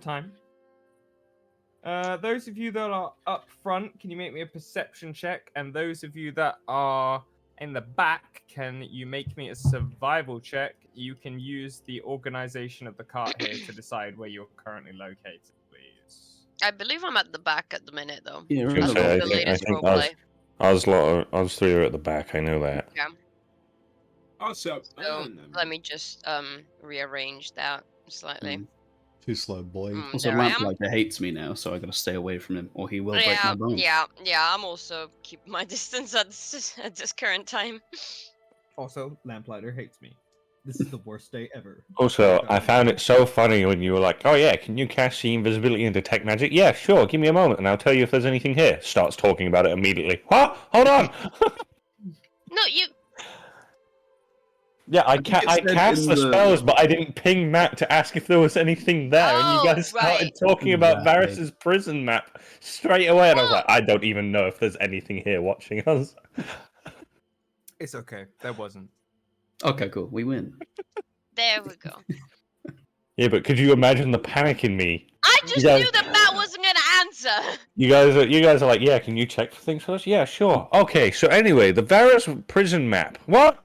time. Those of you that are up front, can you make me a perception check? And those of you that are in the back, can you make me a survival check? You can use the organization of the cart here to decide where you're currently located, please. I believe I'm at the back at the minute, though. Yeah, I was That's gonna say, the latest I roleplay. was three are at the back. I know that. Yeah. Also, So let me just rearrange that slightly. Too slow, boy. Also, There I am. Lamplighter hates me now, so I gotta stay away from him, or he will break my bones. Yeah. I'm also keeping my distance at this current time. Also, Lamplighter hates me. This is the worst day ever. Also, I found it so funny when you were like, "Oh yeah, can you cast the invisibility and detect magic?" Yeah, sure. Give me a moment, and I'll tell you if there's anything here. Starts talking about it immediately. What? Hold on. No, you. Yeah, I think it said cast in the the- spells, but I didn't ping Matt to ask if there was anything there, and you guys started talking about Exactly. Varys's prison map straight away, and I was Well- like, I don't even know if there's anything here watching us. It's okay. There wasn't. Okay, cool. We win. There we go. Yeah, but could you imagine the panic in me? I just You guys- knew that Matt wasn't gonna answer. You guys are like, yeah, can you check for things for us? Yeah, sure. Okay, so anyway, the Varys prison map. What?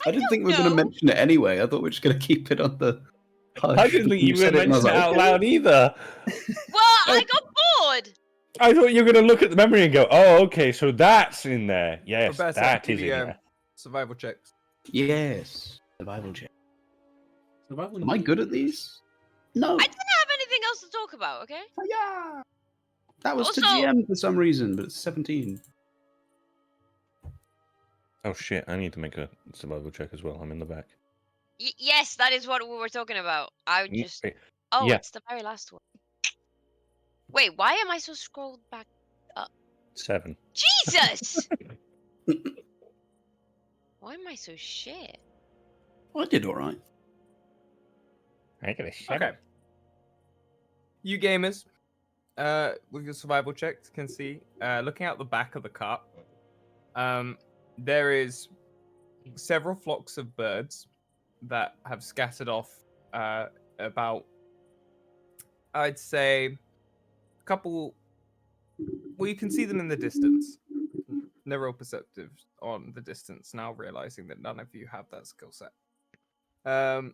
I didn't think we were going to know. mention it anyway. I thought we were just going to keep it on the. I didn't think you were said going to and I was mention it like, out okay. loud either. Well, I got bored. I thought you were going to look at the memory and go, oh, okay, so that's in there. Yes, Roberta, that give is me in a there. survival checks. Yes. Survival check. Survival Am I good at these? No. I didn't have anything else to talk about. Okay. Yeah. That was to Also- GM for some reason, but it's 17. Oh, shit, I need to make a survival check as well. I'm in the back. Yes, that is what we were talking about. I Yeah, just. Oh, yeah. it's the very last one. Wait, why am I so scrolled back? 7. Jesus! Why am I so shit? I did all right. I got a 7. Okay. You gamers, with your survival checks, can see, looking out the back of the cart, there is several flocks of birds that have scattered off about, I'd say, a couple. Well, you can see them in the distance. They're real perceptive on the distance now, realizing that none of you have that skill set. But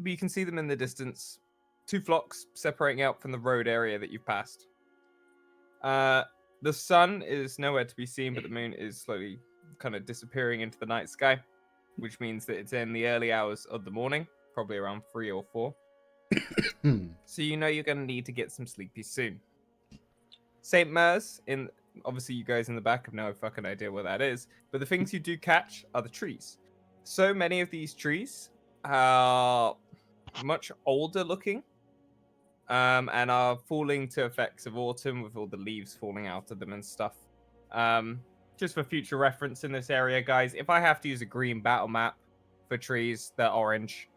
you can see them in the distance. 2 flocks separating out from the road area that you've passed. The sun is nowhere to be seen, but the moon is slowly kind of disappearing into the night sky, which means that it's in the early hours of the morning, probably around 3 or 4. So you know you're going to need to get some sleepy soon. St. Mers, obviously you guys in the back have no fucking idea what that is, but the things you do catch are the trees. So many of these trees are much older looking, and are falling to effects of autumn with all the leaves falling out of them and stuff. Just for future reference in this area, guys, if I have to use a green battle map for trees, they're orange.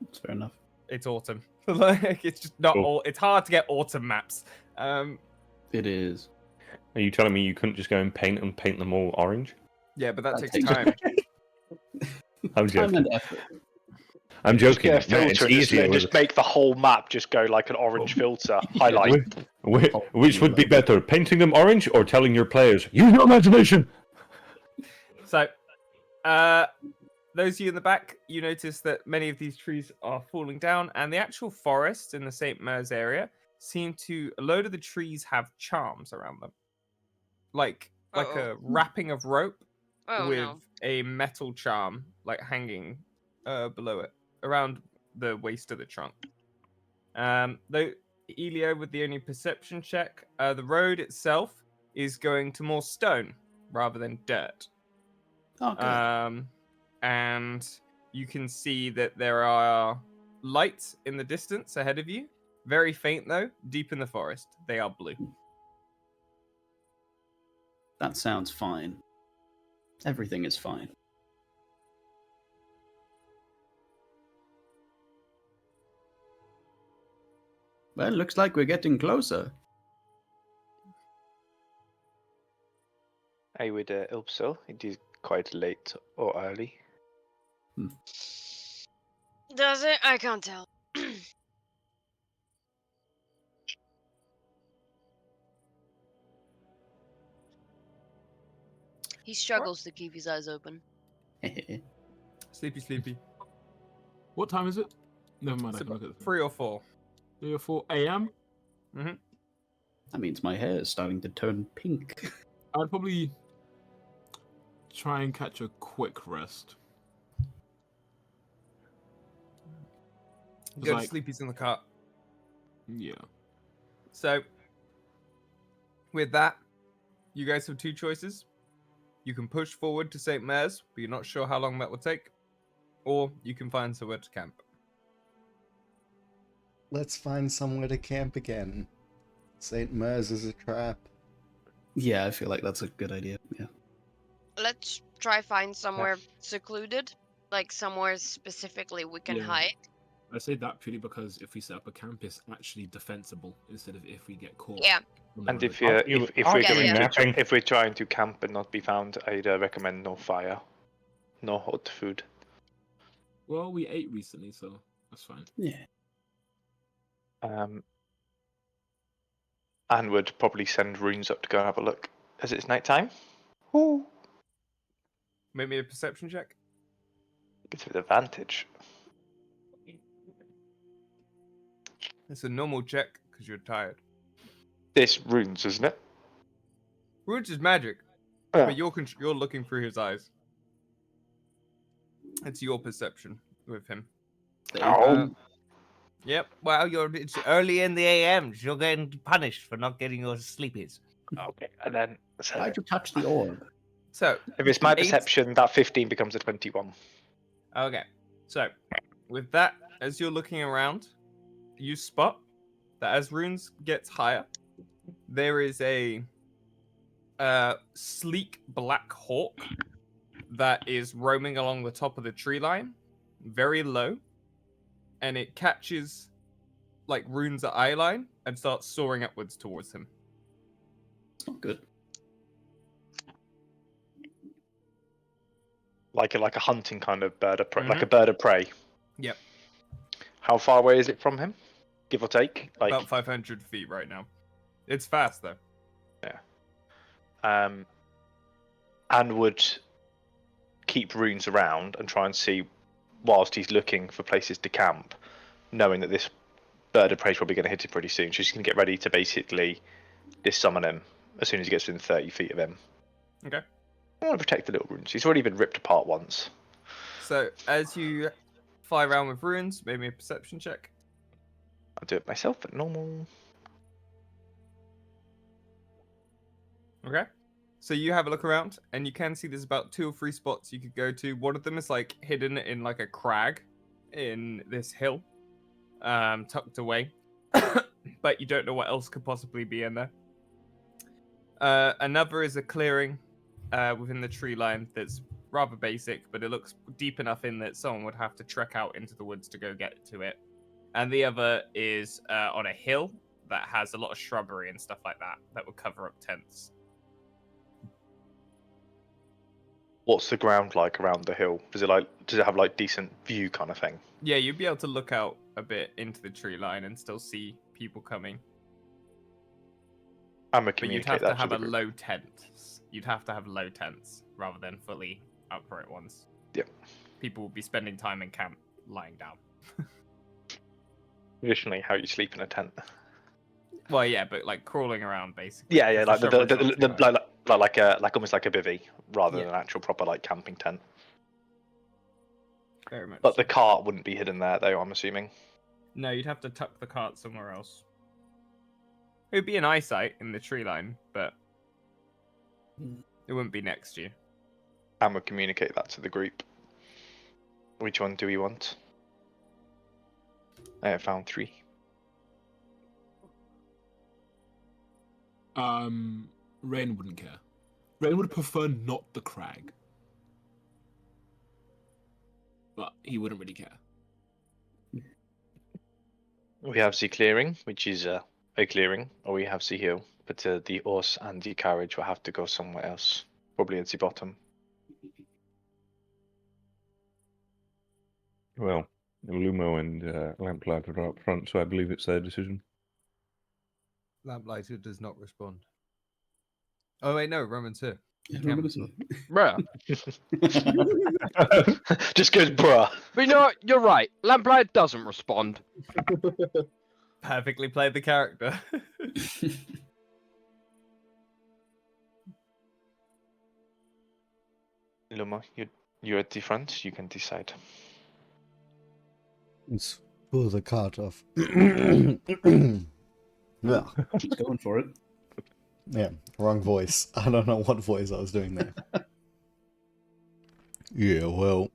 That's fair enough. It's autumn. Like, it's just not Cool. it's hard to get autumn maps. It is. Are you telling me you couldn't just go and paint them all orange? Yeah, but that That takes takes- time. I'm Time joking. and effort. I'm Just joking. get a No, filter it's and easier just with- make the whole map just go like an orange filter. Highlight. Which would be better, painting them orange or telling your players, use your imagination? So, those of you in the back, you notice that many of these trees are falling down, and the actual forest in the St. Mers area a load of the trees have charms around them. Like a wrapping of rope Oh with no. a metal charm, like hanging below it, around the waist of the trunk. Though Elio with the only perception check, the road itself is going to more stone rather than dirt. Okay. And you can see that there are lights in the distance ahead of you. Very faint though, deep in the forest. They are blue. That sounds fine. Everything is fine. Well, looks like we're getting closer. I would hope so. It is quite late or early. Does it? I can't tell. He struggles to keep his eyes open. Sleepy, sleepy. What time is it? Never mind. It's I can about look at the 3 or 4. 3 or 4 a.m. That means my hair is starting to turn pink. I'd probably try and catch a quick rest. Go to like- sleepies in the cart. Yeah. So, with that, you guys have 2 choices. You can push forward to St. Mary's, but you're not sure how long that will take. Or you can find somewhere to camp. Let's find somewhere to camp again. St. Mers is a trap. Yeah, I feel like that's a good idea. Yeah. Let's try find somewhere secluded, like somewhere specifically we can Yeah. hide. I say that purely because if we set up a camp, it's actually defensible instead of if we get caught. Yeah. on the And road. if we're Yeah, going yeah. to if we're trying to camp and not be found, I'd recommend no fire, no hot food. Well, we ate recently, so that's fine. Yeah. And would probably send runes up to go and have a look as it's night time. Ooh, Make me a perception check. it's with advantage. It's a normal check because you're tired. This runes, isn't it? Runes is magic, Yeah. but you're looking through his eyes. It's your perception with him. Oh. Yep. Well, it's early in the AMs. You're getting punished for not getting your sleepies. Okay, and then so Why'd you touch the orb? So, if it's my 8 perception, that 15 becomes a 21. okay. So, with that, as you're looking around, you spot that as runes gets higher, there is a sleek black hawk that is roaming along the top of the tree line, very low, and it catches like runes at eye line and starts soaring upwards towards him. It's not good. Like a hunting kind of bird of prey, like Mhm. a bird of prey. Yep. How far away is it from him, give or take? Like, About 500 feet right now. It's fast though. and would keep runes around and try and see whilst he's looking for places to camp, knowing that this bird of prey is probably going to hit him pretty soon. So she's going to get ready to basically dissummon him as soon as he gets within 30 feet of him. Okay. I want to protect the little runes. He's already been ripped apart once. So as you fly around with runes, maybe a perception check. I'll do it myself at normal. Okay. So you have a look around, and you can see there's about 2 or 3 spots you could go to. One of them is like hidden in like a crag in this hill, tucked away, but you don't know what else could possibly be in there. Another is a clearing within the tree line that's rather basic, but it looks deep enough in that someone would have to trek out into the woods to go get to it. And the other is on a hill that has a lot of shrubbery and stuff like that would cover up tents. What's the ground like around the hill? Does it have like decent view kind of thing? Yeah, you'd be able to look out a bit into the tree line and still see people coming. I'm gonna But you'd communicate have to that have to a the group. low tent. You'd have to have low tents rather than fully upright ones. Yep. People would be spending time in camp lying down. Traditionally, how you sleep in a tent. Well, yeah, but like crawling around basically. Yeah, because like the shrubbery's not too high. like almost like a bivvy rather Yeah. than an actual proper like camping tent. Very much. But so. the cart wouldn't be hidden there, though. I'm assuming. No, you'd have to tuck the cart somewhere else. It would be an eyesight in the tree line, but it wouldn't be next to you. And we'll communicate that to the group. Which one do we want? I have found 3. Rain wouldn't care. Rain would prefer not the crag. But he wouldn't really care. We have the clearing, which is a clearing, or we have the hill. But the horse and the carriage will have to go somewhere else, probably at the bottom. Well, Lumo and Lamplighter are up front, so I believe it's their decision. Lamplighter does not respond. Oh wait, no, Roman's here. Yeah, Can't remember Bruh. Just goes, bruh. But you know what? You're right. Lamplighter doesn't respond. Perfectly played the character. Luma, you're at the front. You can decide. Let's pull the cart off. Yeah. Keep going for it. Yeah, wrong voice. I don't know what voice I was doing there. Yeah, well,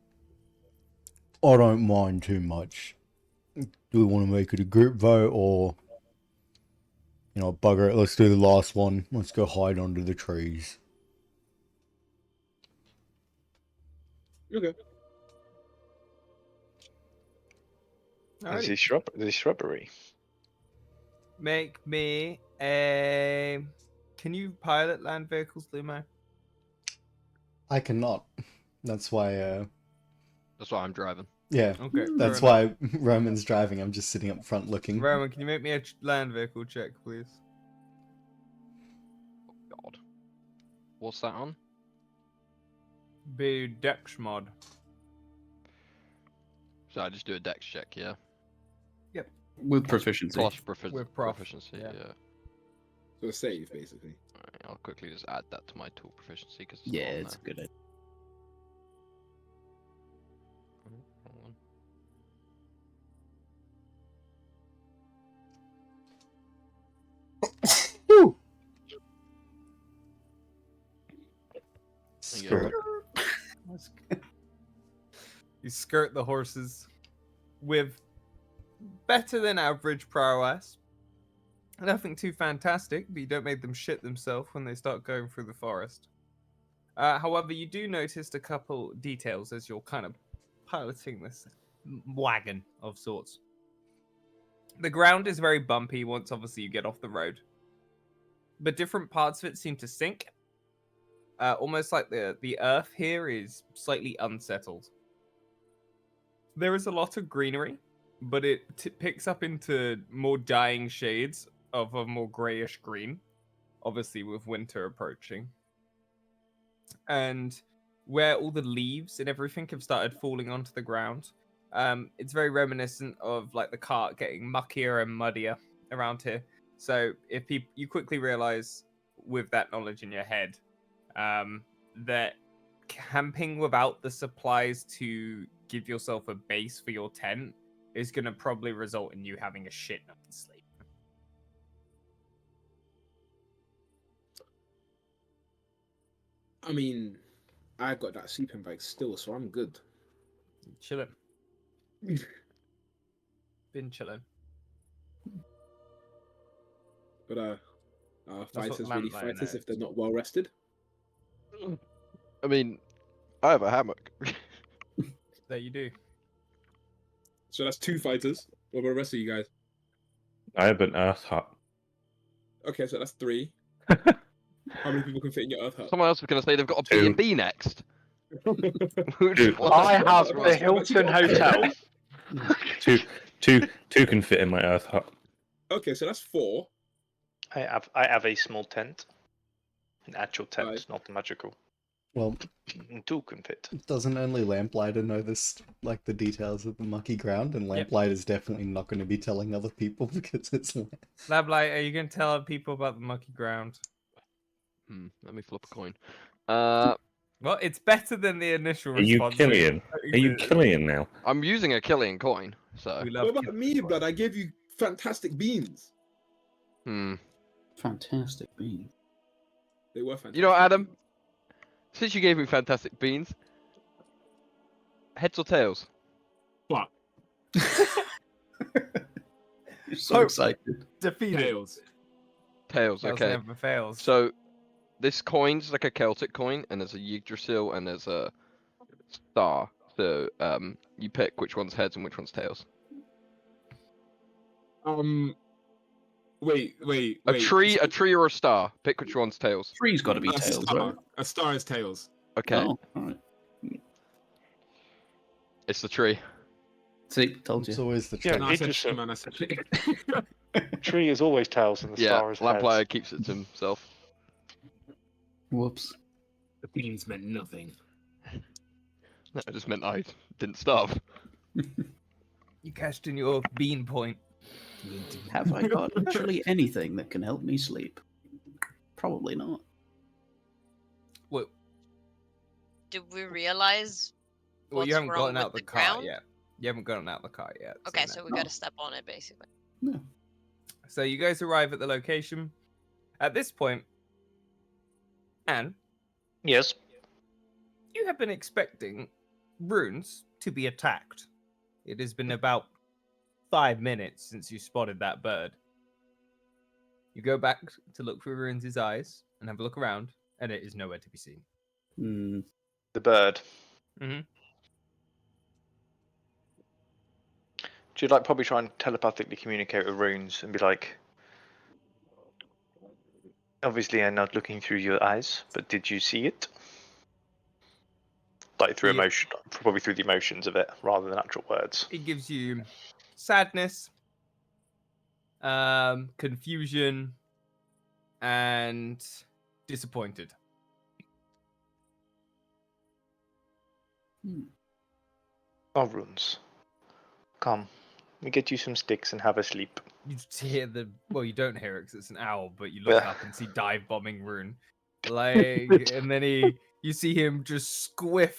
I don't mind too much. Do we want to make it a group vote or, bugger it, let's do the last one. Let's go hide under the trees. Okay. Is Alrighty. the shrubbery? Make me a. Can you pilot land vehicles, Lumo? I cannot. That's why, That's why I'm driving. yeah. Okay. That's fair enough. why Roman's driving. I'm just sitting up front looking. Roman, can you make me a land vehicle check, please? God. What's that on? Be Dex mod. So I just do a dex check, yeah? With proficiency. Plus With prof, proficiency, yeah. yeah. So a save, basically. Alright, I'll quickly just add that to my tool proficiency because Yeah, it's a good idea. Woo! There you go. Skirt. You skirt the horses with better than average prowess. Nothing too fantastic, but you don't make them shit themselves when they start going through the forest. However, you do notice a couple details as you're kind of piloting this wagon of sorts. The ground is very bumpy once obviously you get off the road, but different parts of it seem to sink. Almost like the earth here is slightly unsettled. There is a lot of greenery, but it picks up into more dying shades of a more grayish green, obviously with winter approaching. And where all the leaves and everything have started falling onto the ground, it's very reminiscent of like the cart getting muckier and muddier around here. So if you quickly realize with that knowledge in your head, that camping without the supplies to give yourself a base for your tent is going to probably result in you having a shit night's sleep. I mean, I got that sleeping bag still, so I'm good. Chilling. Been chilling. But are what fighters really Lamplighter fighters knows. if they're not well rested? I mean, I have a hammock. There you do. So that's 2 fighters. What about the rest of you guys? I have an earth hut. Okay, so that's 3. How many people can fit in your earth hut? Someone else was going to say they've got a Two. B&B next. Two. I have Well, the but you Hilton got- Hotel. Two can fit in my earth hut. Okay, so that's 4. I have a small tent. An actual tent, Right. not magical. Well, 2 can fit. doesn't only Lamplighter know this, like the details of the mucky ground, and Lamplighter's definitely not going to be telling other people because it's. Lablight, are you going to tell people about the mucky ground? Let me flip a coin. Uh, Well, it's better than the initial Are you response. Killian? Are you Killian now? I'm using a Killian coin, so. We love What about Killian. me, blood? I gave you fantastic beans. Fantastic bean. They were fantastic. You know, Adam, since you gave me fantastic beans, heads or tails? What? You're so Oh. excited. Defeated. Tails. Tails, Tails okay. never fails. So, this coin's like a Celtic coin, and there's a Yggdrasil, and there's a star. So, you pick which one's heads and which one's tails. Wait. A tree or a star. Pick which one's tails. Three's got to be A tails, star. right? A star is tails. Okay, Oh, alright. it's the tree. See, told It's you. always the Yeah, truth. No, I said Idris, tree, man. I said tree. Tree is always tails and the Yeah, star is heads. Lamplighter keeps it to himself. Whoops. The beans meant nothing. No, it just meant I didn't starve. You cashed in your bean point. Have I got literally anything that can help me sleep? Probably not. Well, Did we realize well, you what's haven't wrong gotten with out the the cart ground? yet. You haven't gotten out the cart yet. Okay, no. so we gotta step on it, basically. No. So you guys arrive at the location. At this point, Anne, Yes. you have been expecting runes to be attacked. It has been about 5 minutes since you spotted that bird. You go back to look for Runes' eyes and have a look around, and it is nowhere to be seen. Hmm. The bird. Mhm. Do you like probably try and telepathically communicate with runes and be like, obviously I'm not looking through your eyes, but did you see it? Like through Yeah. emotion, probably through the emotions of it rather than actual words. It gives you sadness, confusion, and disappointed. Oh, runes. Come, we get you some sticks and have a sleep. You just hear the you don't hear it because it's an owl, but you look Yeah. up and see dive bombing Rune, and then you see him just squiff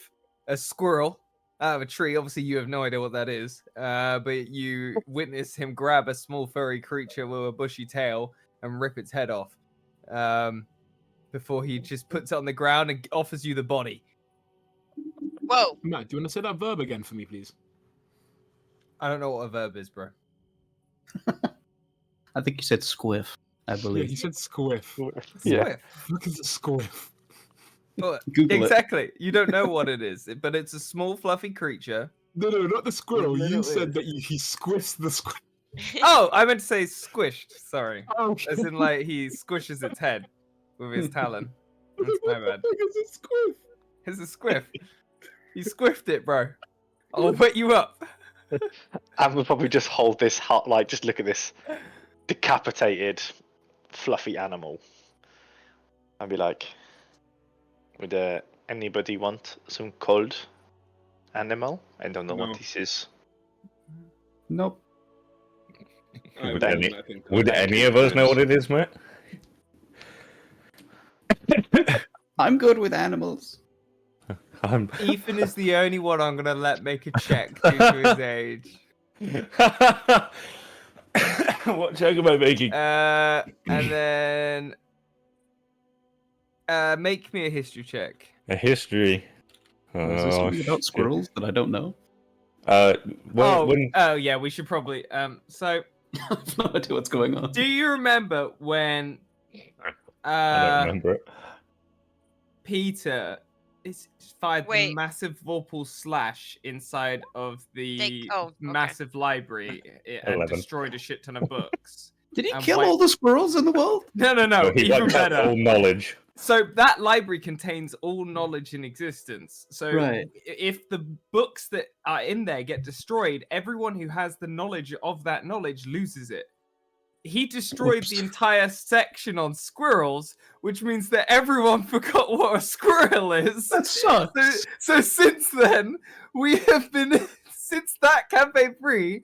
a squirrel out of a tree. Obviously, you have no idea what that is, but you witness him grab a small furry creature with a bushy tail and rip its head off, before he just puts it on the ground and offers you the body. Whoa! Matt, do you want to say that verb again for me, please? I don't know what a verb is, bro. I think you said squiff, I Yeah, believe. he said squiff. Yeah. Squiff. Look at the squiff. Well, Google it. exactly. You don't know what it is, but it's a small, fluffy creature. No, not the squirrel. No, You no, said it that he squiffs the squirrel. Oh, I meant to say squished. Sorry. Oh, As in, like, he squishes its head with his talon. That's my bad. What the fuck is a squiff? It's a squiff. You squiffed it, bro. I'll put you up. And we'll probably just hold this hut, like, just look at this decapitated, fluffy animal. And be like, would anybody want some cold animal? I don't know No. what this is. Nope. I Would wouldn't any- let him Would come. any of us know what it is, Matt? I'm good with animals. I'm. Ethan is the only one I'm going to let make a check due to his age. What joke am I making? And then... make me a history check. A history. Is there Oh, something about shit. squirrels that I don't know? Oh, yeah, we should probably... So, I have no idea what's going on. do you remember when... I don't remember it. Peter fired the Wait. massive vorpal slash inside of the okay. massive library and 11. destroyed a shit ton of books. Did he And kill why- all the squirrels in the world? No, He even wiped out better. all knowledge. So that library contains all knowledge in existence. So Right. if the books that are in there get destroyed, everyone who has the knowledge of that knowledge loses it. He destroyed Oops. the entire section on squirrels, which means that everyone forgot what a squirrel is. That sucks. So since then, we have been since that campaign 3,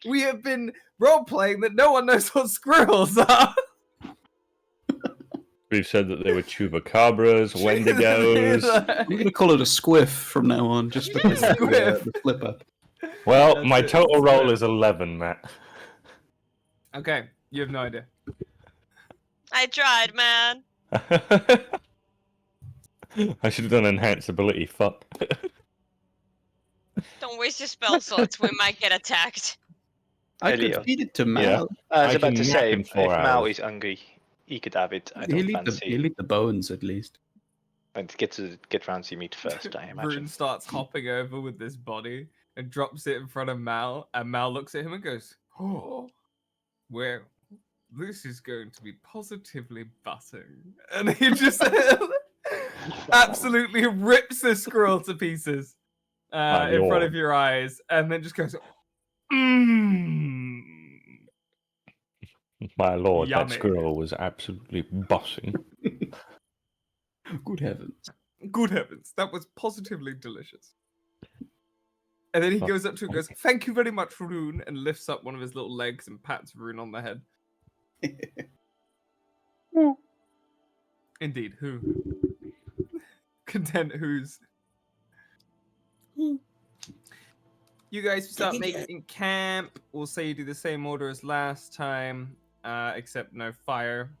we have been role playing that no one knows what squirrels are. We've said that they were chupacabras, wendigos. I'm gonna call it a squiff from now on, just because of Squiff. the flip up. Well, That's my it, total it's roll good. is 11, Matt. Okay, you have no idea. I tried, man. I should have done enhanced ability. Fuck. Don't waste your spell slots. We might get attacked. I could Elio. feed it to Mal. I was I about can to nap say, in if 4 Mao hours. is hungry, he could have it. I He'll don't eat, fancy. he'll eat the bones at least. And get fancy meat first, I imagine. Rune starts hopping over with this body and drops it in front of Mal, and Mal looks at him and goes, "Oh, well, this is going to be positively butting." And he just absolutely rips the squirrel to pieces in front you're- of your eyes, and then just goes, Mmm. My lord, Yummy. that squirrel was absolutely bossing. Good heavens. Good heavens, that was positively delicious. And then he Oh, goes up to it and goes, "Thank you very much, Rune," and lifts up one of his little legs and pats Rune on the head. Indeed, who? Content who's. You guys start making camp. We'll say you do the same order as last time, except no fire.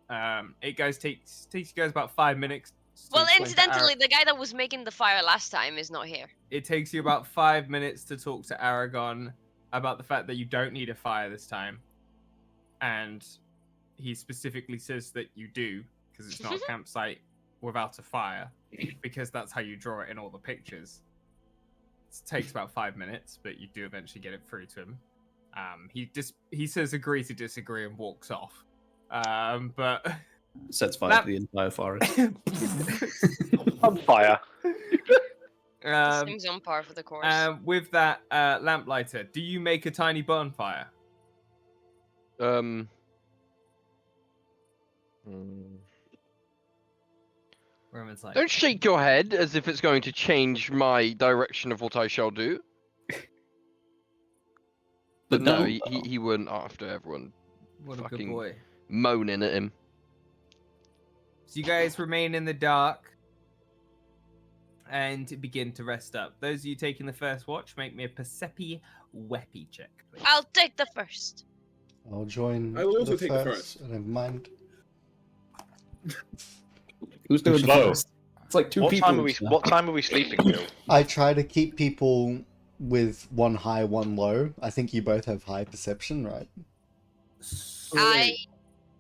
It takes you guys about 5 minutes. to Well, explain to incidentally, the guy that was making the fire last time is not here. It takes you about 5 minutes to talk to Aragon about the fact that you don't need a fire this time. And he specifically says that you do, because it's not a campsite without a fire, because that's how you draw it in all the pictures. It takes about 5 minutes, but you do eventually get it through to him. He says agree to disagree and walks off. But Sets fire to the entire forest. On fire. Seems on par for the course. With that lamplighter, do you make a tiny bonfire? Roman's like, Don't shake your head as if it's going to change my direction of what I shall do. But no, he wouldn't after everyone what a good fucking boy. moaning at him. So you guys remain in the dark and begin to rest up. Those of you taking the first watch, make me a Percepi Weppy check, please. I'll take the first. I'll join. I will also the take the first. I don't mind. Who's doing the Slow. first? It's like two What people. time are we? What time are we sleeping till? I try to keep people with one high, one low. I think you both have high perception, right? I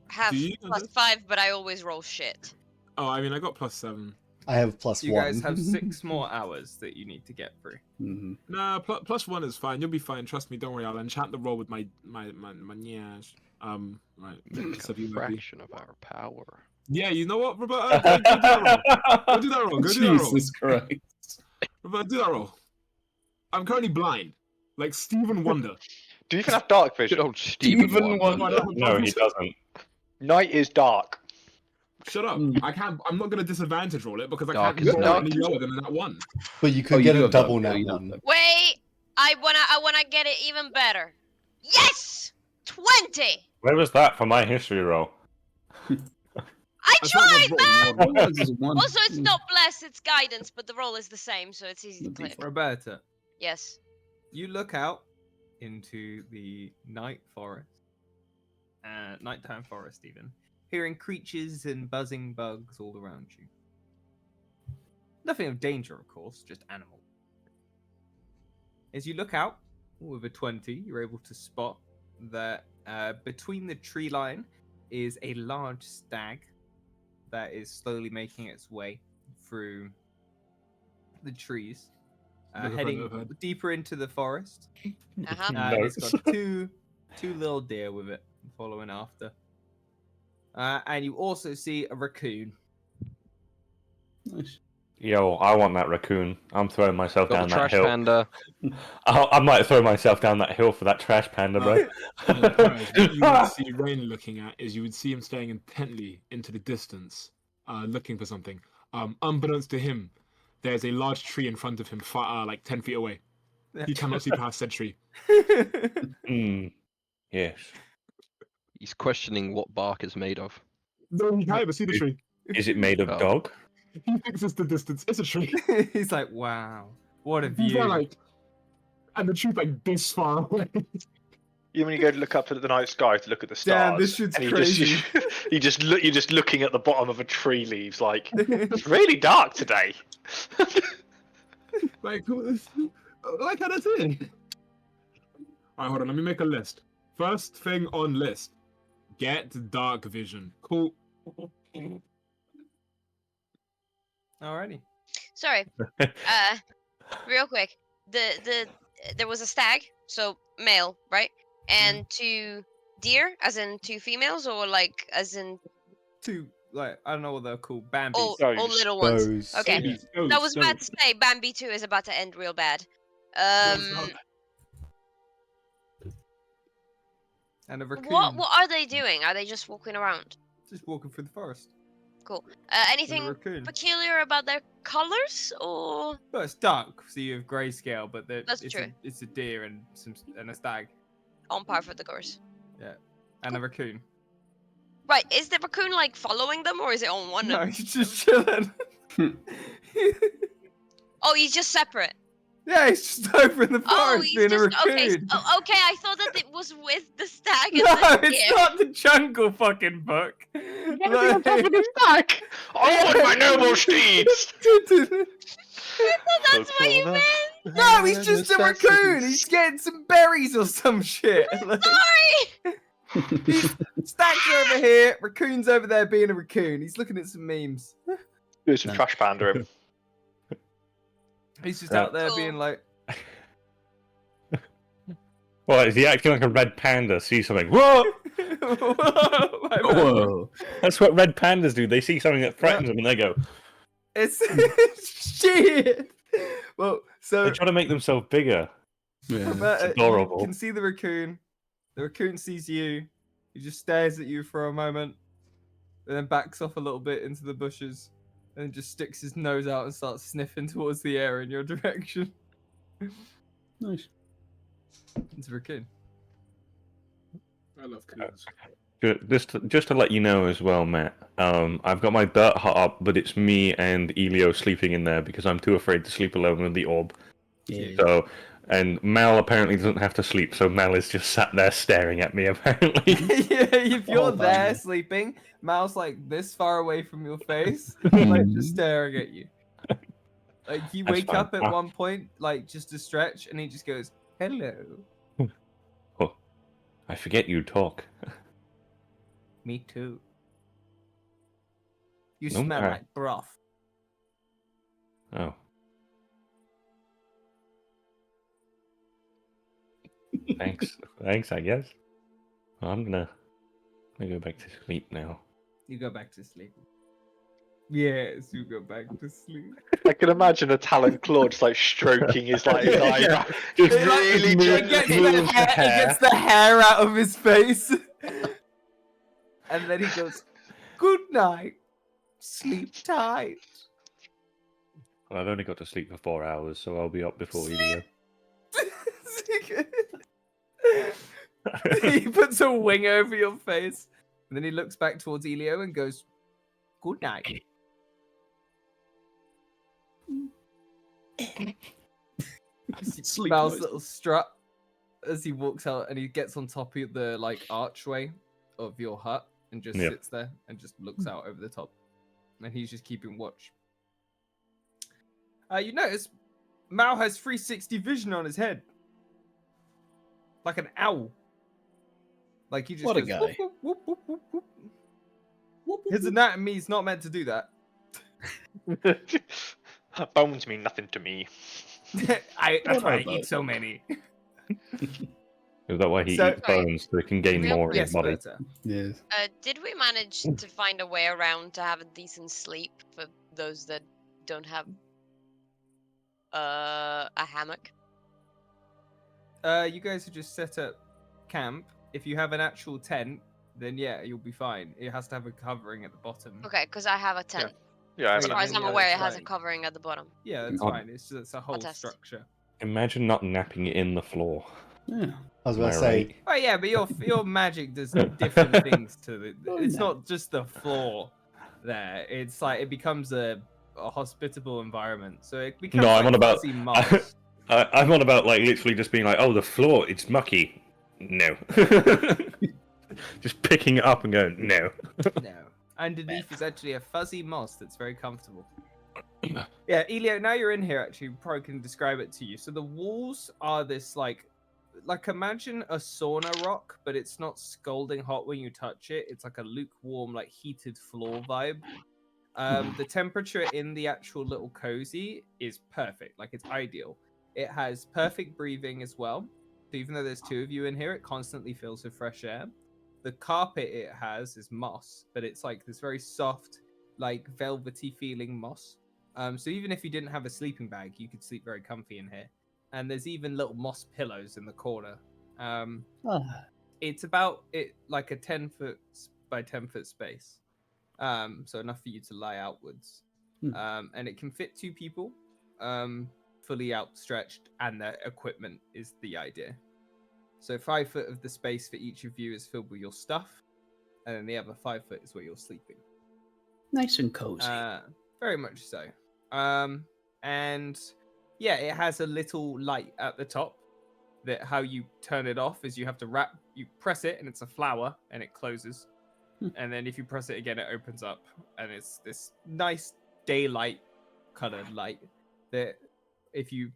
have Do you? +5, but I always roll shit. Oh, I mean, I got +7. I have plus You one. guys have 6 more hours that you need to get through. Mm-hmm. Nah, +1 is fine. You'll be fine. Trust me. Don't worry. I'll enchant the roll with my nyash. Right. It's So a you might be- fraction of our power. Yeah, you know what, Roberta? Go do that roll. Go do that roll. Go do that roll. Jesus Christ. Roberta, do that roll. I'm currently blind, like Stephen Wonder. Do you even have dark Good vision? old Stephen Stephen Wonder. Wonder. No, he doesn't. Night is dark. Shut up! Mm. I can't. I'm not gonna disadvantage roll it because I Dark can't is roll dark. any lower than that one. But you Oh, could you get do a have double that. nat You do have one. that. Wait, I wanna get it even better. Yes, 20. Where was that for my history roll? I That's not tried, what's man. wrong. What is one? Also, it's not blessed, it's guidance, but the roll is the same, so it's easy to The click. Roberta, Yes. you look out into the night forest, nighttime forest even, hearing creatures and buzzing bugs all around you. Nothing of danger, of course, just animals. As you look out with a 20, you're able to spot that between the tree line is a large stag that is slowly making its way through the trees, Never heading heard. deeper into the forest. Uh-huh. And it's Notes. got two little deer with it following after. And you also see a raccoon. Nice. Yo, I want that raccoon. I'm throwing myself Got down the that trash hill. panda. I might throw myself down that hill for that trash panda, bro. What you would see Rain looking at is you would see him staring intently into the distance, looking for something. Unbeknownst to him, there's a large tree in front of him, like 10 feet away. He cannot see past said tree. Mm, yes. He's questioning what bark is made of. No, he can't even see the tree. Is it made of Oh. dog? He thinks it's the distance. It's a tree. He's like, wow, what a He's view. like, and the tree's like this far away. You when you go to look up at the night sky to look at the stars. Damn, this shit's and crazy. You're just looking at the bottom of a tree leaves like it's really dark today. Like how that's it. Alright, hold on, let me make a list. First thing on list. Get dark vision. Cool. Alrighty. Sorry. Real quick. There was a stag, so male, right? And 2 deer, as in 2 females, or like as in Two, like, I don't know what they're called. Bambi. all Those. little ones. Those. Okay. Those, I was about those. to say Bambi 2 is about to end real bad. Those. And a raccoon What are they doing? Are they just walking around? just walking through the forest. Cool. And a Anything raccoon. peculiar about their colors, or Well, it's dark, so you have grayscale, but That's it's true. it's a deer and a stag. on par for the course? And a raccoon. Right. Is the raccoon like following them, or is it on one? No, of he's just chilling. Oh, he's just separate. Yeah, he's just over in the Oh, forest he's being a just raccoon. okay. Okay, I thought that it was with the stag and No, the it's deer. not the Jungle fucking book. On top of his back. On my noble steeds. That's what you meant. No, he's just a raccoon. He's getting some berries or some shit. Like, Sorry. Stag's over here, raccoon's over there being a raccoon. He's looking at some memes. Do some No. trash panda him. He's just out there Cool. being like, What, is he acting like a red panda? See something? Whoa! whoa, my bad. Whoa. That's what red pandas do. They see something that threatens them and they go. It's shit. Well, so They try to make themselves bigger. Yeah. Roberta, adorable. you can see the raccoon. The raccoon sees you. He just stares at you for a moment, and then backs off a little bit into the bushes, and then just sticks his nose out and starts sniffing towards the air in your direction. Nice. It's a raccoon. I love coons. Just to let you know as well, Matt. I've got my dirt hut up, but it's me and Elio sleeping in there because I'm too afraid to sleep alone with the orb. Yeah. So, and Mal apparently doesn't have to sleep, so Mal is just sat there staring at me. Apparently, Yeah, if you're Oh, there man. sleeping, Mal's like this far away from your face, like just staring at you. Like you That's wake fine. up at one point, like just to stretch, and he just goes, "Hello." I forget you talk. Me too. You No, smell I- like broth. Oh. Thanks, I guess. Well, I'm gonna go back to sleep now. You go back to sleep. Yes, you go back to sleep. I can imagine a talent claw just like stroking his like his eyebrow. Just It, like, really it gently gets the moves hair, it gets the hair out of his face. And then he goes, "Good night. Sleep tight." Well, I've only got to sleep for 4 hours, so I'll be up before Elio. He puts a wing over your face, and then he looks back towards Elio and goes, "Good night." Sleep Mal's noise. little strut as he walks out, and he gets on top of the like archway of your hut and just Yeah. sits there and just looks out over the top, and he's just keeping watch. You notice Mal has 360 vision on his head, like an owl. Like he just What a goes, guy. "Whoop, whoop, whoop, whoop, whoop, whoop." His anatomy is not meant to do that. Bones mean nothing to me. That's why I Whatever. eat so many. Is that why he So- eats bones so he can gain Real more in Yes, his body? Berta. Yes. Did we manage to find a way around to have a decent sleep for those that don't have a hammock? You guys have just set up camp. If you have an actual tent, then yeah, you'll be fine. It has to have a covering at the bottom. Okay, because I have a tent. Yeah, I Oh, As have yeah, far an as then I'm yeah, aware, it that's has a fine. covering at the bottom. Yeah, that's God. fine. It's a whole test. structure. Imagine not napping it in the floor. Yeah. I was Am about I to say, right? Oh yeah, but your magic does different things to the. Oh, It's no. not just the floor there. It's like it becomes a hospitable environment. So it becomes No, I'm like on about- fuzzy moss. I'm on about like literally just being like, oh, the floor, it's mucky. No. Just picking it up and going, no. No. Underneath is actually a fuzzy moss that's very comfortable. Yeah, Elio, now you're in here, actually, probably can describe it to you. So the walls are this like imagine a sauna rock, but it's not scalding hot when you touch it. It's like a lukewarm, like heated floor vibe. The temperature in the actual little cozy is perfect. Like it's ideal. It has perfect breathing as well. So even though there's two of you in here, it constantly fills with fresh air. The carpet it has is moss, but it's like this very soft, like velvety feeling moss. So even if you didn't have a sleeping bag, you could sleep very comfy in here. And there's even little moss pillows in the corner. Ah, It's about it like a 10-foot by 10-foot space, so enough for you to lie outwards, Hmm. and it can fit 2 people, fully outstretched, and their equipment is the idea. So 5 foot of the space for each of you is filled with your stuff, and then the other 5 foot is where you're sleeping. Nice and cozy. Very much so. And yeah, it has a little light at the top that how you turn it off is you have to you press it and it's a flower and it closes. And then if you press it again, it opens up and it's this nice daylight colored light that if you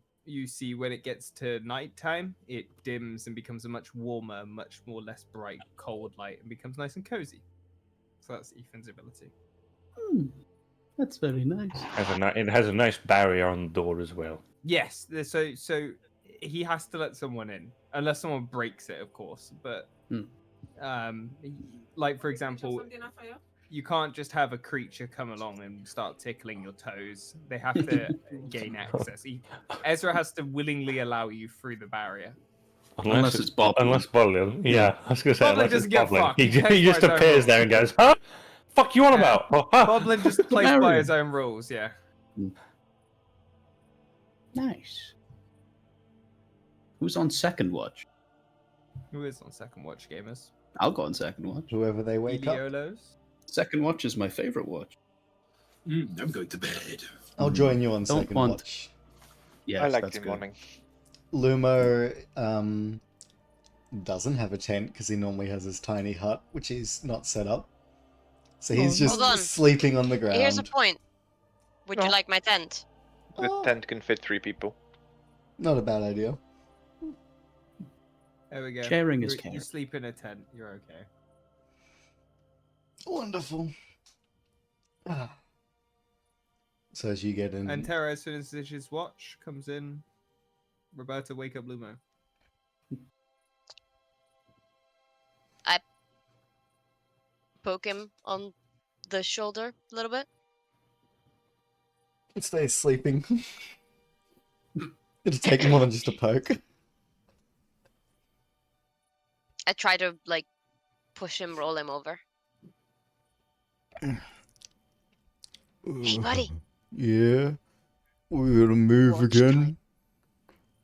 see when it gets to nighttime, it dims and becomes a much warmer, much more less bright, cold light and becomes nice and cozy. So that's Ethan's ability. That's very nice. It has a nice barrier on the door as well. Yes, so he has to let someone in, unless someone breaks it, of course. But like for example, you can't just have a creature come along and start tickling your toes. They have to gain access. Ezra has to willingly allow you through the barrier. Unless it's Bob. Unless Boblin. Yeah, I was going to say, Boblin unless just it's get Boblin. fucked. He He plays just by his own appears there and goes, huh? Fuck you on about? Boblin just plays by barrier. his own rules, yeah. Nice. Who's on second watch? Who is on second watch, gamers? I'll go on second watch. Whoever they wake up. Eliolos? Second watch is my favorite watch. I'm going to bed. I'll join you on Don't second want- watch. Yes, I like that's the good. morning. Lumo doesn't have a tent because he normally has his tiny hut, which is not set up. So he's just Hold on. sleeping on the ground. Here's a point. Would you Oh. like my tent? The Oh, tent can fit 3 people. not a bad idea. There we go. Sharing is You caring. sleep in a tent, you're okay. Wonderful. Ah. So as you get in, And Terra, as soon as his watch comes in, Roberta, wake up Lumo. Poke him on the shoulder a little bit. it stays sleeping. It'll take more than just a poke. I try to like push him, roll him over. Hey, buddy. Yeah? We're gonna move Watch again? time.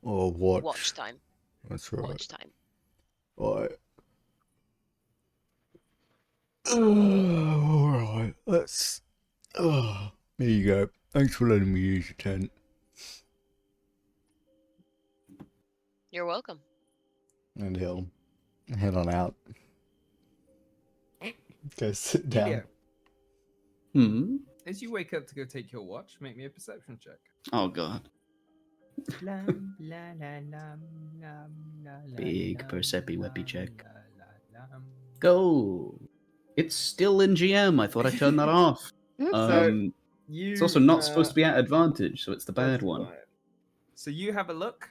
Oh, watch. Watch time. That's right. Watch time. Alright. Alright, let's... Oh, there you go. Thanks for letting me use your tent. You're welcome. And he'll head on out. Go sit down. Elio, as you wake up to go take your watch, make me a perception check. Oh god. Big percepi weppy check. Go. It's still in GM. I thought I turned that off. It's also not supposed to be at advantage, so it's the bad one. So you have a look,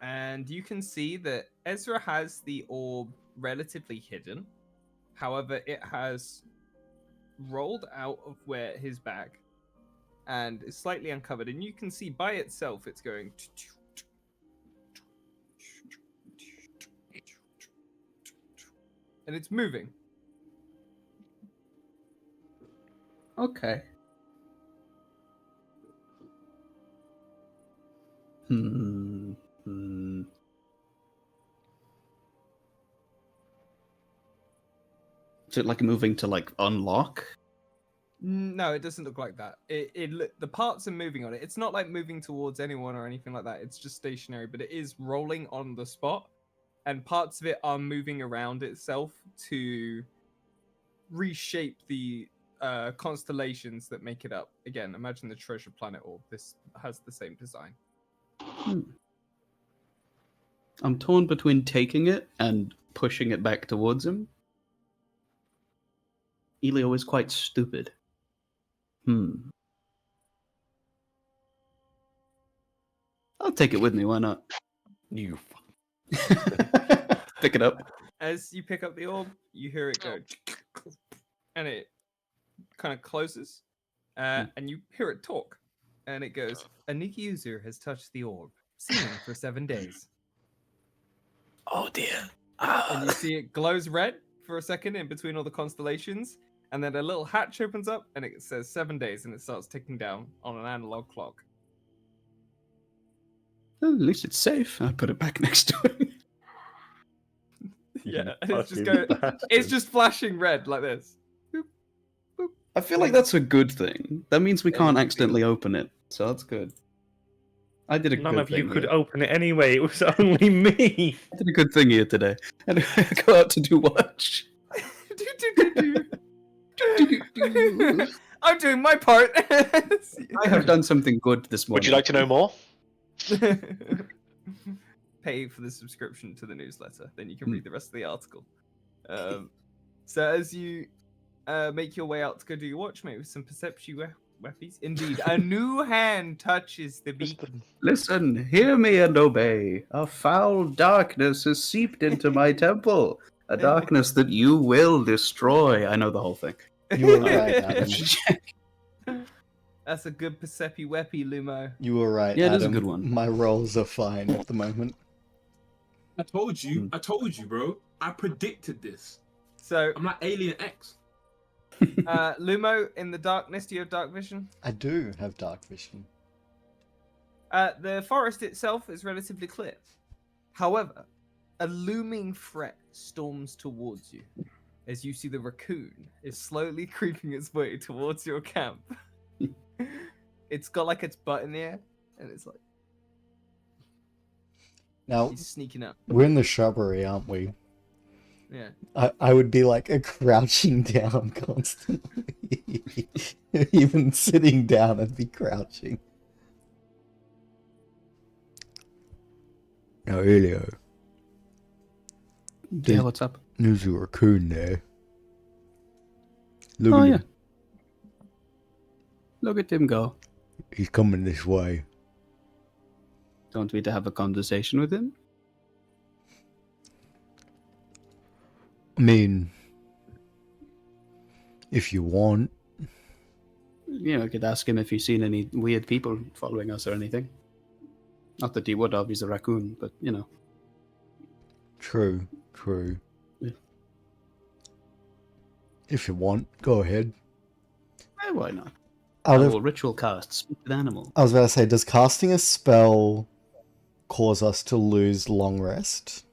and you can see that Ezra has the orb relatively hidden. However, it has rolled out of where his bag and is slightly uncovered, and you can see by itself it's going and it's moving. Okay. Is it like moving to like unlock? No, it doesn't look like that. The parts are moving on it. It's not like moving towards anyone or anything like that. It's just stationary, but it is rolling on the spot, and parts of it are moving around itself to reshape the constellations that make it up. Again, imagine the treasure planet orb. This has the same design. I'm torn between taking it and pushing it back towards him. Elio is quite stupid. I'll take it with me, why not? You Pick it up. As you pick up the orb, you hear it go, and it kind of closes, and you hear it talk, and it goes, "A new user has touched the orb. Sealing for 7 days." Oh dear. and you see it glows red for a second in between all the constellations, and then a little hatch opens up, and it says 7 days, and it starts ticking down on an analog clock. Well, at least it's safe. I put it back next to it. Yeah, and it's just Fucking it's just flashing red like this. I feel like that's a good thing. That means we Yeah, can't you accidentally open it, so that's good. I did a None good of you thing could here. open it anyway. It was only me. I did a good thing here today. And I go out to do watch. I'm doing my part. I have done something good this morning. Would you like to know more? Pay for the subscription to the newsletter, then you can read the rest of the article. So as you make your way out to go do your watch, mate, with some perception weapons. Indeed, a new hand touches the beacon. Listen, hear me and obey. A foul darkness has seeped into my temple. A darkness that you will destroy. I know the whole thing. You were right, Adam. That's a good Persepi Weppy, Lumo. You were right, Yeah, it Adam. is a good one. My rolls are fine at the moment. I told you, bro. I predicted this. So, I'm like Alien X. Lumo, in the darkness, do you have dark vision? I do have dark vision. The forest itself is relatively clear. However, a looming threat storms towards you as you see the raccoon is slowly creeping its way towards your camp. It's got like its butt in the air, and it's like Now, he's sneaking up. we're in the shrubbery, aren't we? Yeah. I would be like a crouching down constantly. Even sitting down, I'd be crouching. Now, Elio, Yeah, what's up? there's a raccoon there. Look Oh, at yeah. him. Look at him go. He's coming this way. Don't we to have a conversation with him? I mean, if you want. You know, I could ask him if he's seen any weird people following us or anything. Not that he would have, he's a raccoon, but, you know. True, true. Yeah. If you want, go ahead. Why not? Out I of, will ritual cast Speak with Animal. I was about to say, does casting a spell cause us to lose long rest?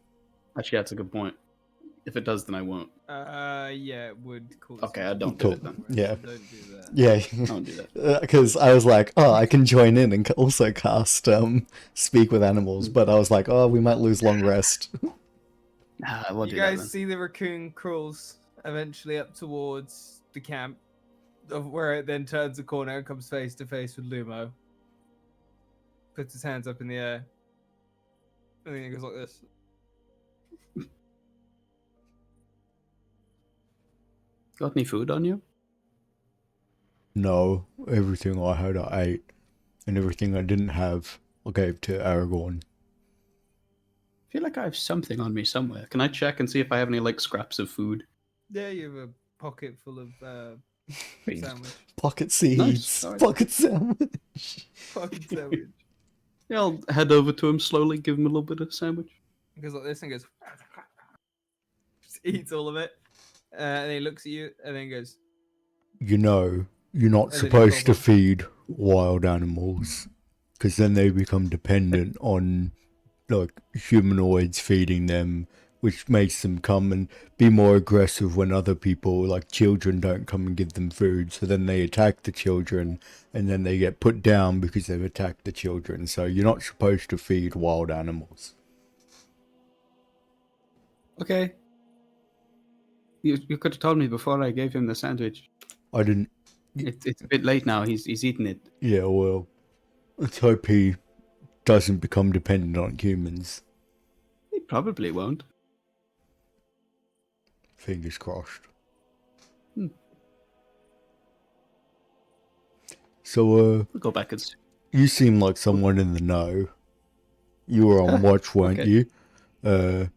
Actually, that's a good point. If it does, then I won't. Yeah, it would cause. Okay, I don't Cool. do it then. Yeah. Don't do that. Yeah. I don't do that. Because I was like, oh, I can join in and also cast Speak with Animals, but I was like, oh, we might lose long rest. I won't You do that guys then. see the raccoon crawls eventually up towards the camp, of where it then turns a corner and comes face to face with Lumo. Puts his hands up in the air. And then he goes like this. Got any food on you? No, everything I had I ate, and everything I didn't have I gave to Aragorn. I feel like I have something on me somewhere. Can I check and see if I have any, like, scraps of food? Yeah, you have a pocket full of sandwich. Pocket seeds, alright. pocket sandwich. Pocket sandwich. Yeah, I'll head over to him slowly, give him a little bit of sandwich. He goes like this and goes. Just eats all of it. And he looks at you and then goes, You know, you're not And then he supposed to gobbles. feed wild animals, because then they become dependent on, like, humanoids feeding them, which makes them come and be more aggressive when other people, like children, don't come and give them food. So then they attack the children, and then they get put down because they've attacked the children. So you're not supposed to feed wild animals. Okay. You could have told me before I gave him the sandwich. I didn't. It's a bit late now. He's eaten it. Yeah, well, let's hope he doesn't become dependent on humans. He probably won't. Fingers crossed. Hmm. So, We'll go back and see. you seem like someone in the know. You were on watch, weren't Okay. you?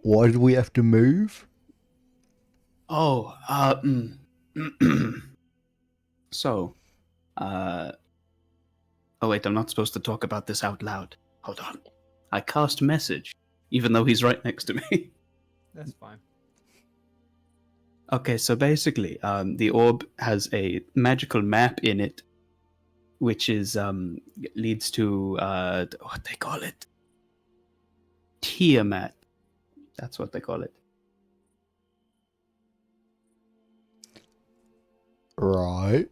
Why did we have to move? Oh, so, oh wait, I'm not supposed to talk about this out loud. Hold on. I cast message even though he's right next to me. That's fine. Okay, so basically, the orb has a magical map in it, which is leads to what they call it, Tiamat. That's what they call it. Right.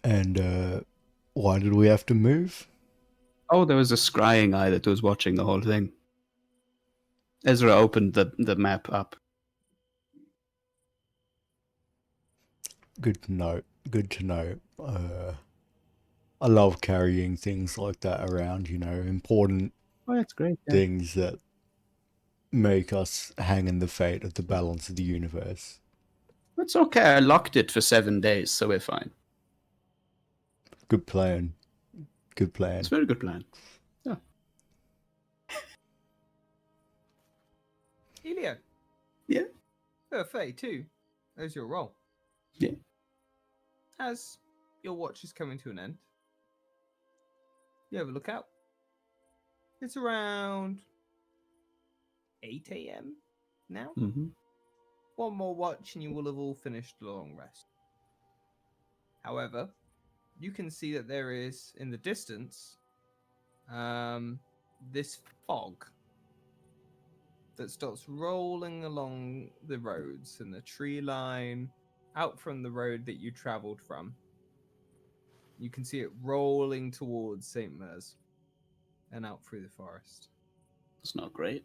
And why did we have to move? Oh, there was a scrying eye that was watching the whole thing. Ezra opened the map up. Good to know. Good to know. I love carrying things like that around, you know, important Oh, that's great. Yeah. things that make us hang in the fate of the balance of the universe. It's okay. I locked it for 7 days, so we're fine. Good plan. Good plan. It's a very good plan. Yeah. Elio. Yeah. 32. There's your roll. Yeah. As your watch is coming to an end, you have a look out. It's around 8 a.m. now. Mm-hmm. One more watch and you will have all finished the long rest. However, you can see that there is, in the distance, this fog that starts rolling along the roads and the tree line out from the road that you traveled from. You can see it rolling towards St. Mers and out through the forest. It's not great.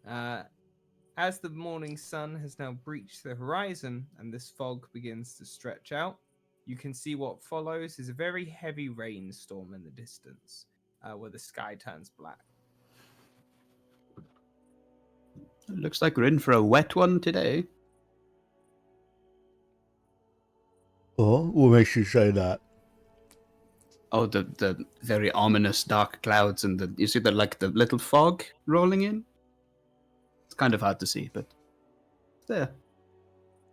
As the morning sun has now breached the horizon and this fog begins to stretch out, you can see what follows is a very heavy rainstorm in the distance, where the sky turns black. It looks like we're in for a wet one today. Oh, what makes you say that? Oh, the very ominous dark clouds and you see the little fog rolling in. It's kind of hard to see, but it's there.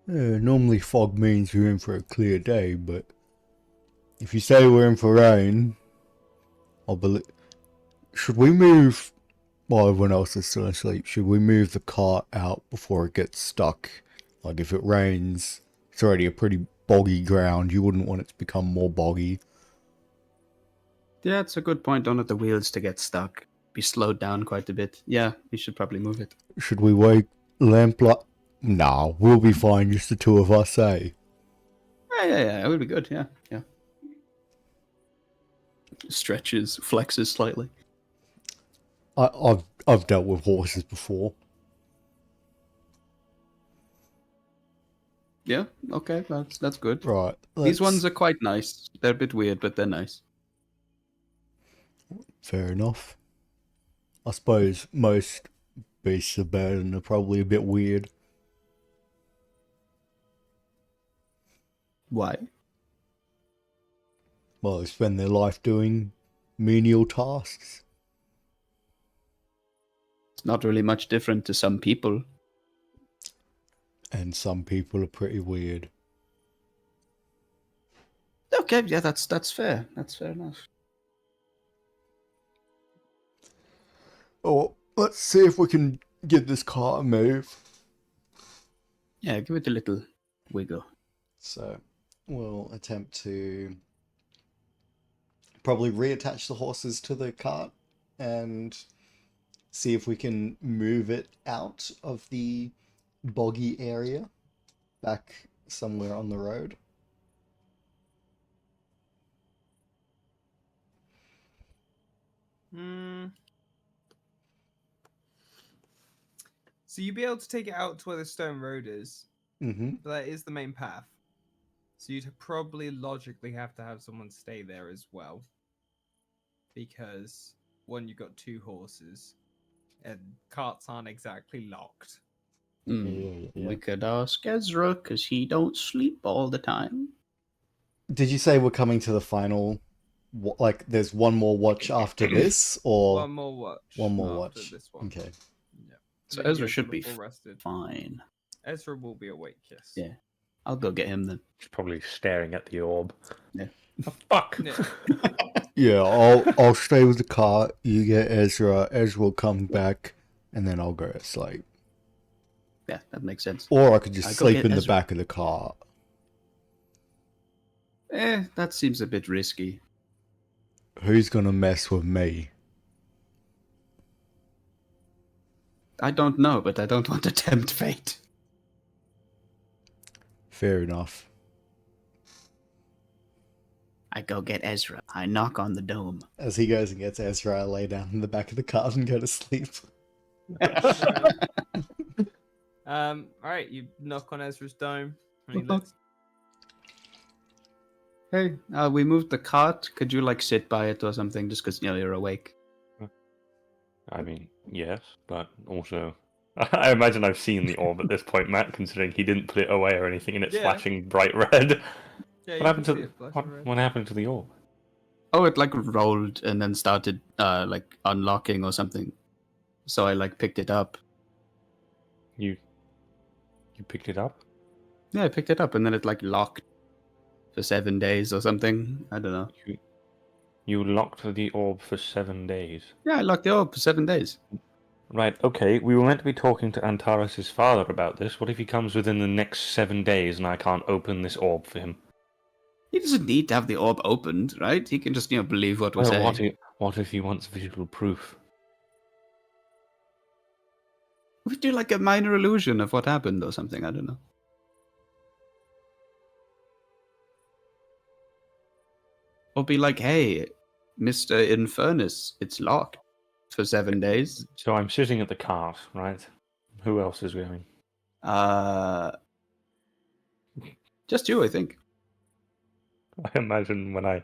Yeah, normally fog means we're in for a clear day, but if you say we're in for rain, I'll believe. Should we move while everyone else is still asleep? Should we move the cart out before it gets stuck? Like if it rains, it's already a pretty boggy ground. You wouldn't want it to become more boggy. Yeah, it's a good point. Don't let the wheels to get stuck. Be slowed down quite a bit. Yeah, we should probably move it. Should we wake lamplight? Nah, we'll be fine. Just the two of us, eh? Yeah. It would be good. Yeah. Stretches, flexes slightly. I've dealt with horses before. Yeah. Okay, that's good. Right. These ones are quite nice. They're a bit weird, but they're nice. Fair enough. I suppose most beasts of burden are probably a bit weird. Why? Well, they spend their life doing menial tasks. It's not really much different to some people. And some people are pretty weird. Okay, yeah, that's fair. That's fair enough. Oh, let's see if we can get this car to move. Yeah, give it a little wiggle. So, we'll attempt to probably reattach the horses to the cart and see if we can move it out of the boggy area back somewhere on the road. So you'd be able to take it out to where the stone road is, Mm-hmm. but that is the main path. So you'd probably logically have to have someone stay there as well. Because, one, you've got 2 horses, and carts aren't exactly locked. We could ask Ezra, because he don't sleep all the time. Did you say we're coming to the final? Like, there's one more watch after this, or One more watch. one more after watch? This one. Okay. Yeah. So Then you Ezra guys should will be full rested. fine. Ezra will be awake, yes. Yeah. I'll go get him then. He's probably staring at the orb. Yeah. Oh, fuck! Yeah. Yeah, I'll stay with the cart. You get Ezra. Ezra will come back, and then I'll go to sleep. Yeah, that makes sense. Or I could just I'll go sleep get in the Ezra. back of the cart. That seems a bit risky. Who's gonna mess with me? I don't know, but I don't want to tempt fate. Fair enough. I go get Ezra. I knock on the dome. As he goes and gets Ezra, I lay down in the back of the cart and go to sleep. All right, you knock on Ezra's dome. And he Knock, knock. looks. Hey, we moved the cart. Could you like sit by it or something, just because you're awake? I mean, yes, but also, I imagine I've seen the orb at this point, Matt. Considering he didn't put it away or anything, and it's Yeah. flashing bright red. Yeah, What happened to it flashing what? red. What happened to the orb? Oh, it like rolled and then started like unlocking or something. So I like picked it up. You picked it up? Yeah, I picked it up and then it like locked for 7 days or something. I don't know. You locked the orb for 7 days. Yeah, I locked the orb for 7 days. Right, okay, we were meant to be talking to Antares' father about this. What if he comes within the next 7 days and I can't open this orb for him? He doesn't need to have the orb opened, right? He can just, believe what we Well, say. what if he wants visual proof? We do like a minor illusion of what happened or something. I don't know. Or be like, hey, Mr. Infernus, it's locked for 7 days. So I'm sitting at the cart, right? Who else is going? Just you, I think. I imagine when I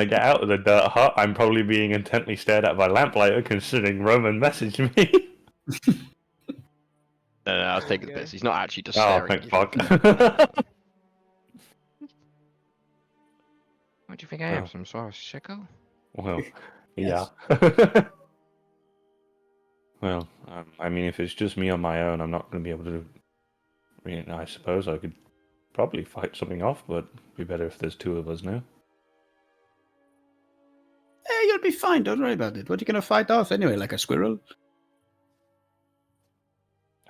get out of the dirt hut, I'm probably being intently stared at by lamplighter, considering Roman messaged me. No, I was taking the Okay. piss. He's not actually just Oh, staring thank at you. fuck. What do you think I am? Oh. Some sort of sicko? Well, Yes. yeah. Well, I mean, if it's just me on my own, I'm not going to be able to. I suppose I could probably fight something off, but it'd be better if there's two of us now. Hey, you'll be fine. Don't worry about it. What are you going to fight off anyway? Like a squirrel?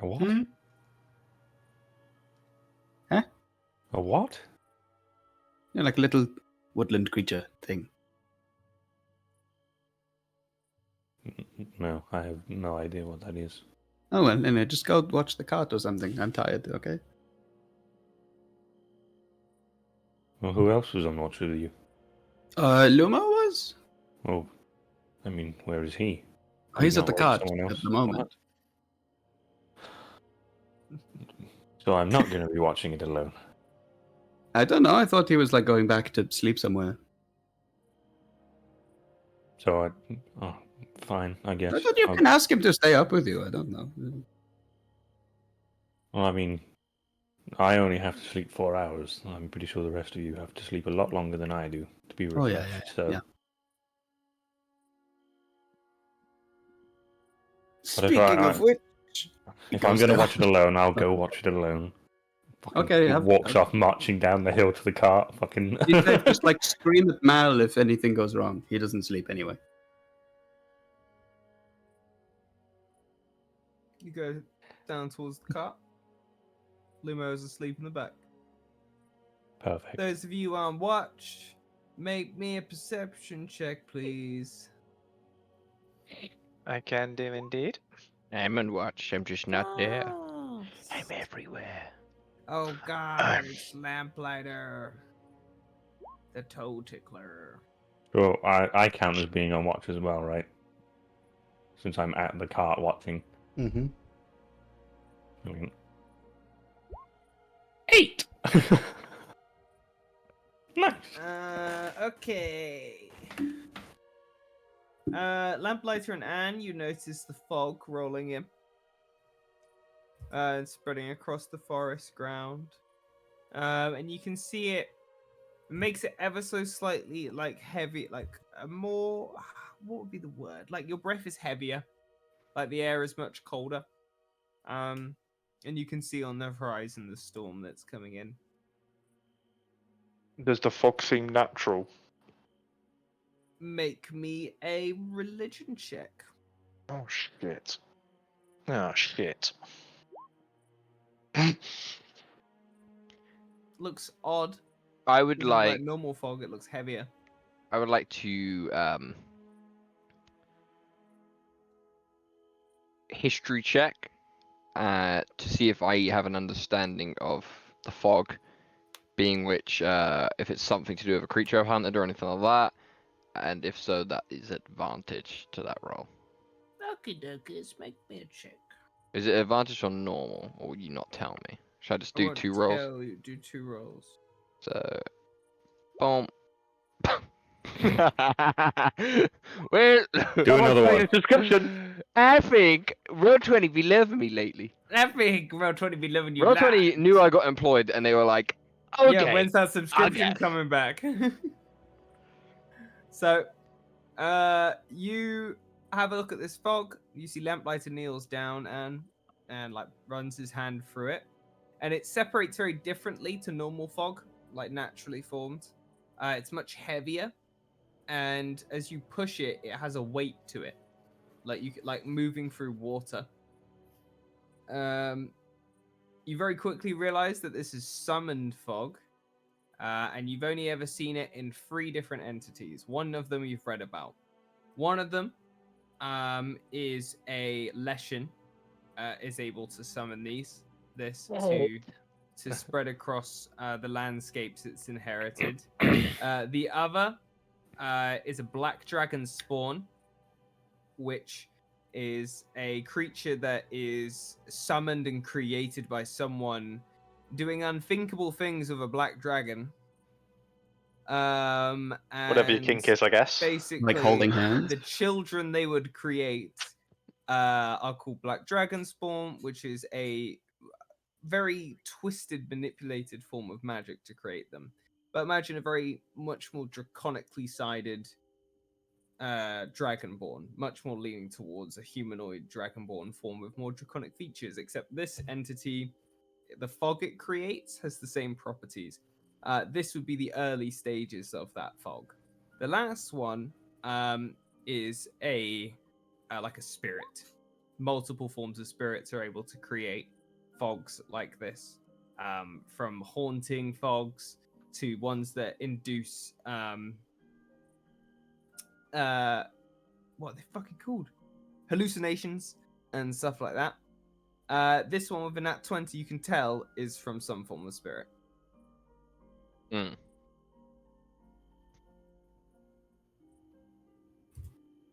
A what? Hmm? Huh? A what? Like a little woodland creature thing. No, I have no idea what that is. Oh, well, anyway, just go watch the cart or something. I'm tired, okay? Well, who else was on watch with you? Luma was? Well, I mean, where is he? Oh, he's at not the with cart someone at else? the moment. What? So I'm not going to be watching it alone. I don't know. I thought he was like going back to sleep somewhere. So oh, fine, I guess. I thought you can ask him to stay up with you. I don't know. Well, I mean, I only have to sleep 4 hours. I'm pretty sure the rest of you have to sleep a lot longer than I do to be Oh, refreshed. yeah. So, Yeah. But if Speaking of which, if I'm going to watch it alone, I'll go watch it alone. Fucking Okay, he walks off marching down the hill to the cart. Fucking. just like scream at Mal if anything goes wrong. He doesn't sleep anyway. You go down towards the cart. Lumo is asleep in the back. Perfect. Those of you on watch, make me a perception check, please. I can do indeed. I'm on watch. I'm just not there. Oh, I'm everywhere. oh God, it's Lamplighter, the toe tickler. So I count as being on watch as well, right? Since I'm at the cart watching. Mm-hmm. Brilliant. 8! Nice. Okay. Lamplighter and Anne, you notice the fog rolling in. And spreading across the forest ground. And you can see it makes it ever so slightly like heavy, like a more, what would be the word? Like your breath is heavier. Like the air is much colder. And you can see on the horizon the storm that's coming in. Does the fog seem natural? make me a religion check. Oh shit. Oh shit. Looks odd. I would Doesn't look like normal fog. It looks heavier. I would like to history check to see if I have an understanding of the fog, being which if it's something to do with a creature I've hunted or anything like that, and if so, that is advantage to that roll. Okie dokies, make me a check. Is it advantage or normal, or will you not tell me? Should I just do won't 2 rolls? tell you, do 2 rolls. So, boom. Well, Do another one. Subscription. I think Roll20 be loving me lately. I think Roll20 be loving you. Roll20 knew I got employed, and they were like, "Okay, Yeah, when's that subscription guess." coming back? So, you have a look at this fog. You see Lamplighter kneels down and like runs his hand through it, and it separates very differently to normal fog, like naturally formed. It's much heavier, and as you push it, it has a weight to it, like moving through water. You very quickly realize that this is summoned fog, and you've only ever seen it in 3 different entities. One of them you've read about. One of them is a Leshen, is able to summon this to spread across the landscapes it's inherited. The other is a black dragon spawn, which is a creature that is summoned and created by someone doing unthinkable things with a black dragon. Whatever your kink is, I guess. Basically, Like holding hands. the children they would create are called black dragon spawn, which is a very twisted, manipulated form of magic to create them. But imagine a very much more draconically sided dragonborn, much more leaning towards a humanoid dragonborn form with more draconic features, except this entity, the fog it creates, has the same properties. This would be the early stages of that fog. The last one is a like a spirit. Multiple forms of spirits are able to create fogs like this, from haunting fogs to ones that induce what are they fucking called? Hallucinations and stuff like that. This one with a nat 20, you can tell, is from some form of spirit.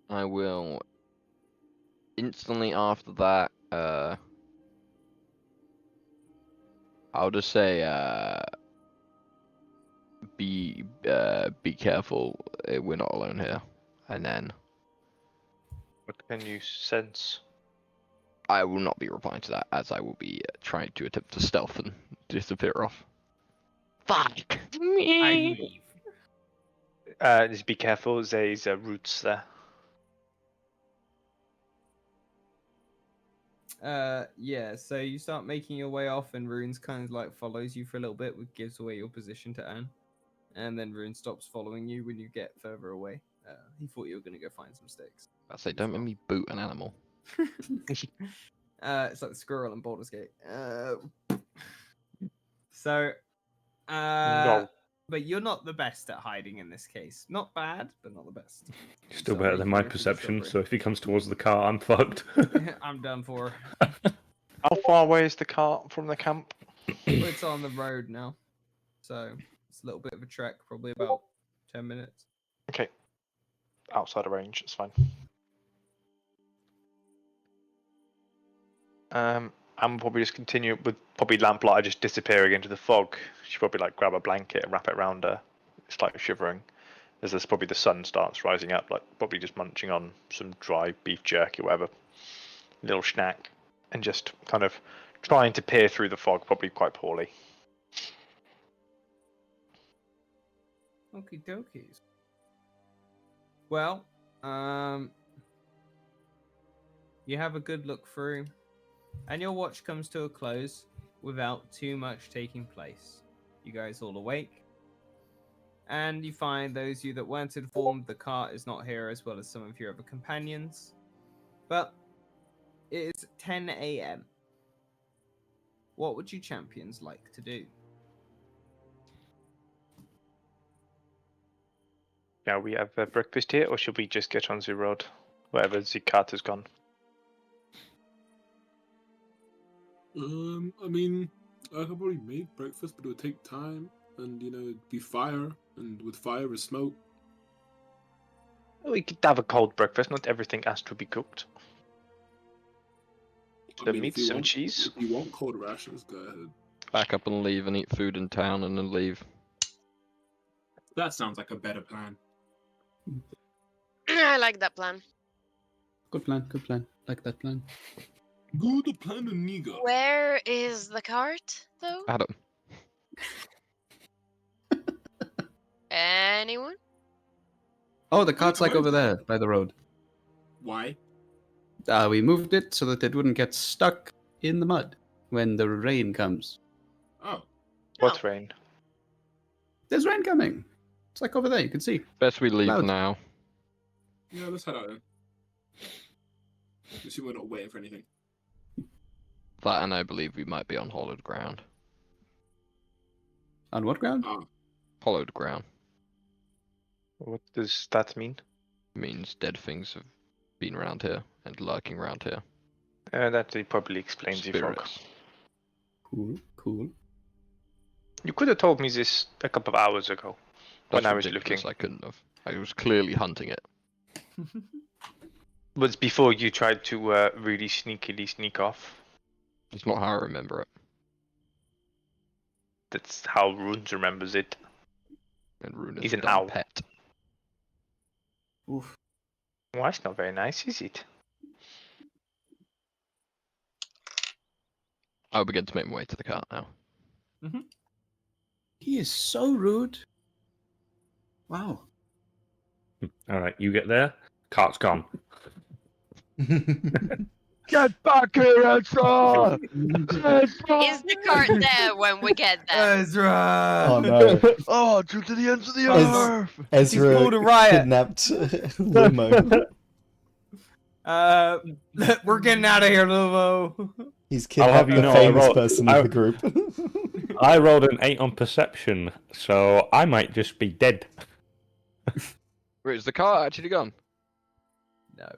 I will instantly after that. I'll just say, be careful. We're not alone here. And then What can you sense? I will not be replying to that, as I will be trying to attempt to stealth and disappear off. Fuck I me. leave. Just be careful. There's roots there. Yeah, so you start making your way off, and Runes kind of like follows you for a little bit, which gives away your position to Anne. And then Rune stops following you when you get further away. He thought you were going to go find some sticks. I say, don't make me boot an animal. It's like the squirrel in Baldur's Gate. So, No. but you're not the best at hiding in this case. Not bad, but not the best. Still So better you than can my go through the perception, shrubbery. so if he comes towards the car, I'm fucked. I'm done for. How far away is the cart from the camp? It's on the road now, so it's a little bit of a trek, probably about 10 minutes. Okay. Outside of range, it's fine. I'm probably just continue with probably Lamplighter just disappearing into the fog. She'd probably like grab a blanket and wrap it around her. It's like shivering. As this probably the sun starts rising up, like probably just munching on some dry beef jerky or whatever. Little snack. And just kind of trying to peer through the fog, probably quite poorly. Okie dokies. Well, you have a good look through, and your watch comes to a close without too much taking place. You guys all awake, And you find those of you that weren't informed, the cart is not here, as well as some of your other companions. But it is 10 a.m. What would you champions like to do? Now we have breakfast here, or should we just get on the road wherever the cart has gone? I mean, I could probably make breakfast, but it would take time, and it'd be fire, and with fire is smoke. We could have a cold breakfast. Not everything has to be cooked. Some If meat, you some want, cheese. if you want cold rations, go ahead. Back up and leave and eat food in town and then leave. That sounds like a better plan. I like that plan. Good plan. Good plan. Like that plan. Good plan, amigo. Where is the cart, though? Adam. Anyone? Oh, the cart's like over there by the road. Why? We moved it so that it wouldn't get stuck in the mud when the rain comes. Oh, What Oh. rain? There's rain coming. It's like over there. You can see. Best we leave Clouds. now. yeah, let's head out then. You see, we're not waiting for anything. That and I believe we might be on hollowed ground. On what ground? Ah, Hollowed ground What does that mean? means dead things have been around here and lurking around here. That probably explains the fog. Spirits. Cool. Cool. You could have told me this a couple of hours ago when That's I was ridiculous, looking. I couldn't have. I was clearly hunting it. Was before you tried to really sneakily sneak off. It's not how I remember it. That's how Runes remembers it. And Rune is He's a an dumb owl. pet. Oof. Well, that's not very nice, is it? I'll begin to make my way to the cart now. He is so rude. Wow. All right, you get there. Cart's gone. Get back here, Ezra! Is the cart there when we get there? Ezra! Oh no. Oh, to the ends of the Ez- earth! Ezra pulled a riot. kidnapped Limo. We're getting out of here, Lumo. He's I'll have kidnapped you the know, famous person I- of the group. I rolled an 8 on perception, so I might just be dead. Wait, is the cart actually gone? No.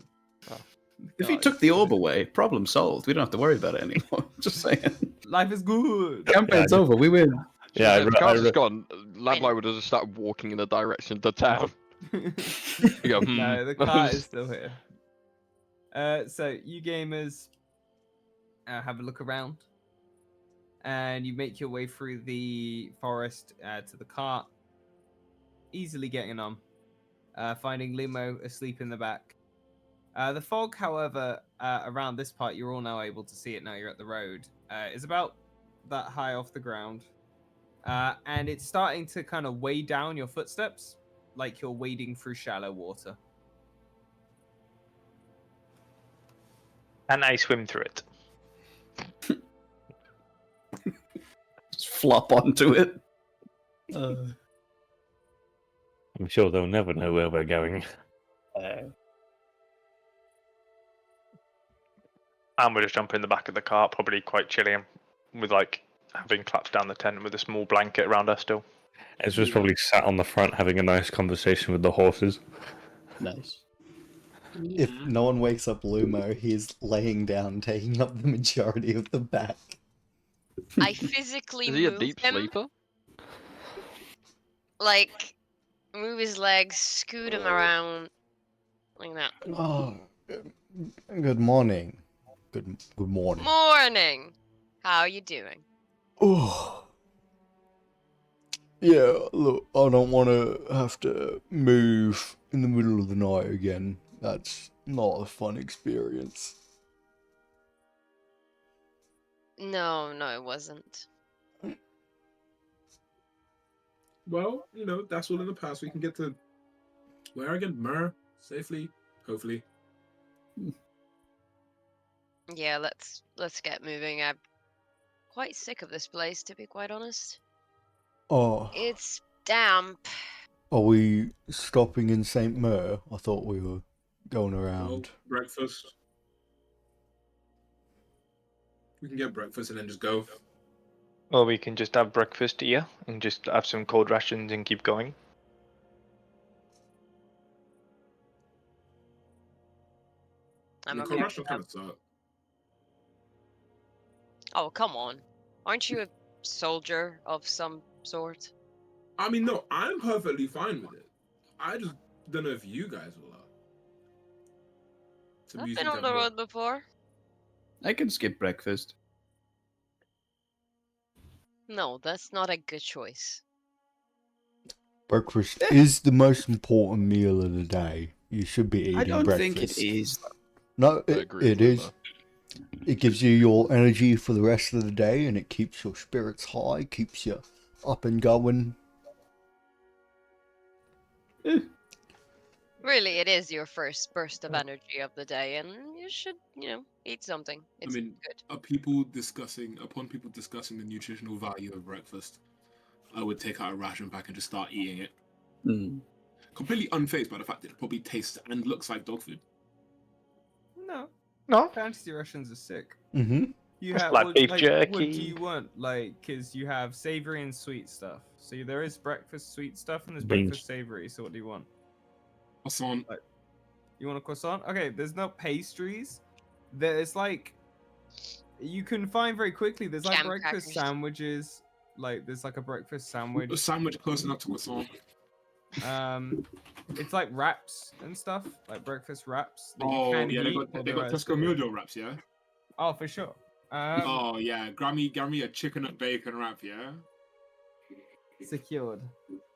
If he took the orb away, problem solved. We don't have to worry about it anymore. Just saying. Life is good. Campaign's over. We win. Yeah, if the cart's just gone, Lamplight would have just started walking in the direction to town. You go, No, the cart is still here. So you gamers have a look around, and you make your way through the forest to the cart, easily getting on, finding Limo asleep in the back. The fog, however, around this part, you're all now able to see it now you're at the road, is about that high off the ground. And it's starting to kind of weigh down your footsteps, like you're wading through shallow water. And I swim through it. Just flop onto it. I'm sure they'll never know where we're going. And we'll just jump in the back of the cart, probably quite chilly, and with like having clapped down the tent with a small blanket around us still. Ezra's probably sat on the front having a nice conversation with the horses. Nice. If no one wakes up Lumo, he's laying down, taking up the majority of the back. I physically Is he a move deep him, sleeper? like move his legs, scoot him around, like that. Oh, good morning. Good morning. Morning. How are you doing? Oh. Yeah, look, I don't want to have to move in the middle of the night again. That's not a fun experience. No, it wasn't. well, that's all in the past. We can get to where again? Mer safely, hopefully. Yeah, let's get moving. I'm quite sick of this place, to be quite honest. Oh, It's damp. Are we stopping in St. Mer? I thought we were going Well, around. breakfast. We can get breakfast and then just go. Or we can just have breakfast here and just have some cold rations and keep going. I'm The okay cold with ration that. kind of suck. Oh, come on. Aren't you a soldier of some sort? I mean, no, I'm perfectly fine with it. I just don't know if you guys will. I've You been seem to on have the more. road before. I can skip breakfast. No, that's not a good choice. Breakfast is the most important meal of the day. You should be eating I don't breakfast. think it is. No, I it, agree it with is. Luma. It gives you your energy for the rest of the day, and it keeps your spirits high, keeps you up and going. Really, it is your first burst of energy of the day, and you should, eat something. It's mean, good. upon people discussing the nutritional value of breakfast, I would take out a ration pack and just start eating it. Completely unfazed by the fact that it probably tastes and looks like dog food. No, fantasy rations are sick. Mm-hmm. You It's have like beef What jerky. do you want? Because you have savory and sweet stuff. So there is breakfast sweet stuff and there's Beans. breakfast savory. So what do you want? Croissant. You want a croissant? Okay, there's no pastries. There's you can find very quickly. There's Jam breakfast crackers. sandwiches. There's a breakfast A sandwich. sandwich close enough to croissant. It's like wraps and stuff, like breakfast wraps that you Oh can yeah, eat. they got Tesco meal deal wraps, yeah. Oh, for sure. Oh yeah, grab me a chicken and bacon wrap, yeah. Secured.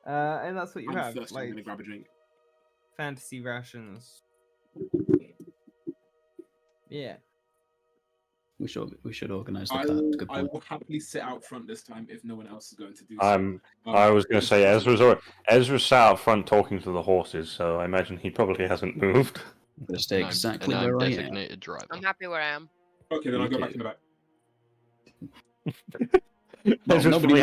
And that's what you I'm have. thirsty. I'm gonna grab a drink. Fantasy rations. Yeah. We should organise the I cart. will, Good I point. will happily sit out front this time if no one else is going to do so. I was going to say Ezra's sat out front talking to the horses, so I imagine he probably hasn't moved. I'm gonna stay exactly and I'm where I am. designated driver. I'm happy where I am. Okay, then Me I'll go too. back in the back. No, Ezra's nobody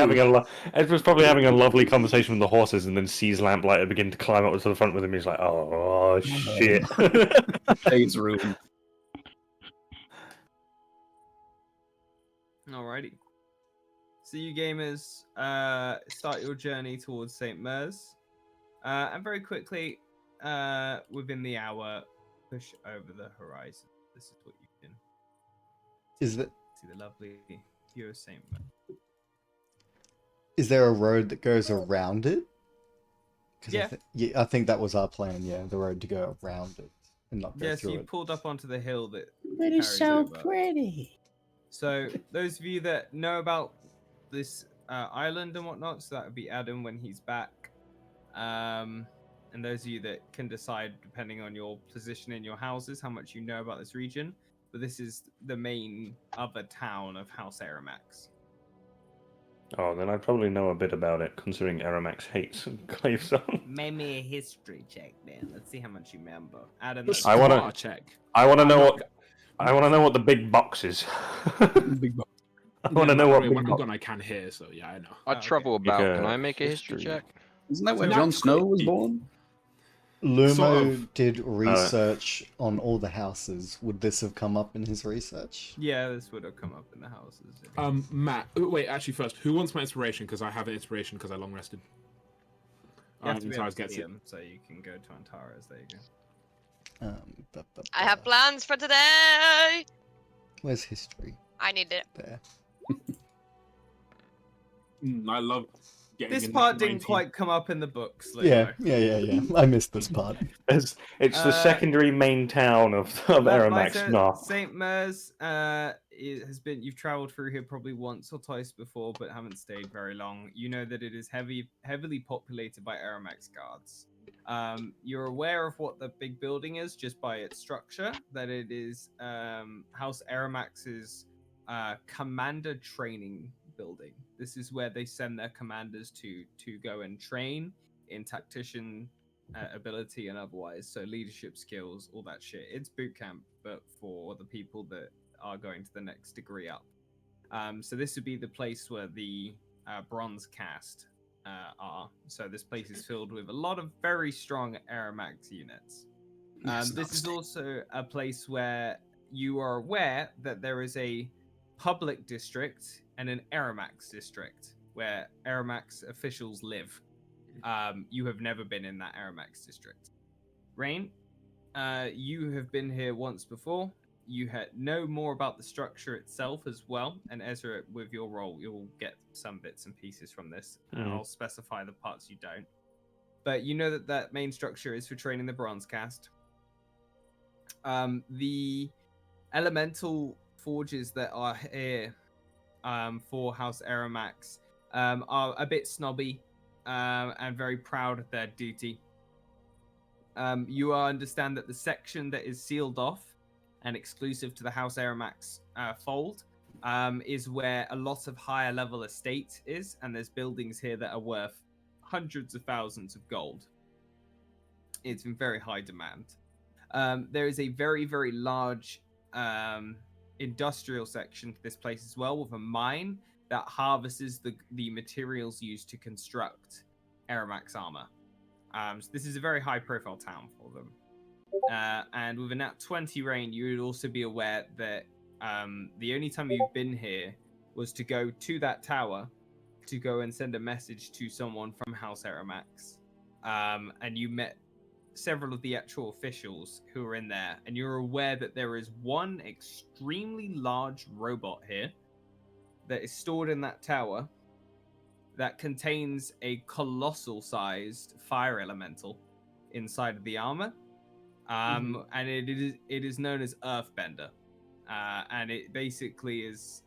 probably having a lovely conversation with the horses, and then sees Lamplighter begin to climb up to the front with him. He's like, "Oh shit!" Days ruined. Alrighty. So you gamers start your journey towards St. Mers. And very quickly, within the hour, push over the horizon. This is what you can Is see the lovely view of St. Mers. is there a road that goes around it? Yeah. I think that was our plan. Yeah, the road to go around it and not go Yes, through you it. pulled up onto the hill that It is carries so over. pretty. So those of you that know about this island and whatnot, so that would be Adam when he's back. And those of you that can decide, depending on your position in your houses, how much you know about this region. But this is the main other town of House Aramax. Oh, then I'd probably know a bit about it, considering Aramax hates Gravestone. Make me a history check, then. Let's see how much you remember. Adam, Just I wanna- check. I want to know not- what. I want to know what the big box is. Big box. I want to know what. When Big I'm box... gone, I can hear. So yeah, I know. I okay. travel about. Can Make a I make a history history. check? Isn't that where So Jon that's Snow was creepy. born? Lumo Sort of. did research on all the houses. Would this have come up in his research? Yeah, this would have come up in the houses. Yeah. Matt. Wait, actually, first, who wants my inspiration? Because I have an inspiration because I long rested. You have to be able Antars to gets see it. them, so you can go to Antares. There you go. I have plans for today. Where's history? I need it. There. I love getting This in part 19. didn't quite come up in the books. Yeah. I missed this part. It's the secondary main town of Aramax. No. St. Mers you've traveled through here probably once or twice before, but haven't stayed very long. You know that it is heavily populated by Aramax guards. You're aware of what the big building is just by its structure, that it is House Aramax's commander training building. This is where they send their commanders to go and train in tactician ability and otherwise, so leadership skills, all that shit. It's boot camp, but for the people that are going to the next degree up. So this would be the place where the bronze cast are. So this place is filled with a lot of very strong Aramax units. This is also a place where you are aware that there is a public district and an Aramax district where Aramax officials live. You have never been in that Aramax district. Rain, you have been here once before. You know more about the structure itself as well. And Ezra, with your role, you'll get some bits and pieces from this. And I'll specify the parts you don't. But you know that main structure is for training the bronze cast. The elemental forges that are here for House Aramax are a bit snobby and very proud of their duty. You understand that the section that is sealed off and exclusive to the House Aramax fold is where a lot of higher level estate is, and there's buildings here that are worth hundreds of thousands of gold. It's in very high demand. There is a very, very large industrial section to this place as well, with a mine that harvests the materials used to construct Aramax armor. So this is a very high-profile town for them. And with a nat 20 Rain, you would also be aware that the only time you've been here was to go to that tower to go and send a message to someone from House Aramax. And you met several of the actual officials who are in there, and you're aware that there is one extremely large robot here that is stored in that tower that contains a colossal sized fire elemental inside of the armor. And it is known as Earthbender. And it basically is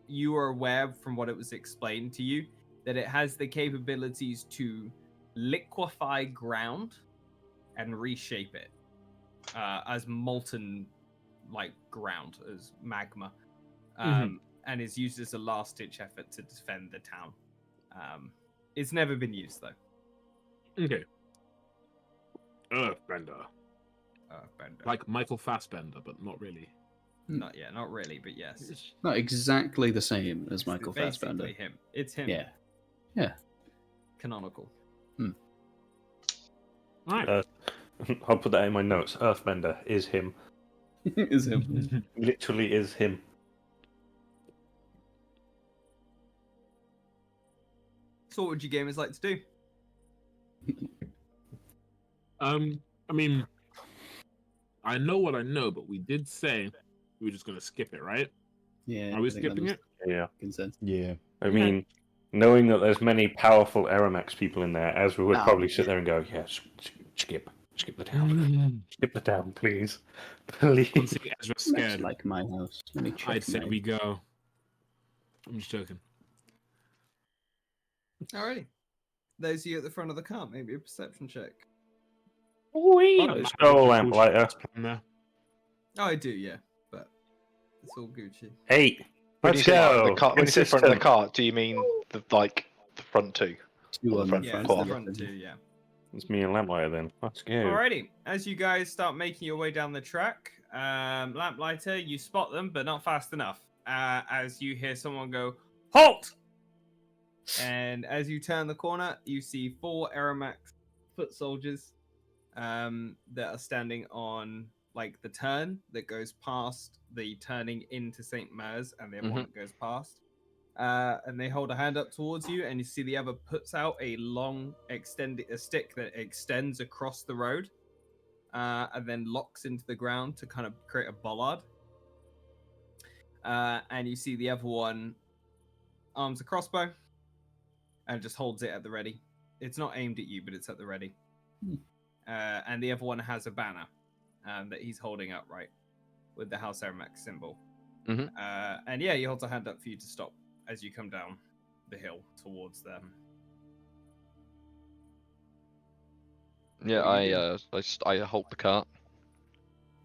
you are aware from what it was explained to you that it has the capabilities to liquefy ground and reshape it as molten like ground, as magma. And is used as a last-ditch effort to defend the town. It's never been used, though. Okay. Earthbender. Earthbender. Like Michael Fassbender, but not really. Not really, but yes. It's not exactly the same as Michael It's Fassbender. basically him. It's him. Yeah. Canonical. Right. I'll put that in my notes. Earthbender is him. Is him. Literally is him. So what would you gamers like to do? I mean, I know what I know, but we did say we were just gonna skip it, right? Yeah. Are we I think that skipping was it? Yeah. consent. Yeah. I mean, knowing that there's many powerful Aramax people in there, Ezra would Oh, probably sit there and go, yeah, skip the town. Skip the town, please. Please. Considering Ezra's Much scared, like my house. Let me check. I'd say my- we go. I'm just joking. Alrighty. Those of you at the front of the car, maybe a perception check. Let's go, Lamplighter. No. Oh, I do, yeah. But it's all Gucci. 8. When you Let's say go. the car, when you say front of the Consistent. car, do you mean the front two? Two Or on the front the Yeah, front. it's the one. front two, yeah. It's me and Lamplighter then. Let's go. Alrighty. As you guys start making your way down the track, Lamplighter, you spot them, but not fast enough. As you hear someone go, "Halt!" And as you turn the corner, you see 4 Aramax foot soldiers that are standing on like the turn that goes past the turning into St. Mers, and the other one that goes past. And they hold a hand up towards you, and you see the other puts out a long a stick that extends across the road, and then locks into the ground to kind of create a bollard. And you see the other one arms a crossbow and just holds it at the ready. It's not aimed at you, but it's at the ready. And the other one has a banner that he's holding upright with the House Aramax symbol. And yeah, he holds a hand up for you to stop as you come down the hill towards them. Yeah, What do you I halt the cart.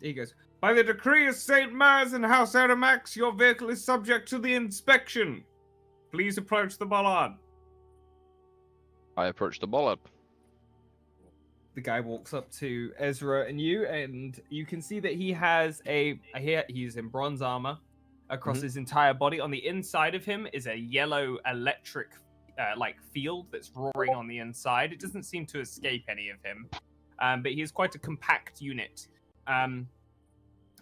He goes, "By the decree of St. Mars and House Aramax, your vehicle is subject to the inspection. Please approach the bollard." I approach the bollard. The guy walks up to Ezra and you can see that he has he's in bronze armor across his entire body. On the inside of him is a yellow electric like field that's roaring on the inside. It doesn't seem to escape any of him, but he is quite a compact unit.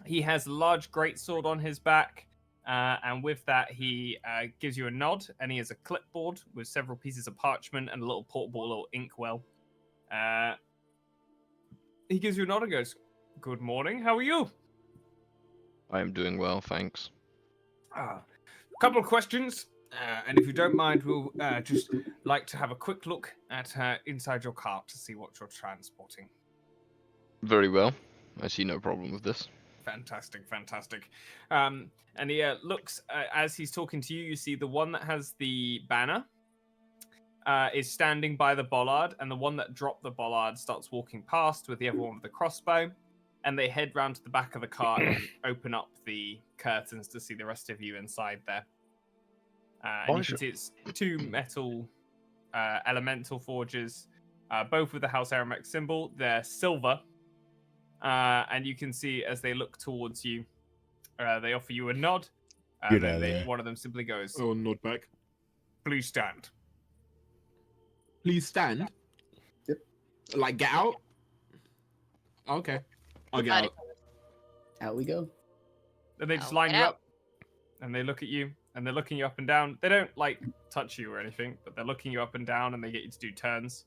He has a large greatsword on his back, and with that, he gives you a nod, and he has a clipboard with several pieces of parchment and a little portable little inkwell. He gives you a nod and goes, "Good morning. How are you?" I am doing well, thanks. A couple of questions, and if you don't mind, we'll just like to have a quick look at inside your cart to see what you're transporting. Very well. I see no problem with this. Fantastic, fantastic. And he looks, as he's talking to you, you see the one that has the banner is standing by the bollard, and the one that dropped the bollard starts walking past with the other one with the crossbow, and they head round to the back of the cart and open up the curtains to see the rest of you inside there. And you can see it's two metal elemental forges, both with the House Aramex symbol. They're silver. And you can see as they look towards you, they offer you a nod. Get And out of then there. one of them simply goes, Oh, nod back. "Please stand." Please stand. Yep. Like, get out? Okay. I'll get Got out. Out we go. And they just Oh, line get you out. up, and they look at you, and they're looking you up and down. They don't like touch you or anything, but they're looking you up and down, and they get you to do turns.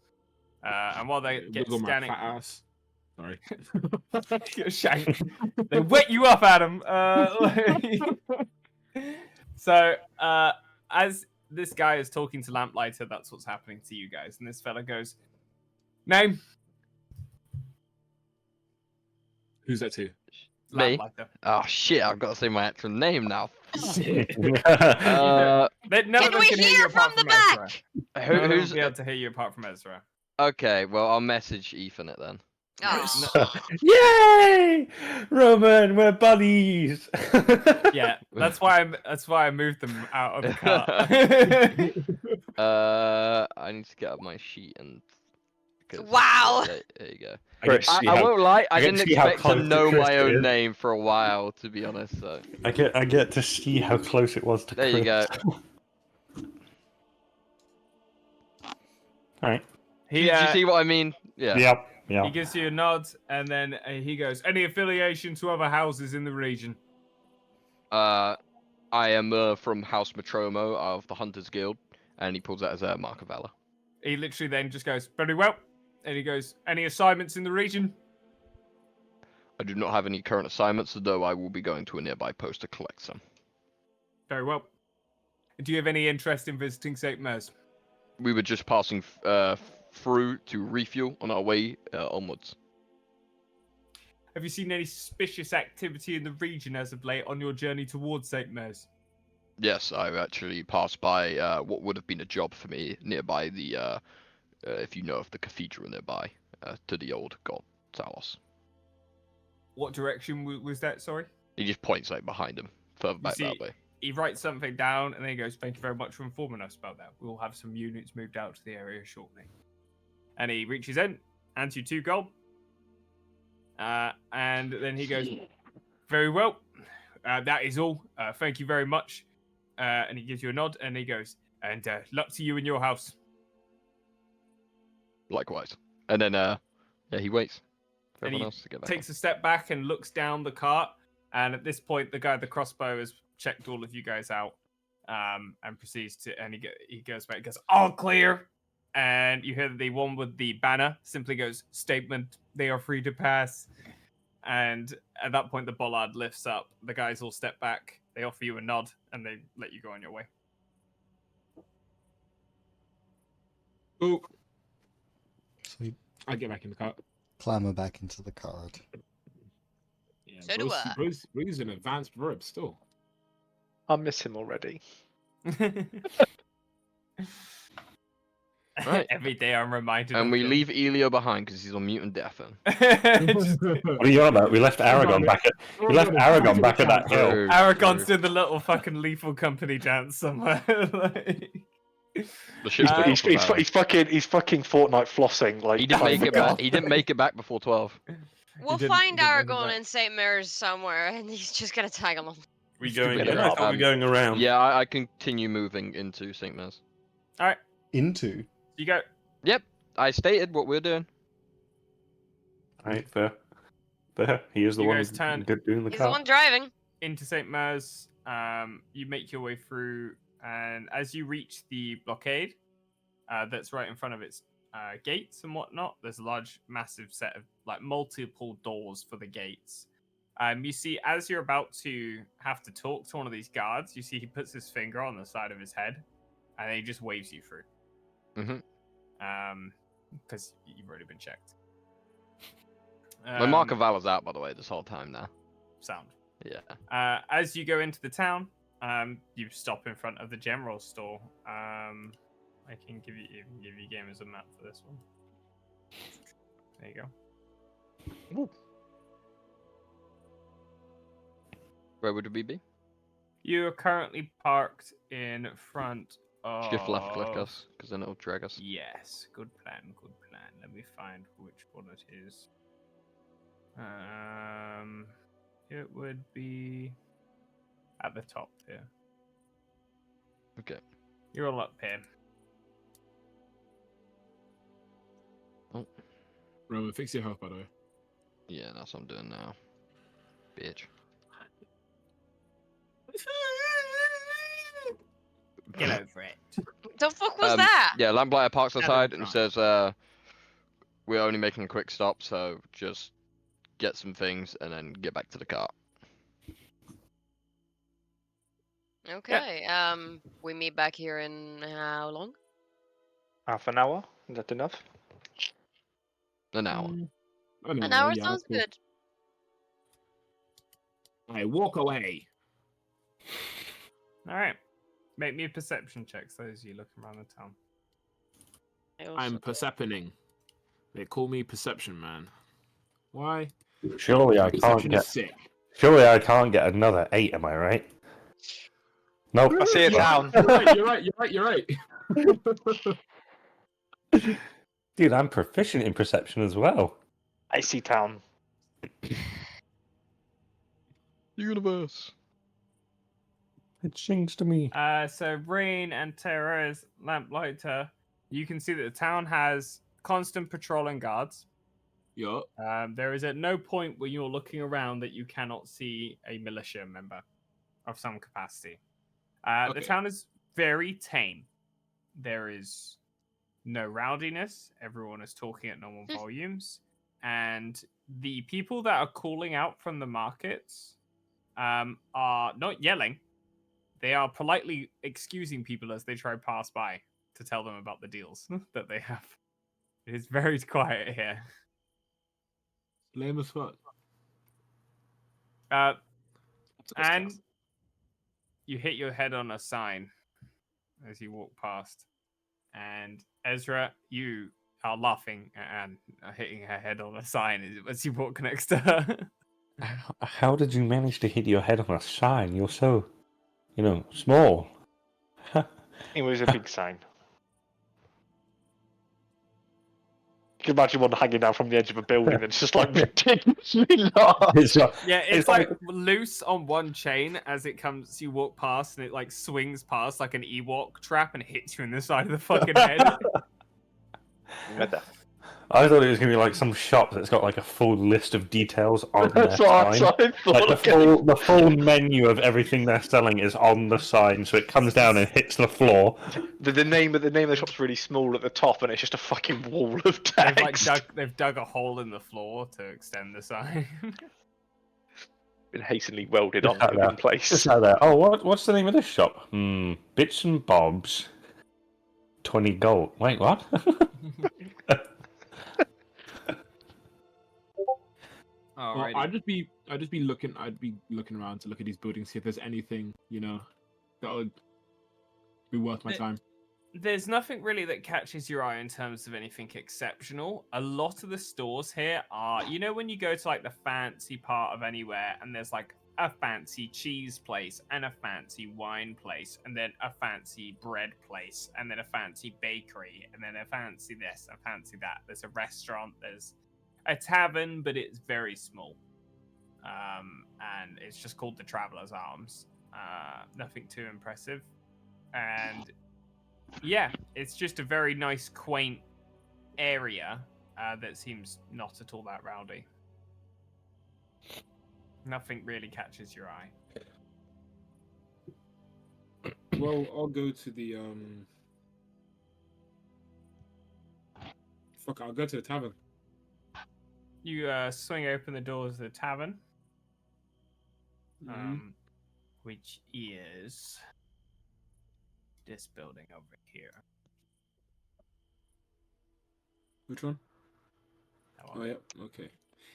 And while they get Wiggle my scanning, fat ass. Sorry. You're shanked. They wet you up, Adam. So as this guy is talking to Lamplighter, that's what's happening to you guys. And this fella goes, "Name?" Who's that to? Me? Lamplighter. Oh shit! I've got to say my actual name now. None Can of them we can hear you hear apart from the Ezra. back? None of them Who's will be able to hear you apart from Ezra. okay? Well, I'll message Ethan it then. Aw. Yay! Roman, we're buddies. Yeah, that's why I moved them out of the cart. I need to get up my sheet and. 'cause- Wow. There you go. I get to see I how- won't lie. I I get to didn't see how expect to close to know Chris my it own is. name for a while, to be honest. So I get to see how close it was to there you go. Chris. All right. He Did you see what I mean? Yeah. Yep. he Yeah. gives you a nod, and then he goes, "Any affiliation to other houses in the region?" I am from House Matromo of the Hunters Guild, and he pulls that as a mark of valor. He literally then just goes, "Very well," and he goes, "Any assignments in the region?" I do not have any current assignments, though I will be going to a nearby post to collect some. Very well. Do you have any interest in visiting St. Mers? We were just passing through to refuel on our way onwards. Have you seen any suspicious activity in the region as of late on your journey towards St. Mers? Yes, I've actually passed by what would have been a job for me nearby the, if you know of the cathedral nearby, to the old god's house. What direction was that, sorry? He just points like behind him, further back that see- way. He writes something down, and then he goes, "Thank you very much for informing us about that. We'll have some units moved out to the area shortly." And he reaches in, hands you 2 gold. And then he goes, "Very well. That is all. Thank you very much." And he gives you a nod, and he goes, "And luck to you in your house." Likewise. And then, yeah, he waits for And everyone he else to get back. Takes a step back and looks down the cart. And at this point, the guy with the crossbow has checked all of you guys out, and proceeds to. And he goes back. He goes, "All clear." And you hear the one with the banner simply goes, "Statement: They are free to pass." And at that point, the bollard lifts up. The guys all step back. They offer you a nod, and they let you go on your way. Oh, Sweet. I get back in the car. Clamber back into the cart. Yeah, So do I. Bro's an advanced verb still. I miss him already. Right. Every day I'm reminded. And of we him. leave Elio behind because he's on mute and deaf. Just- What are you on about? We left Aragon back at. We left Aragon back at that hill. True, Aragon's true. doing the little fucking Lethal Company dance somewhere. Like- The ship's Uh, been He's, off for he's, about- he's fucking Fortnite flossing. Like He didn't make it back. He didn't make it back before 12. We'll didn't- find he didn't end Aragon that. in St. Mary's somewhere, and he's just gonna tag along. We going? Yeah, I thought we were going around. Yeah, I continue moving into St. Mers. All right. into. You go. Yep, I stated what we're doing. Right, fair. Fair. He is the You one guys turn- doing the He's car. the one driving. Into St. Mers. You make your way through, and as you reach the blockade that's right in front of its gates and whatnot, there's a large, massive set of like multiple doors for the gates. You see, as you're about to have to talk to one of these guards, you see he puts his finger on the side of his head, and then he just waves you through. Because you've already been checked. My mark of valor's out, by the way, this whole time now. Sound. Yeah. As you go into the town, you stop in front of the general store. I can give you gamers a map for this one. There you go. Ooh. Where would we be? You are currently parked in front of. Shift left click us, because then it'll drag us. Yes, good plan, good plan. Let me find which one it is. It would be at the top here. Okay. You're all up here. Roman, fix your health, by the way. Yeah, that's what I'm doing now. Bitch. Get over it. The fuck was that? Yeah, Lamplighter parks Adam aside and Prime. says, we're only making a quick stop, so just get some things and then get back to the car. Okay. We meet back here in how long? Half an hour? Is that enough? An hour. An hour sounds good. I walk away. All right. Make me a perception check, those of you looking around the town. I'm perceptioning. They call me Perception Man. Why? Surely I can't Perception get. is sick. Surely I can't get another 8. Am I right? Nope. I see a town. You're right. Dude, I'm proficient in perception as well. I see town. Universe. It sings to me. So Rain and Terra's Lamplighter, you can see that the town has constant patrolling guards. Yup. There is at no point where you're looking around that you cannot see a militia member of some capacity. The Okay. town is very tame. There is no rowdiness. Everyone is talking at normal volumes. And the people that are calling out from the markets are not yelling. They are politely excusing people as they try to pass by to tell them about the deals that they have. It is very quiet here. Lame as fuck. And you hit your head on a sign as you walk past. And Ezra, you are laughing and hitting her head on a sign as you walk next to her. How did you manage to hit your head on a sign? You're so, small. It was a big sign. You can imagine one hanging down from the edge of a building that's just like ridiculously large. Yeah, it's like loose on one chain as it comes. You walk past and it like swings past like an Ewok trap and hits you in the side of the fucking head. I thought it was going to be like some shop that's got like a full list of details on their That's what sign. I thought. Like the full menu of everything they're selling is on the sign, so it comes down and hits the floor. The name of the shop's really small at the top, and it's just a fucking wall of text. They've dug a hole in the floor to extend the sign. Been hastily welded Just onto out in place. Just out there. Oh, what's the name of this shop? Bits and Bobs. 20 gold. Wait, what? Alrighty. I'd just be looking around to look at these buildings, see if there's anything, that would be worth my time. There's nothing really that catches your eye in terms of anything exceptional. A lot of the stores here are, when you go to like the fancy part of anywhere and there's like a fancy cheese place and a fancy wine place and then a fancy bread place and then a fancy bakery and then a fancy this, a fancy that. There's a restaurant, there's a tavern, but it's very small. And it's just called the Traveler's Arms. Nothing too impressive. And Yeah, it's just a very nice, quaint area that seems not at all that rowdy. Nothing really catches your eye. Well, I'll go to the Fuck, I'll go to the tavern. You swing open the doors of the tavern, Mhm. which is this building over here. Which one? That Oh one. yeah. Okay.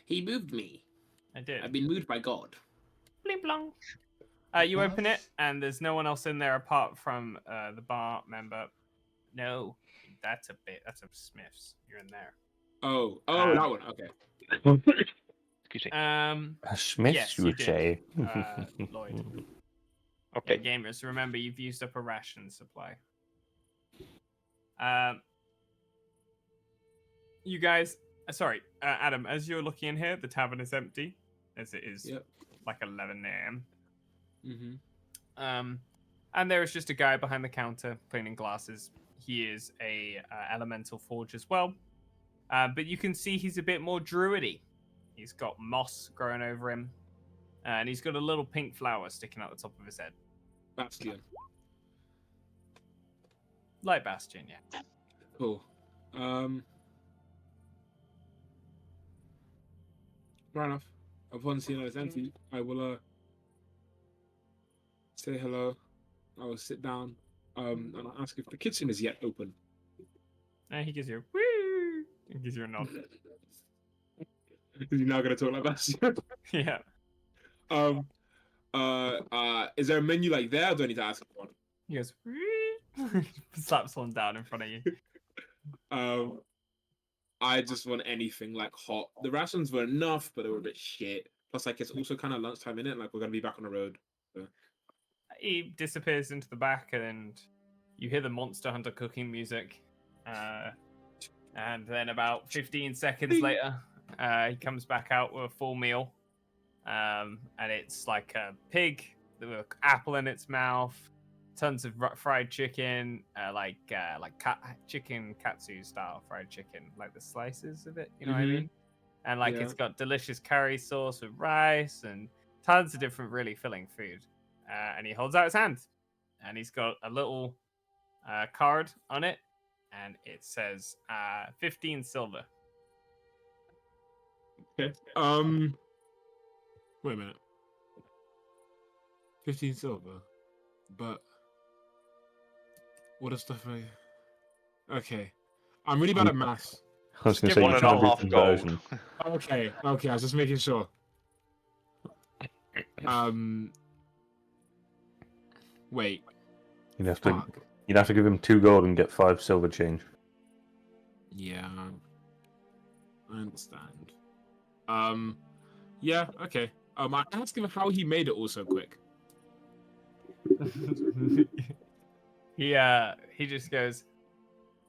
He moved me. I did. I've been moved by God. Bling blong. You open it, and there's no one else in there apart from the bar member. No, that's a Smith's. You're in there. Oh, Um, that one. Okay. Excuse me. A Smith's, Yes, you you would did, say. Lloyd. Okay. Yeah, gamers, remember you've used up a ration supply. You guys, sorry, Adam. As you're looking in here, the tavern is empty, as it is Yep. like 11 a.m. Mhm. And there is just a guy behind the counter cleaning glasses. He is a elemental forge as well, but you can see he's a bit more druidy. He's got moss growing over him, and he's got a little pink flower sticking out the top of his head. Bastion. Like Bastion, yeah. Cool. Fair enough. Upon seeing that it's empty, I will say hello. I will sit down. And I'll ask if the kitchen is yet open. And he gives you a woo. He gives you a nod. Is he now gonna talk like Bastion? Yeah. Is there a menu like there? Or do I need to ask for one? He goes, woo. Slaps one down in front of you. I just want anything like hot. The rations were enough, but they were a bit shit. Plus, like, it's also kind of lunchtime in it. Like, we're gonna be back on the road. So. He disappears into the back, and you hear the Monster Hunter cooking music. And then about 15 seconds later, he comes back out with a full meal. And it's like a pig with an apple in its mouth, tons of fried chicken, chicken katsu style fried chicken, like the slices of it, you know what I mean? And like it's got delicious curry sauce with rice and tons of different really filling food. And he holds out his hand, and he's got a little card on it, and it says 15 silver. Okay. Wait a minute. 15 silver. But what is stuff I... Okay. I'm really bad at maths. I was going to say, One you and try a to do half gold. conversion. Okay, I was just making sure. Wait. You'd have Fuck. to give him 2 gold and get 5 silver change. Yeah. I understand. Yeah, okay. I asked him how he made it all so quick. He just goes,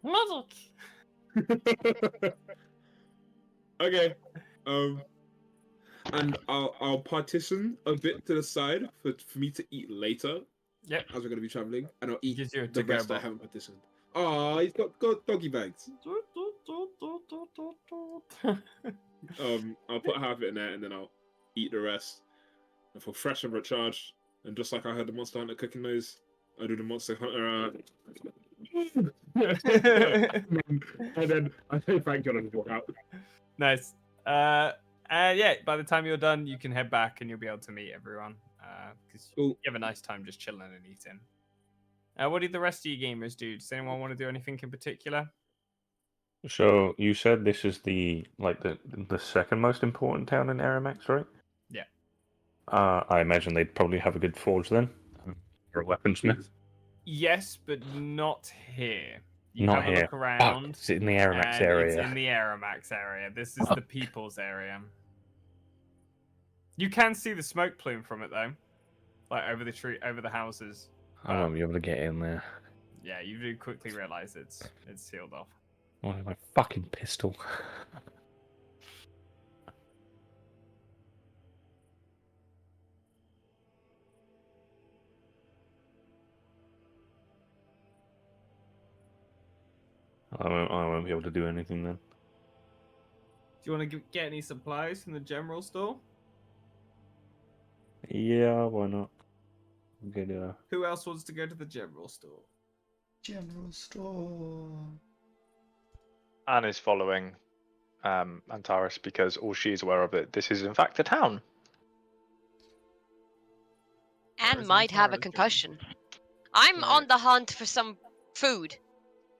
magic. Okay. And I'll partition a bit to the side for me to eat later. Yep. As we're gonna be traveling, and I'll eat Gives you a the to-go rest I box. haven't partitioned. Oh, he's got doggy bags. I'll put half of it in there, and then I'll eat the rest. I feel fresh and recharged. And just like I heard the Monster Hunter cooking noise, I do the Monster Hunter. And then I say thank God and walk out. Nice. Yeah, by the time you're done, you can head back and you'll be able to meet everyone. Because you have a nice time just chilling and eating. What did the rest of you gamers do? Does anyone want to do anything in particular? So you said this is the second most important town in Aramax, right? Yeah. I imagine they'd probably have a good forge then, or a weaponsmith. Yes, but not here. You Not have a here. look around. Fuck, it's in the Aramax and area. It's in the Aramax area. This is the people's area. You can see the smoke plume from it though, like over the tree, over the houses. I won't be able to get in there. Yeah, you do quickly realize it's sealed off. Oh, my fucking pistol. I won't be able to do anything then. Do you want to get any supplies from the general store? Yeah, why not? Get Who else wants to go to the general store? General store. Anne is following Antares because all she is aware of it. This is in fact a town. And Where's might have a Antares going? concussion. I'm Right. on the hunt for some food.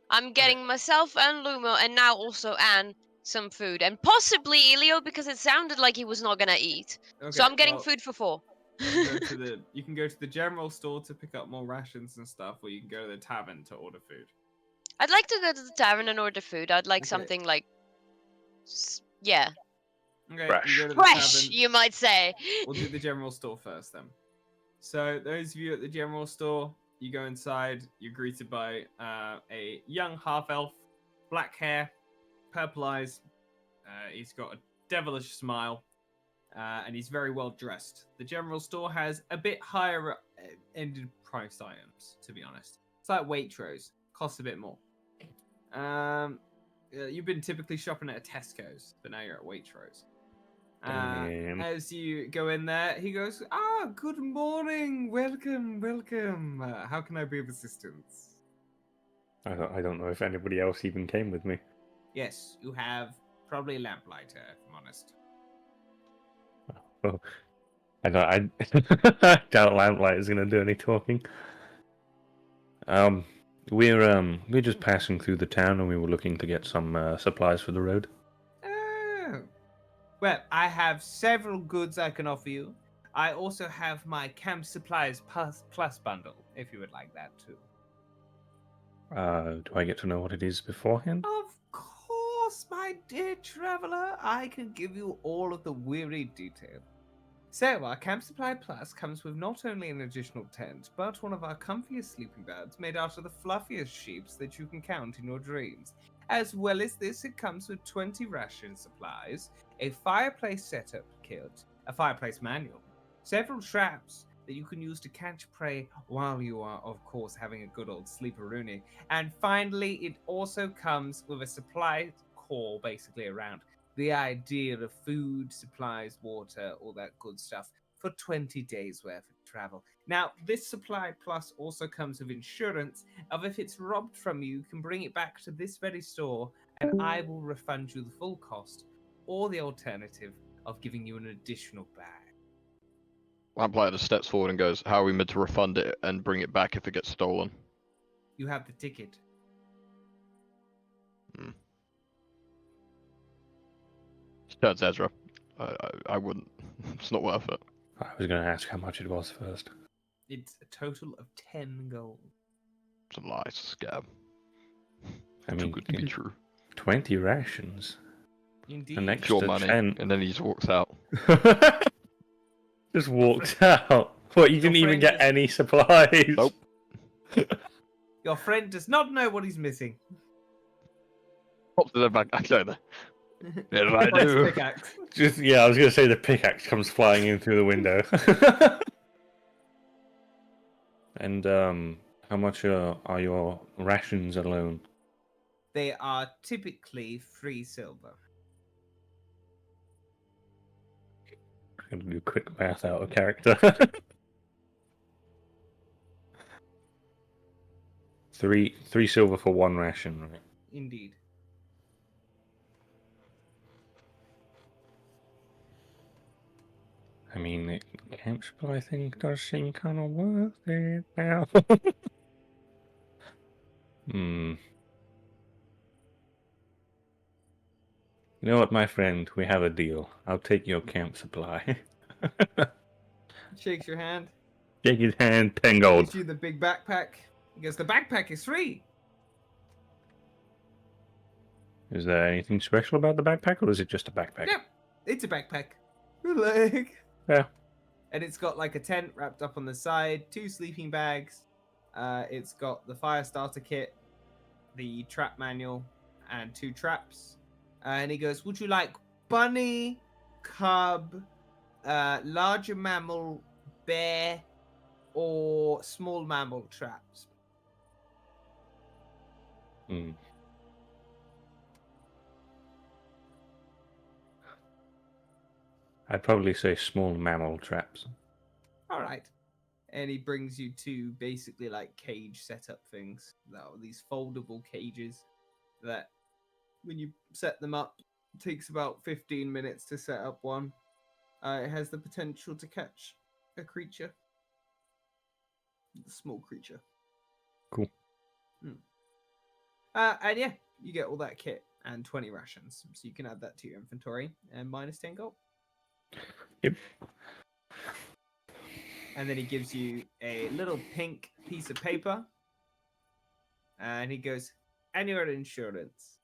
I'm getting myself and Lumo, and now also Anne, some food. And possibly Elio, because it sounded like he was not gonna eat. Okay, So I'm getting well, food for 4. you can go to the general store to pick up more rations and stuff, or you can go to the tavern to order food. I'd like to go to the tavern and order food. I'd like Okay. something like... yeah. Okay, Fresh. you go to the Fresh, tavern. you might say. We'll do the general store first then. So those of you at the general store, you go inside, you're greeted by a young half-elf, black hair, purple eyes. He's got a devilish smile, and he's very well dressed. The general store has a bit higher ended price items, to be honest. It's like Waitrose, costs a bit more. You've been typically shopping at a Tesco's, but now you're at Waitrose. Damn. As you go in there, he goes, good morning, welcome. How can I be of assistance? I don't know if anybody else even came with me. Yes, you have probably a lamplighter, if I'm honest. Well, I doubt Lamplight is gonna do any talking. We're just passing through the town, and we were looking to get some supplies for the road. Oh. Well, I have several goods I can offer you. I also have my camp supplies plus bundle, if you would like that too. Do I get to know what it is beforehand? Of course, my dear traveler, I can give you all of the weary detail. So, our Camp Supply Plus comes with not only an additional tent, but one of our comfiest sleeping bags made out of the fluffiest sheeps that you can count in your dreams. As well as this, it comes with 20 ration supplies, a fireplace setup kit, a fireplace manual, several traps that you can use to catch prey while you are, of course, having a good old sleeperoonie. And finally, it also comes with a supply core basically around the idea of food, supplies, water, all that good stuff for 20 days worth of travel. Now, this supply plus also comes with insurance of if it's robbed from you, you can bring it back to this very store and I will refund you the full cost, or the alternative of giving you an additional bag. Lamplighter steps forward and goes, "How are we meant to refund it and bring it back if it gets stolen?" You have the ticket. Turns to Ezra. I wouldn't. It's not worth it. I was going to ask how much it was first. It's a total of 10 gold. It's a lie. It's a scam. I Too mean, good to be true. 20 rations. Indeed. An It's your extra money. 10. And then he just walks out. Just walked out. What, you didn't even friend get is- any supplies? Nope. Your friend does not know what he's missing. Pops to the back. I don't know. Yes, I Nice do. pickaxe. Just, yeah, I was going to say the pickaxe comes flying in through the window. And, how much are your rations alone? They are typically 3 silver. I'm going to do quick math out of character. Three silver for 1 ration, right? Indeed. I mean, the camp supply thing does seem kind of worth it now. You know what, my friend? We have a deal. I'll take your camp supply. Shakes your hand. Shake his hand, 10 gold. Gives you the big backpack. He goes, the backpack is free. Is there anything special about the backpack, or is it just a backpack? Yep, it's a backpack. Like, Yeah. and it's got like a tent wrapped up on the side, 2 sleeping bags. It's got the fire starter kit, the trap manual, and 2 traps. And he goes, would you like bunny, cub, larger mammal, bear, or small mammal traps? I'd probably say small mammal traps. All right. And he brings you to basically like cage setup things. That are these foldable cages that when you set them up, it takes about 15 minutes to set up one. It has the potential to catch a creature. A small creature. Cool. And yeah, you get all that kit and 20 rations. So you can add that to your inventory and minus 10 gold. Yep. And then he gives you a little pink piece of paper. And he goes, annual insurance.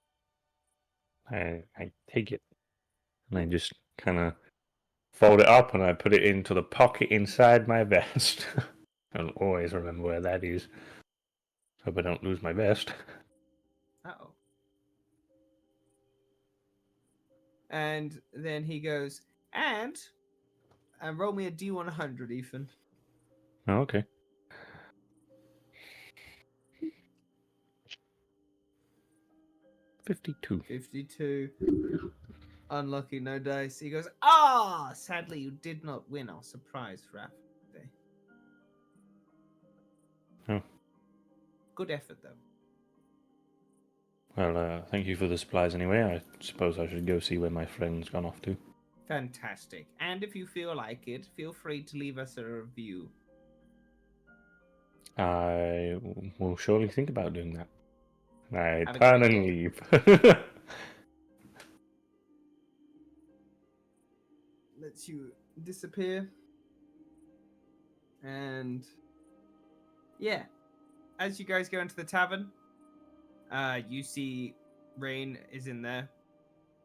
I take it. And I just kind of fold it up and I put it into the pocket inside my vest. I'll always remember where that is. Hope I don't lose my vest. Uh-oh. And then he goes, and roll me a D100, Ethan. Oh, okay. $52. 52. Unlucky, no dice. He goes, sadly you did not win our surprise wrap today. Oh. Good effort, though. Well, thank you for the supplies anyway. I suppose I should go see where my friend's gone off to. Fantastic. And if you feel like it, feel free to leave us a review. I will surely think about doing that. I Have a turn great and day. leave. Lets you disappear. And yeah, as you guys go into the tavern, you see Rain is in there,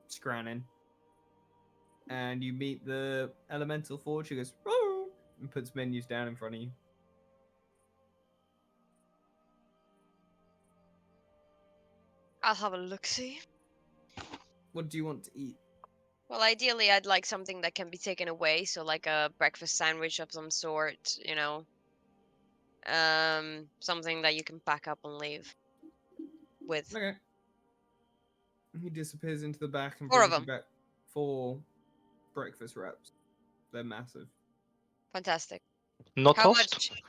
scranning. And you meet the elemental forge who goes, "Roar," and puts menus down in front of you. I'll have a look-see. What do you want to eat? Well, ideally, I'd like something that can be taken away, so like a breakfast sandwich of some sort, you know. Something that you can pack up and leave with. Okay. He disappears into the back and 4 of brings you them. back 4 breakfast wraps. They're massive. Fantastic. Not How tossed. much?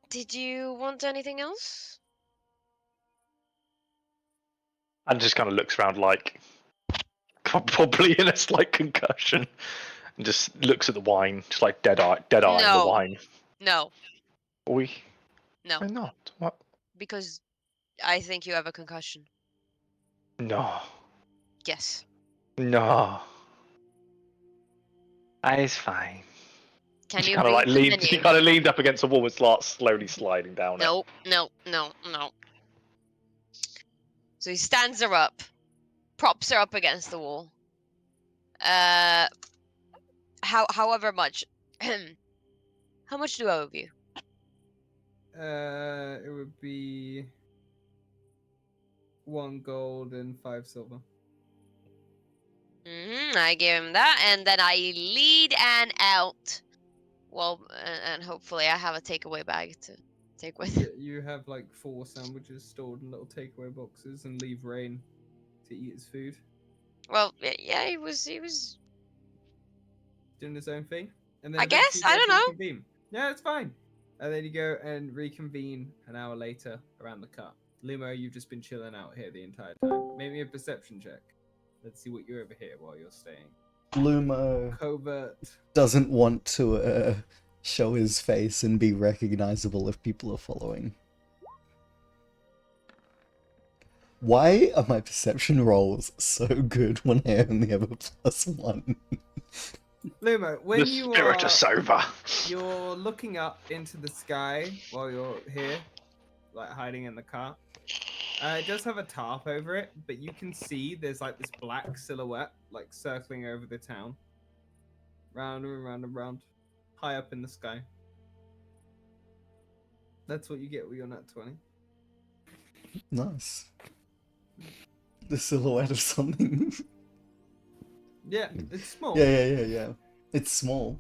Did you want anything else? And just kind of looks around like probably in a slight concussion, and just looks at the wine, just like dead eye the No. wine. No. Why No. not? What? Because I think you have a concussion. No, Yes. no. It's fine. Can She you kind of read like the leaned. She menu? kind of leaned up against the wall and starts slowly sliding down it. No, no, no, no. So he stands her up, props her up against the wall. However much. How much do I owe you? It would be 1 gold and 5 silver. I give him that, and then I lead Anne out. Well, and hopefully I have a takeaway bag to take with. Yeah, you have like 4 sandwiches stored in little takeaway boxes and leave Rain to eat his food. Well, yeah, he was Doing his own thing. And then I guess, eventually I you guys don't know. reconvene. Yeah, it's fine. And then you go and reconvene an hour later around the car. Limo, you've just been chilling out here the entire time. Make me a perception check. Let's see what you overhear while you're staying. Lumo Covert. doesn't want to show his face and be recognizable if people are following. Why are my perception rolls so good when I only have a +1? Lumo, when The you spirit are is sober. you're looking up into the sky while you're here, like hiding in the car. It does have a tarp over it, but you can see there's like this black silhouette like circling over the town. Round and round and round. High up in the sky. That's what you get with your nat 20. Nice. The silhouette of something. Yeah, it's small. Yeah. It's small.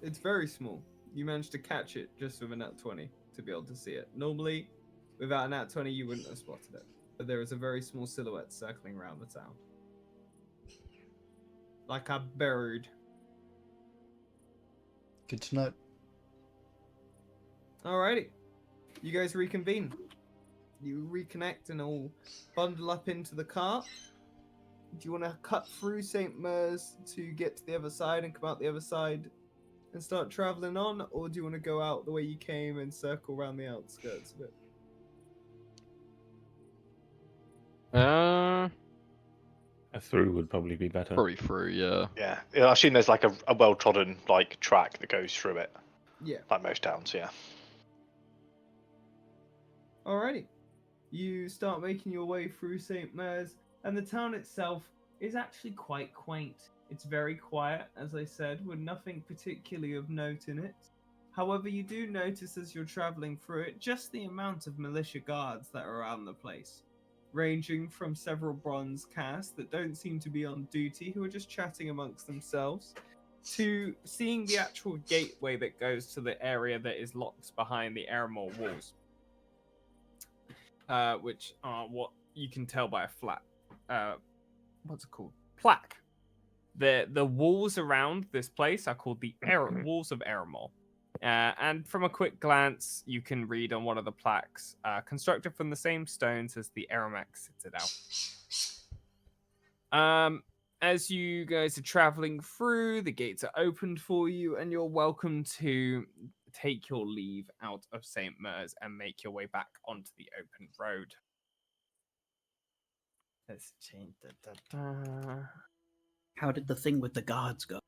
It's very small. You managed to catch it just with a nat 20 to be able to see it. Normally, without a nat 20, you wouldn't have spotted it. But there is a very small silhouette circling around the town. like a bird. Good to know. Alrighty. You guys reconvene. You reconnect and all bundle up into the cart. Do you want to cut through St. Mers to get to the other side and come out the other side and start traveling on? Or do you want to go out the way you came and circle around the outskirts of it? Through would probably be better. Probably through, yeah. Yeah, I assume there's like a well-trodden like track that goes through it, Yeah. like most towns. Yeah. Alrighty. You start making your way through St. Mers, and the town itself is actually quite quaint. It's very quiet, as I said, with nothing particularly of note in it. However, you do notice as you're traveling through it just the amount of militia guards that are around the place, ranging from several bronze casts that don't seem to be on duty, who are just chatting amongst themselves, to seeing the actual gateway that goes to the area that is locked behind the Aramore walls. Which are what you can tell by a flat, what's it called? Plaque. The walls around this place are called the Walls of Aramore. And from a quick glance, you can read on one of the plaques, constructed from the same stones as the Aramax Citadel. As you guys are traveling through, the gates are opened for you, and you're welcome to take your leave out of St. Mers and make your way back onto the open road. Let's change that. How did the thing with the guards go?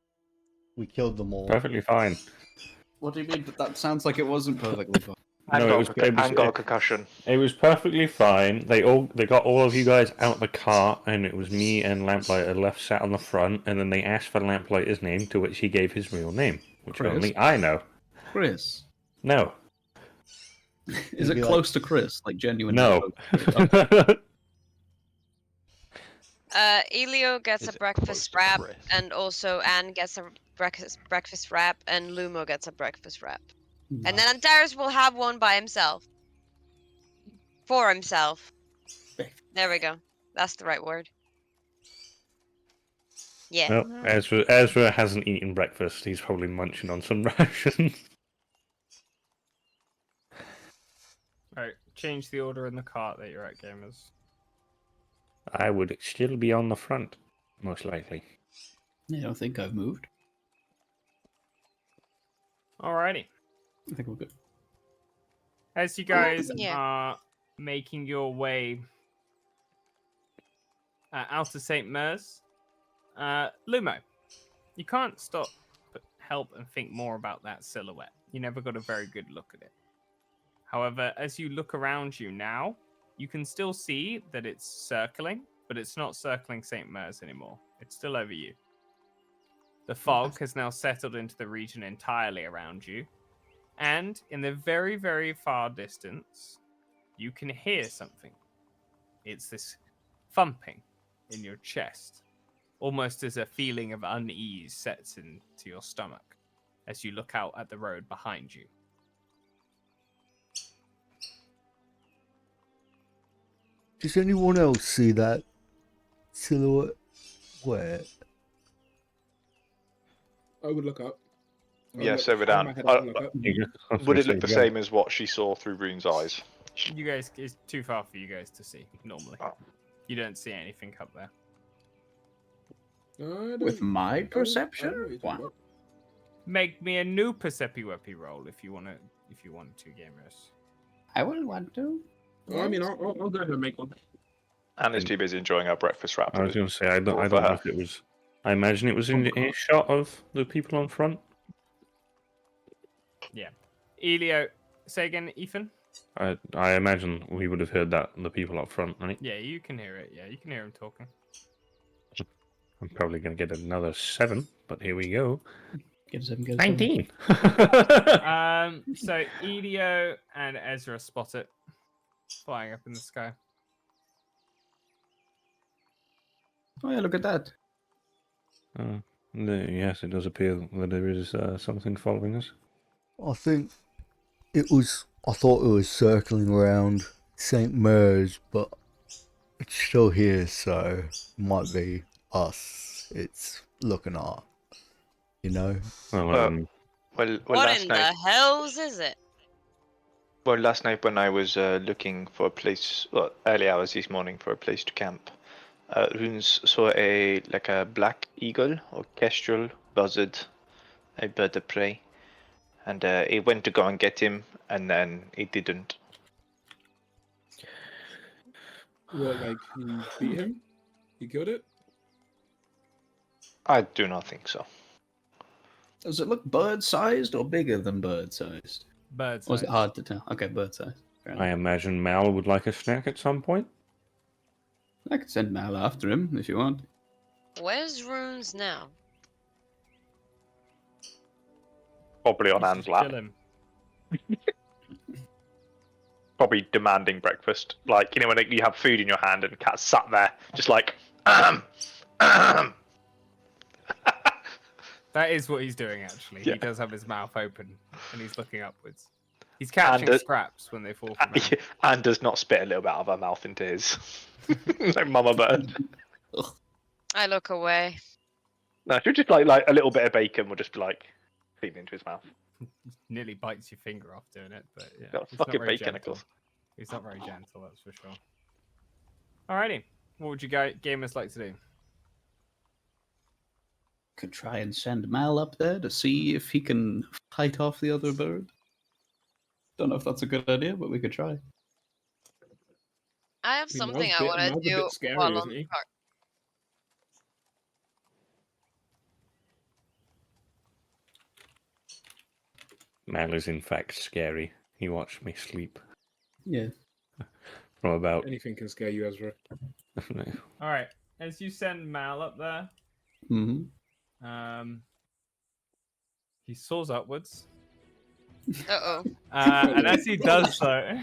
We killed them all. Perfectly fine. What do you mean? That sounds like it wasn't perfectly fine. And, No, got a concussion. It was perfectly fine. They got all of you guys out the car, and it was me and Lamplighter left sat on the front, and then they asked for Lamplighter's name, to which he gave his real name, which Chris? only I know. Chris. No. Is it Maybe close to Chris? Like genuinely? No. Elio gets Is a it breakfast close to wrap, Chris? and also Anne gets a breakfast wrap, and Lumo gets a breakfast wrap. And then Antares will have one by himself. For himself. There we go. That's the right word. Yeah. Well, Ezra hasn't eaten breakfast. He's probably munching on some rations. Right, change the order in the cart that you're at, gamers. I would still be on the front, most likely. I don't think I've moved. Alrighty. I think we're good. As you guys Yeah. are making your way out of St. Mers, Lumo, you can't stop but help and think more about that silhouette. You never got a very good look at it. However, as you look around you now, you can still see that it's circling, but it's not circling St. Mers anymore. It's still over you. The fog has now settled into the region entirely around you. And in the very, very far distance, you can hear something. It's this thumping in your chest, almost as a feeling of unease sets into your stomach as you look out at the road behind you. Does anyone else see that silhouette? Where? I would look up. Yeah, so would Anne. Would it look the same as what she saw through Rune's eyes? You guys, it's too far for you guys to see normally. Oh. You don't see anything up there. With my perception? Wow. Make me a new Percepi roll if you want to, gamers. I will want to. Well, I mean, I'll go ahead and make one. Anne is too busy enjoying her breakfast wrap. I was going to say, I don't for know her. if it was. I imagine it was in the earshot of the people on front. Yeah. Elio, say again, Ethan? I imagine we would have heard that the people up front, right? Yeah, you can hear it. Yeah, you can hear him talking. I'm probably going to get another 7, but here we go. Get a 7, get a 7. 19! So Elio and Ezra spot it flying up in the sky. Oh yeah, look at that. Yes, it does appear that there is something following us. I think I thought it was circling around St. Mers, but it's still here, so it might be us it's looking at. You know? Well, Well, What last in night. the hells is it? Well, last night when I was looking for a place, well, early hours this morning for a place to camp, Runes saw a black eagle or kestrel buzzard, a bird of prey, and he went to go and get him, and then he didn't. What, like he beat him? He killed it? I do not think so. Does it look bird-sized or bigger than bird-sized? Birds. Or is it hard to tell? Okay, bird-sized. Fair enough. I imagine Mal would like a snack at some point. I could send Mal after him if you want. Where's Runes now? Probably on Anne's lap. Chilling. Probably demanding breakfast. Like, you know, when you have food in your hand and Cat's sat there, just like, ahem. That is what he's doing, actually. Yeah. He does have his mouth open, and he's looking upwards. He's catching scraps when they fall from him. Anne does not spit a little bit out of her mouth into his. Like Mama Bird. I look away. No, she'll just like a little bit of bacon will just be like feeding into his mouth. Nearly bites your finger off doing it, but yeah. Got he's not fucking very bacon, gentle. Nicholas. He's not very gentle, that's for sure. Alrighty. What would you gamers like to do? Could try and send Mal up there to see if he can fight off the other bird. Don't know if that's a good idea, but we could try. I have He something was I bit- want to Mal's a bit do scary, while on isn't the he? park. Mal is in fact scary. He watched me sleep Yeah. from about. Anything can scare you, Ezra. Alright. As you send Mal up there, Mm-hmm. he soars upwards. Uh-oh. And as he does so,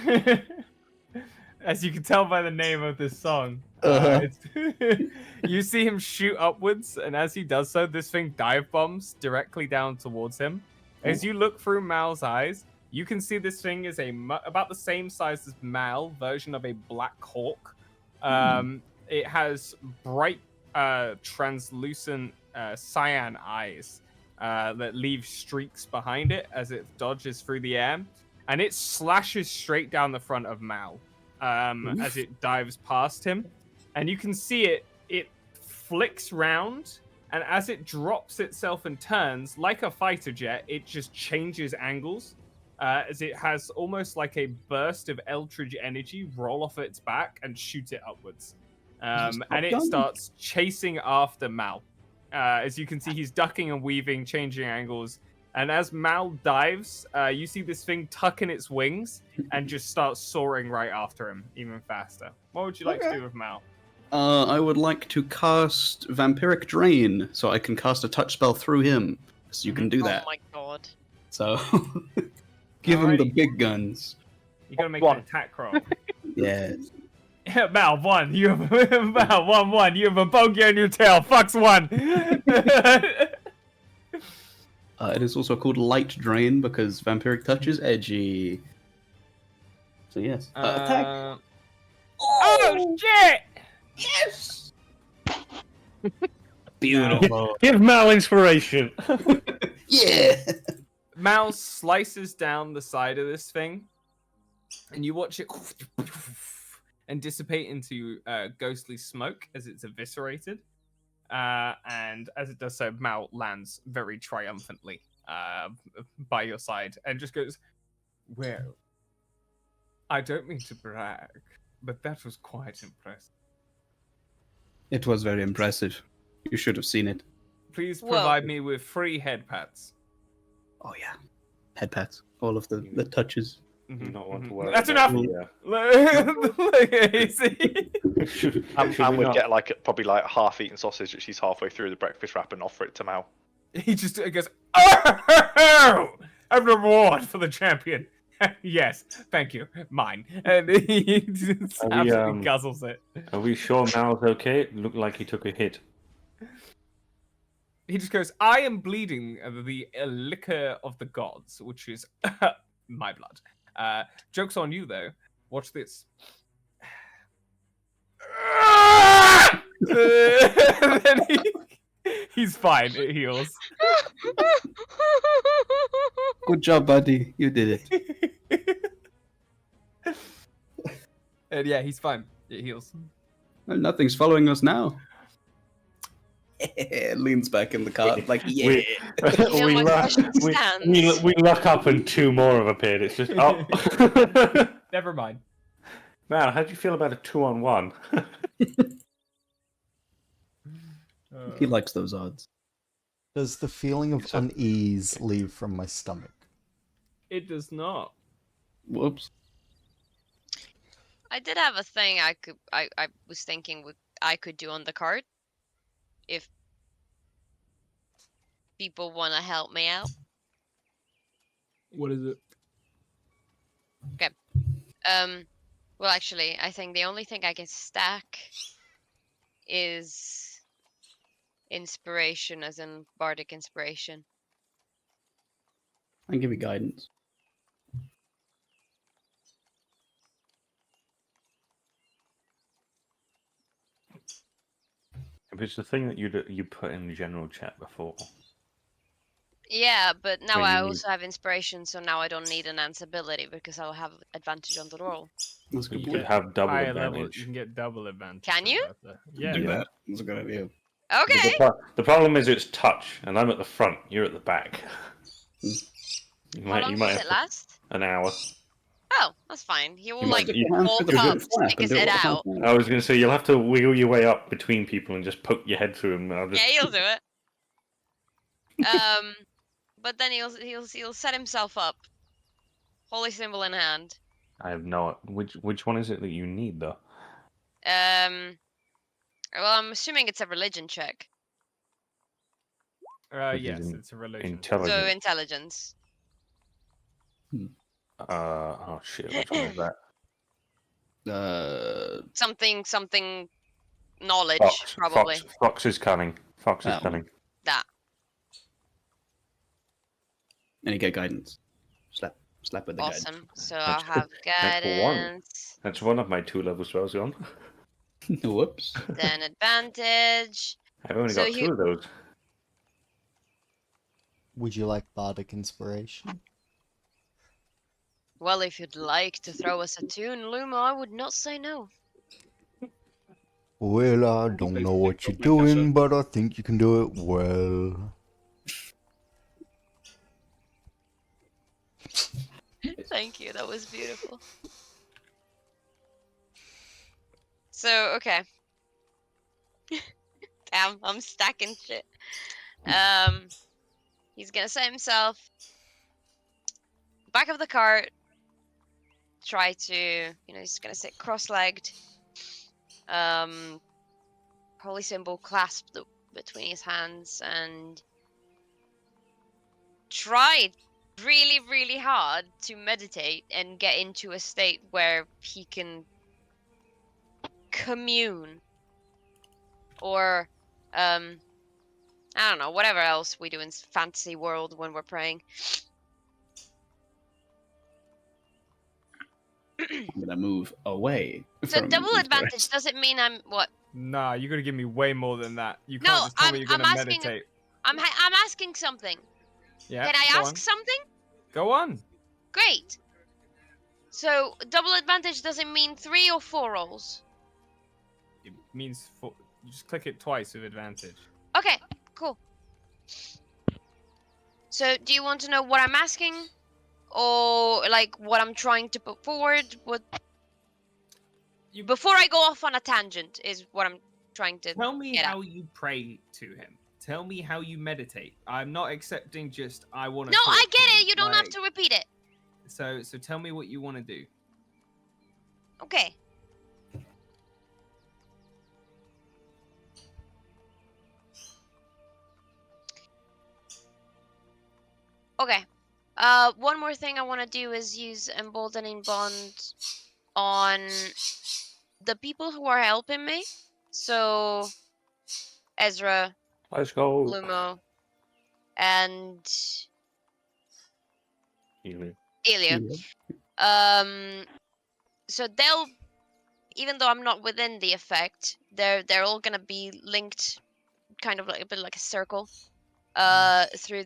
as you can tell by the name of this song, you see him shoot upwards, and as he does so, this thing dive bombs directly down towards him. As you look through Mal's eyes, you can see this thing is about the same size as Mal, version of a black hawk. It has bright, translucent cyan eyes that leave streaks behind it as it dodges through the air, and it slashes straight down the front of Mal as it dives past him. And you can see it flicks round, and as it drops itself and turns like a fighter jet, it just changes angles as it has almost like a burst of eldritch energy roll off its back and shoot it upwards. And it starts chasing after Mal. As you can see, he's ducking and weaving, changing angles. And as Mal dives, you see this thing tuck in its wings and just start soaring right after him, even faster. What would you like to do with Mal? I would like to cast Vampiric Drain, so I can cast a touch spell through him. So you can do that. Oh my god. So, give him the Alrighty. big guns. You gotta make an attack roll. Yeah. Mal, 1. You have Mal, 1. You have a bogey on your tail. Fucks 1. It is also called Light Drain because Vampiric Touch is edgy. So yes. Attack. Oh shit! Yes! Beautiful. Give Mal inspiration. Yeah! Mal slices down the side of this thing, and you watch it and dissipate into ghostly smoke as it's eviscerated. And as it does so, Mal lands very triumphantly by your side and just goes, "Well, I don't mean to brag, but that was quite impressive. It was very impressive. You should have seen it. Please Whoa. provide me with free head pats." Oh yeah. Head pats. All of the touches. Do not want to worry. That's about enough! Should Anne we would not- get probably half-eaten sausage that she's halfway through the breakfast wrap and offer it to Mal. He just goes, "Oh, a reward for the champion." Yes, thank you, mine. And he just Are we, absolutely guzzles it. Are we sure Mal's okay? It looked like he took a hit. He just goes, "I am bleeding the liquor of the gods, which is my blood." Joke's on you, though. Watch this. And then He's fine. It heals. Good job, buddy. You did it. And yeah, he's fine. It heals. Well, nothing's following us now. Leans back in the cart like, yeah. You know, my question stands. we look up and two more have appeared. It's just Never mind. Man, how do you feel about a 2-on-1? He likes those odds. Does the feeling of unease leave from my stomach? It does not. Whoops. I did have a thing I was thinking I could do on the card. If people want to help me out. What is it? Well, actually, I think the only thing I can stack is inspiration, as in bardic inspiration. I can give you guidance. It's the thing that you put in the general chat before. Yeah, but now Wait, I you also have inspiration, so now I don't need an ability because I'll have advantage on the roll. That's a good You point. could have double Higher level, advantage. you can get double advantage. Can you? Yeah. Do that. That's a good idea. Okay. The problem is it's touch, and I'm at the front. You're at the back. You How long does it last? An hour. Oh, that's fine. He will You like might- you- walk you up, could flap stick and his do it head with out. half I was going to say you'll have to wiggle your way up between people and just poke your head through them. I'll just... Yeah, he'll do it. But then he'll set himself up, holy symbol in hand. I have no. Which one is it that you need though? Well, I'm assuming it's a religion check. Which is Yes, it's a religion. Intelligence. So intelligence. Oh shit! Which one is that? Something knowledge, probably. Fox is cunning. Fox is That one. cunning. That. And you get guidance. Slap with the Awesome. guidance. So I'll That's- have that's one. guidance, That's one of my 2-level spells gone. Whoops. then advantage. I've only So got 2 of those. Would you like bardic inspiration? Well, if you'd like to throw us a tune, Luma, I would not say no. Well, I don't know what you're doing, but I think you can do it well. Thank you, that was beautiful. So, okay. Damn, I'm stacking shit. He's gonna set himself back of the cart. Try to, he's gonna sit cross-legged. Holy symbol clasped between his hands and try really, really hard to meditate and get into a state where he can commune or I don't know, whatever else we do in fantasy world when we're praying. I'm gonna move away. So from double these advantage guys. doesn't mean I'm what? Nah, you're gonna give me way more than that. You No, can't just tell I'm- me you're I'm gonna asking- meditate. I'm asking something. Yeah. Can I go ask on. something? Go on. Great. So double advantage doesn't mean 3 or 4 rolls. It means you just click it twice with advantage. Okay, cool. So do you want to know what I'm asking? Or like what I'm trying to put forward? Before I go off on a tangent is what I'm trying to Tell me get at. how you pray to him. Tell me how you meditate. I'm not accepting just I want to. No, I get it. You don't have to repeat it. So tell me what you want to do. Okay. Okay. One more thing I want to do is use emboldening bond on the people who are helping me. So Ezra, Let's go. Lumo, and Elia. So they'll, even though I'm not within the effect, they're all gonna be linked kind of like a bit like a circle, through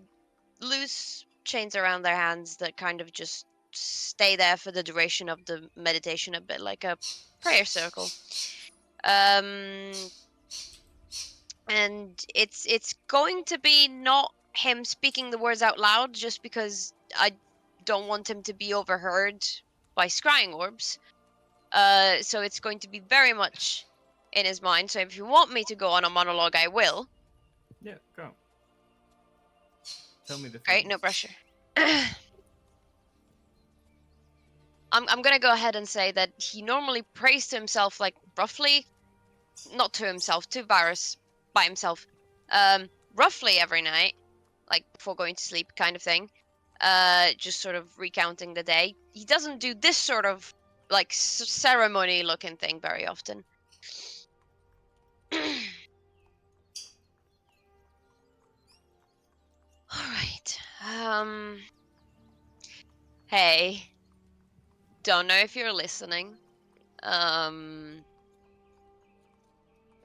loose chains around their hands that kind of just stay there for the duration of the meditation, a bit like a prayer circle. And it's going to be not him speaking the words out loud, just because I don't want him to be overheard by scrying orbs. So it's going to be very much in his mind. So if you want me to go on a monologue, I will. Yeah, go. Tell me the Right, things. no pressure. I'm gonna go ahead and say that he normally prays to himself, like roughly, not to himself, to Varus by himself, roughly every night, like before going to sleep, kind of thing. Just sort of recounting the day. He doesn't do this sort of like ceremony looking thing very often. All right. Hey, don't know if you're listening. A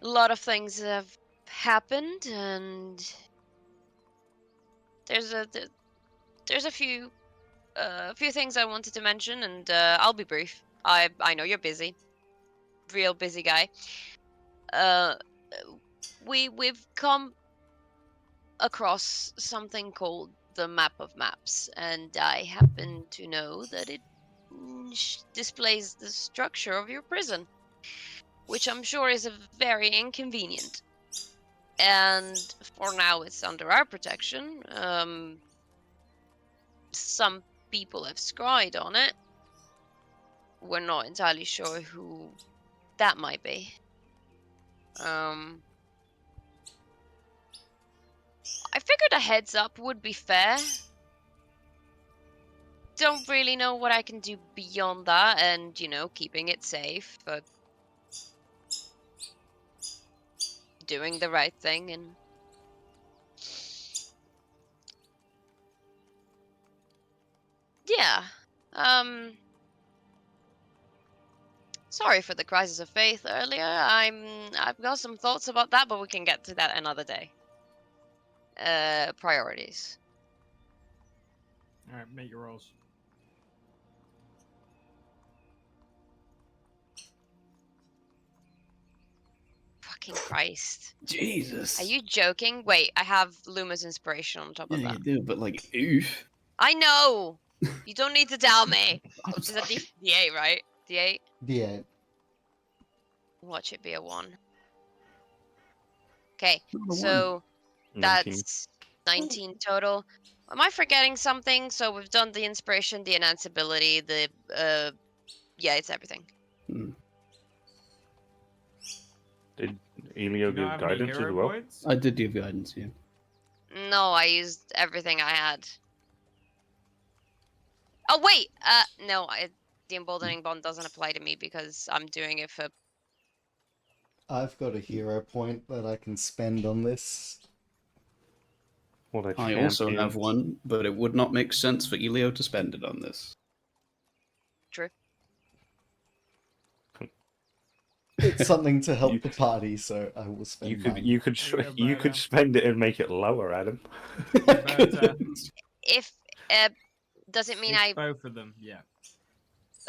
lot of things have happened, and there's a few things I wanted to mention, and I'll be brief. I know you're busy, real busy guy. We've come across something called the Map of Maps, and I happen to know that it displays the structure of your prison, which I'm sure is very inconvenient. And for now, it's under our protection. Some people have scryed on it. We're not entirely sure who that might be. I figured a heads up would be fair. Don't really know what I can do beyond that, and keeping it safe, but doing the right thing. And yeah, sorry for the crisis of faith earlier. I've got some thoughts about that, but we can get to that another day. Priorities. All right, make your rolls. Fucking Christ. Jesus. Are you joking? Wait, I have Luma's inspiration on top Yeah, of you that. do, but like, oof. I know! You don't need to tell me. I'm Is that sorry. D8, right? D8? Yeah. Watch it be a 1. Okay, Not a one. so 19. that's 19 total. Am I forgetting something? So we've done the inspiration, the enhanceability, the yeah, it's everything. Hmm. Did Do Elio you not give have any guidance as hero well? points? I did give guidance, yeah. No, I used everything I had. Oh wait, no, the emboldening bond doesn't apply to me because I'm doing it for. I've got a hero point that I can spend on this. What a I also champion. have one, but it would not make sense for Elio to spend it on this. True. It's something to help You- the party, so I will spend You could mine. you could There you go, you could Berta. spend it and make it lower, Adam. Berta. If does it mean It's both of them, yeah.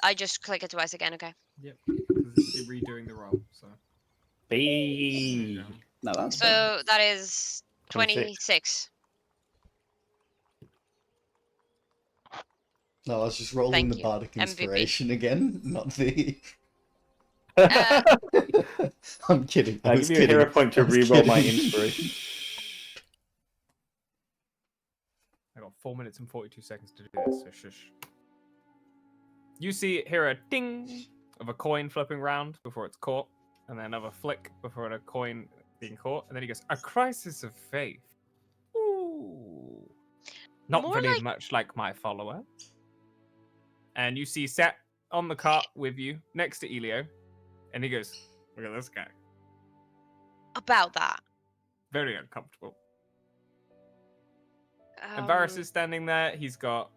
I just click it twice again? Okay. Yep. Because it's redoing the roll, so. There you B. go. No, that's fair. So that is 26. No, I was just rolling Thank the you. bardic MVP. inspiration again, not the. Uh, I'm kidding. I I'll was give you a kidding. hero point I to was reroll my kidding. inspiration. I got 4 minutes and 42 seconds to do this, so shush. You hear a ding of a coin flipping round before it's caught, and then another flick before a coin being caught, and then he goes, "A crisis of faith. Ooh, not More very like- much like my follower." And you see sat on the cart with you next to Elio, and he goes, "Look at this guy. about that. Very uncomfortable." And Varus is standing there. He's got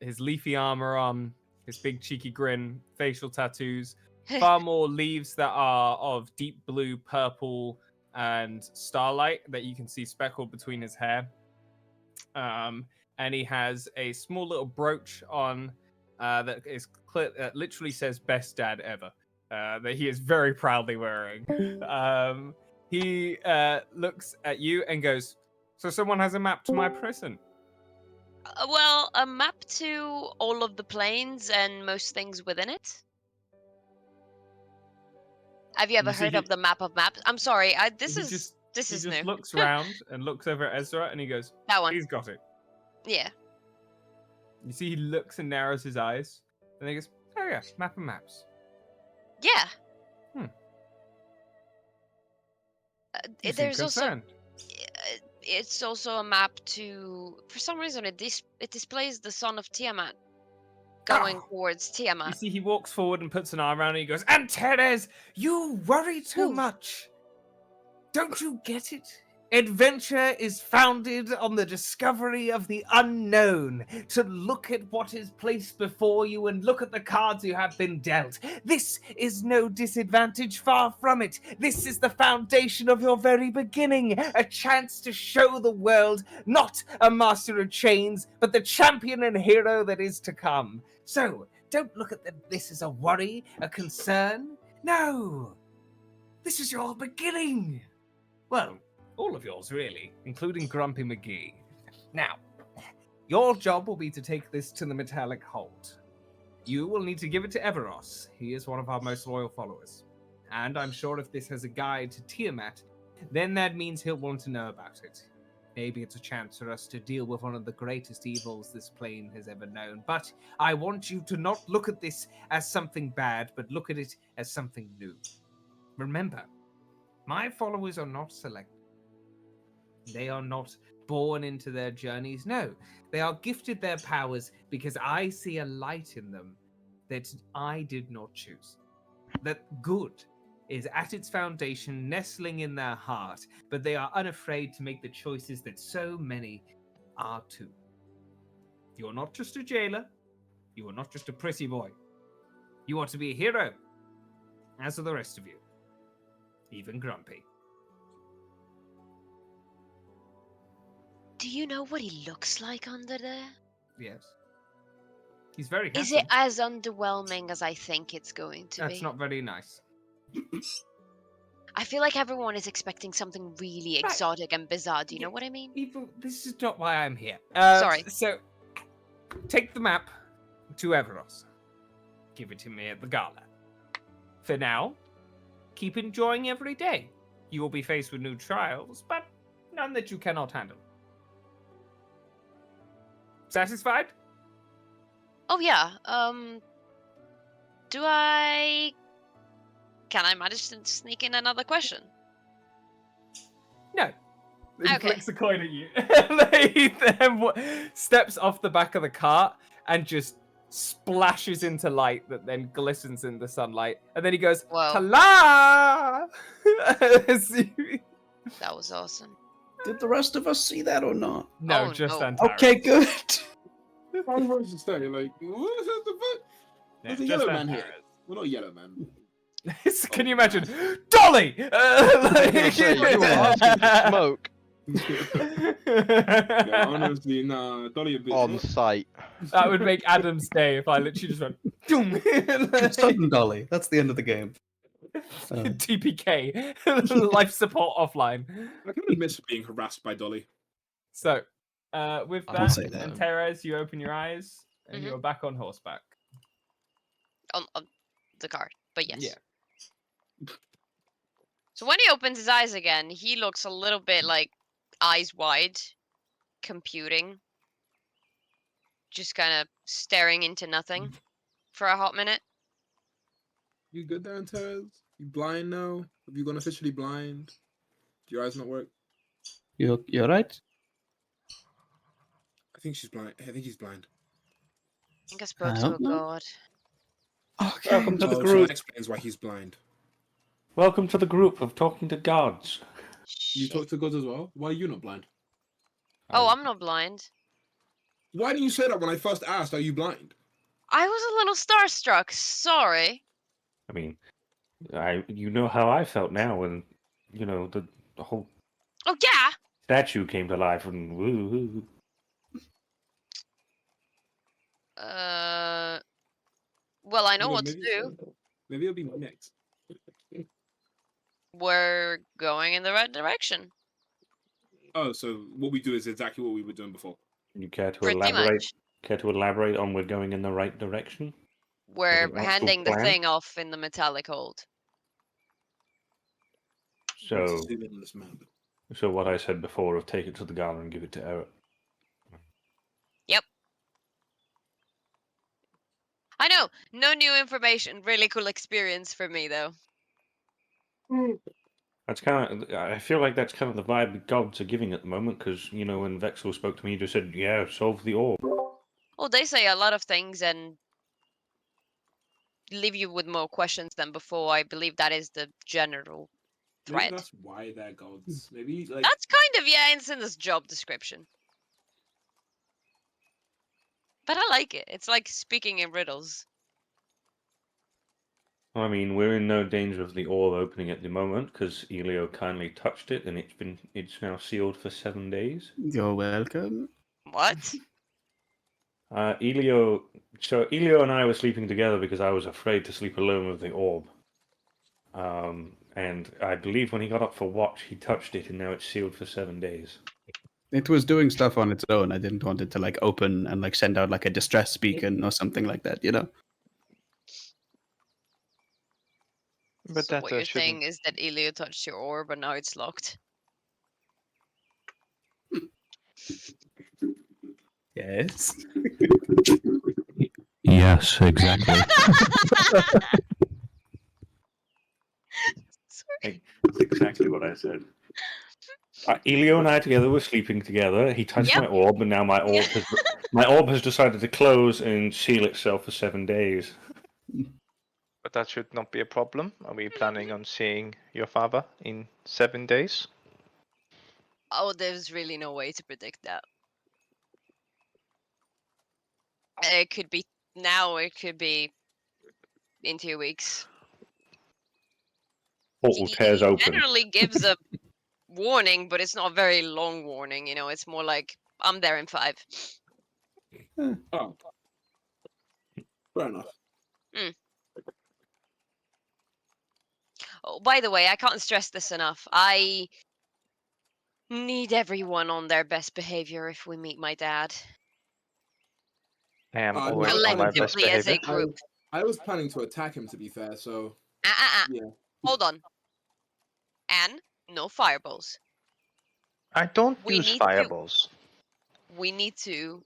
his leafy armor on, his big cheeky grin, facial tattoos, far more leaves that are of deep blue, purple, and starlight that you can see speckled between his hair. And he has a small little brooch on that is that literally says "Best Dad Ever." That he is very proudly wearing. He looks at you and goes, "So someone has a map to my prison?" Well, a map to all of the planes and most things within it. Have you ever You see heard he- of the map of maps? I'm sorry, this He is just new. looks around and looks over at Ezra and he goes, That one. "He's got it." Yeah. You see, he looks and narrows his eyes, and he goes, "Oh yeah, map of maps." Yeah. You seem There's also concerned. it's also a map to, for some reason it displays the son of Tiamat going Oh. towards You Tiamat. see, he walks forward and puts an arm around, and he goes, "And Teres, you worry too Ooh. much. Don't you get it? Adventure is founded on the discovery of the unknown. To look at what is placed before you and look at the cards you have been dealt. This is no disadvantage, far from it. This is the foundation of your very beginning. A chance to show the world not a master of chains, but the champion and hero that is to come. So, don't look at this as a worry, a concern. No! This is your beginning. Well, all of yours, really, including Grumpy McGee. Now, your job will be to take this to the Metallic Hold. You will need to give it to Everos. He is one of our most loyal followers. And I'm sure if this has a guide to Tiamat, then that means he'll want to know about it. Maybe it's a chance for us to deal with one of the greatest evils this plane has ever known. But I want you to not look at this as something bad, but look at it as something new. Remember, my followers are not selected. They are not born into their journeys. No, they are gifted their powers because I see a light in them that I did not choose. That good is at its foundation, nestling in their heart, but they are unafraid to make the choices that so many are too. You are not just a jailer. You are not just a pretty boy. You are to be a hero, as are the rest of you. Even Grumpy. Do you know what he looks like under there? Yes. He's very handsome. Is it as underwhelming as I think it's going to That's be? not very nice. I feel like everyone is expecting something really Right. exotic and bizarre. Do you know what I mean? Even this is not why I'm here. Sorry. So, take the map to Everos. Give it to me at the gala. For now, keep enjoying every day. You will be faced with new trials, but none that you cannot handle. Satisfied? Oh yeah. Can I manage to sneak in another question? No. He Okay. flicks a coin at you. He then steps off the back of the cart and just splashes into light that then glistens in the sunlight. And then he goes, Whoa. "Ta-la!" That was awesome. Did the rest of us see that or not? No, Oh, just no. Antares. Okay, good. I was about to say, like, what the fuck? Yeah, There's a just yellow man here. Antares. We're not yellow man. Can you imagine? Dolly! Say, you were asking for smoke Yeah, honestly, nah, Dolly a bit. on sight. That would make Adam's day if I literally just went doom. Sudden dolly. That's the end of the game. TPK, life support offline. I kind of miss being harassed by Dolly. So, with I that, will say that. and Teres, you open your eyes and Mhm. you're back on horseback. On the card, but yes. Yeah. So when he opens his eyes again, he looks a little bit like eyes wide, computing, just kind of staring into nothing for a hot minute. You good there, Antares? You blind now? Have you gone officially blind? Do your eyes not work? You're right? I think she's blind. I think he's blind. I think I spoke to hope a not. god. Okay. Welcome to the Oh, so group. that explains why he's blind. Welcome to the group of talking to gods. You Shit. talk to gods as well? Why are you not blind? Oh, I'm not blind. Why didn't you say that when I first asked, are you blind? I was a little starstruck. Sorry. I mean, you know how I felt now when, the the whole Oh yeah. statue came to life and woo. Well, I know Hold on, what to do. Maybe it'll be next. We're going in the right direction. Oh, so what we do is exactly what we were doing before. You care to Pretty elaborate? much. Care to elaborate on we're going in the right direction? We're an actual handing the plan? thing off in the metallic hold. So, Zoom in on this map. so what I said before of take it to the gala and give it to Eric. Yep. I know. No new information. Really cool experience for me, though. That's kind of. I feel like that's kind of the vibe the gods are giving at the moment, because when Vexel spoke to me, he just said, "Yeah, solve the orb." Well, they say a lot of things and leave you with more questions than before. I believe that is the general Maybe thread. that's why they're gods. Maybe like That's kind of, yeah, it's in this job description. But I like it. It's like speaking in riddles. I mean, we're in no danger of the orb opening at the moment because Elio kindly touched it, and it's now sealed for 7 days. You're welcome. What? Elio and I were sleeping together because I was afraid to sleep alone with the orb. And I believe when he got up for watch, he touched it, and now it's sealed for 7 days. It was doing stuff on its own. I didn't want it to like open and like send out like a distress beacon or something like that, you know? But So that what you're shouldn't. saying is that Elio touched your orb and now it's locked. Yes. Yes, exactly. Sorry. That's exactly what I said. Elio and I together were sleeping together. He touched Yep. my orb, and now my orb has decided to close and seal itself for 7 days. But that should not be a problem. Are we planning on seeing your father in 7 days? Oh, there's really no way to predict that. It could be now, it could be in 2 weeks. Portal He tears open. generally gives a warning, but it's not a very long warning, it's more like, I'm there in 5. oh, fair enough. Oh, by the way, I can't stress this enough. I need everyone on their best behavior if we meet my dad. I am No, always on my best Collectively as a behavior. group. I was planning to attack him, to be fair. So yeah. Hold on. And no fireballs. I don't We use need fireballs. We need to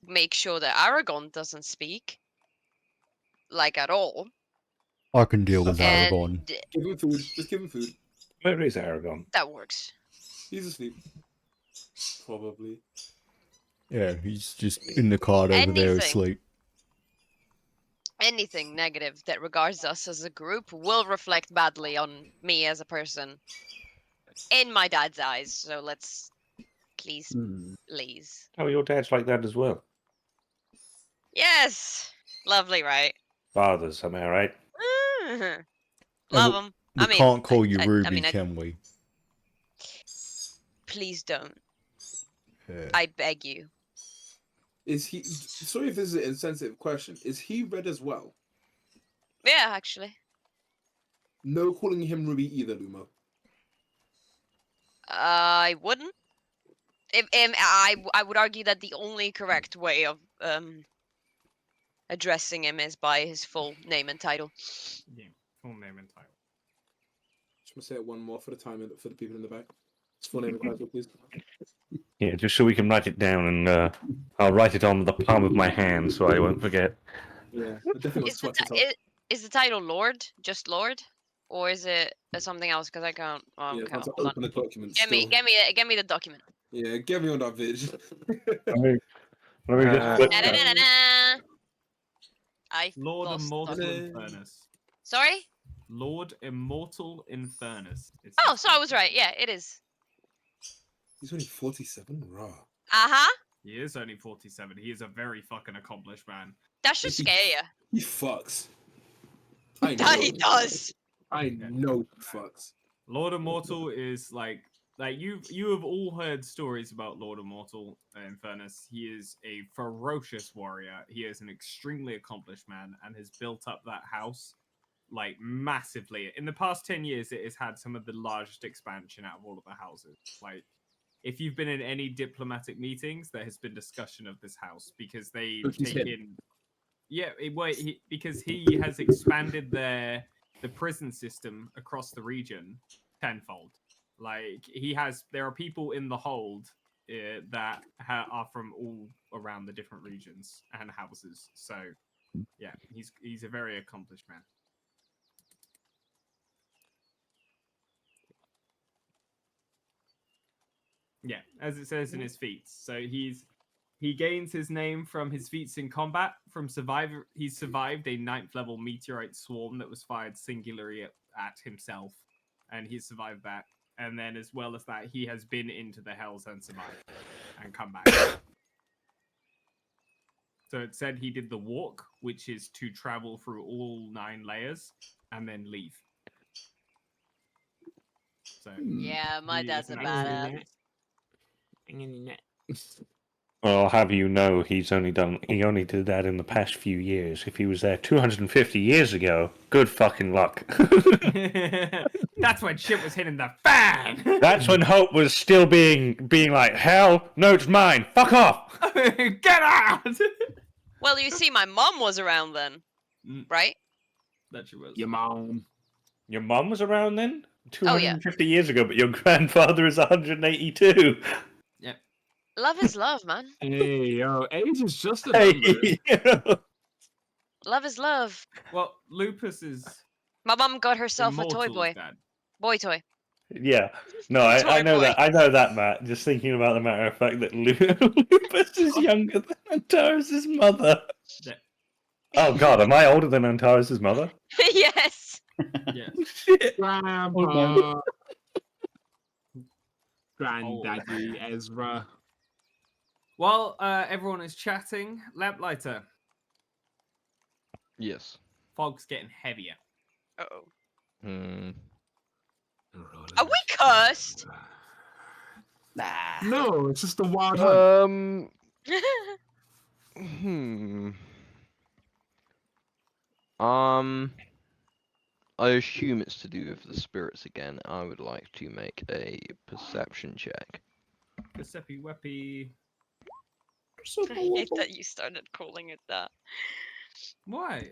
make sure that Aragon doesn't speak, like at all. I can deal with And Aragon. Give him food. Just give him food. Where is Aragon? That works. He's asleep. Probably. Yeah, he's just in the cart over there Anything. asleep. Anything negative that regards us as a group will reflect badly on me as a person in my dad's eyes. So let's please. Oh, your dad's like that as well. Yes. Lovely, right? Fathers, am I right? Love them. We can't call you Ruby, can we? Please don't. Yeah. I beg you. Is he? Sorry if this is an insensitive question. Is he red as well? Yeah, actually. No calling him Ruby either, Lumo. I wouldn't. I would argue that the only correct way of addressing him is by his full name and title. Yeah, full name and title. Just want to say it one more for the people in the back. His full name and title, please. Yeah, just so we can write it down, and I'll write it on the palm of my hand so I won't forget. Yeah, I definitely Is swatch it up. is the title Lord? Just Lord? Or is it something else? Because I can't. Oh, Yeah, okay, time to hold on. open the document. Get me the document. Yeah, get me on that bitch. Let me just flip that. Da-da-da-da-da. I Lord lost Immortal document. Infernus. Sorry? Lord Immortal Infernus. Oh, so I was right. Yeah, it is. He's only 47. Raw. Uh-huh. He is only 47. He is a very fucking accomplished man. That should scare you. He fucks. I know. That he does. I know he fucks. Lord Immortal is like you have all heard stories about Lord Immortal. In fairness, he is a ferocious warrior. He is an extremely accomplished man and has built up that house like massively. In the past 10 years, it has had some of the largest expansion out of all of the houses. Like, if you've been in any diplomatic meetings, there has been discussion of this house because they've Look, he's taken. Yeah, because he has expanded the prison system across the region tenfold. Like there are people in the hold that are from all around the different regions and houses. So, yeah, he's a very accomplished man. Yeah, as it says in his feats. So he gains his name from his feats in combat. He survived a 9th level meteorite swarm that was fired singularly at himself, and he survived that. And then, as well as that, he has been into the hells and survived and come back. So it said he did the walk, which is to travel through all 9 layers and then leave. So Yeah, my he dad's is a an badass. Well, I'll have you know, he only did that in the past few years. If he was there 250 years ago, good fucking luck. That's when shit was hitting the fan. That's when hope was still being like, hell, no, it's mine. Fuck off. Get out. Well, you see, my mom was around then, right? That she was. Your mom. Your mum was around then? Oh, yeah. 250 years ago, but your grandfather is 182. Yep. Love is love, man. Hey, yo, age is just a number. Love is love. Well, Lupus is My mom got herself a toy Immortal's boy. dad. Boy toy. Yeah. No, I Toy know boy. that. I know that, Matt. Just thinking about the matter of fact that Lupus is younger than Antares' mother. Yeah. Oh god, am I older than Antares' mother? Yes. Yes. Shit. Grandpa. Granddaddy Ezra. While everyone is chatting, Lamplighter, Yes. fog's getting heavier. Uh-oh. Hmm. Are we cursed? No, it's just the wild hunt. I assume it's to do with the spirits again. I would like to make a perception check. Percepi Weppy. I hate that you started calling it that. Why?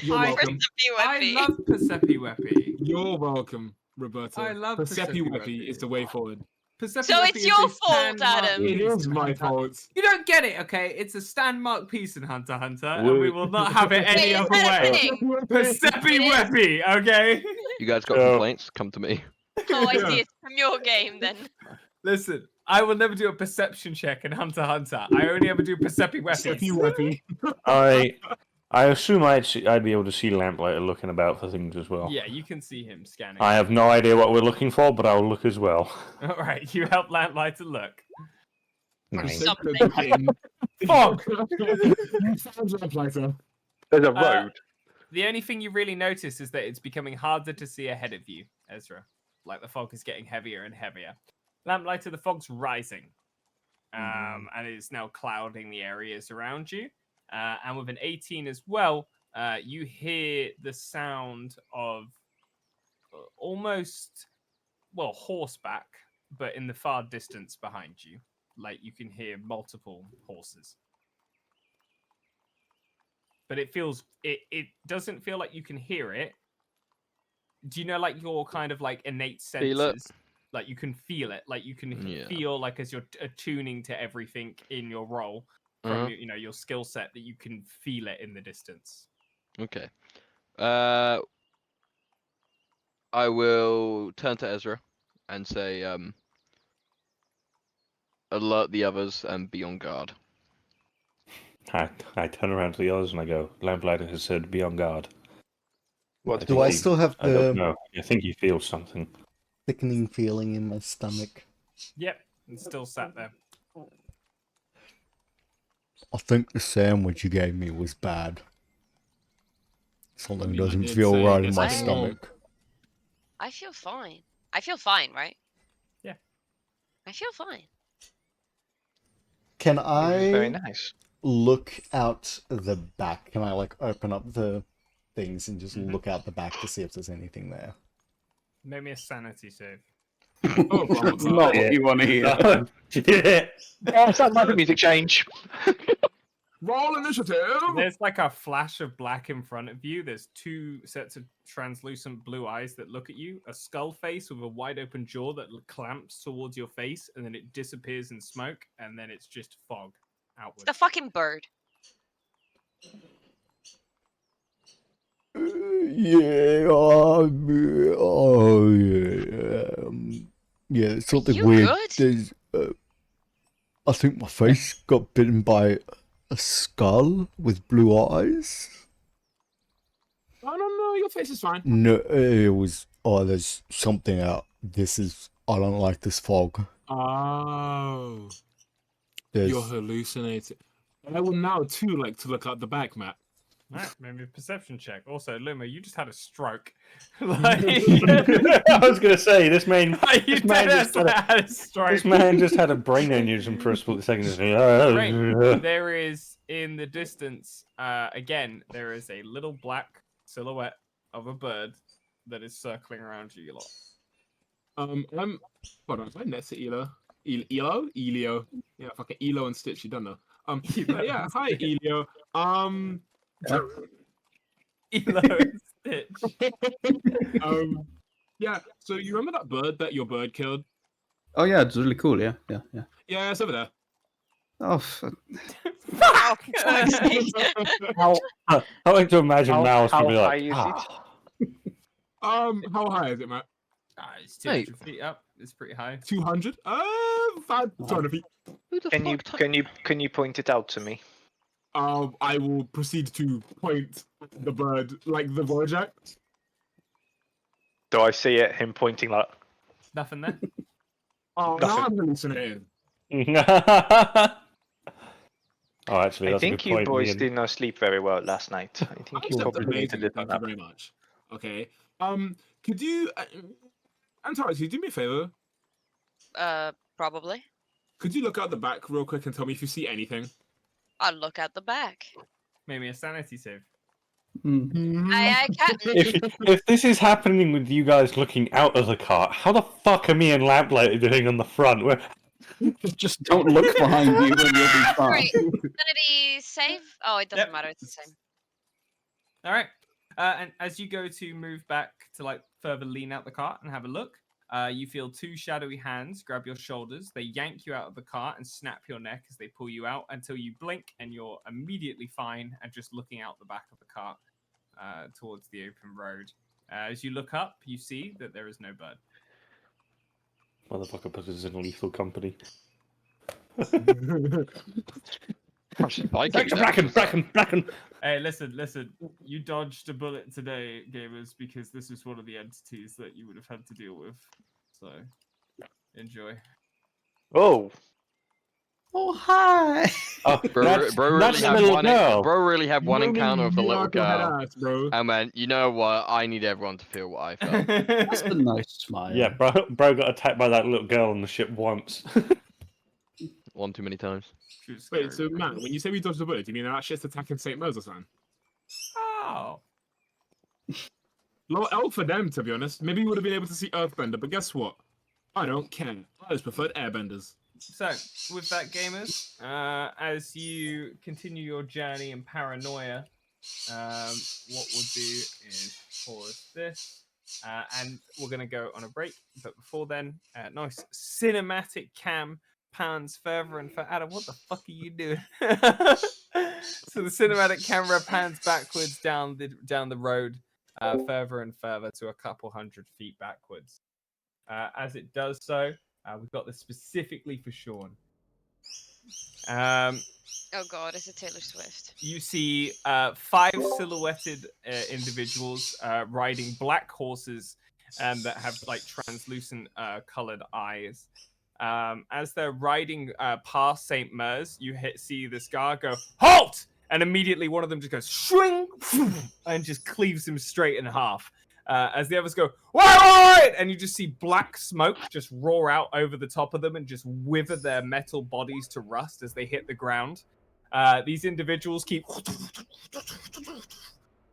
You're welcome. I love Percepi Weppy. You're welcome, Roberta. I love Persepi Persepi Weppy is the way forward. Persepi So Weppy it's is your a fault, standmark Adam. It piece is in my Hunter. fault. You don't get it, okay? It's a standmark piece in Hunter x Hunter, and we will not have it any Wait, is other that a way. thing? Persepi It is? Weppy, okay? You guys got So- complaints? Come to me. Oh, I Yeah. see. It's from your game then. Listen, I will never do a perception check in Hunter x Hunter. I only ever do Persepi Persepi Weppy. Weppy. I assume I'd be able to see Lamplighter looking about for things as well. Yeah, you can see him scanning. I have no idea what we're looking for, but I'll look as well. All right, you help Lamplighter look. Nice. Something. Fog! Sounds Lamplighter. There's a Uh, road. The only thing you really notice is that it's becoming harder to see ahead of you, Ezra. Like the fog is getting heavier and heavier. Lamplighter, the fog's rising. And it's now clouding the areas around you. And with an 18 as well, you hear the sound of almost, well, horseback, but in the far distance behind you. Like you can hear multiple horses. But it doesn't feel like you can hear it. Do you know, like, your kind of like innate senses? Feel it. Like you can feel it. Like you can Yeah. feel, like, as you're attuning to everything in your role from your skill set, that you can feel it in the distance. Okay. I will turn to Ezra and say, alert the others and be on guard. I turn around to the others and I go, Lamplighter has said be on guard. What Do I still have I don't the know. I think he feels something. thickening feeling in my stomach? Yep, it's still sat there. I think the sandwich you gave me was bad. Something I mean, I doesn't did feel say right in it's my like a stomach. I feel fine. I feel fine, right? Yeah. I feel fine. Can Very I nice. look out the back? Can I like open up the things and just Mhm. look out the back to see if there's anything there? Make me a sanity save. Oh, That's God. not what you want to hear. Yeah. Oh, it's that magic music change. Roll initiative. There's like a flash of black in front of you. There's two sets of translucent blue eyes that look at you. A skull face with a wide open jaw that clamps towards your face, and then it disappears in smoke, and then it's just fog It's outwards. the fucking bird. Yeah, yeah, it's something you weird. good? There's, I think my face got bitten by a skull with blue eyes. Oh, no, your face is fine. No, it was. Oh, there's something out. I don't like this fog. Oh, There's. you're hallucinating. I will now, too, like to look out the back, Matt. Alright, maybe a perception check. Also, Luma, you just had a stroke. I was gonna say this man. You This man just had had a stroke. This man just had a brain aneurysm for a split second. Right. There is in the distance, again, there is a little black silhouette of a bird that is circling around you lot. I'm hold on, am I next to Elo? Elio? Yeah, fucking Elo and Stitch, you don't know. Yeah, hi Elio. Elo and Stitch. Yeah, so you remember that bird that your bird killed? Oh yeah, it's really cool. Yeah. Yeah, it's over there. Oh, Oh, for fuck's sake. I like to imagine Mouse would be high like, is ah. How high is it, Matt? It's 200 feet up. It's pretty high. 200? 200 feet. Who the Can you fuck can you point it out to me? I will proceed to point the bird like the Voyager. Do I see it? Him pointing like. Nothing there. Oh, Nothing. now I'm hallucinating. Oh, actually, I that's a think good you point. boys Ian. did not sleep very well last night. I think you That's probably need to amazing. live Thank on you that. very much. Okay. Could you, Antares, could you do me a favor? Probably. Could you look out the back real quick and tell me if you see anything? I'll look at the back. Maybe a sanity save. I can't. If this is happening with you guys looking out of the car, how the fuck are me and Lamplighter doing on the front? just don't look behind you and you'll be fine. Great. Sanity save? Oh, it doesn't Yep. matter. It's the same. All right. And as you go to move back to like further lean out the cart and have a look, you feel two shadowy hands grab your shoulders. They yank you out of the cart and snap your neck as they pull you out until you blink and you're immediately fine and just looking out the back of the cart towards the open road. As you look up, you see that there is no bird. Motherfucker puts us in lethal company. Bracken! Hey, listen. You dodged a bullet today, gamers, because this is one of the entities that you would have had to deal with. So, enjoy. Oh, Oh hi. Oh, Bro, that's bro, that's really the have little one, girl. bro really had one You only encounter with a knew little out your head girl. ass, bro. And man, you know what? I need everyone to feel what I felt. That's a nice smile. Yeah, bro got attacked by that little girl on the ship once. One too many times. She was Wait, scary. so man, when you say we dodged the bullet, do you mean that shit's attacking St. Mo's or something? Oh. Low L for them, to be honest. Maybe we would have been able to see Earthbender, but guess what? I don't care. I just preferred Airbenders. So, with that, gamers, as you continue your journey in paranoia, what we'll do is pause this, and we're going to go on a break. But before then, nice cinematic cam pans further and further. Adam, what the fuck are you doing? So the cinematic camera pans backwards down the road, further and further to a couple 100 feet backwards. As it does so, we've got this specifically for Sean. Oh god, is it Taylor Swift? You see 5 silhouetted individuals riding black horses that have like translucent colored eyes. As they're riding past St. Mers, you see this guy go, "Halt!" And immediately one of them just goes, "Swing!" and just cleaves him straight in half. as the others go, "Wait!" And you just see black smoke just roar out over the top of them and just wither their metal bodies to rust as they hit the ground. These individuals keep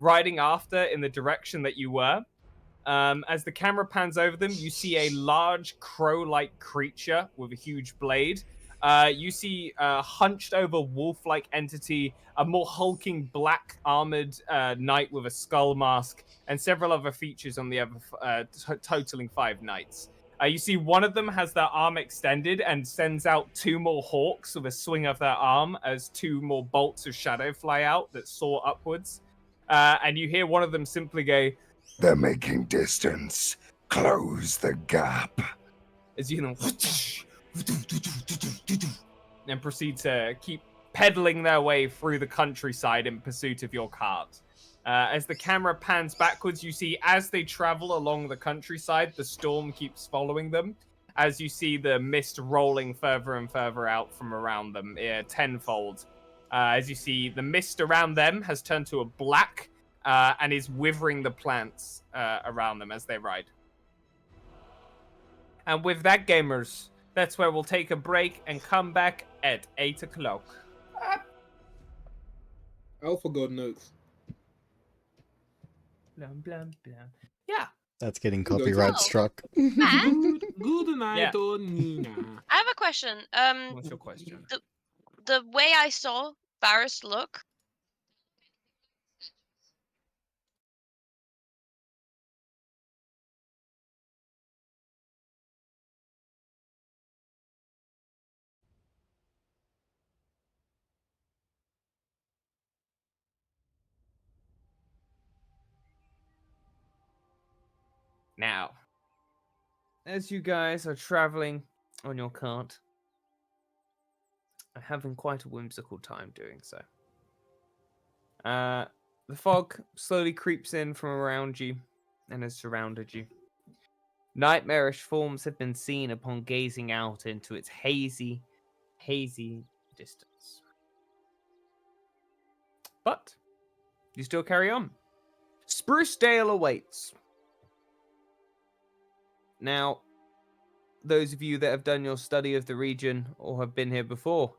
riding after in the direction that you were. As the camera pans over them, you see a large crow-like creature with a huge blade. You see a hunched-over wolf-like entity, a more hulking black armored knight with a skull mask, and several other features on the other, totaling 5 knights. You see one of them has their arm extended and sends out 2 more hawks with a swing of their arm as 2 more bolts of shadow fly out that soar upwards. And you hear one of them simply go, "They're making distance. Close the gap." as you know, and proceed to keep pedaling their way through the countryside in pursuit of your cart. As the camera pans backwards, you see as they travel along the countryside, the storm keeps following them. As you see the mist rolling further and further out from around them, tenfold. As you see, the mist around them has turned to a black and is withering the plants around them as they ride. And with that, gamers, that's where we'll take a break and come back at 8 o'clock. Alpha God notes. Blum, blum, blum. Yeah. That's getting Good copyright job. struck. Matt? Good night, Yeah. Nina. I have a question. What's your question? The way I saw Varus look, Now, as you guys are traveling on your cart, I'm having quite a whimsical time doing so. The fog slowly creeps in from around you and has surrounded you. Nightmarish forms have been seen upon gazing out into its hazy distance. But you still carry on. Sprucedale awaits. Now, those of you that have done your study of the region or have been here before,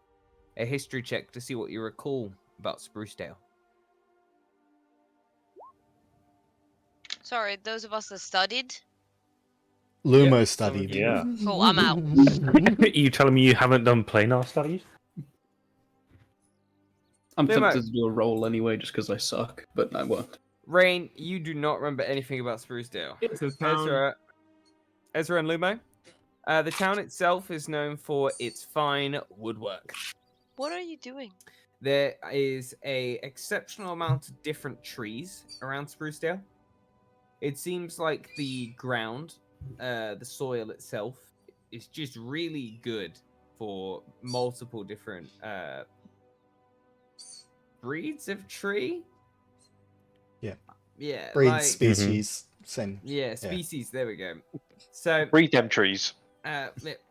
a history check to see what you recall about Sprucedale. sorry, those of us that studied. Lumo Yeah, studied. Yeah. Cool, I'm out. You telling me you haven't done planar studies? I'm Limo. tempted to do a roll anyway, just because I suck, but I won't. Rain, you do not remember anything about Sprucedale. It's a town. Ezra and Lumo. The town itself is known for its fine woodwork. What are you doing? There is a exceptional amount of different trees around Sprucedale. It seems like the ground, the soil itself, is just really good for multiple different breeds of tree. Yeah. Yeah. Breed like, species. Same. Yeah, species. There we go. So Breed them trees.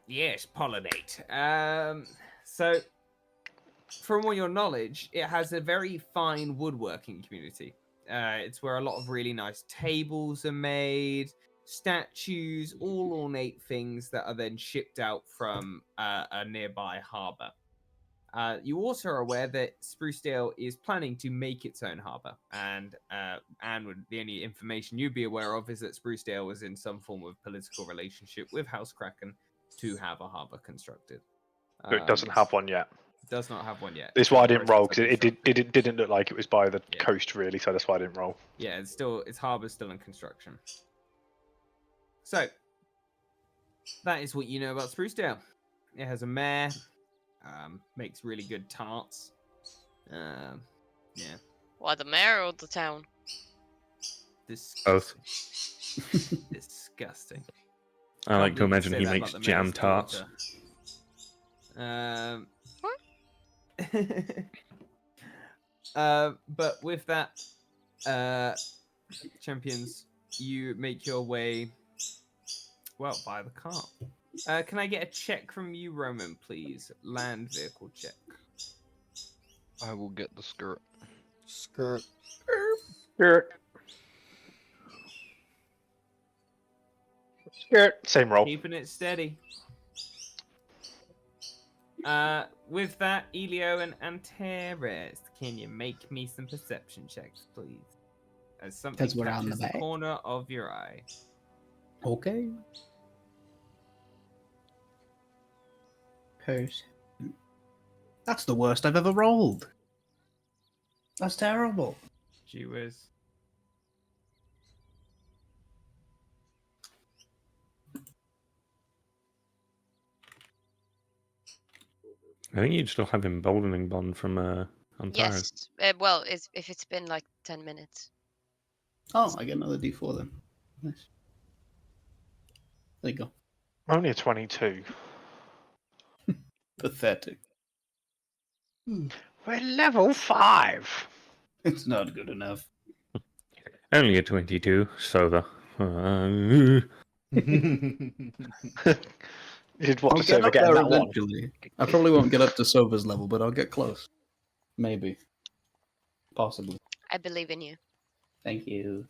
yes, pollinate. So from all your knowledge, it has a very fine woodworking community. It's where a lot of really nice tables are made, statues, all ornate things that are then shipped out from a nearby harbour. You also are aware that Sprucedale is planning to make its own harbour, and the only information you'd be aware of is that Sprucedale was in some form of political relationship with House Kraken to have a harbour constructed. But it doesn't have one yet. Does not have one yet. This is why I didn't roll, because it Constructed. didn't look like it was by the Yeah. coast, really, so that's why I didn't roll. Yeah, its harbour's still in construction. So, that is what you know about Sprucedale. It has a mayor, makes really good tarts. Yeah. Why, the mayor or the town? Both. Disgusting. I like to Can't believe imagine you he say that makes about the jam mayor's tarts. daughter. What? But with that, champions, you make your way, well, by the car. Can I get a check from you, Roman, please? Land vehicle check. I will get the skirt. Skirt. Same roll. Keeping it steady. With that, Elio and Antares, can you make me some perception checks, please? As something Because we're on the catches the back. corner of your eye. Okay. That's the worst I've ever rolled. That's terrible. Gee whiz. I think you'd still have emboldening bond from Antares. Yes. Well, if it's been like 10 minutes. Oh, I get another D4 then. Nice. There you go. Only a 22. Pathetic. We're level 5. It's not good enough. Only a 22, so the. You'd want I'll to get save up again there that one. eventually. I probably won't get up to Sova's level, but I'll get close. Maybe. Possibly. I believe in you. Thank you.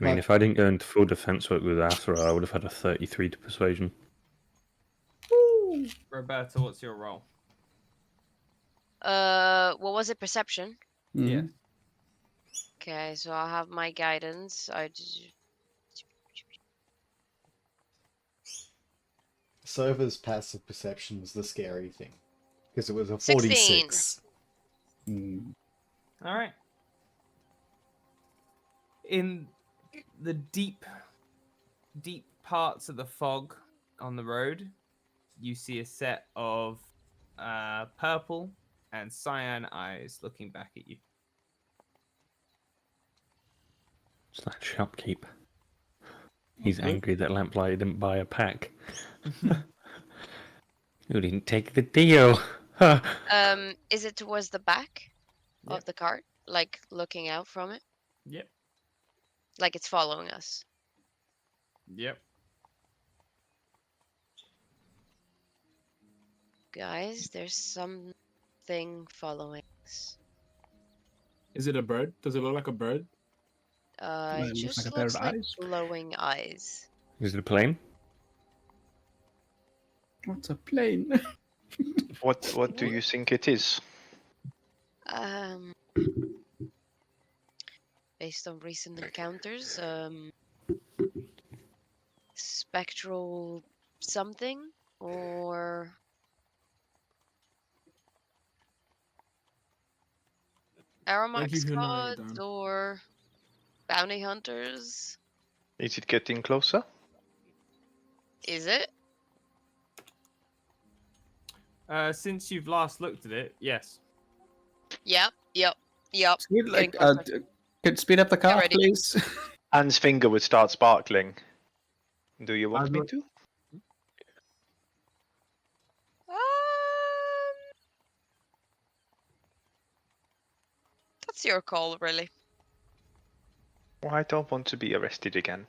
I mean, if I didn't go into full defense work with Athra, I would have had a 33 to persuasion. Roberta, what's your role? What was it? Perception? Mhm. Yeah. Okay, so I'll have my guidance. Sova's passive perception was the scary thing. Because it was a 16. 46. Mm. All right. In the deep parts of the fog on the road, you see a set of purple and cyan eyes looking back at you. It's that shopkeep. He's angry that Lamplighter didn't buy a pack. You didn't take the deal. Is it towards the back Yep. of the cart? Like looking out from it? Yep. Like it's following us. Yep. Guys, there's something following us. Is it a bird? Does it look like a bird? It It looks just like a pair looks of like eyes. glowing eyes. Is it a plane? What's a plane? What do you think it is? Based on recent encounters, spectral something or Thank you Aromax for narrowing it gods down. or bounty hunters? Is it getting closer? Is it? Since you've last looked at it, yes. Yep. Speed, Getting like, closer. could speed up the car, ready. please? Anne's finger would start sparkling. Do you want I'd me like- to? That's your call, really. Well, I don't want to be arrested again.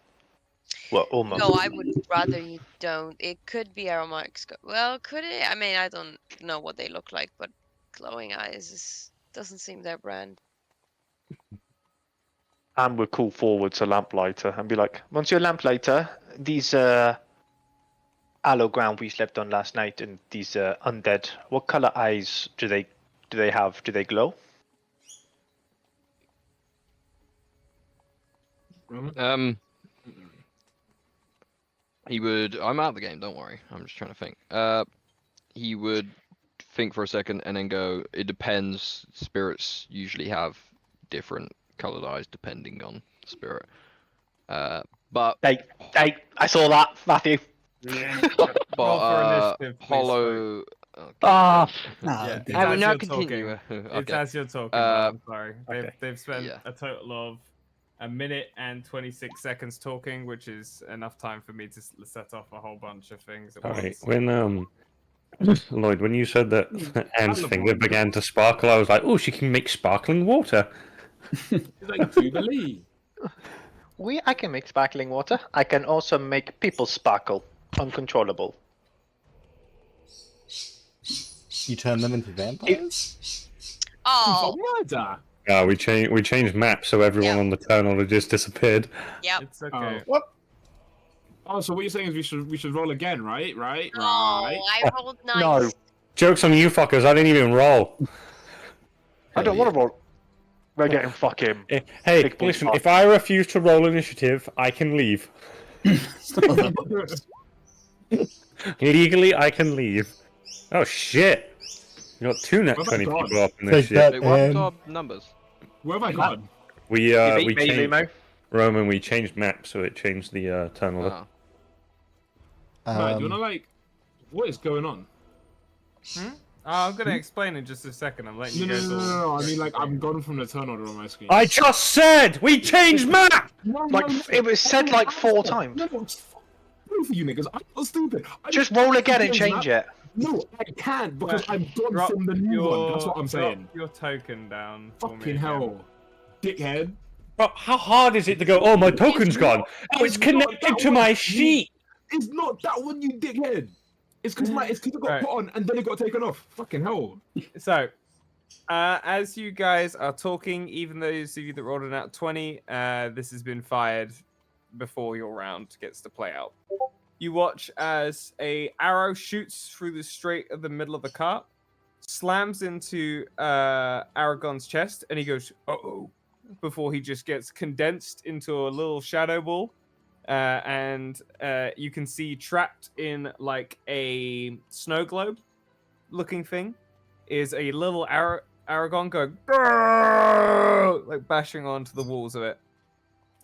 Well, almost. No, I would rather you don't. It could be Aromax. Well, could it? I mean, I don't know what they look like, but glowing eyes doesn't seem their brand. Anne would call forward to Lamplighter and be like, Monsieur Lamplighter, these aloe ground we slept on last night and these undead, what color eyes do they have? Do they glow? Roman? He would. I'm out of the game. Don't worry. I'm just trying to think. He would think for a second and then go. It depends. Spirits usually have different colored eyes depending on the spirit. But Hey, I saw that, Matthew. Roll for but initiative, please, hollow. Okay. Ah, Yeah, it's I will as now you're continue. talking. It's Okay. as you're talking, but I'm sorry. okay. They've spent Yeah. a total of 1 minute and 26 seconds talking, which is enough time for me to set off a whole bunch of things at Alright, once. when Lloyd, when you said that Anne's finger began to sparkle, I was like, oh, she can make sparkling water. It's like Jubilee. I can make sparkling water. I can also make people sparkle. Uncontrollable. You turn them into vampires? Oh, Murder. Yeah, we changed maps so everyone Yeah. on the terminal had just disappeared. yep. It's okay. Oh. Oh, so what you're saying is we should roll again, right? Right? No, Right. I rolled nice. No. Joke's on you fuckers, I didn't even roll. I don't want to roll. We're getting fucking. Hey, Big boy listen, fuck. if I refuse to roll initiative, I can leave. It's not that works. Legally, I can leave. Oh shit! You got 2 net Oh my 20 God. people up in this Take shit. that. Wait, what happened to And- our numbers? Where have I gone? We You beat we me, changed Lumo. Roman. We changed maps, so it changed the turn order. Oh. Right, do you wanna like, what is going on? I'm gonna explain in just a second. I'm letting No, you no, guys no, all. no, no. I mean, like, I'm gone from the turn order on my screen. I just said we changed map. No, Like, it was said like 4 times. No, it's for you niggas. I'm not stupid. Just roll again and change it. No, I can't because I'm gone Drop from the new one. That's what I'm drop saying. your token down. for me Fucking again. hell, dickhead. But how hard is it to go? Oh, my token's gone. Oh, it's It's not connected that to one. my sheet. It's not that one, you dickhead. It's because it got Right. put on and then it got taken off. Fucking hell. So, as you guys are talking, even those of you that rolled an out 20, this has been fired before your round gets to play out. You watch as a arrow shoots through the straight of the middle of the cart, slams into Aragon's chest, and he goes, "Uh-oh," before he just gets condensed into a little shadow ball. And you can see trapped in like a snow globe looking thing is a little Aragon going "Grrr!" like bashing onto the walls of it.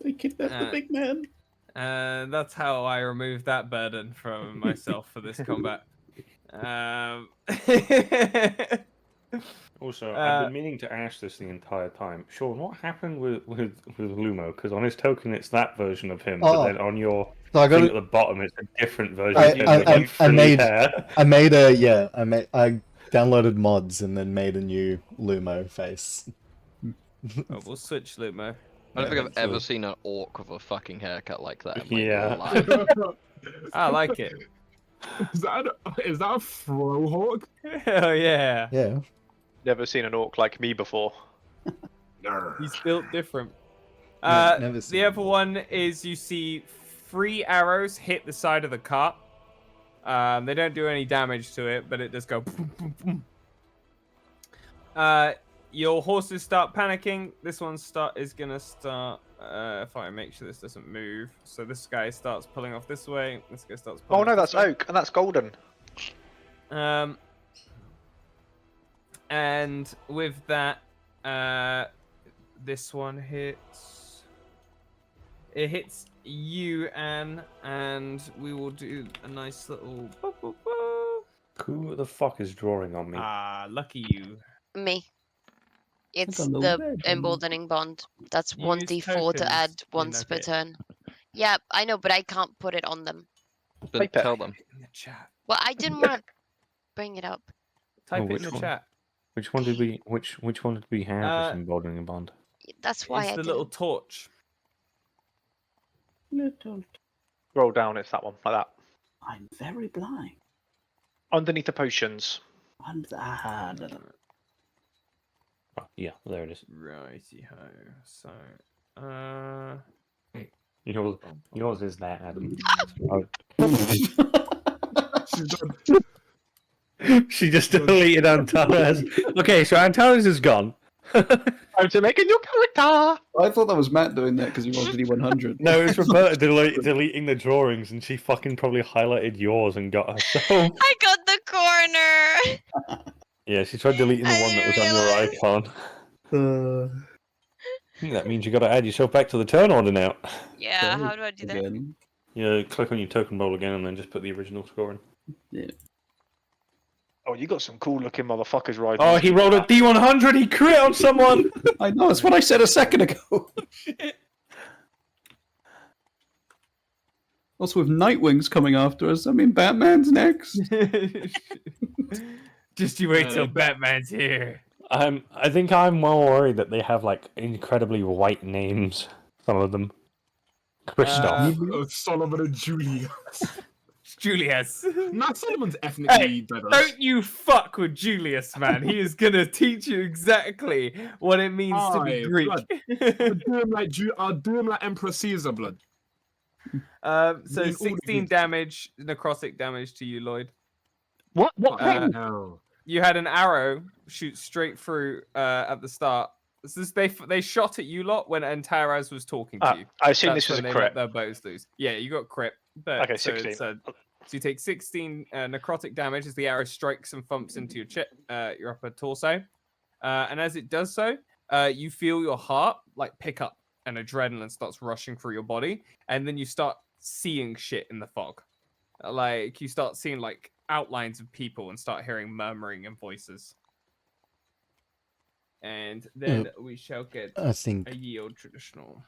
They kidnapped the big man. And that's how I removed that burden from myself for this combat. Also, I've been meaning to ask this the entire time. Sean, what happened with Lumo? Because on his token, it's that version of him, but Oh. then on your So I thing got at the bottom, it's a different version I- of him. I- with, I- like, I frilly made- hair. I downloaded mods and then made a new Lumo face. Oh, we'll switch Lumo. I don't think I've ever sure. seen an orc with a fucking haircut like that. In my Yeah. life. I like it. Is that a frohawk? Hell yeah. Yeah. Never seen an orc like me before. He's built different. never seen The other that. one is you see 3 arrows hit the side of the cart. They don't do any damage to it, but it does go boom, boom, boom. Your horses start panicking. This one is gonna start. If I make sure this doesn't move, so this guy starts pulling off this way. This guy starts. Oh Pulling no, off that's this way. oak, and that's golden. And with that, this one hits. It hits you, Anne, and we will do a nice little. Who the fuck is drawing on me? Lucky you. Me. It's a little the red one. emboldening bond. That's Use 1d4 to tokens add in once per it. turn. Yeah, I know, but I can't put it on them. Then Paper. tell them. In the chat. Well, I didn't want to bring it up. Type it which in the one? chat. Which one did we? Which one did we have? This emboldening bond. That's why It's I the didn't. little torch. Little. Roll down, it's that one, like that. I'm very blind. Underneath the potions. Oh, yeah, there it is. Righty ho. So, Yours is that, Adam. She's done. She just deleted Antares. Okay, so Antares is gone. Time to make a new character! I thought that was Matt doing that because he rolled D100. No, it's Roberta deleting the drawings, and she fucking probably highlighted yours and got herself. I got the corner. Yeah, she tried deleting the I one that was on realized. your icon. I think that means you got to add yourself back to the turn order now. Yeah, how do I do that? Again. Yeah, click on your token roll again, and then just put the original score in. Yeah. Oh, you got some cool looking motherfuckers riding. Oh, this he with rolled a that. D100. He crit on someone. I know, that's what I said a second ago. Also, with Nightwings coming after us, I mean, Batman's next. just you wait till Batman's here. I think I'm more worried that they have like incredibly white names. Some of them. Christoph. Solomon and Julie. Julius. Nah, Solomon's ethnically Hey, diverse. don't you fuck with Julius, man. He is gonna teach you exactly what it means to be Aye, Greek. blood. I'll do him like Emperor Caesar, blood. So Mean all of 16 these- damage, necrotic damage to you, Lloyd. What? Fucking hell. You had an arrow shoot straight through at the start. They shot at you lot when Antaraz was talking to you. I assume That's this was when a they crit. let their bows loose. Yeah, you got crit. But Okay, so 16. it's so you take 16 necrotic damage as the arrow strikes and thumps into your upper torso. And as it does so, you feel your heart like pick up and adrenaline starts rushing through your body, and then you start seeing shit in the fog. Like you start seeing like outlines of people and start hearing murmuring and voices. And then we shall get I think a yield traditional.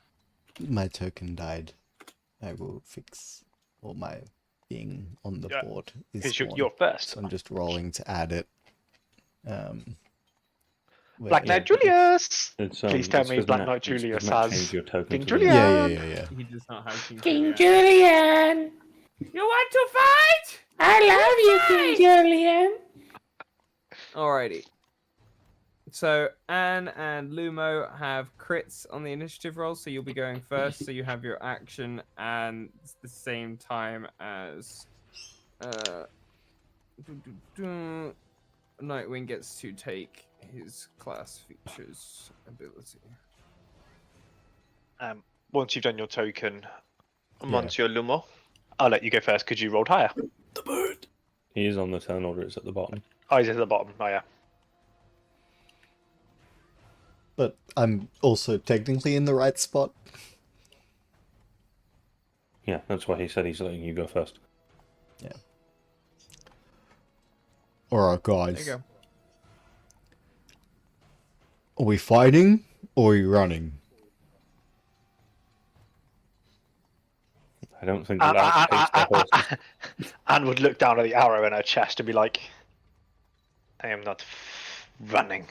my token died. I will fix all my being on the Yeah, board is Because gone. you're first. So I'm just rolling to add it. Black yeah, Knight Julius! It's, Please tell it's me 'cause Black Matt- Knight it's 'cause Julius Matt has changed your token King to Julian. Yeah. He does not have King, King Julian. Julian! You want to fight? I love you, King Julian! Alrighty. So Anne and Lumo have crits on the initiative roll, so you'll be going first. So you have your action and it's the same time as Nightwing gets to take his class features ability. Once you've done your token, Yeah. Monsieur Lumo, I'll let you go first because you rolled higher. The bird. He is on the turn order. It's at the bottom. Oh, he's at the bottom. Oh, yeah. But I'm also technically in the right spot. Yeah, that's why he said he's letting you go first. Alright, There you guys. go. Are we fighting or are we running? I don't think that takes the horses. Anne would look down at the arrow in her chest and be like, I am not running.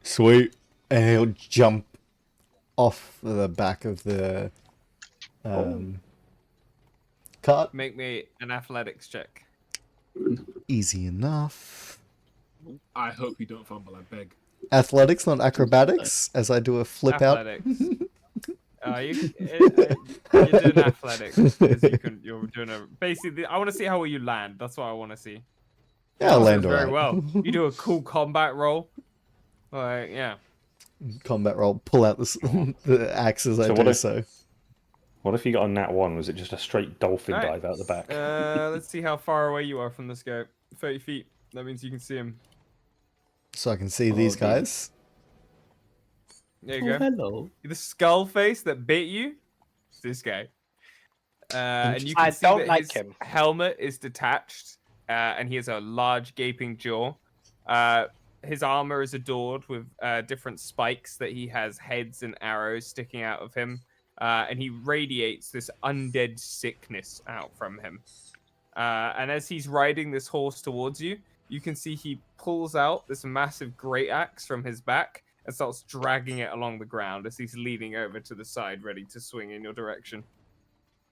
Sweet. And he'll jump off the back of the cart. Make me an athletics check. Easy enough. I hope you don't fumble, I beg. Athletics, not acrobatics, as I do a flip out. Athletics. You're doing athletics. 'Cause you're doing a basically. I want to see how well you land. That's what I want to see. Yeah, I'll You land did very alright. well. You do a cool combat roll. Like yeah. Combat roll, pull out the axe as I So do what if- so. What if you got a nat 1? Was it just a straight dolphin Alright. dive out the back? Let's see how far away you are from this guy. 30 feet. That means you can see him. So I can see these dear. guys. There you go. Hello. The skull face that bit you. It's this guy. And you can I see don't that like his him. helmet is detached, and he has a large gaping jaw. His armor is adored with different spikes that he has heads and arrows sticking out of him. And he radiates this undead sickness out from him. And as he's riding this horse towards you, you can see he pulls out this massive great axe from his back and starts dragging it along the ground as he's leaning over to the side, ready to swing in your direction.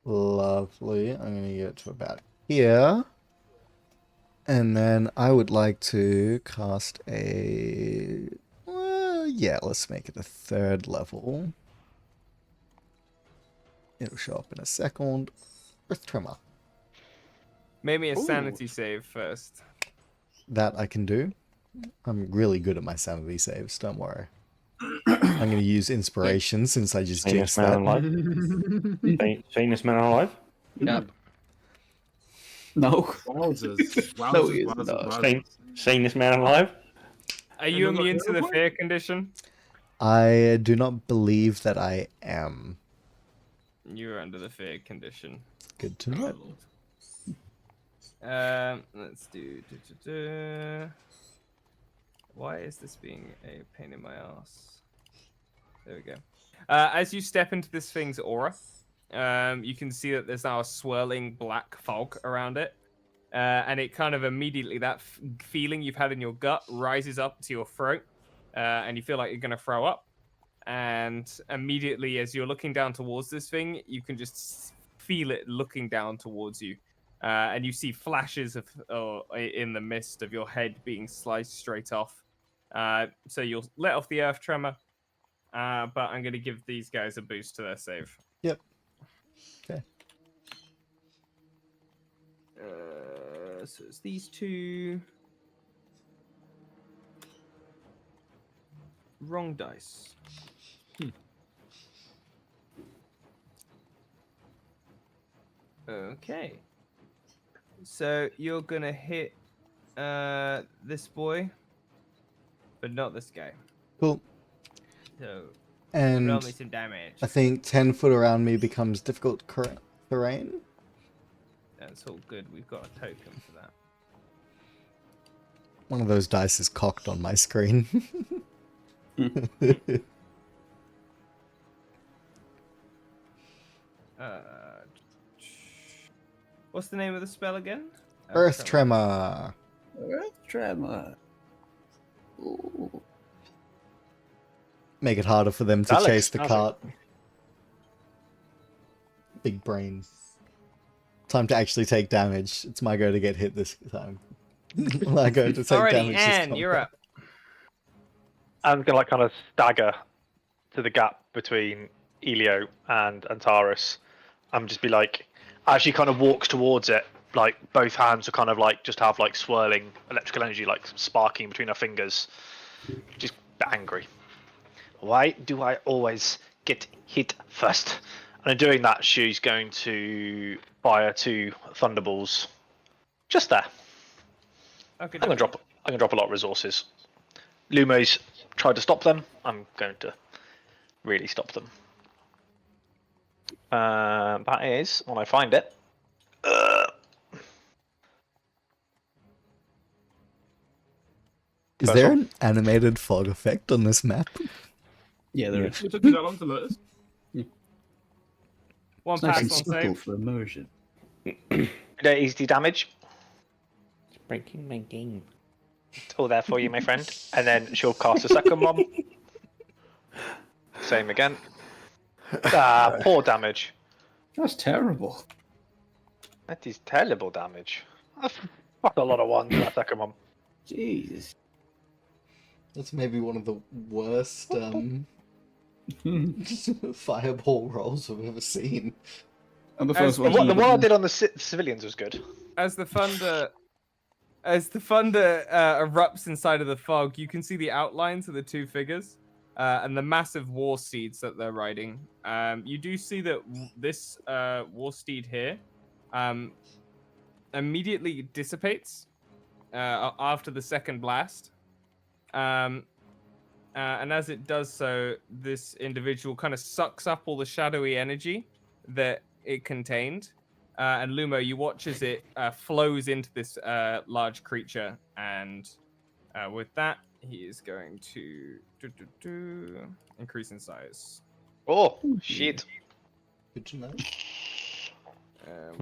Lovely. I'm going to get to about here. And then I would like to cast a... yeah, let's make it a 3rd level. It'll show up in a second. Earth Tremor. Make me a sanity save first. That I can do. I'm really good at my sanity saves, don't worry. I'm going to use inspiration since I just jinxed Sanest man that. alive? Sanest man alive? Yep. No. Wowzers. No, Wowzers, he is wowzers, not. wowzers. Sanest man alive? Are you And then immune what- to the fear condition? I do not believe that I am. You're under the fear condition. Good to know. Let's do. Why is this being a pain in my ass? There we go. As you step into this thing's aura, you can see that there's now a swirling black fog around it. And it kind of immediately, that feeling you've had in your gut rises up to your throat. And you feel like you're going to throw up. And immediately, as you're looking down towards this thing, you can just feel it looking down towards you. And you see flashes of in the mist of your head being sliced straight off. So you'll let off the earth tremor. But I'm going to give these guys a boost to their save. Yep. Okay. So it's these two. Wrong dice. Okay. So you're gonna hit this boy, but not this guy. Cool. So And roll me some damage. I think 10 foot around me becomes difficult terrain. That's all good. We've got a token for that. One of those dice is cocked on my screen. What's the name of the spell again? Earth Tremor. Earth Tremor. Ooh. Make it harder for them to That looks chase the snazzy. cart. Big brain. Time to actually take damage. It's my go to get hit this time. My go to take Alrighty, damage. this Anne, you're combat. up. I'm gonna like kind of stagger to the gap between Elio and Antares. I'm just be like, as she kind of walks towards it, like both hands are kind of like just have like swirling electrical energy, like sparking between her fingers. Just angry. Why do I always get hit first? And in doing that, she's going to fire 2 thunderballs. Just there. Okay. I'm gonna drop a lot of resources. Lumo's tried to stop them. I'm going to really stop them. That is when I find it. Is First there one. an animated fog effect on this map? Yeah, there is. It took you that long to notice? One It's nice pass and on subtle save. for immersion. Easy damage. Breaking my game. It's all there for you, my friend. And then she'll cast a second one. Same again. Poor damage. That's terrible. That is terrible damage. That's a lot of ones. That second one. Jesus. That's maybe one of the worst fireball rolls I've ever seen. And the As first one. The one I did on the civilians was good. As the thunder erupts inside of the fog, you can see the outlines of the 2 figures and the massive war steeds that they're riding. You do see that this war steed here immediately dissipates after the second blast. And as it does so, this individual kind of sucks up all the shadowy energy that it contained. And Lumo, you watch as it flows into this large creature, and with that, he is going to increase in size. Oh, shit. Good to know.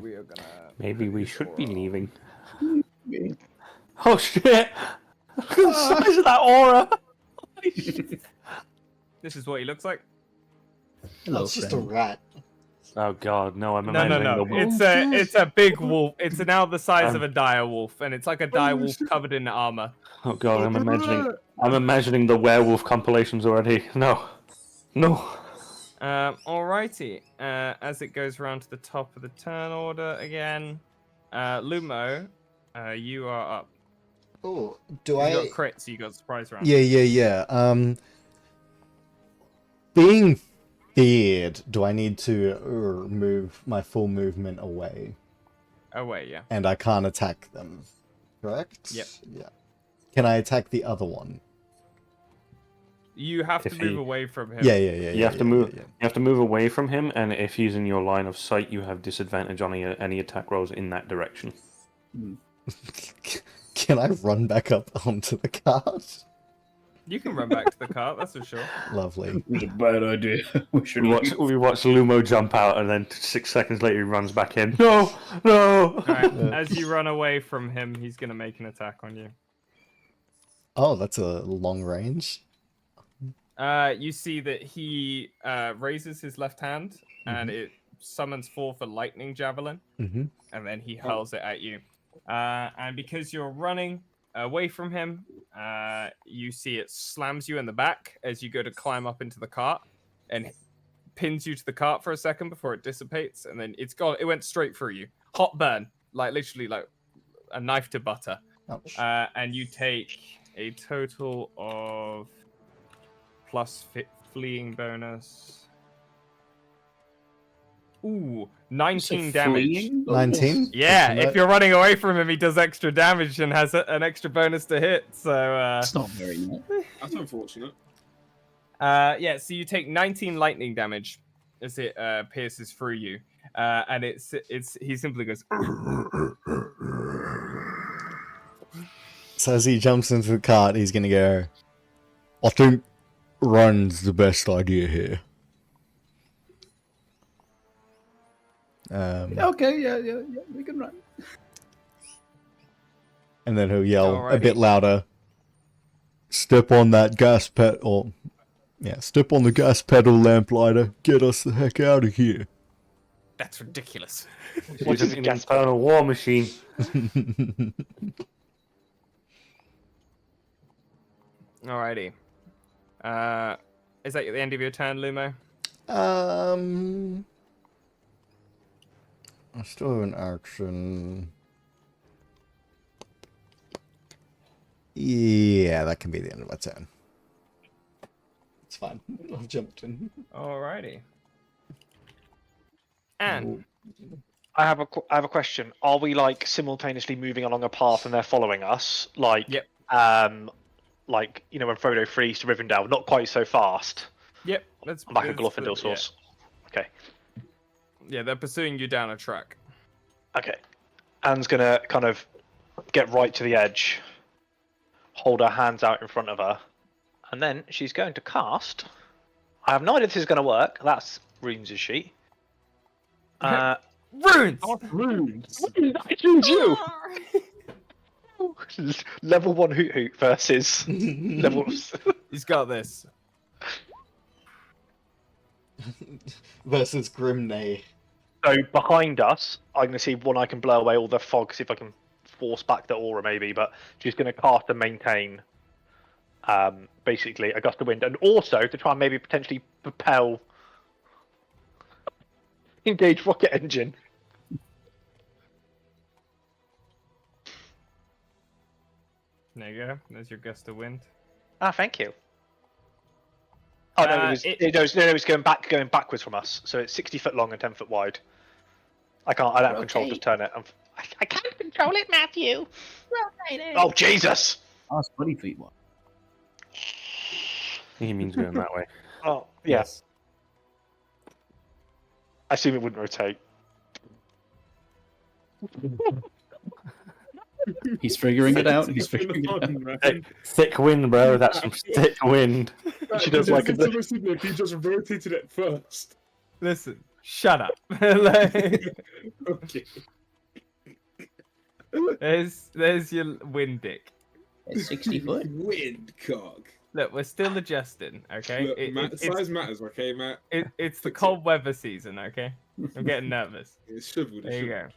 We are gonna. Maybe we put should be aura on. leaving. Oh shit! Look at the size of that aura! This is what he looks like. Hello, It's just a friend. rat. Oh god, no! I'm No. imagining the It's a big wolf. It's now the size of a dire wolf, and it's like a dire wolf covered in armor. Oh god, I'm imagining the werewolf compilations already. No. Alrighty. As it goes around to the top of the turn order again, Lumo, you are up. Oh, You got crit, so you got surprise round. Yeah. Being feared, do I need to move my full movement away? Away, yeah. And I can't attack them, correct? Yep. Yeah. Can I attack the other one? You have to If move he- away from him. You have to move. You have to move away from him, and if he's in your line of sight, you have disadvantage on any attack rolls in that direction. Can I run back up onto the cart? You can run back to the cart, that's for sure. Lovely. It's a bad idea. We should We watch Lumo jump out, and then 6 seconds later he runs back in. No. Alright, as you run away from him, he's gonna make an attack on you. Oh, that's a long range. You see that he raises his left hand, and it summons forth a lightning javelin, Mm-hmm. and then he hurls it at you. And because you're running away from him, you see it slams you in the back as you go to climb up into the cart, and pins you to the cart for a second before it dissipates, and then it's gone. It went straight through you. Hot burn, like literally like a knife to butter. Ouch. And you take a total of plus fleeing bonus. Ooh, 19 damage. 19? Yeah, if you're running away from him, he does extra damage and has an extra bonus to hit. So It's not very nice. That's unfortunate. yeah, so you take 19 lightning damage as it pierces through you, and it's he simply goes. So as he jumps into the cart, he's gonna go, I think run's the best idea here. Okay, yeah, we can run. And then he'll yell a Alrighty. bit louder, step on that gas pedal, step on the gas pedal, lamplighter, get us the heck out of here. That's ridiculous. What is an internal war machine? Alrighty. Is that the end of your turn, Lumo? I still have an action. Yeah, that can be the end of my turn. It's fine. I've jumped in. Alrighty. And I have a question. Are we like simultaneously moving along a path and they're following us? Like, Yep. Like you know when Frodo flees to Rivendell, not quite so fast. Yep, that's I'm back at that's Glorfindel source. Okay. Yeah, they're pursuing you down a track. Okay. Anne's gonna kind of get right to the edge, hold her hands out in front of her, and then she's going to cast. I have no idea if this is going to work. That's runes, is she? Runes! Runes. I choose you! Level 1 Hoot Hoot versus level. He's got this. Versus Grimnay. So behind us, I'm going to see one I can blow away all the fog, see if I can force back the aura maybe, but she's going to cast and maintain basically a gust of wind, and also to try and maybe potentially propel engage rocket engine. There you go. There's your gust of wind. Ah, thank you. Oh no, it's going backwards from us. So it's 60 foot long and 10 foot wide. I don't have control. Just turn it. I can't control it, Matthew. Oh Jesus! That's 20 feet wide. He means going that way. Oh yes. I assume it wouldn't rotate. He's figuring it out. He's figuring it out. Thick wind, bro. That's some thick wind. She does like a bit. If he just rotated it first. Listen, shut up. Okay. There's your wind dick. It's 60 foot. Wind cock. Look, we're still adjusting, okay? Look, size matters, okay, Matt? It's the cold weather season, okay? I'm getting nervous. It's shivered. There you go.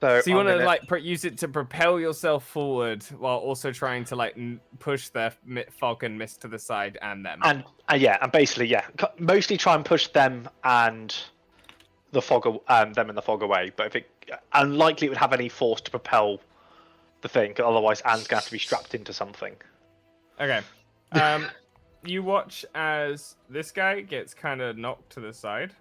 So you want to like use it to propel yourself forward while also trying to like push the fog and mist to the side and them. And basically mostly try and push them and the fog, them and the fog away. But if it unlikely it would have any force to propel the thing, otherwise Anne's gonna have to be strapped into something. Okay. You watch as this guy gets kind of knocked to the side.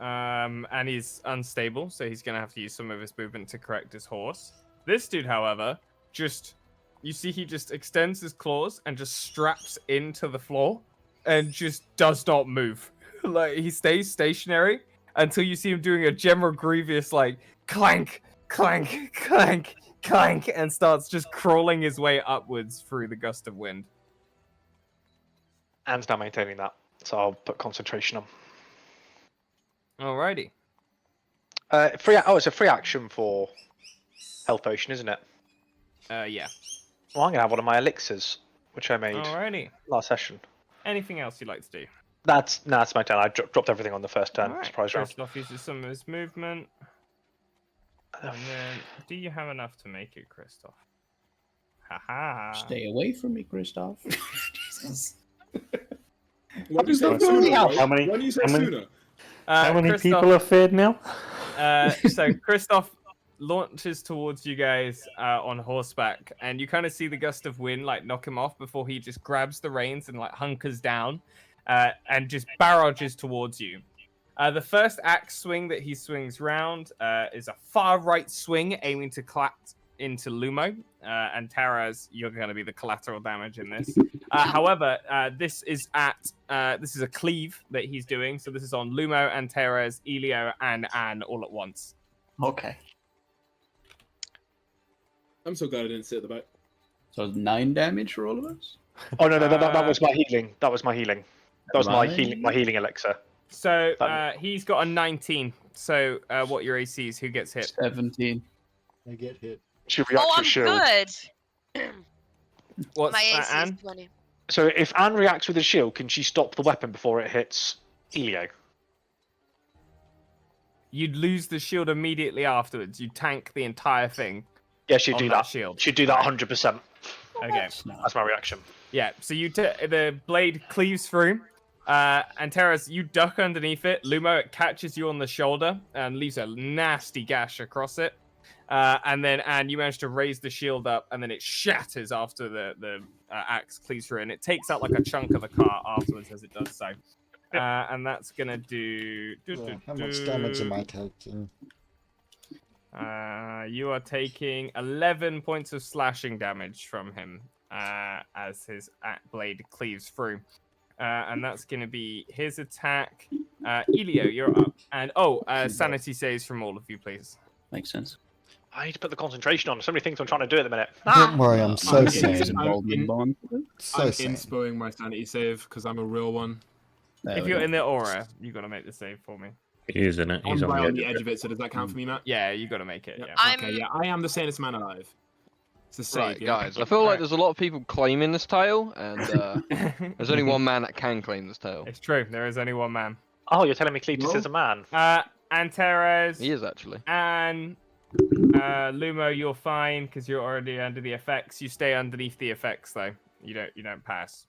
And he's unstable, so he's gonna have to use some of his movement to correct his horse. This dude, however, you see he just extends his claws and just straps into the floor and just does not move. Like he stays stationary until you see him doing a General Grievous like clank, clank, clank, clank, and starts just crawling his way upwards through the gust of wind. Anne's now maintaining that, so I'll put concentration on. Alrighty. It's a free action for health potion, isn't it? Yeah. Well, I'm gonna have one of my elixirs, which I made Alrighty. last session. Anything else you'd like to do? That's my turn. I dropped everything on the first turn. Alright. Surprise round. Christoph uses some of his movement. And then, do you have enough to make it, Christoph? Haha. Stay away from me, Christoph. Jesus. Why do you say How sooner? How many- Why do you say how many- sooner? How many Christoph, people are feared now? So Christoph launches towards you guys on horseback, and you kind of see the gust of wind like knock him off before he just grabs the reins and like hunkers down and just barrages towards you. The first axe swing that he swings round is a far right swing aiming to clap into Lumo, and Taraz, you're going to be the collateral damage in this. However, this is a cleave that he's doing, so this is on Lumo and Taraz, Elio, and Anne all at once. Okay. I'm so glad I didn't sit at the back. So 9 damage for all of us? Oh no, that was my healing. That was my healing. That was my healing elixir. So he's got a 19. So what your AC is? Who gets hit? 17. I get hit. Should react Oh, to a I'm shield. good. What's My AC is Anne? 20. So if Anne reacts with a shield, can she stop the weapon before it hits Elio? You'd lose the shield immediately afterwards. You tank the entire thing. Yeah, she'd on do that that. shield. She'd do that 100%. Okay. That's my reaction. Yeah. So the blade cleaves through, and Terrace, you duck underneath it. Lumo, it catches you on the shoulder and leaves a nasty gash across it. And then Anne, you manage to raise the shield up, and then it shatters after the axe cleaves through, and it takes out like a chunk of the car afterwards as it does so. And that's gonna do. How much damage am I taking? You are taking 11 points of slashing damage from him as his blade cleaves through. And that's going to be his attack. Elio, you're up. And sanity saves from all of you, please. Makes sense. I need to put the concentration on. So many things I'm trying to do at the minute. Don't worry, I'm so I'm sane. Bond. So I'm sane. inspoing my sanity save because I'm a real one. There If we you're go. in the aura, you got to make the save for me. He is in it. He's I'm on right on the the edge edge of it, so does that count for me, Matt? Yeah, you got to make it. Yeah. Yeah. Okay, yeah, I am the sanest man alive. It's a save, Right, yeah? guys. I feel like there's a lot of people claiming this tale, and there's only one man that can claim this tale. It's true. There is only one man. Oh, you're telling me Cletus No. is a man? And Teres He is actually. and Lumo, you're fine because you're already under the effects. You stay underneath the effects though. You don't pass.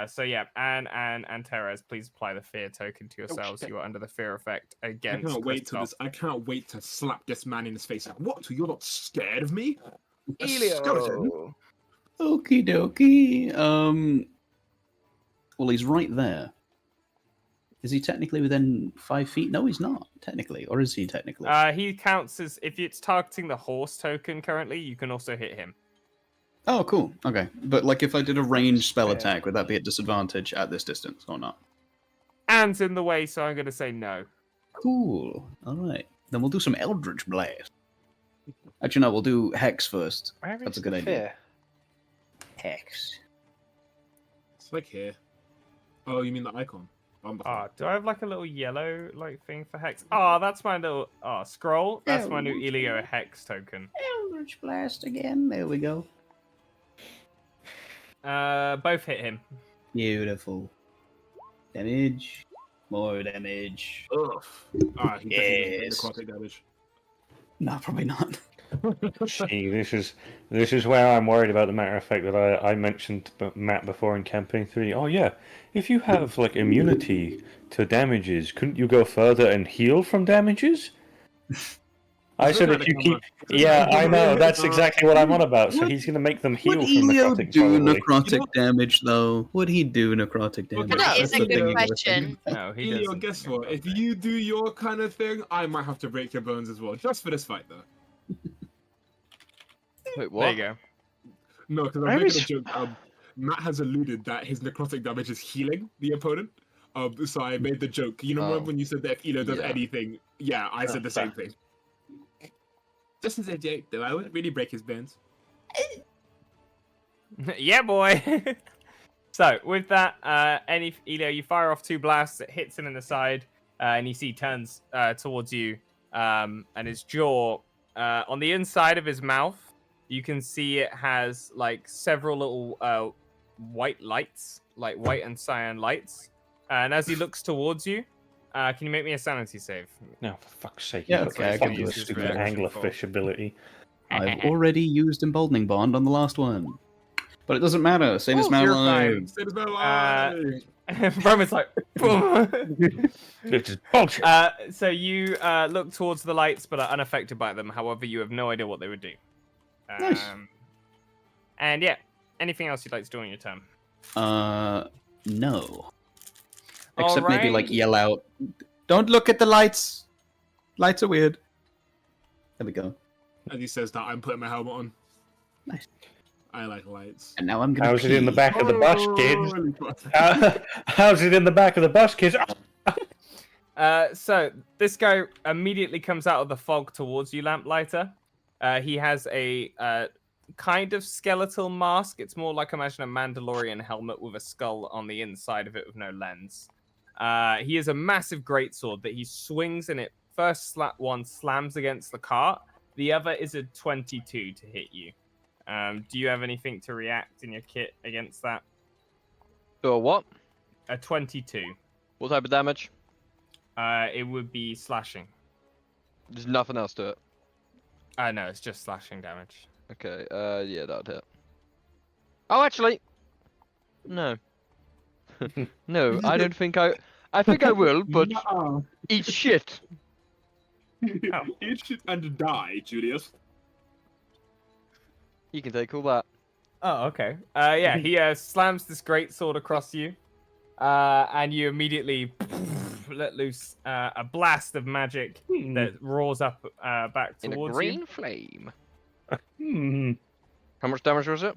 So yeah, and Teres, please apply the fear token to yourselves. shit. You are under the fear effect I against can't wait till Christoph. this. I can't wait to slap this man in his face. Like, what? You're not scared of me? A Elio. skeleton? Okie dokie. Well, he's right there. Is he technically within 5 feet? No, he's not, technically. Or is he technically? He counts as if it's targeting the horse token currently. You can also hit him. Oh, cool. Okay. But, like, if I did a ranged spell Yeah. attack, would that be at disadvantage at this distance or not? Anne's in the way, so I'm going to say no. Cool. All right. Then we'll do some Eldritch Blast. Actually, no, we'll do Hex first. Where That's is a good the idea. fear? Hex. It's like here. Oh, you mean the icon? Do I have like a little yellow like thing for hex? That's my little scroll. That's my new Elio hex token. Eldritch Blast again. There we go. Both hit him. Beautiful. Damage. More damage. Ugh. He definitely Yes. necrotic damage. No, probably not. See, this is where I'm worried about the matter of fact that I mentioned Matt before in campaign 3. Oh yeah, if you have like immunity to damages, couldn't you go further and heal from damages? I said if you keep, yeah, I know that's exactly what I'm on about. So he's gonna make them heal Would from Elio necrotic. do Probably. necrotic damage though? Would he do necrotic damage? Okay, That is That's a the good thing you gotta question. think about. No, he Elio, doesn't. guess what? If you do your kind of thing, I might have to break your bones as well, just for this fight, though. Wait, what? There you go. No, because I'm making a joke. Matt has alluded that his necrotic damage is healing the opponent. So I made the joke. You know, remember when you said that if Elio does Yeah. anything? Yeah, I said the same thing. Just as a joke, though, I wouldn't really break his bones. Yeah, boy. So with that, Elio, you fire off 2 blasts. It hits him in the side, and you see he turns towards you, and his jaw on the inside of his mouth. You can see it has like several little white lights, like white and cyan lights. And as he looks towards you, can you make me a sanity save? No, for fuck's sake! Yeah, You've got okay, I the can do fucking it. stupid Reaction anglerfish ability. I've already used Emboldening Bond on the last one. But it doesn't matter. Same as You're Madeline. fine. Roman's like, boom. Which is bullshit. So you look towards the lights, but are unaffected by them. However, you have no idea what they would do. Nice. And yeah, anything else you'd like to do on your turn? No. Except maybe like Alright. yell out, "Don't look at the lights. Lights are weird." There we go. As he says that, I'm putting my helmet on. Nice. I like lights. And now I'm gonna. How's it in the pee. back of the bus, kids? Holy fuck. How's it in the back of the bus, kids? So this guy immediately comes out of the fog towards you, Lamplighter. He has a kind of skeletal mask. It's more like, imagine a Mandalorian helmet with a skull on the inside of it with no lens. He has a massive greatsword that he swings, and it first one slams against the cart. The other is a 22 to hit you. Do you have anything to react in your kit against that? So a what? A 22. What type of damage? It would be slashing. There's nothing else to it. No, it's just slashing damage. Okay, yeah, that'd hit. Oh, actually, no. No, I don't think I think I will, but Nuh-uh. eat shit. Eat shit and die, Julius. You can take all that. Oh, okay. Yeah, he slams this great sword across you, and you immediately let loose a blast of magic that roars up back In a towards green you. flame. Hmm. How much damage was it?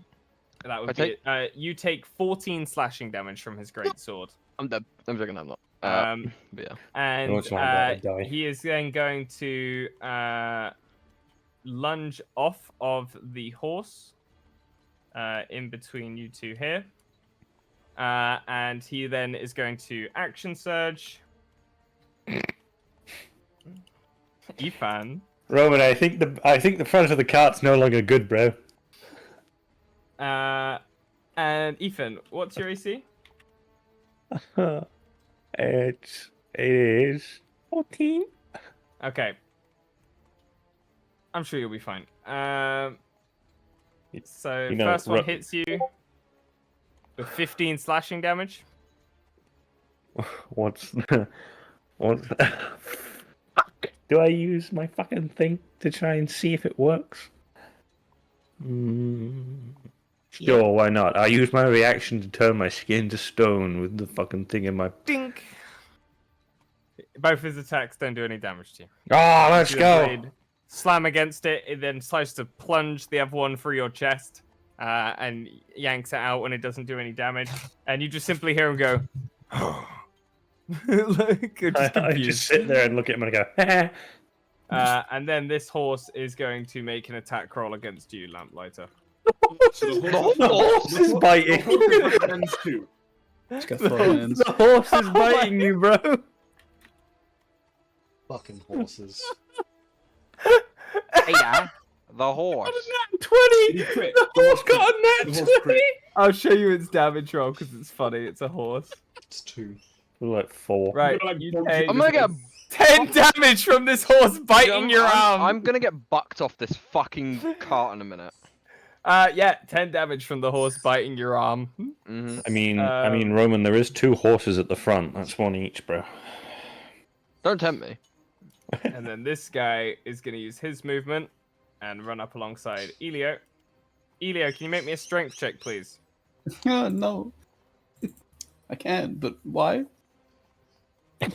That would I be it. You take 14 slashing damage from his great sword. I'm dead. I'm joking, I'm not. But yeah. And Looks like that would die. he is then going to lunge off of the horse in between you two here. And he then is going to action surge. Ethan. Roman, I think the front of the cart's no longer good, bro. And Ethan, what's your AC? It is 14. Okay. I'm sure you'll be fine. So You know, first one Ro- hits you with 15 slashing damage. What's fuck? Do I use my fucking thing to try and see if it works? Sure, why not? I use my reaction to turn my skin to stone with the fucking thing in my. Dink. Both his attacks don't do any damage to you. Oh, let's You go! blade slam against it, it then decides to plunge the other one through your chest and yanks it out when it doesn't do any damage. And you just simply hear him go, like, you're just I confused. just sit there and look at him and go, And then this horse is going to make an attack roll against you, Lamplighter. So the the horse is biting. Ends too. It's got 4 hands. The horse is biting you, bro. Fucking horses. Ada, the horse. 20! He crit. The horse got a The nat horse 20! crit. I'll show you its damage roll because it's funny. It's a horse. It's 2. Like 4. Right, Like, you don't take I'm gonna get 10 damage from this horse biting your arm. I'm gonna get bucked off this fucking cart in a minute. Yeah, 10 damage from the horse biting your arm. Mm-hmm. I mean, Roman, there is 2 horses at the front. That's 1 each, bro. Don't tempt me. And then this guy is going to use his movement and run up alongside Elio. Elio, can you make me a strength check, please? No. I can, but why?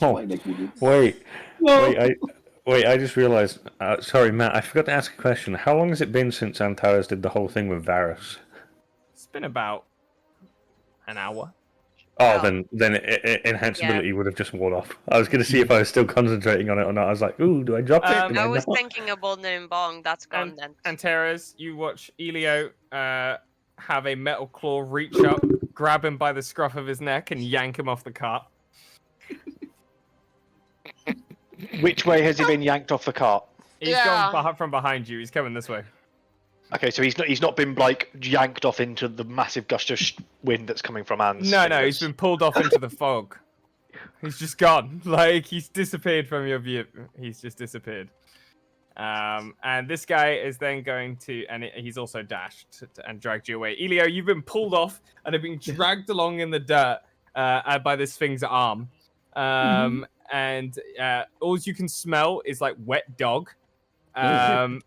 Oh, Why make me do this? wait. No. Wait, I just realised. Sorry, Matt, I forgot to ask a question. How long has it been since Antares did the whole thing with Varus? It's been about an hour. Oh, Wow. then enhanced ability would have just worn off. I was going to see if I was still concentrating on it or not. I was like, ooh, do I drop it? Do I was not? thinking of Bolden and Bong. That's gone then. Antares, you watch Elio have a metal claw reach up, grab him by the scruff of his neck, and yank him off the cart. Which way has he been yanked off the cart? He's Yeah. gone from behind you. He's coming this way. Okay, so he's not been like yanked off into the massive gust of wind that's coming from Anne's. No, fingers. he's been pulled off into the fog. He's just gone. Like, he's disappeared from your view. He's just disappeared. And this guy is then going to, and he's also dashed and dragged you away. Elio, you've been pulled off and have been dragged along in the dirt by this thing's arm. And all you can smell is like wet dog. And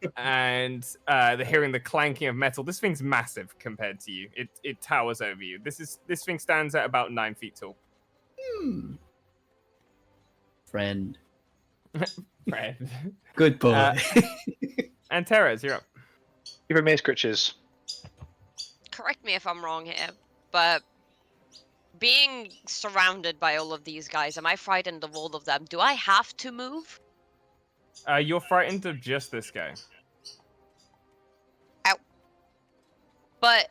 hearing the clanking of metal. This thing's massive compared to you. It towers over you. This thing stands at about 9 feet tall. Friend. Friend. Good boy. And Teres, you're up. Give me creatures. Correct me if I'm wrong here, but being surrounded by all of these guys, am I frightened of all of them? Do I have to move? You're frightened of just this guy. Ow. But,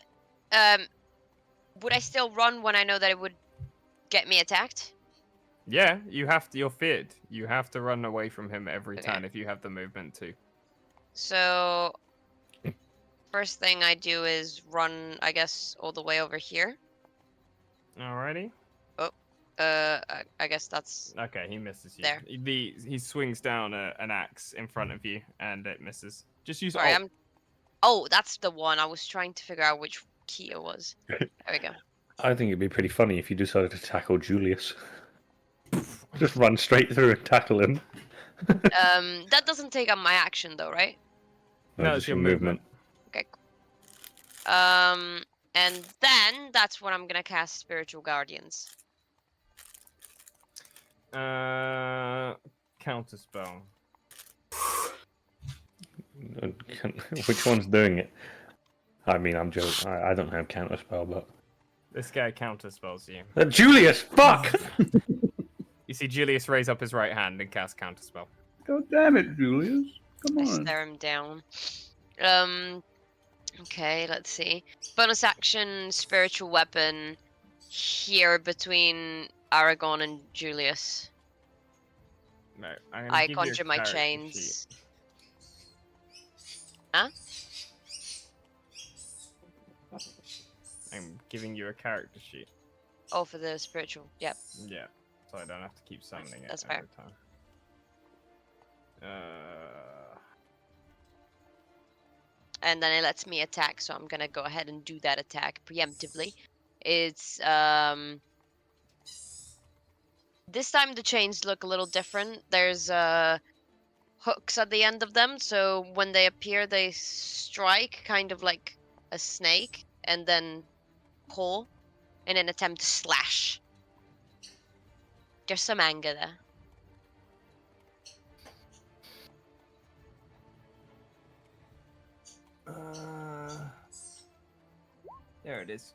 would I still run when I know that it would get me attacked? Yeah, you're feared. You have to run away from him every Okay. turn if you have the movement to. So, first thing I do is run, I guess, all the way over here. Alrighty. I guess that's Okay, he misses you. there. He swings down an axe in front of you and it misses. Just use Sorry, alt. Oh, that's the one. I was trying to figure out which key it was. There we go. I think it'd be pretty funny if you decided to tackle Julius. Just run straight through and tackle him. That doesn't take up my action though, right? No, it's your movement. Okay. And then that's when I'm gonna cast Spiritual Guardians. Counterspell. Which one's doing it? I mean, I'm joking. I don't have counterspell, but This guy counterspells you. Julius, fuck! You see Julius raise up his right hand and cast counterspell. God damn it, Julius. Come I on. stare him down. Okay, let's see. Bonus action, Spiritual Weapon here between Aragon and Julius. No, I'm gonna I give you a conjure my character chains. sheet. Huh? I'm giving you a character sheet. Oh, for the spiritual. Yep. Yeah, so I don't have to keep summoning it That's every fair. time. And then it lets me attack, so I'm gonna go ahead and do that attack preemptively. It's this time the chains look a little different. There's hooks at the end of them, so when they appear they strike kind of like a snake and then pull in an attempt to slash. There's some anger there. There it is.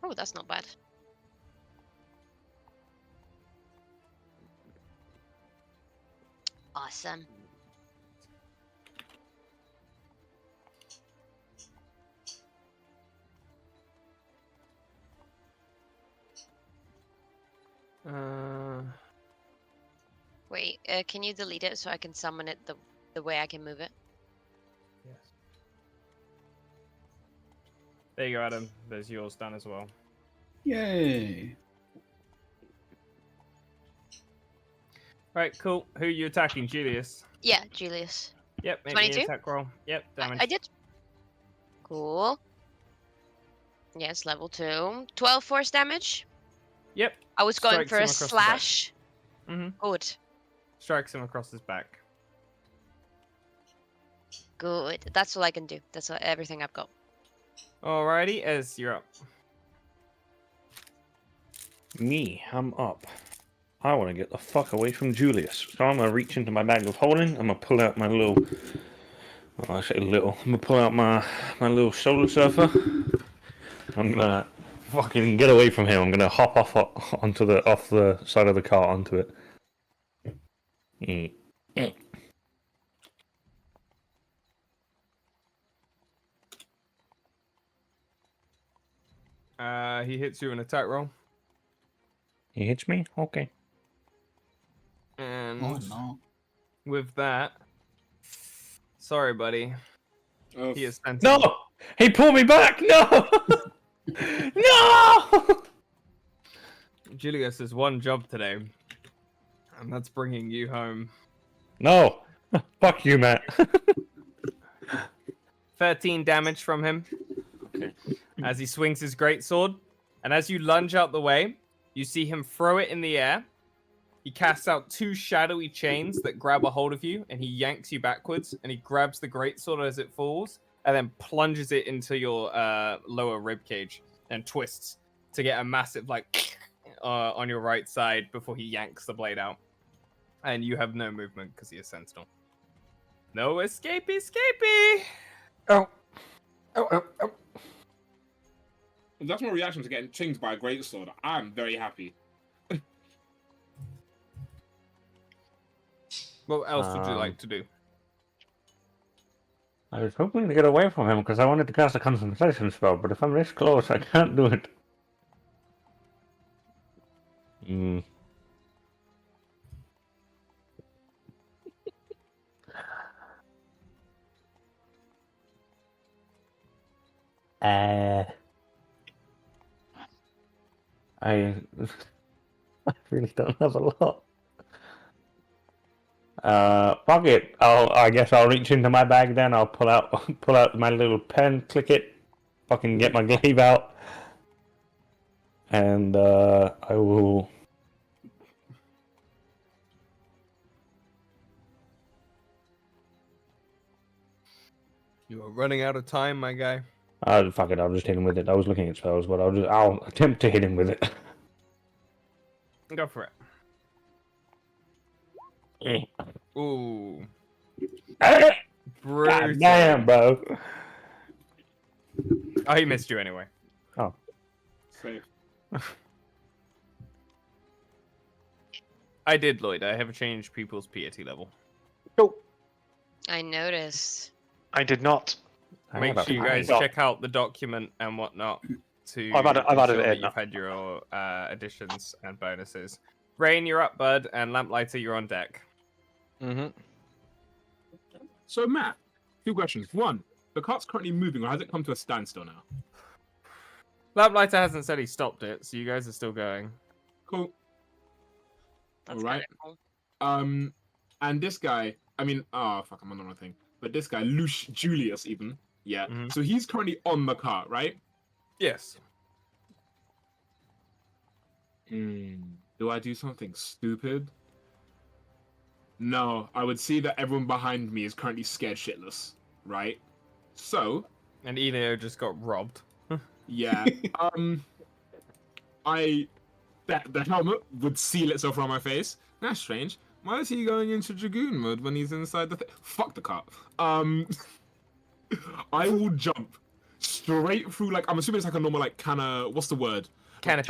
Oh, that's not bad. Awesome. Wait, can you delete it so I can summon it the way I can move it? Yes. There you go, Adam. There's yours done as well. Yay. Right, cool. Who are you attacking, Julius? Yeah, Julius. Yep, make me an 22? attack roll. Yep, damage. I did. Cool. Yes, level 2. 12 force damage. Yep. I was going Strikes for him a across the back. slash. Mm-hmm. Good. Strikes him across his back. Good. That's all I can do. That's everything I've got. Alrighty, Ez, you're up. Me, I'm up. I want to get the fuck away from Julius. So I'm going to reach into my bag of holding. I'm going to pull out my little... Oh, I say little. I'm going to pull out my little solar surfer. I'm going to fucking get away from him. I'm going to hop off the side of the car onto it. He hits you an attack roll. He hits me? Okay. And Oh, no. with that... Sorry, buddy. Oh, He is sent No! He pulled me back! No! No! Julius has one job today. And that's bringing you home. No! Fuck you, Matt. 13 damage from him. Okay. As he swings his greatsword, and as you lunge out the way, you see him throw it in the air. He casts out 2 shadowy chains that grab a hold of you, and he yanks you backwards, and he grabs the greatsword as it falls, and then plunges it into your lower rib cage and twists to get a massive on your right side before he yanks the blade out. And you have no movement because he is sentinel. No escapee! Oh. Oh. If that's my reaction to getting chinged by a greatsword, I'm very happy. What else would you like to do? I was hoping to get away from him because I wanted to cast a concentration spell, but if I'm this close, I can't do it. Hmm. I really don't have a lot. Fuck it. I guess I'll reach into my bag then. I'll pull out my little pen, click it, fucking get my glaive out, and I will. You are running out of time, my guy. Fuck it. I'll just hit him with it. I was looking at spells, but I'll attempt to hit him with it. Go for it. Ooh. Brutal. God damn, bro. Oh, he missed you anyway. Oh. Safe. I did, Lloyd. I have changed people's piety level. I noticed. I did not. Make sure you guys check out the document and whatnot to I've added ensure it that in. you've had your additions and bonuses. Rain, you're up, bud, and Lamplighter, you're on deck. Mm-hmm. So, Matt, 2 questions. 1, the cart's currently moving, or has it come to a standstill now? Lamplighter hasn't said he stopped it, so you guys are still going. Cool. That's All right. kinda cool. And this guy, I mean, fuck, I'm on the wrong thing. But this guy, Julius, even, yeah. Mhm. So he's currently on the cart, right? Yes. Do I do something stupid? No, I would see that everyone behind me is currently scared shitless, right? So, And Elio just got robbed. yeah, the helmet would seal itself around my face. That's strange. Why is he going into Dragoon mode when he's inside the fuck the cart. I will jump straight through, like, I'm assuming it's like a normal, like, what's the word? Canopy.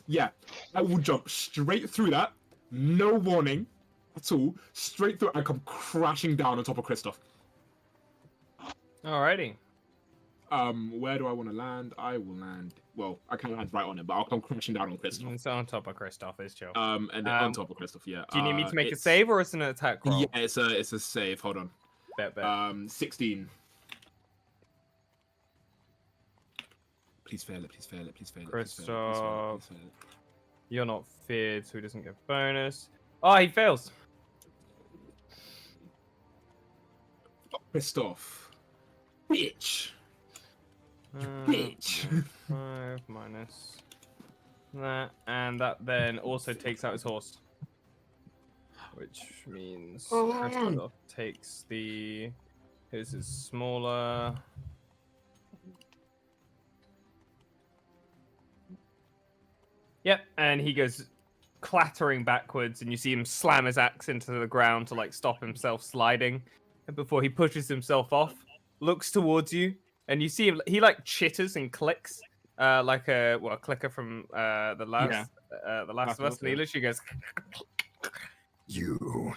Yeah, I will jump straight through that, no warning at all, straight through, I come crashing down on top of Kristoff. Alrighty. Where do I want to land? I will land. Well, I can't land right on it, but I'll come crashing down on Kristoff. It's on top of Kristoff, it's chill. And then on top of Kristoff, yeah. Do you need me to make a save or it's an attack roll? Yeah, it's a save. Hold on. Bet. 16. Please fail it. Please fail it. Please fail it. Kristoff. You're not feared, so he doesn't get bonus. Oh, he fails. Kristoff. Bitch. Bitch. 5 minus that, and that then also takes out his horse, which means Kristoff takes the. His is smaller. Yep, and he goes clattering backwards, and you see him slam his axe into the ground to like stop himself sliding. And before he pushes himself off, looks towards you, and you see him. He like chitters and clicks, like a clicker from the Last of Us. And he literally goes. You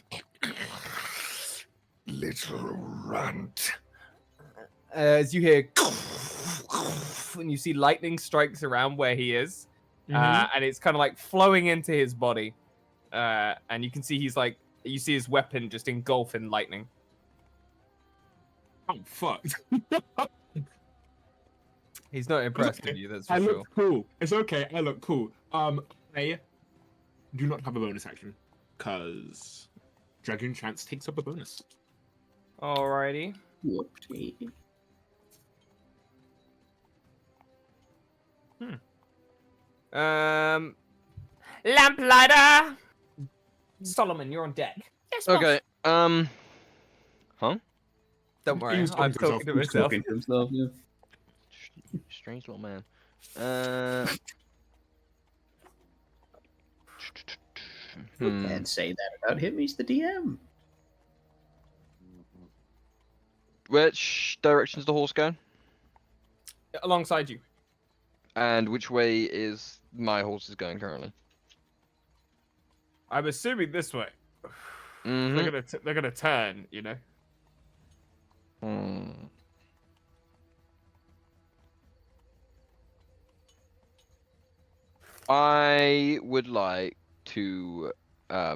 little runt. As you hear, and you see lightning strikes around where he is. And it's kind of like flowing into his body, and you can see you see his weapon just engulf in lightning. Oh fuck! He's not impressed with you, that's for I sure. look cool. It's okay. I look cool. I do not have a bonus action, cause Dragoon Chance takes up a bonus. Alrighty. Whoopty. Lamplighter. Solomon, you're on deck. Yes, boss. Okay. Huh? Don't He worry, was I'm talking talking to to himself. myself. Talking to himself, yeah. Strange little man. You can't say that about him. He's the DM. Which direction's the horse going? Alongside you. And which way is my horse is going currently? I'm assuming this way. They're gonna turn, you know. I would like to I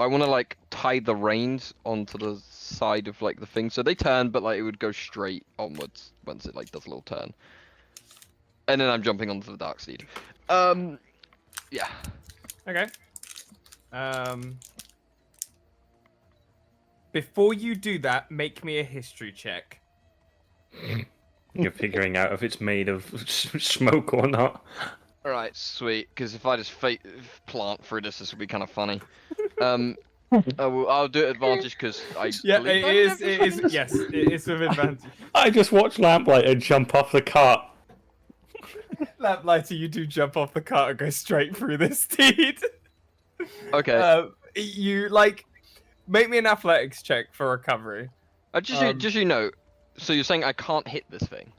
want to like tie the reins onto the side of like the thing, so they turn, but like it would go straight onwards once it like does a little turn. And then I'm jumping onto the dark steed. Yeah. Okay. Before you do that, make me a history check. You're figuring out if it's made of smoke or not. All right, sweet. Because if I just plant through this would be kind of funny. I'll do it advantage because I. Yeah, believe it I is. have It is. advantage. Yes, it is with advantage. I just watched Lamplighter jump off the cart. Lamplighter, you do jump off the cart and go straight through this steed. Okay. You like make me an athletics check for recovery. Just so you know, so you're saying I can't hit this thing?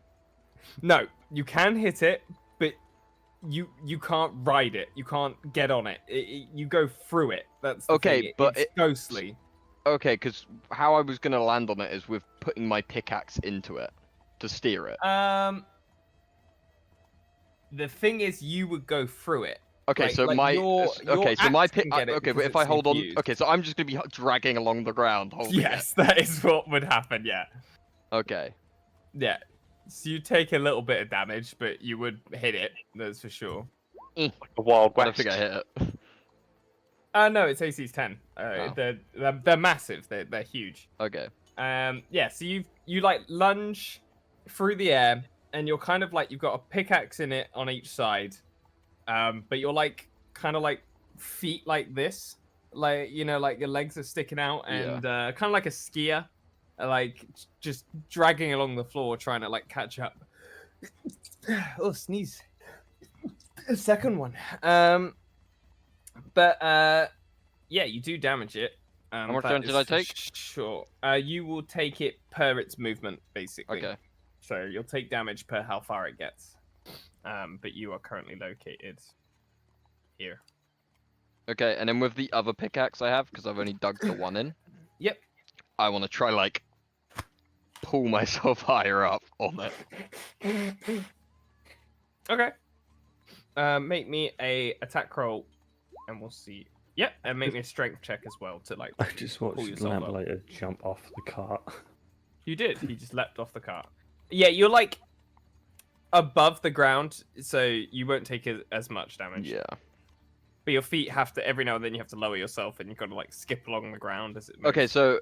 No, you can hit it, but you can't ride it. You can't get on it. You go through it. That's the Okay, thing. but it's ghostly. Okay, because how I was gonna land on it is with putting my pickaxe into it to steer it. The thing is, you would go through it. Okay, Like- so like my your axe can get it okay, but because if I it's hold on, infused. okay, so I'm just gonna be dragging along the ground, holding Yes, that is what would happen. Yeah. it. Okay. Yeah. So you take a little bit of damage, but you would hit it. That's for sure. Like a Wild I don't West. think I hit it. No, it's AC's 10. They're massive. They're huge. Okay. Yeah. So you like lunge through the air, and you're kind of like you've got a pickaxe in it on each side, but you're like kind of like feet like this, like you know, like your legs are sticking out, and kind of like a skier, like just dragging along the floor, trying to like catch up. Oh, sneeze. A second one. But yeah, you do damage it. How much that damage did is I for take? Sure. You will take it per its movement, basically. Okay. So you'll take damage per how far it gets. But you are currently located here. Okay, and then with the other pickaxe I have, because I've only dug the one in. Yep. I want to try like pull myself higher up on it. Okay. Make me a attack roll, and we'll see. Yep, and make me a strength check as well to like. I just pull watched yourself up. Lamplighter jump off the cart. You did. He just leapt off the cart. Yeah, you're like above the ground, so you won't take as much damage. Yeah. But your feet have to every now and then you have to lower yourself, and you've got to like skip along the ground as it moves. Okay, so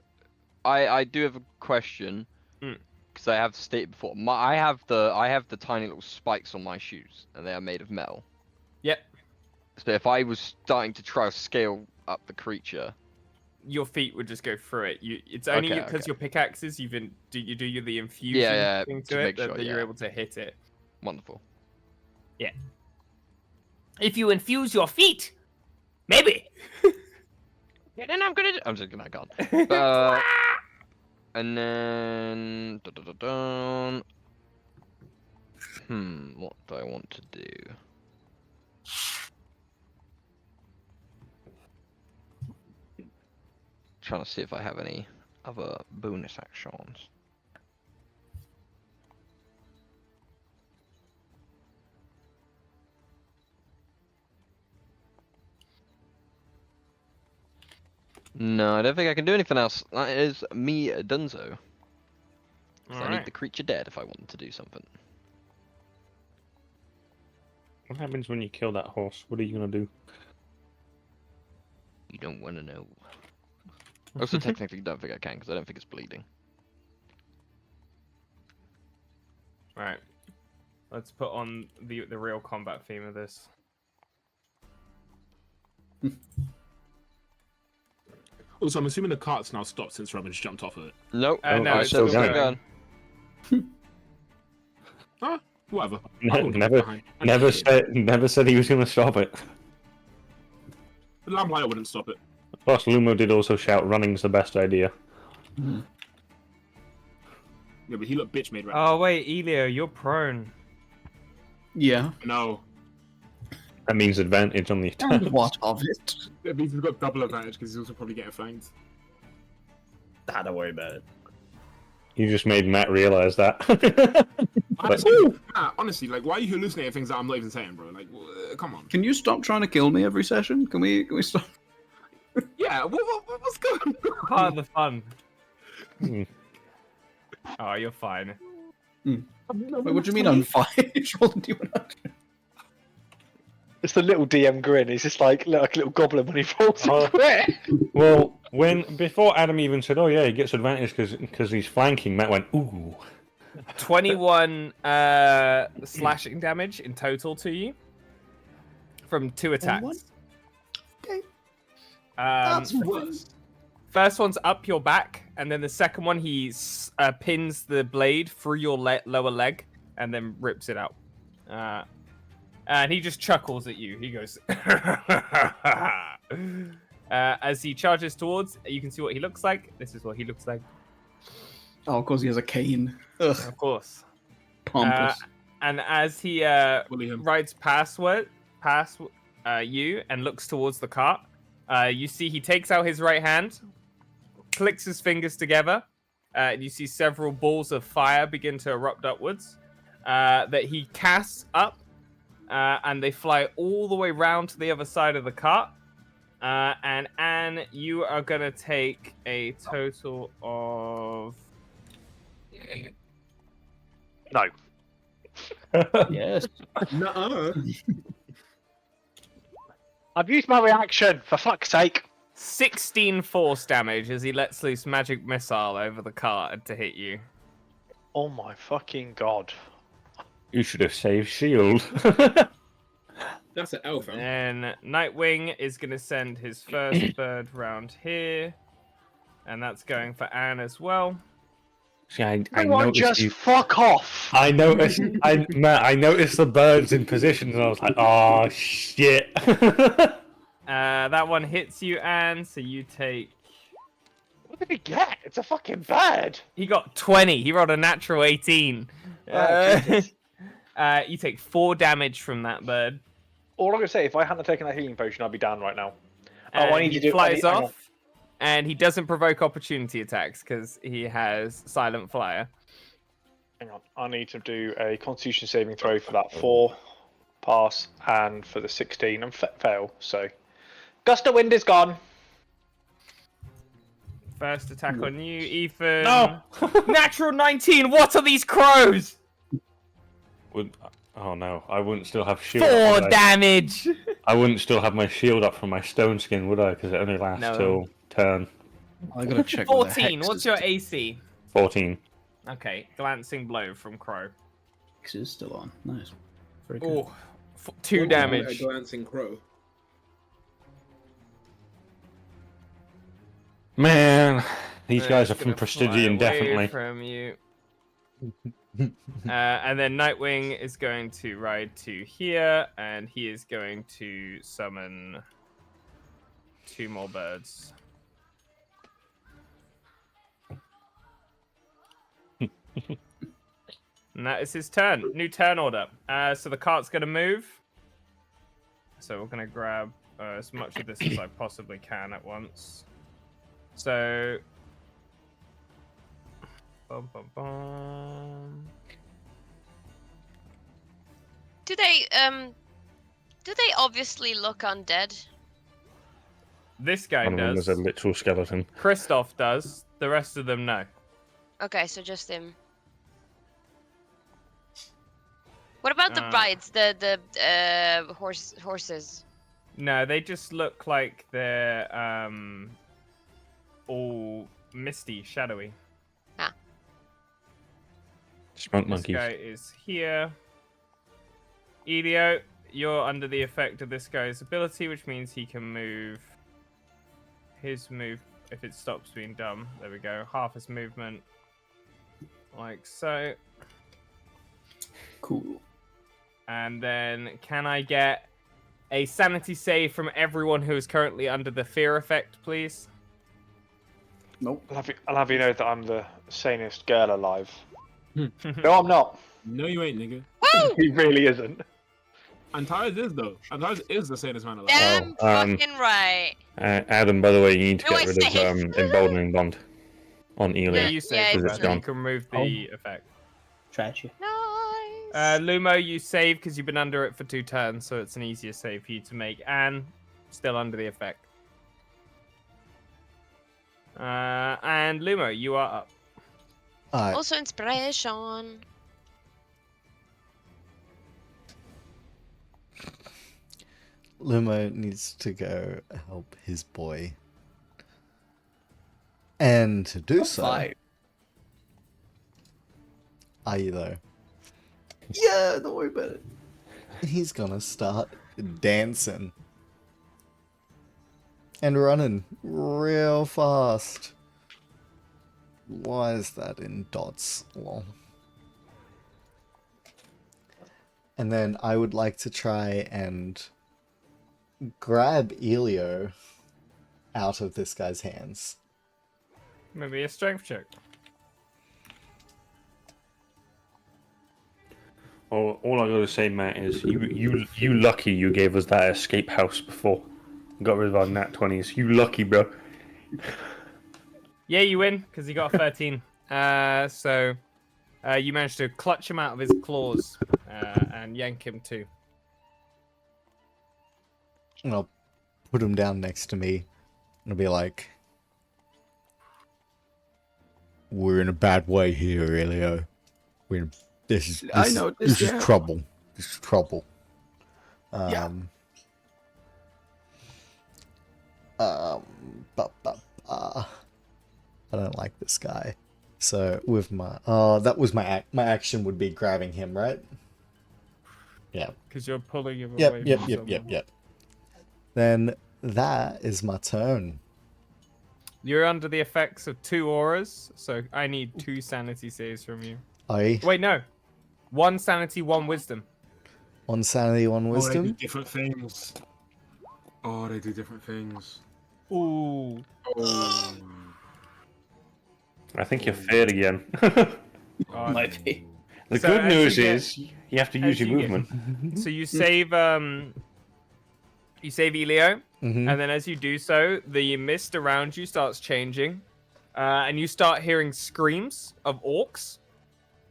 I do have a question because I have stated before. I have the tiny little spikes on my shoes, and they are made of metal. Yep. So if I was starting to try to scale up the creature, your feet would just go through it. It's only Okay, because okay. your pickaxes you do the infusion Yeah, thing to to it make sure, that you're yeah. able to hit it. wonderful. Yeah. If you infuse your feet, maybe. Yeah, then I'm just gonna go. And then what do I want to do? Trying to see if I have any other bonus actions. No, I don't think I can do anything else. That is me donezo. So I need the creature dead if I want to do something. What happens when you kill that horse? What are you gonna do? You don't want to know. Also, technically, don't think I can because I don't think it's bleeding. Right. Let's put on the real combat theme of this. Also, I'm assuming the cart's now stopped since Robin just jumped off of it. Nope. No, I it's said still still going. going. Whatever. Never said he was going to stop it. The lamplighter wouldn't stop it. Plus, Lumo did also shout, "Running's the best idea." Yeah, but he looked bitch made right Oh wait, Elio, you're prone. Yeah. No. That means advantage on the attack. And what of it? That means he's got double advantage because he's also probably getting flanked. Don't worry about it. You just made Matt realize that. Honestly, like, why are you hallucinating things that I'm not even saying, bro? Like, come on. Can you stop trying to kill me every session? Can we stop? Yeah, what's going on? Part of the fun. Hmm. Oh, you're fine. Wait, what do you mean I'm fine? It's the little DM grin. He's just like a little goblin when he falls into it. Well, before Adam even said, "Oh yeah, he gets advantage because he's flanking," Matt went, "Ooh." 21 slashing damage in total to you from 2 attacks. Okay. That's worse. First one's up your back, and then the second one he pins the blade through your lower leg and then rips it out. And he just chuckles at you. He goes, as he charges towards, you can see what he looks like. This is what he looks like. Oh, of course he has a cane. Ugh. Of course. Pompous. And as he rides past you and looks towards the cart, you see he takes out his right hand, clicks his fingers together, and you see several balls of fire begin to erupt upwards that he casts up, and they fly all the way round to the other side of the cart. And Anne, you are going to take a total of... No. Yes. Nuh-uh. I've used my reaction, for fuck's sake. 16 force damage as he lets loose magic missile over the cart to hit you. Oh my fucking god. You should have saved shield. That's an elf. And Nightwing is going to send his first bird round here. And that's going for Anne as well. See, I Everyone noticed just you... fuck off. I noticed, Matt, I noticed the birds in positions, and I was like, "Oh shit!" That one hits you, Anne. So you take. What did he get? It's a fucking bird. He got 20. He rolled a natural 18. You take 4 damage from that bird. All I'm gonna say, if I hadn't taken that healing potion, I'd be down right now. And I need he to do. flies hang on. off. And he doesn't provoke opportunity attacks because he has Silent Flyer. Hang on, I need to do a Constitution saving throw for that 4 pass, and for the 16 and fail. So, gust of wind is gone. First attack on you, Ethan. No! Natural 19. What are these crows? Oh no, I wouldn't still have shield. 4 damage. I wouldn't still have my shield up from my stone skin, would I? Because it only lasts till turn. I gotta check. 14. What's your AC? 14. Okay, glancing blow from Crow. X is still on. Nice. Very good. Oh, 2 damage. A glancing crow. Man, these Right, guys are it's from gonna fly Prestigian, away definitely. From you. And then Nightwing is going to ride to here, and he is going to summon 2 more birds. And that is his turn. New turn order. So the cart's going to move. So we're going to grab as much of this as I possibly can at once. So... Bum, bum, bum. Do they obviously look undead? This guy One of them does. is a literal skeleton. Kristoff does. The rest of them, no. Okay, so just him. What about the brides, the horses? No, they just look like they're all misty, shadowy. Smoke This monkeys. guy is here. Elio, you're under the effect of this guy's ability, which means he can move his move if it stops being dumb. There we go. Half his movement. Like so. Cool. And then can I get a sanity save from everyone who is currently under the fear effect, please? Nope. I'll have you know that I'm the sanest girl alive. No, I'm not. No, you ain't, nigga. He really isn't. Antares is though. Antares is the sanest man alive. Damn um, fucking right. Adam, by the way, you need to No, get I rid of saved. emboldening bond on Yeah, Elia. you Yeah, save it's that. gone. You can remove the effect. Tragedy. Nice. Lumo, you save because you've been under it for 2 turns, so it's an easier save for you to make. And still under the effect. And Lumo, you are up. Alright, Also inspiration. Lumo needs to go help his boy. And to do so, are you though? Yeah, don't worry about it. He's gonna start dancing and running real fast. Why is that in dots? Lol. And then I would like to try and grab Elio out of this guy's hands. Maybe a strength check. All I gotta say, Matt, is you lucky you gave us that escape house before. Got rid of our nat 20s. You lucky, bro. Yeah, you win because he got a 13. So you managed to clutch him out of his claws and yank him too. And I'll put him down next to me and I'll be like, we're in a bad way here, Elio. This is trouble. This is trouble. I don't like this guy. So with my that was my action would be grabbing him, right? Yeah. Because you're pulling him Yep, away yep, from yep, someone. yep, yep. Then that is my turn. You're under the effects of 2 auras, so I need 2 sanity saves from you. Wait, no. 1 sanity, 1 wisdom. 1 sanity, 1 Oh, they do wisdom. different things. Oh, they do different things. Ooh. Oh. I think you're fair again. Oh, Might be. The So good as news you get- is you have to use as your you get- movement. So you save Elio, Mm-hmm. and then as you do so, the mist around you starts changing, and you start hearing screams of orcs,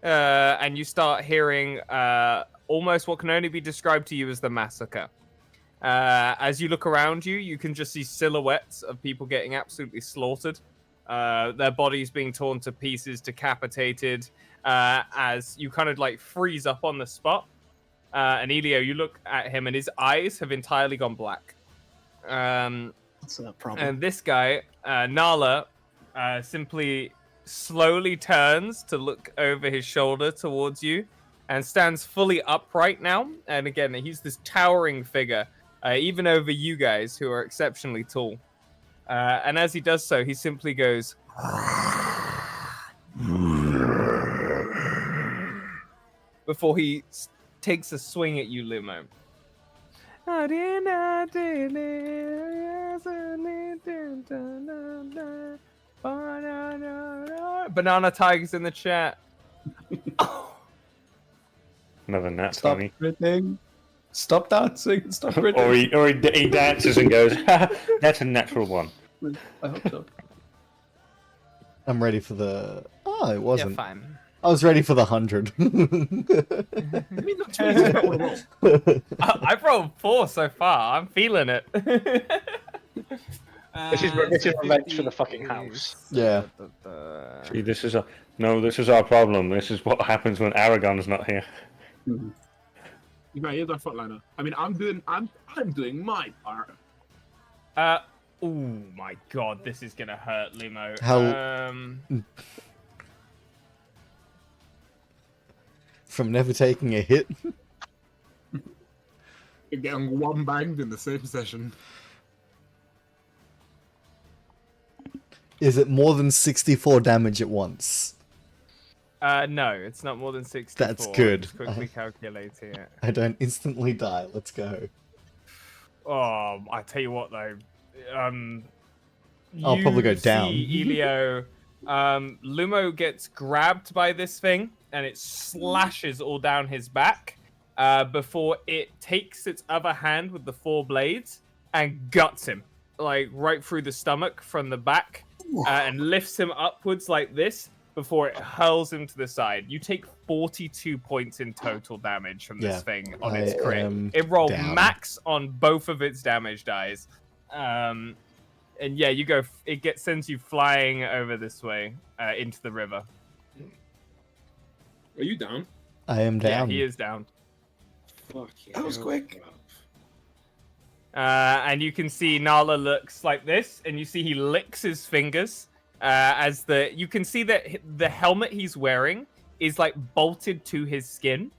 and you start hearing almost what can only be described to you as the massacre. As you look around you, you can just see silhouettes of people getting absolutely slaughtered, their bodies being torn to pieces, decapitated, as you kind of like freeze up on the spot. And Elio, you look at him, and his eyes have entirely gone black. That's a problem. And this guy, Nala, simply slowly turns to look over his shoulder towards you and stands fully upright now. And again, he's this towering figure, even over you guys who are exceptionally tall. And as he does so, he simply goes... before he takes a swing at you, Lumo. Banana Tiger's in the chat. Another nat Stop 20. grinning. Stop dancing. Stop grinning. Or he dances and goes, that's a natural one. I hope so. I'm ready for the... Oh, it Yeah, wasn't. fine. I was ready for the 100. I mean, that's what I want to roll. I've rolled 4 so far. I'm feeling it. This is revenge for the fucking house. Yeah. See, this is our problem. This is what happens when Aragon's not here. Right, here's our frontliner. I mean, I'm doing my part. Oh my god, this is gonna hurt, Lumo. How- From never taking a hit. You're getting one banged in the same session. Is it more than 64 damage at once? No, it's not more than 64. That's good. Just quickly calculating it. I don't instantly die. Let's go. Oh, I tell you what though. I'll probably go you down. See Elio, Lumo gets grabbed by this thing and it slashes all down his back before it takes its other hand with the 4 blades and guts him, like right through the stomach from the back, and lifts him upwards like this before it hurls him to the side. You take 42 points in total damage from this thing on its crit. It rolled max on both of its damage dice. And yeah, you go. It sends you flying over this way into the river. Are you down? I am down. Yeah, he is down. Fuck yeah. That was quick. And you can see Nala looks like this, and you see he licks his fingers you can see that the helmet he's wearing is like bolted to his skin,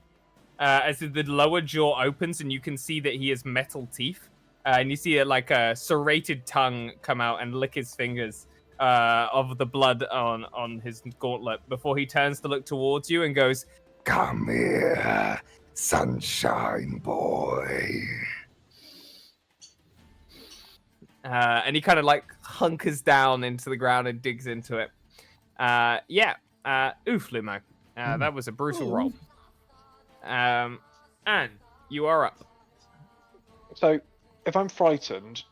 as the lower jaw opens, and you can see that he has metal teeth, and you see like a serrated tongue come out and lick his fingers of the blood on his gauntlet before he turns to look towards you and goes, "Come here, sunshine boy." And he kind of like hunkers down into the ground and digs into it. Oof, Lumo. That was a brutal roll. And you are up. So, if I'm frightened,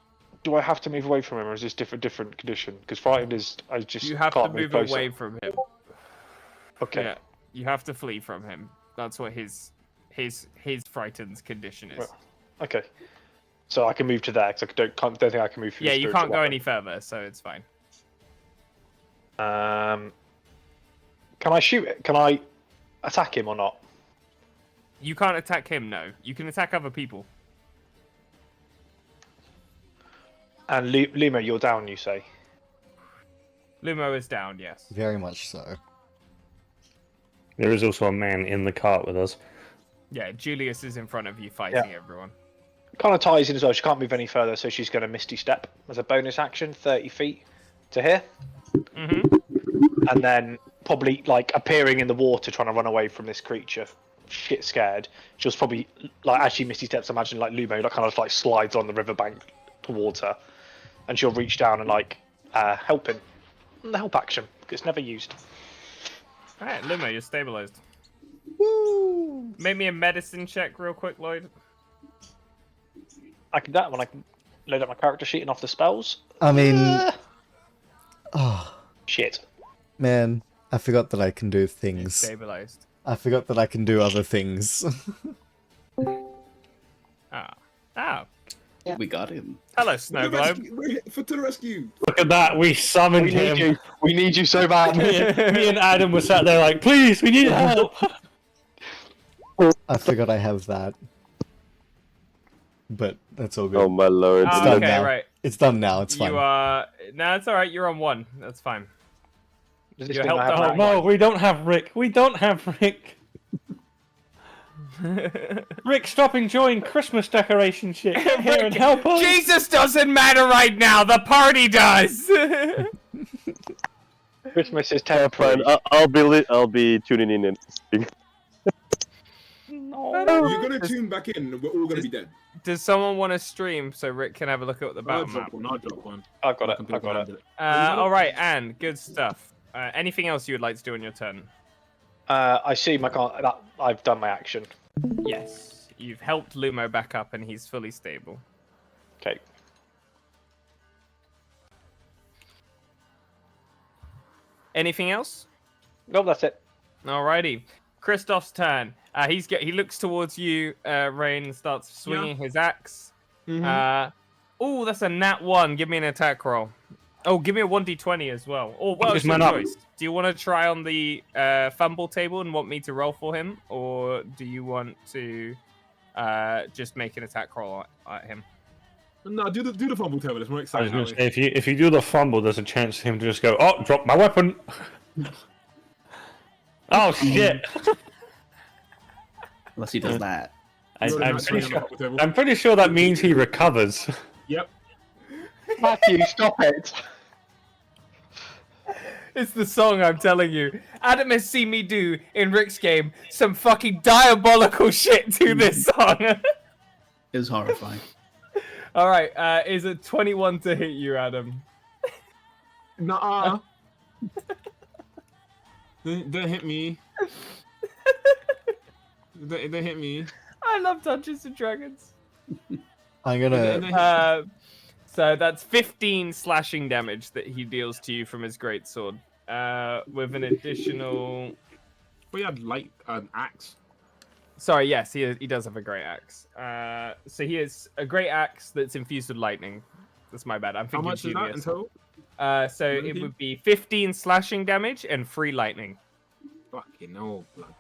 do I have to move away from him, or is this different condition? Because frightened is I just You have can't to move closer. away from him. Okay. Yeah, you have to flee from him. That's what his frightened condition is. Well, okay. So I can move to there because don't think I can move through. Yeah, the you spiritual can't go weapon. any further, so it's fine. Can I shoot it? Can I attack him or not? You can't attack him, no. You can attack other people. And Luma, you're down, you say? Lumo is down, yes. Very much so. There is also a man in the cart with us. Yeah, Julius is in front of you fighting everyone. Kind of ties in as well. She can't move any further, so she's going to Misty Step as a bonus action, 30 feet to here. Mm-hmm. And then probably like appearing in the water, trying to run away from this creature. Shit scared. She'll probably like as she Misty Steps. Imagine like Lumo, like kind of like slides on the riverbank towards her, and she'll reach down and like help him. The help action. It's never used. All right, Lumo, you're stabilized. Woo! Make me a medicine check real quick, Lloyd. I can do that when I can load up my character sheet and off the spells. I mean... Shit. Man, I forgot that I can do things. Stabilized. I forgot that I can do other things. We got him. Hello, Snow Globe. To the rescue! Look at that, we summoned him. We need you so bad. Me and Adam were sat there like, please, we need help. I forgot I have that. But that's all good. Oh my lord. It's done Okay, now. right. It's done now, it's fine. You are... No, it's alright, you're on 1. That's fine. Does this You mean I helped have the my- whole No, we don't have Rick. We don't have Rick. Rick, stop enjoying Christmas decoration shit. Come here and help us. Jesus doesn't matter right now, the party does! Christmas is Yeah, fine. temporary. I'll be tuning in and You're gonna tune back in, and we're all gonna be dead. Does someone want to stream so Rick can have a look at the battle map? I'll drop one. I've got it. I've got it. Alright, Anne, good stuff. Anything else you would like to do on your turn? I see my I've done my action. Yes. You've helped Lumo back up and he's fully stable. Okay. Anything else? No, that's it. Alrighty. Christoph's turn. He looks towards you, Rain, and starts swinging his axe. Oh, that's a nat 1. Give me an attack roll. Oh, give me a 1d20 as well. Oh, well, it's your choice. Do you want to try on the fumble table and want me to roll for him? Or do you want to just make an attack roll at him. No, do the fumble table. It's more I was exciting. going to that say, way. if you do the fumble, there's a chance for him to just go, oh, drop my weapon. Oh shit! Unless he does that. Roll a nat 20 on the fumble table. I'm pretty sure that means he recovers. Yep. Matthew, stop it. It's the song, I'm telling you. Adam has seen me do, in Rick's game, some fucking diabolical shit to this song. It was horrifying. Alright, is it 21 to hit you, Adam? Nuh-uh. Don't hit me. Don't hit me. I love Dungeons and Dragons. I'm gonna. So that's 15 slashing damage that he deals to you from his greatsword. With an additional. We had light axe. Sorry, yes, he does have a great axe. So he has a great axe that's infused with lightning. That's my bad. I'm How thinking much is that in Julius. total? So it would be 15 slashing damage and 3 lightning. Fucking no, blood.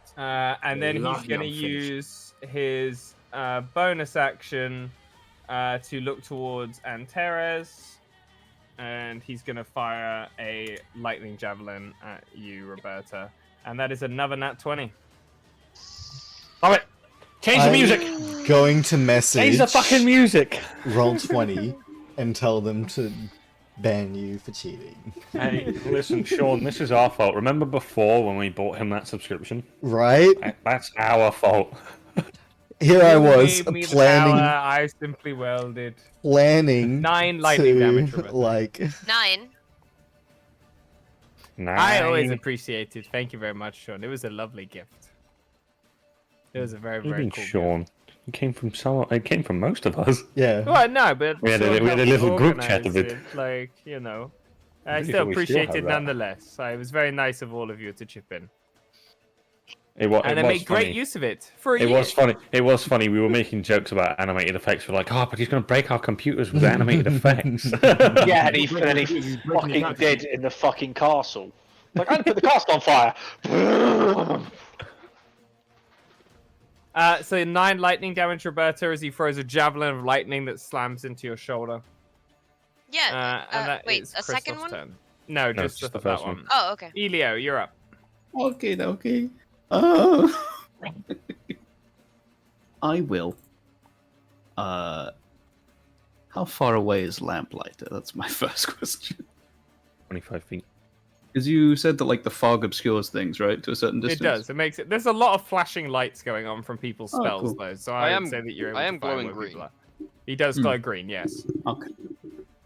And then he's Lucky going to I'm finished. use his bonus action to look towards Antares. And he's going to fire a lightning javelin at you, Roberta. And that is another nat 20. Alright, change the music! Going to message Change the fucking music! Roll20 and tell them to ban you for cheating. Hey, listen, Sean, this is our fault. Remember before when we bought him that subscription? Right? That's our fault. Here I You was gave me the planning, power, I simply welded. 9 lightning damage, to Roberta. like 9. I always appreciate it. Thank you very much, Sean. It was a lovely gift. It was a very, very Even cool Sean. It came from someone. It came from most of us. yeah. Well, no, but We had a- Sean we had a helped little group chat organize of it. Like, you know, I Pretty still sure we still appreciate have it that. nonetheless. It was very nice of all of you to chip in, It was. and it I was made great funny. use of it for a It year. was funny. It was funny. We were making jokes about animated effects. We're like, oh, but he's going to break our computers with animated effects. Yeah, and he He's breaking fucking it dead in the fucking castle. Like, I'm gonna put the castle on fire. So 9 lightning damage, Roberta, as he throws a javelin of lightning that slams into your shoulder. Yeah. And that wait, is a second Christoph's one? turn. No, No, just just the that first one. one. Oh, okay. Elio, you're up. Okay. I will. How far away is Lamplighter? That's my first question. 25 feet. Because you said that like the fog obscures things, right, to a certain distance. It does. It makes it. There's a lot of flashing lights going on from people's Oh, spells, cool. though. So I I am- would say that you're able I to am find glowing where green. people are. He does glow green, yes. Okay.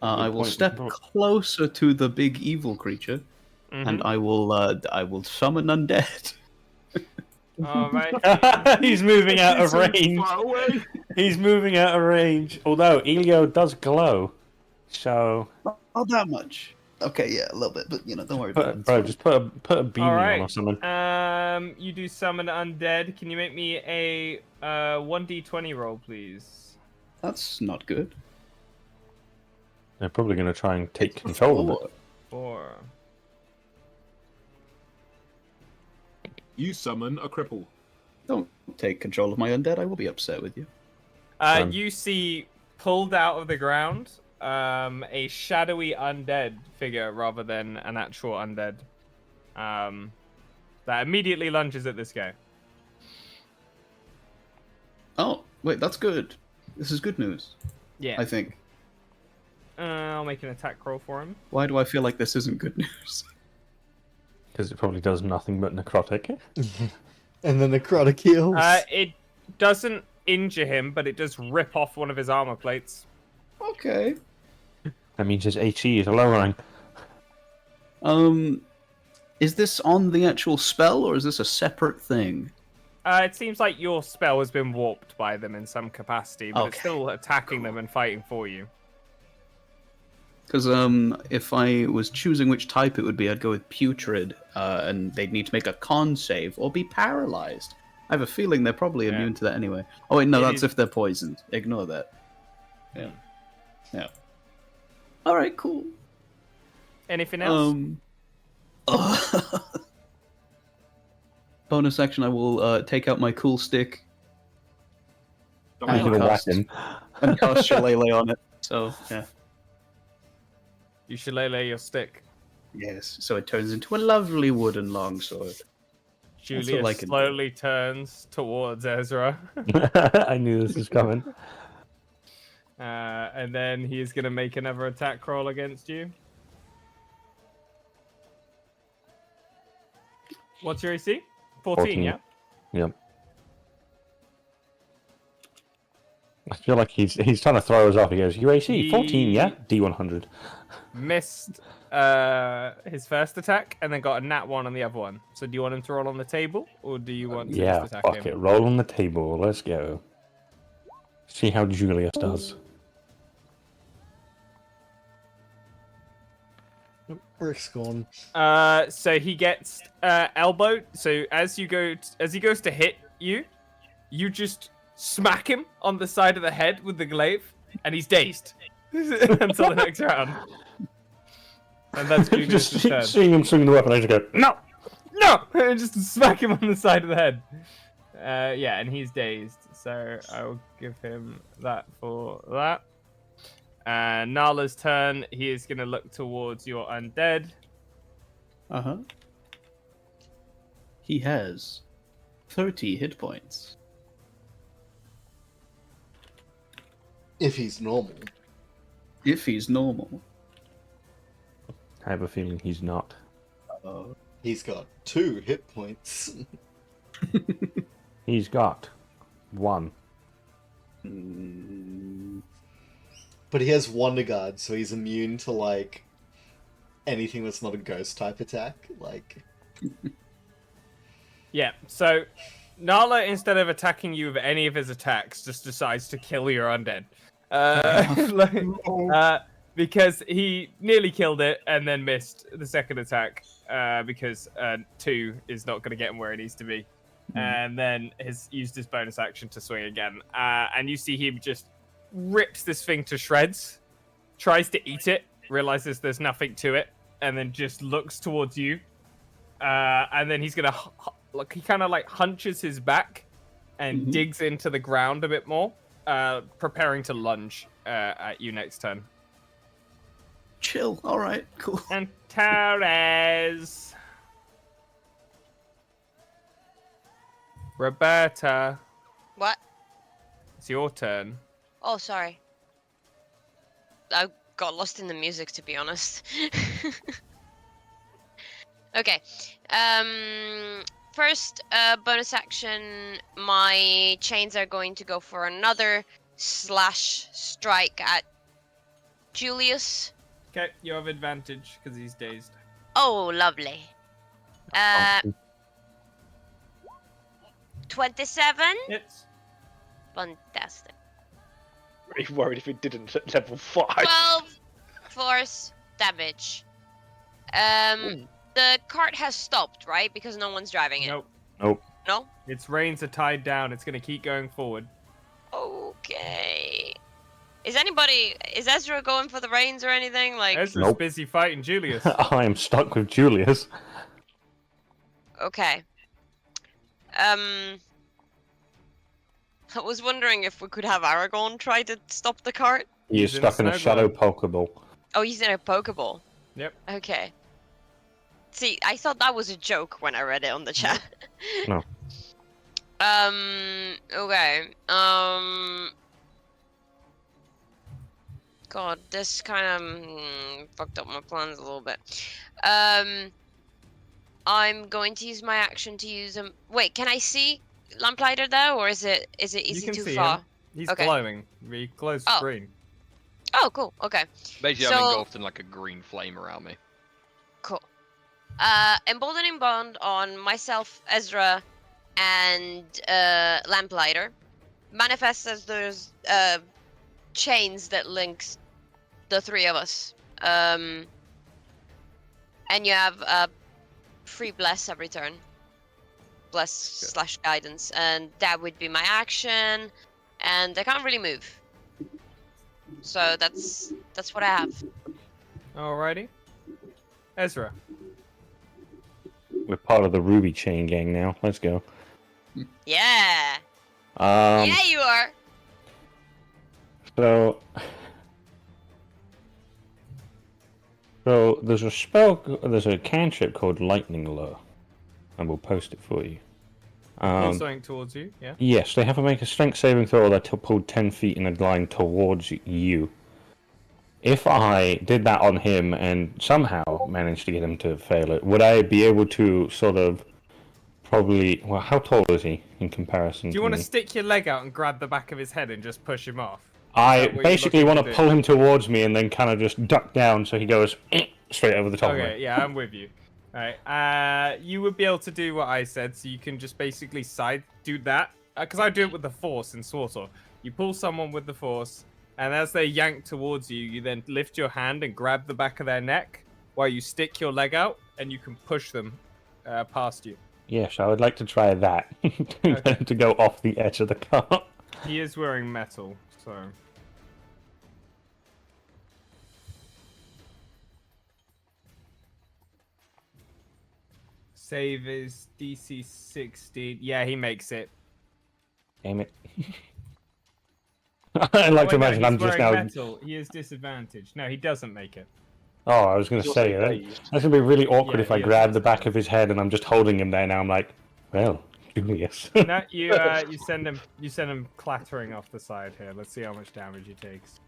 I will point. step closer to the big evil creature, and I will summon undead. All right. He's moving out of so range. far away. He's moving out of range. Although Elio does glow, so Not that much. Okay, yeah, a little bit, but don't worry about it. bro, just put a beanie All on right. or something. You do summon undead. Can you make me a 1d20 roll, please? That's not good. They're probably going to try and take control of it. 4. You summon a cripple. Don't take control of my undead. I will be upset with you. You see pulled out of the ground a shadowy undead figure rather than an actual undead that immediately lunges at this guy. Oh, wait, that's good. This is good news. Yeah. I think. I'll make an attack roll for him. Why do I feel like this isn't good news? Because it probably does nothing but necrotic. And the necrotic heals. It doesn't injure him, but it does rip off one of his armor plates. Okay. That means his HE is lowering. Is this on the actual spell, or is this a separate thing? It seems like your spell has been warped by them in some capacity, but it's Okay. still attacking them and fighting for you. Because if I was choosing which type it would be, I'd go with putrid, and they'd need to make a con save or be paralyzed. I have a feeling they're probably immune to that anyway. Oh wait, no, It that's is- if they're poisoned. Ignore that. Yeah. Yeah. All right, cool. Anything else? Bonus action, I will take out my cool stick I'm gonna whack him. And cast Shillelagh on it. So, yeah. You shillelagh your stick. Yes, so it turns into a lovely wooden longsword. Julius slowly turns towards Ezra. I knew this was coming. And then he's going to make another attack roll against you. What's your AC? 14, yeah? Yep. I feel like he's trying to throw us off. He goes, "Your AC 14, yeah? D100." Missed his first attack and then got a nat 1 on the other one. So do you want him to roll on the table or do you want to just attack fuck him? it. Roll on the table. Let's go. See how Julius does. Brick's gone. So he gets elbowed. So as he goes to hit you, you just smack him on the side of the head with the glaive, and he's dazed until the next round. And that's Julius' turn. Seeing him swing the weapon, I just go, "No, no!" And just smack him on the side of the head. Yeah, and he's dazed. So I will give him that for that. Nala's turn. He is going to look towards your undead. Uh-huh. He has 30 hit points. If he's normal. If he's normal. I have a feeling he's not. He's got 2 hit points. He's got 1. But he has Wonder Guard, so he's immune to, like, anything that's not a ghost type attack. Like, yeah, so Nala, instead of attacking you with any of his attacks, just decides to kill your undead. Because he nearly killed it and then missed the second attack because 2 is not going to get him where it needs to be. And then has used his bonus action to swing again. And you see him just rips this thing to shreds, tries to eat it, realizes there's nothing to it, and then just looks towards you. And then he's gonna he kind of like hunches his back and digs into the ground a bit more, preparing to lunge at you next turn. Chill. All right. Cool. And Torres, Roberta. What? It's your turn. Oh, sorry. I got lost in the music, to be honest. Okay. First, bonus action. My chains are going to go for another slash strike at Julius. Okay, you have advantage because he's dazed. Oh, lovely. 27. Hits. Fantastic. Very worried if it didn't at level 5. 12 force damage. The cart has stopped, right? Because no one's driving it. Nope. No? Its reins are tied down. It's going to keep going forward. Okay. Is Ezra going for the reins or anything? Like, Ezra's busy fighting Julius. I am stuck with Julius. Okay. I was wondering if we could have Aragorn try to stop the cart. He's stuck in a shadow Pokeball. Oh, he's in a Pokeball. Yep. Okay. See, I thought that was a joke when I read it on the chat. No. Okay. God, this kind of fucked up my plans a little bit. I'm going to use my action to use him. Wait, can I see Lamplighter there, or is it easy too far? Him. He's okay. glowing. He glows green. Oh, cool. Okay. Basically, I'm engulfed in like a green flame around me. Cool. Emboldening bond on myself, Ezra, and Lamplighter. Manifests as there's chains that links the 3 of us. And you have free bless every turn. Bless / guidance, and that would be my action. And I can't really move. So that's what I have. Alrighty. Ezra. We're part of the Ruby Chain gang now. Let's go. Yeah. Yeah, you are. So there's a there's a cantrip called Lightning Lure, and we'll post it for you. Pull something towards you, yeah? Yes, they have to make a strength saving throw, or they're pulled 10 feet in a line towards you. If I did that on him and somehow managed to get him to fail it, would I be able to sort of probably... Well, how tall is he in comparison Do you to want to me? stick your leg out and grab the back of his head and just push him off? I what you're basically looking want to to do? pull him towards me and then kind of just duck down so he goes straight over the top of me. Okay, yeah, I'm with you. Alright, you would be able to do what I said, so you can just basically do that. Because I do it with the force in SWTOR. You pull someone with the force, and as they yank towards you, you then lift your hand and grab the back of their neck while you stick your leg out, and you can push them past you. Yes, I would like to try that. To go off the edge of the car. He is wearing metal, so... Save is DC 16. Yeah, he makes it. Damn it. I like to imagine I'm just now... metal. He is disadvantaged. No, he doesn't make it. Oh, I was going to say, that's going to be really awkward if I grab the back of his head and I'm just holding him there now. I'm like, well, Julius. No, you send him clattering off the side here. Let's see how much damage he takes.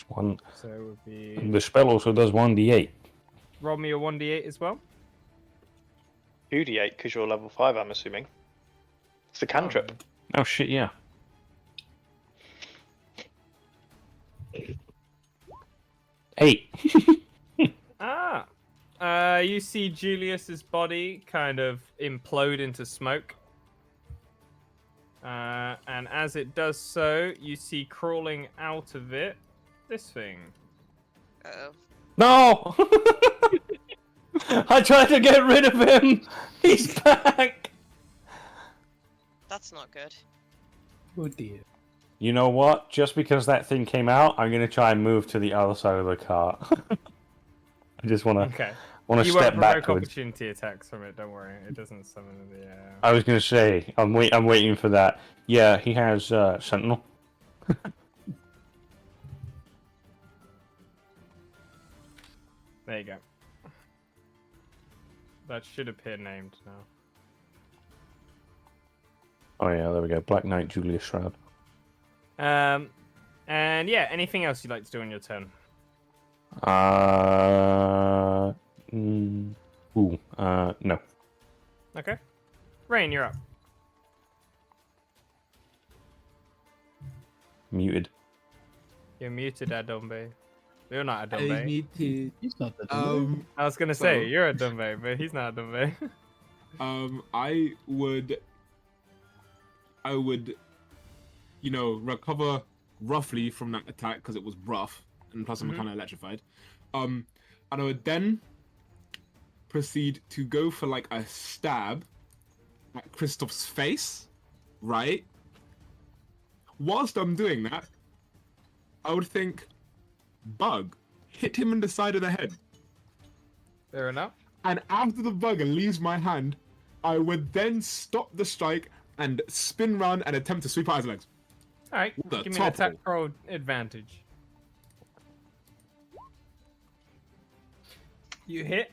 One. So it would be... The spell also does 1d8. Roll me a 1d8 as well. 2d8 because you're level 5, I'm assuming. It's the cantrip. Oh shit, yeah. Eight. You see Julius's body kind of implode into smoke. And as it does so, you see crawling out of it this thing. Uh-oh. No! I tried to get rid of him! He's back! That's not good. Oh dear. You know what? Just because that thing came out, I'm gonna try and move to the other side of the car. I just wanna step You won't provoke backwards. opportunity attacks from it, don't worry. It doesn't summon the... I was gonna say, I'm waiting for that. Yeah, he has Sentinel. There you go. That should appear named now. Oh yeah, there we go. Black Knight, Julius Shroud. And yeah, anything else you'd like to do on your turn? No. Okay. Rain, you're up. Muted. You're muted, Adombe. You're not Adombe. Muted. He's not the I was gonna say, you're Adombe, but he's not Adombe. I would, recover roughly from that attack because it was rough, and plus I'm kind of electrified. And I would then proceed to go for like a stab at Kristoff's face, right? Whilst I'm doing that, I would think, bug, hit him in the side of the head. Fair enough. And after the bug leaves my hand, I would then stop the strike and spin round and attempt to sweep out his legs. Alright, give me an attack roll advantage. You hit.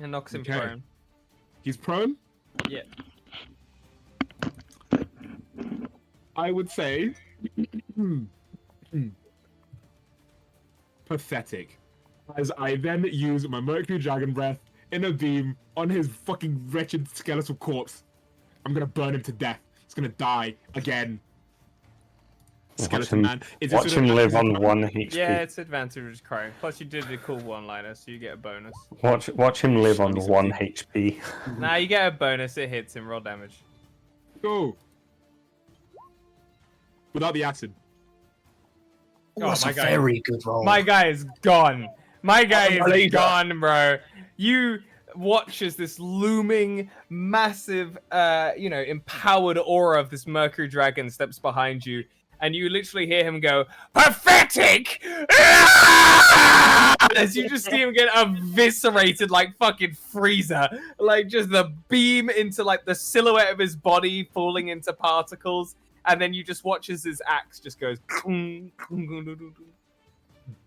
And knocks him prone. He's prone? Yeah. I would say... pathetic. As I then use my Mercury Dragon Breath in a beam on his fucking wretched skeletal corpse. I'm gonna burn him to death. He's gonna die again. Skeleton Man. Watch him live on 1 HP. Yeah, it's advantage crying. Plus you did a cool one-liner, so you get a bonus. Watch him live on 1 HP. Nah, you get a bonus. It hits him. Roll damage. Go. Without the acid. That's a very good roll. My guy is gone. My guy is gone, bro. You watch as this looming, massive, empowered aura of this Mercury Dragon steps behind you, and you literally hear him go, "Pathetic!" As you just see him get eviscerated like fucking Freezer. Like, just the beam into, like, the silhouette of his body falling into particles, and then you just watch as his axe just goes.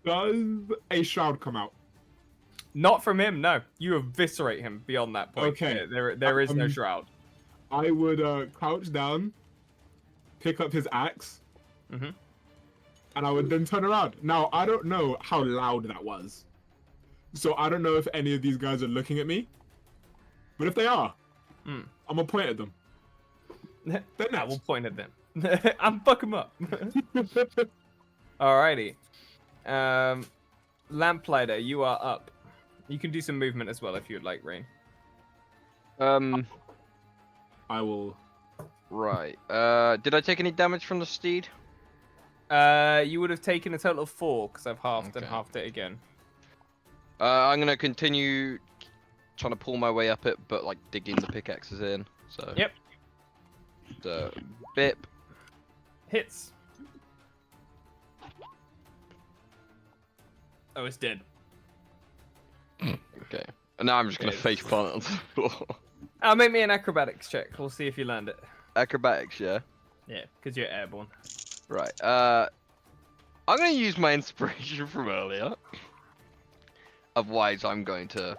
Does a shroud come out? Not from him, no. You eviscerate him beyond that point. Okay. There is no shroud. I would crouch down, pick up his axe, Mm-hmm. and I would then turn around. Now, I don't know how loud that was. So I don't know if any of these guys are looking at me. But if they are, I'm going to point at them. I will point at them. I'm fuck them up. Alrighty. Lamplighter, you are up. You can do some movement as well if you'd like, Rain. I will. Right. Did I take any damage from the steed? You would have taken a total of 4 because I've halved and Okay. halved it again. I'm gonna continue trying to pull my way up it, but like digging the pickaxes in. So. Yep. So, bip. Hits. Oh, it's dead. Okay. And now I'm just gonna Yes. face plant it on the floor. Make me an acrobatics check. We'll see if you land it. Acrobatics, yeah. Yeah, because you're airborne. Right. I'm gonna use my inspiration from earlier. Otherwise, I'm going to.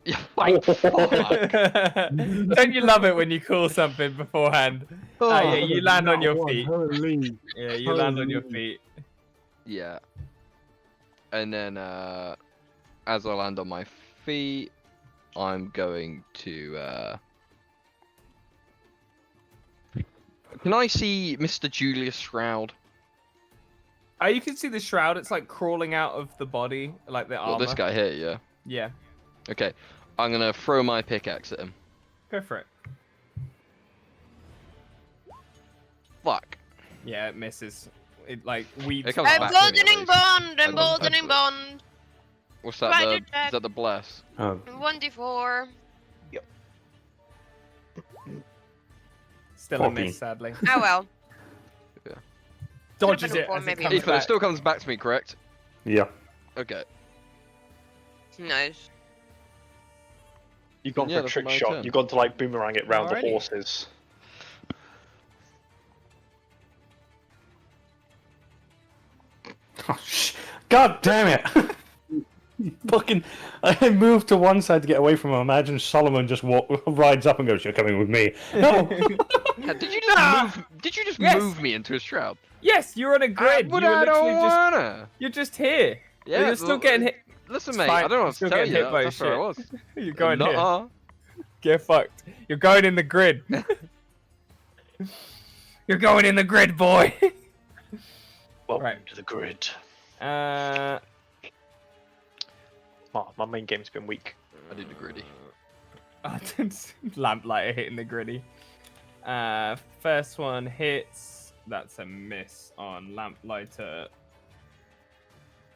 Yeah, like, fuck. Don't you love it when you call something beforehand? Yeah, you land on your feet. Holy. Yeah, you land on your feet. Yeah. And then, as I land on my feet, I'm going to. Can I see Mr. Julius Shroud? You can see the shroud. It's like crawling out of the body, like the armor. Well, this guy here, yeah. Yeah, Okay, I'm gonna throw my pickaxe at him. go for it. Fuck. Yeah, it misses. It like weaves. It comes back. Emboldening bond! I Emboldening don't- bond! What's that? Spider The, is check. that the bless? 1d4. Still a 14. miss, sadly. Oh well. Dodges been a it four, as it maybe. comes Ethan, it back. still comes back to me, correct? Yeah. Okay. Nice. You've gone Yeah, for a that's trick my shot. turn. You've gone to like boomerang it round Alrighty. the horses. Oh, God damn it! Fucking, I moved to one side to get away from him. Imagine Solomon just rides up and goes, "You're coming with me." No. Yeah, did you just move? Did you just Yes. move me into a shroud? Yes, you're on a grid. But You were I don't literally just. wanna. You're just here. Yeah, you're still well, getting hit. Listen, It's mate, fine. I don't know You're what to still tell getting you. hit by That's where I shit. was. You're going here. Nuh-uh. Get fucked. You're going in the grid. You're going in the grid, boy. Welcome Right. to the grid. Uh, My main game's been weak. I did the gritty. Lamplighter hitting the gritty. First one hits. That's a miss on Lamplighter.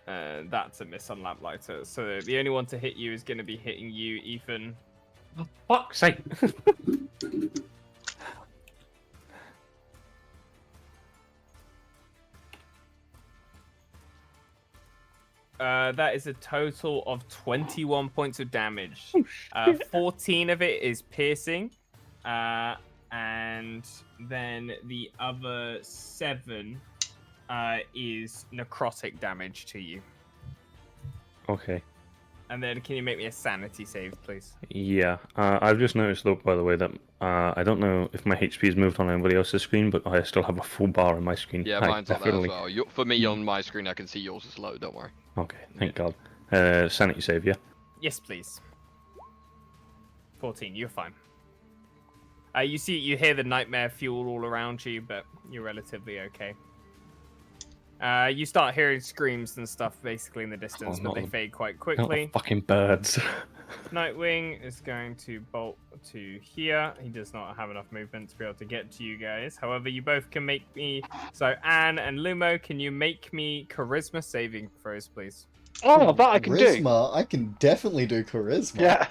That's a miss on Lamplighter. So the only one to hit you is going to be hitting you, Ethan. For fuck's sake. That is a total of 21 points of damage. 14 of it is piercing. And then the other 7 is necrotic damage to you. Okay. And then can you make me a sanity save, please? Yeah. I've just noticed, though, by the way, that I don't know if my HP's moved on anybody else's screen, but I still have a full bar on my screen. Yeah, I mine's like that as definitely- well. For me, on my screen, I can see yours is low. Don't worry. Okay, thank God. Sanity save, yeah. Yes, please. 14, you're fine. You hear the nightmare fuel all around you, but you're relatively okay. You start hearing screams and stuff basically in the distance, but not they the- fade quite Not the quickly. fucking birds. Nightwing is going to bolt to here. He does not have enough movement to be able to get to you guys. However, you both can make me... So, Anne and Lumo, can you make me charisma saving throws, please? Oh, that I can do. Charisma? I can definitely do charisma. Yeah.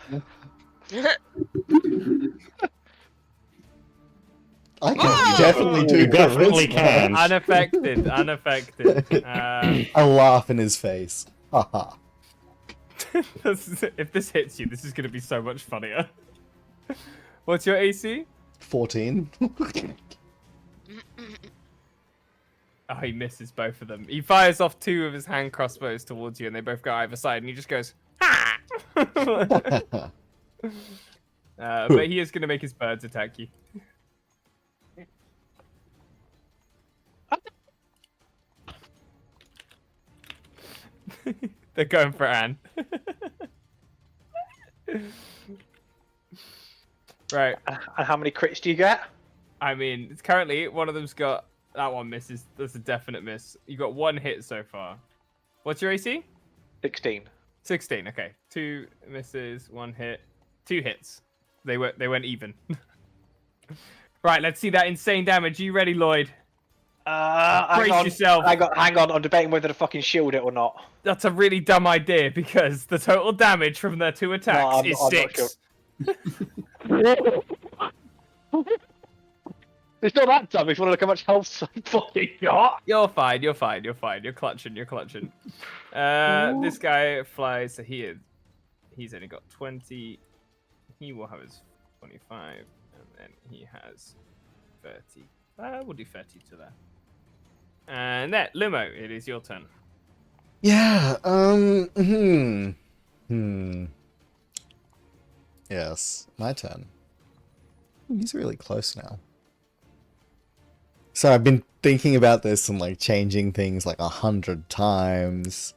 I can Whoa! definitely do You definitely charisma. can. Unaffected, unaffected. I laugh in his face. Haha. If this hits you, this is going to be so much funnier. What's your AC? 14. Oh, he misses both of them. He fires off 2 of his hand crossbows towards you, and they both go either side, and he just goes, ha! But he is going to make his birds attack you. They're going for Anne. Right. And how many crits do you get? I mean, it's currently one of them's got that one misses. That's a definite miss. You got 1 hit so far. What's your AC? 16. 16. Okay, 2 misses, 1 hit, 2 hits. They went even. Right, let's see that insane damage. Are you ready, Lloyd? Brace yourself. Hang on. I'm debating whether to fucking shield it or not. That's a really dumb idea because the total damage from their 2 attacks is 6. It's not that dumb if you want to look how much health I fucking got. You're fine. You're clutching. This guy flies. So he's only got 20. He will have his 25, and then he has 30. We'll do 30 to that. And that Lumo, it is your turn. Yeah. Yes, my turn. He's really close now. So I've been thinking about this and like changing things like 100 times.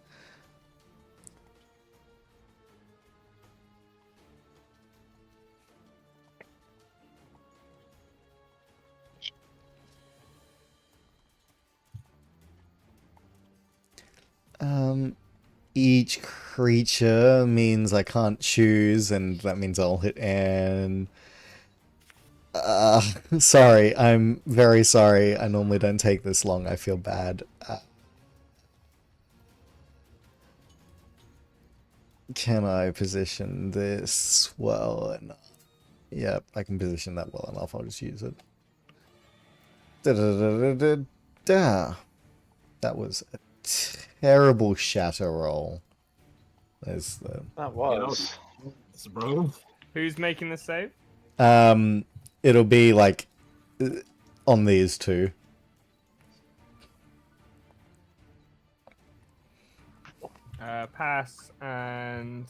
Each creature means I can't choose, and that means I'll hit Anne. Sorry, I'm very sorry. I normally don't take this long. I feel bad. Can I position this well enough? Yep, I can position that well enough. I'll just use it. That was a terrible shatter roll. There's the... That was. Bro. Who's making the save? It'll be like on these 2. Pass and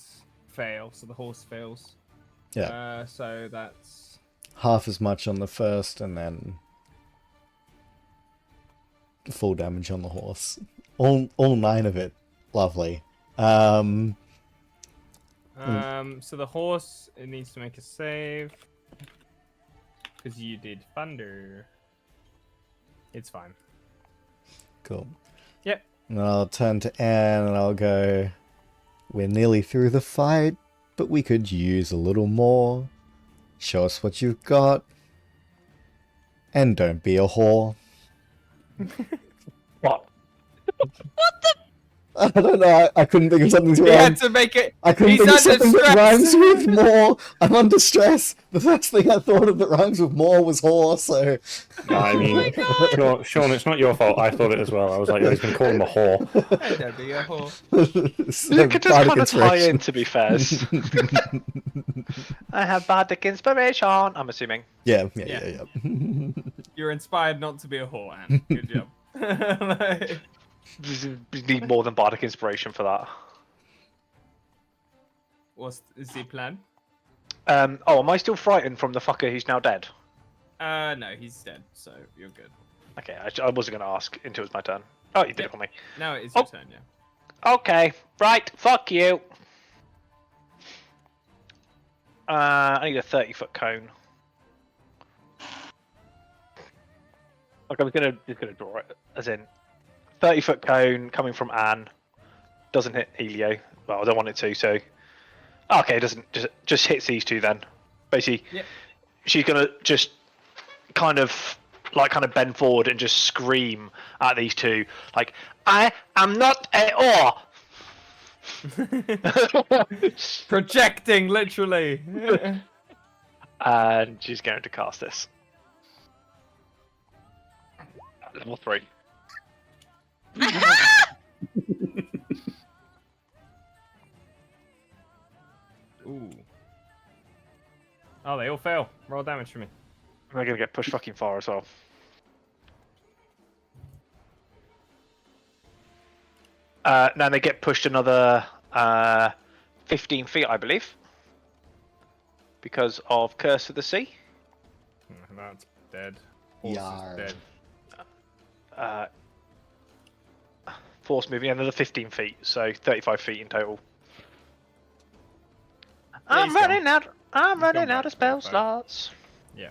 fail. So the horse fails. Yeah. So that's half as much on the first, and then full damage on the horse. All 9 of it. Lovely. So the horse, it needs to make a save. Because you did thunder. It's fine. Cool. Yep. And I'll turn to Anne and I'll go, we're nearly through the fight, but we could use a little more. Show us what you've got. And don't be a whore. What? What the? I don't know. I couldn't think of something to rhyme. He had to make it. I couldn't think of something that rhymes with more. I'm under stress. The first thing I thought of that rhymes with more was whore, so... No, I mean, Sean, it's not your fault. I thought it as well. I was like, oh, he's going to call him a whore. Hey, don't be a whore. Look at this kind of tie in, to be fair. I have bardic inspiration, I'm assuming. Yeah. You're inspired not to be a whore, Anne. Good job. You need more than bardic inspiration for that. Is the plan? Am I still frightened from the fucker who's now dead? No, he's dead, so you're good. Okay, I wasn't going to ask until it was my turn. Oh, you did it for me. Now it is your turn, yeah. Okay, right, fuck you. I need a 30-foot cone. Like, I'm just gonna draw it, as in 30-foot cone coming from Anne. Doesn't hit Helio. Well, I don't want it to, so... Okay, it doesn't. Just hits these 2 then. Basically, she's gonna just kind of bend forward and just scream at these 2. Like, I am not a whore! Projecting, literally. And she's going to cast this. Level 3. Ooh. Oh, they all fail. Roll damage for me. We're going to get pushed fucking far as well. Now they get pushed another 15 feet, I believe, because of Curse of the Sea. That's dead. Horse Yarr. is dead. Force moving another 15 feet, so 35 feet in total. I'm running out of spell 35. slots. Yeah.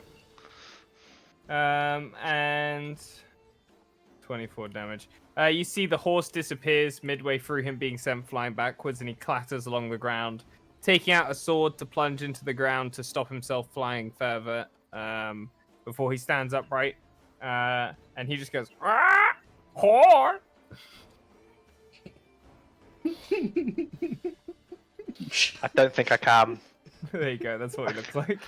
And 24 damage. You see the horse disappears midway through him being sent flying backwards, and he clatters along the ground, taking out a sword to plunge into the ground to stop himself flying further before he stands upright. And he just goes, "Ah, whore!" I don't think I can. There you go. That's what he looks like.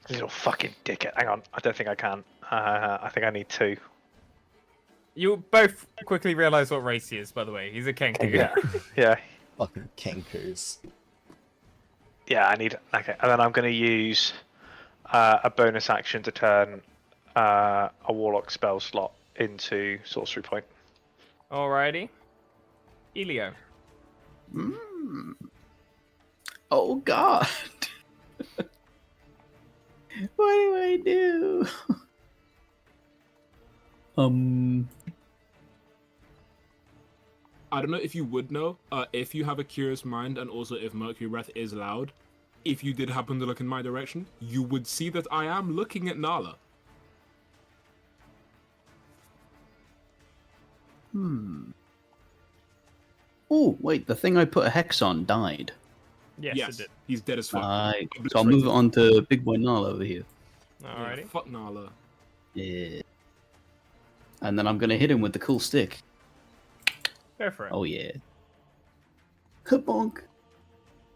Little fucking dickhead. Hang on. I don't think I can. I think I need 2. You both quickly realize what race he is, by the way. He's a Kenku. Yeah. Fucking Kenkus. Yeah, I need. Okay, and then I'm going to use a bonus action to turn a warlock spell slot into sorcery point. Alrighty. Elio. Oh God. What do I do? I don't know if you would know, if you have a curious mind, and also if Mercury Breath is loud. If you did happen to look in my direction, you would see that I am looking at Nala. Oh, wait, the thing I put a hex on died. Yes, it did. He's dead as fuck. Right. So I'll move it on to Big Boy Nala over here. Alrighty. Yeah, fuck Nala. Yeah. And then I'm going to hit him with the cool stick. Go for it. Oh, yeah. Kabonk.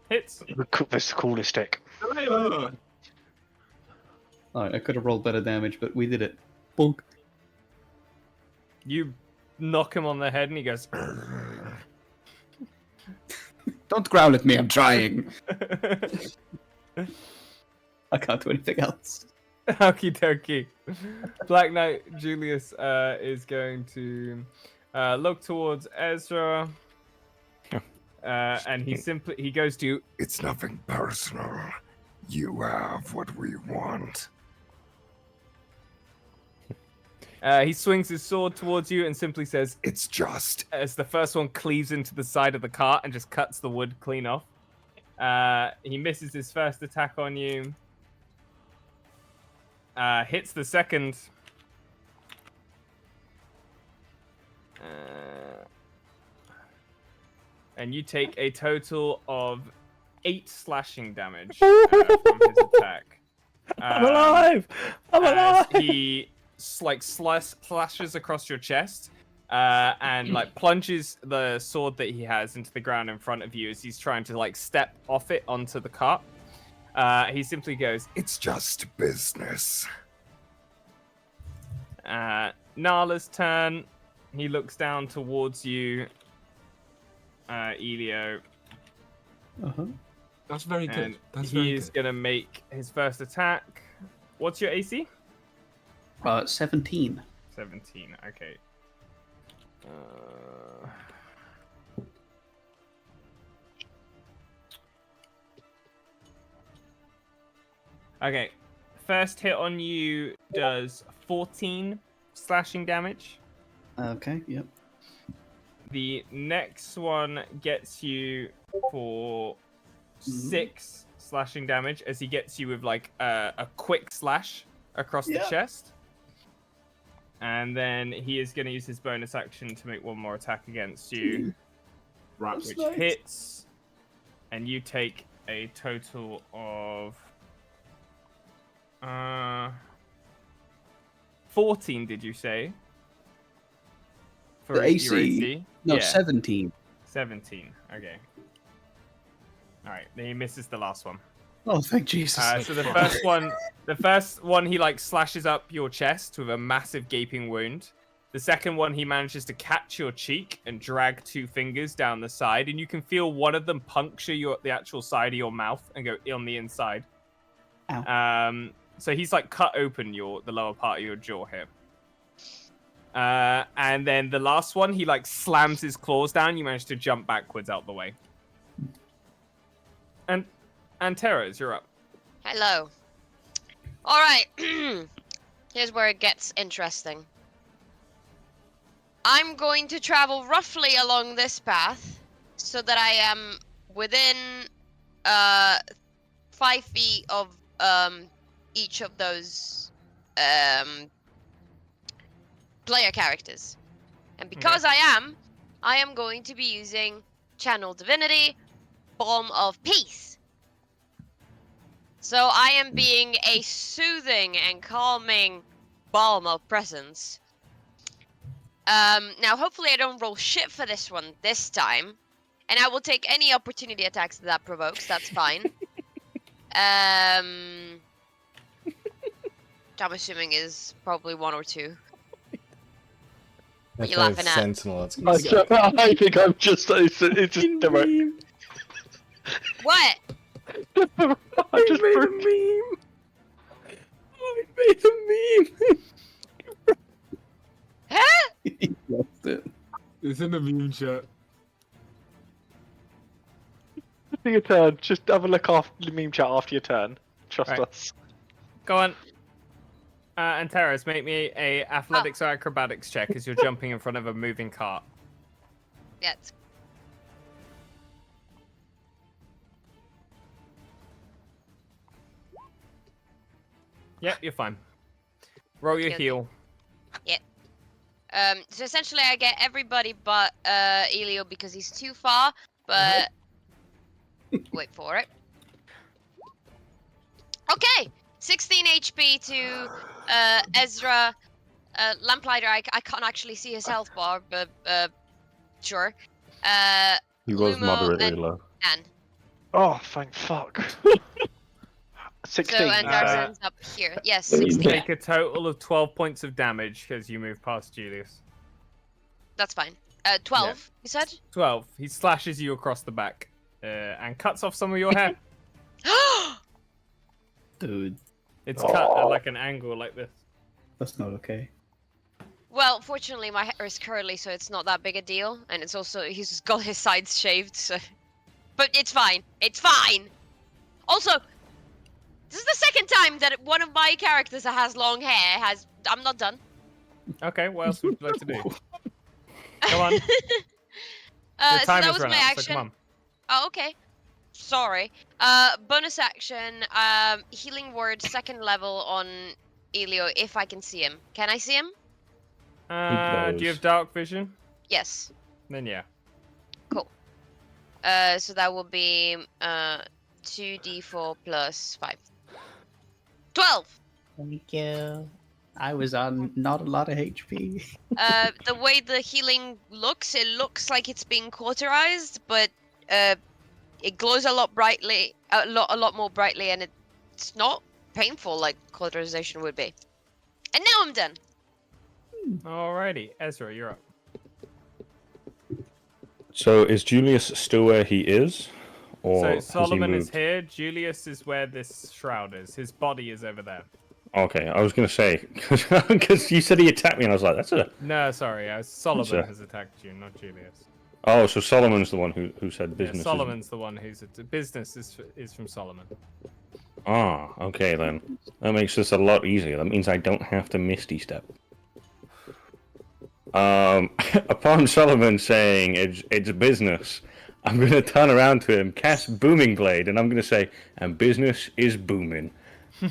Hits. That's the coolest stick. Alright, I could have rolled better damage, but we did it. Bonk. You knock him on the head and he goes. Don't growl at me, I'm trying. I can't do anything else. Okie dokie. Black Knight Julius is going to look towards Ezra. And he goes to. It's nothing personal. You have what we want. He swings his sword towards you and simply says, "It's just." As the first one cleaves into the side of the cart and just cuts the wood clean off. He misses his first attack on you. Hits the second. And you take a total of 8 slashing damage from his attack. I'm alive! I'm alive! He slashes across your chest and plunges the sword that he has into the ground in front of you as he's trying to step off it onto the cart. He simply goes, "It's just business." Nala's turn. He looks down towards you, Elio. That's very good. He's gonna make his first attack. What's your AC? 17. 17. Okay. Okay. First hit on you does 14 slashing damage. Okay, yep. The next one gets you for 6 slashing damage as he gets you with a quick slash across the chest. And then he is going to use his bonus action to make one more attack against you, which hits. And you take a total of 14, did you say? For The your AC? No, 17. 17, okay. Alright, then he misses the last one. Oh, thank Jesus. So the first one he slashes up your chest with a massive gaping wound. The second one he manages to catch your cheek and drag 2 fingers down the side, and you can feel one of them puncture the actual side of your mouth and go on the inside. Ow. So he's cut open the lower part of your jaw here. And then the last one, he like slams his claws down. You manage to jump backwards out the way. And Terras, you're up. Hello. All right. Here's where it gets interesting. I'm going to travel roughly along this path so that I am within 5 feet of each of those player characters. And because I am going to be using Channel Divinity, Balm of Peace. So I am being a soothing and calming balm of presence. Now hopefully I don't roll shit for this one this time. And I will take any opportunity attacks that provokes, that's fine. I'm assuming is probably 1 or 2. What are you laughing at? Sentinel, that's I think I'm just. It's just. What? I just made a meme. I made a meme. Huh? He lost it. It's in the meme chat. After your turn, just have a look off the meme chat after your turn. Trust us. Go on. And Terrace, make me a athletics or acrobatics check as you're jumping in front of a moving cart. Yes. Yep, you're fine. Roll your Okay. heal. Yep. So essentially I get everybody but Elio because he's too far, but wait for it. Okay, 16 HP to Ezra. Lamplighter, I can't actually see his health bar, but sure. He was Lumo moderately and low. Anne. Oh, thank fuck. 16. So Andar's ends up here. Yes, 16. Take a total of 12 points of damage as you move past Julius. That's fine. 12, you said? 12. He slashes you across the back and cuts off some of your hair. Dude, It's cut at like an angle like this. that's not okay. Well, fortunately my hair is curly, so it's not that big a deal. And it's also, he's got his sides shaved, so... But it's fine. It's fine! Also, this is the second time that one of my characters that has long hair has... I'm not done. Okay, what else would you like to do? Come on. So Your time that has was run my out, so action. come on. Oh, okay. Sorry. Bonus action, healing word 2nd level on Elio if I can see him. Can I see him? Do you have dark vision? Yes. Then yeah. Cool. So that will be 2d4 plus 5. 12! Thank you. I was on not a lot of HP. The way the healing looks, it looks like it's being cauterized, but it glows a lot brightly, a lot more brightly, and it's not painful like cauterization would be. And now I'm done. Alrighty, Ezra, you're up. So is Julius still where he is? Or So has he Solomon is moved? here. Julius is where this shroud is. His body is over there. Okay, I was going to say, because you said he attacked me, and I was like, that's a... No, sorry. Solomon Sure. has attacked you, not Julius. Oh, so Solomon's the one who said Yeah, business. isn't- Solomon's the one who's business is from Solomon. Ah, okay then. That makes this a lot easier. That means I don't have to Misty Step. Upon Solomon saying it's business, I'm going to turn around to him, cast Booming Blade, and I'm going to say, and business is booming. You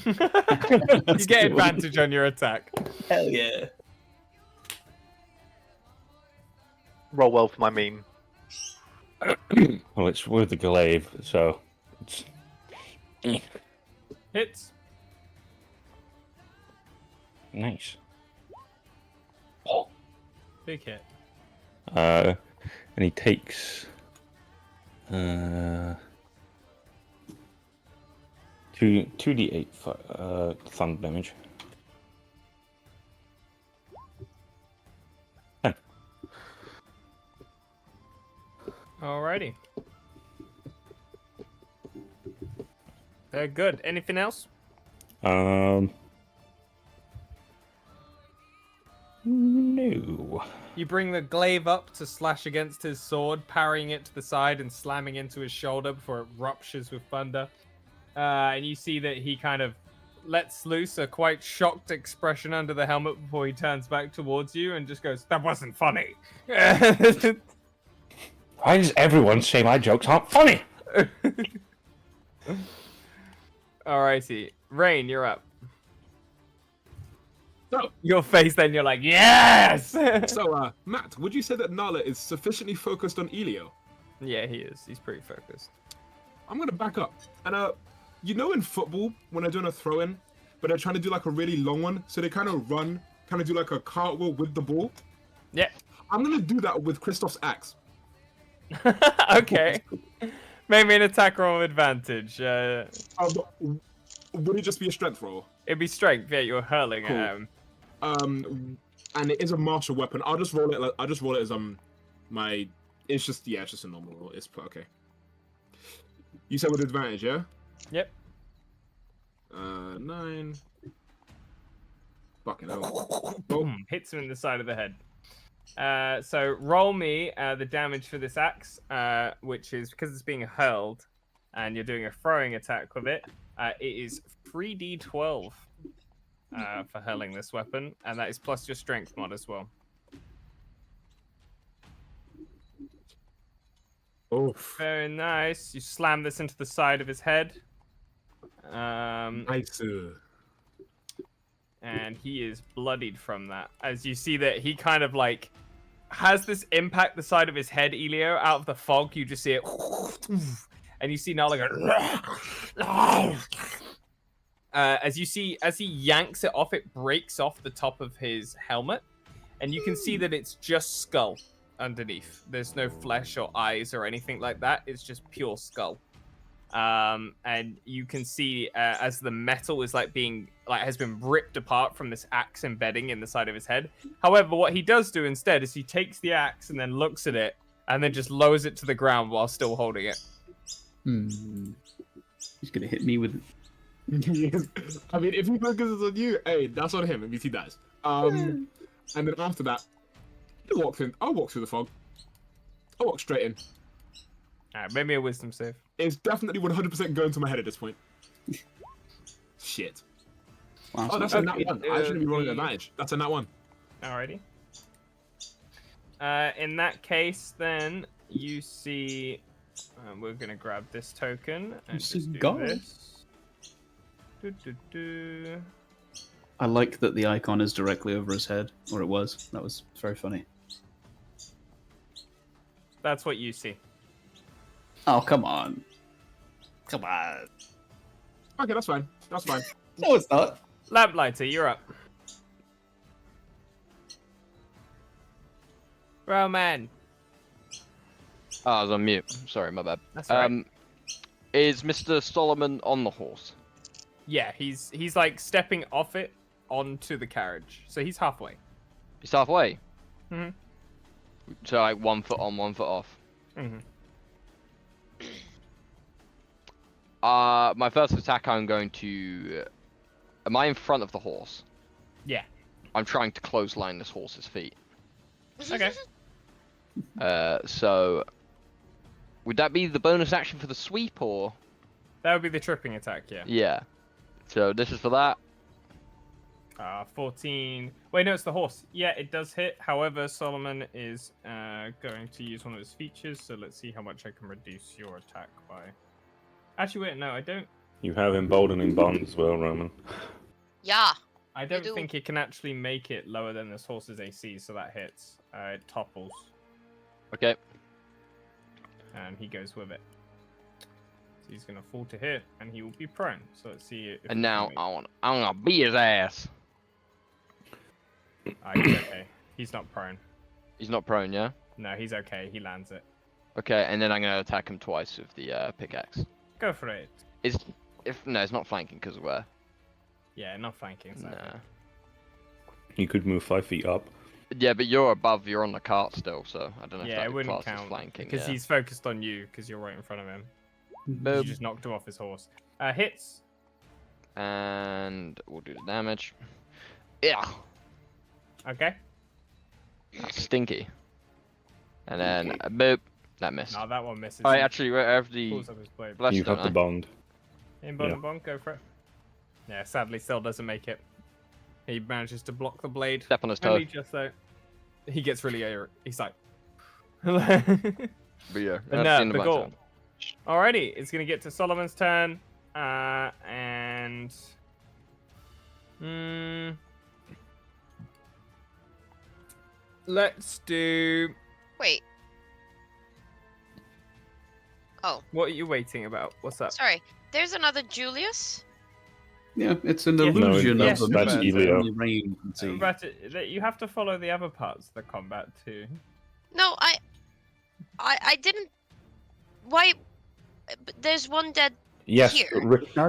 get advantage on your attack. Hell yeah. Roll well for my meme. Well, it's with the glaive, so it's... Hits. Nice. Big hit. And he takes 2d8 thunder damage. 10. Alrighty. Good. Anything else? No. Ooh. You bring the glaive up to slash against his sword, parrying it to the side and slamming into his shoulder before it ruptures with thunder. And you see that he kind of lets loose a quite shocked expression under the helmet before he turns back towards you and just goes, "That wasn't funny." Why does everyone say my jokes aren't funny? Alrighty. Rain, you're up. So, Your face then, you're like, yes! so Matt, would you say that Nala is sufficiently focused on Elio? Yeah, he is. He's pretty focused. I'm gonna back up. And you know in football, when they're doing a throw-in, but they're trying to do like a really long one, so they kind of run, kind of do like a cartwheel with the ball? Yeah. I'm gonna do that with Christoph's axe. Okay. Make me an attack roll advantage. Would it just be a strength roll? It'd be strength, yeah, you're hurling Cool. at him. And it is a martial weapon. I'll just roll it. I'll just roll it as my. It's just it's just a normal roll. It's okay. You said with advantage, yeah? Yep. 9. Fucking hell. Boom. Hits him in the side of the head. So roll me the damage for this axe, which is because it's being hurled, and you're doing a throwing attack with it. It is 3d12 for hurling this weapon, and that is plus your strength mod as well. Oof. Very nice. You slam this into the side of his head. Nice. And he is bloodied from that. As you see that he kind of like has this impact the side of his head, Elio. Out of the fog, you just see it, and you see Nala go. As he yanks it off, it breaks off the top of his helmet, and you can see that it's just skull underneath. There's no flesh or eyes or anything like that. It's just pure skull. And you can see as the metal is has been ripped apart from this axe embedding in the side of his head. However, what he does do instead is he takes the axe and then looks at it and then just lowers it to the ground while still holding it. He's gonna hit me with. I mean, if he focuses on you, hey, that's on him. If he dies. And then after that, he walks in. I'll walk through the fog. I'll walk straight in. Alright, make me a wisdom save. It's definitely 100% going to my head at this point. Shit. Wow, Oh, that's a nat 1. I shouldn't be rolling advantage. That's a nat 1. Alrighty. In that case, then you see. We're gonna grab this token and just do this. I like that the icon is directly over his head, or it was. That was very funny. That's what you see. Oh, come on. Come on. Okay, that's fine. That's fine. No, it's not. Lamplighter, you're up. Roman. Oh, I was on mute. Sorry, my bad. That's all right. Is Mr. Solomon on the horse? Yeah, he's like stepping off it onto the carriage. So he's halfway. He's halfway? Mm-hmm. So like 1 foot on, 1 foot off. Mm-hmm. My first attack, I'm going to... Am I in front of the horse? Yeah. I'm trying to clothesline this horse's feet. Okay. So... Would that be the bonus action for the sweep, or...? That would be the tripping attack, yeah. Yeah. So this is for that. 14. Wait, no, it's the horse. Yeah, it does hit. However, Solomon is going to use one of his features, so let's see how much I can reduce your attack by. Actually, wait, no, I don't. You have emboldening bond as well, Roman. Yeah. I don't think it can actually make it lower than this horse's AC, so that hits. It topples. Okay. And he goes with it. So he's gonna fall to hit, and he will be prone. So let's see. If And now I'm gonna beat his ass. He's okay. He's not prone. He's not prone, yeah? No, he's okay. He lands it. Okay, and then I'm gonna attack him twice with the pickaxe. Go for it. No, it's not flanking because of where. Yeah, not flanking. So. Nah. You could move 5 feet up. Yeah, but you're above. You're on the cart still, so I don't know if Yeah, that it wouldn't class as count flanking. because yeah. he's focused on you because you're right in front of him. You Boom. just knocked him off his horse. Hits. And we'll do the damage. Yeah. Okay. That's stinky. And then boop, that missed. No, that one misses. Alright, He actually, I have the pulls up his blade. bless, You don't have the I? bond. In bond Yeah. and bond, go for it. Yeah, sadly, still doesn't make it. He manages to block the blade. Step on his toe. Only just though. He gets really angry. He's like. But yeah, But that's no, the end of the my goal. turn. Alrighty, it's gonna get to Solomon's turn, and let's do. Wait. Oh, What are you waiting about? What's up? sorry. There's another Julius. Yeah, it's an Yes, illusion yes, of a that's beast that Elio. only Rain can see. But you have to follow the other parts of the combat too. No, I didn't. Why? There's one dead. Yes, Here.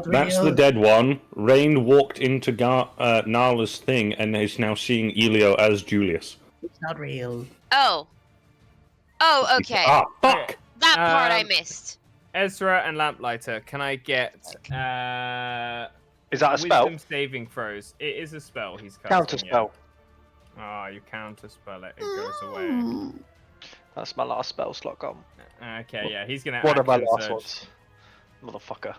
that's the dead one. Rain walked into Nala's thing and is now seeing Elio as Julius. It's not real. Oh. Oh, okay. Ah, fuck! That part I Um, missed. Ezra and Lamplighter, can I get Is that a spell? wisdom saving throws? It is a spell he's casting. Counter spell. Oh, you counter spell it. It goes away. That's my last spell slot gone. Okay, yeah, he's gonna. One of my action last surge, ones. Motherfucker.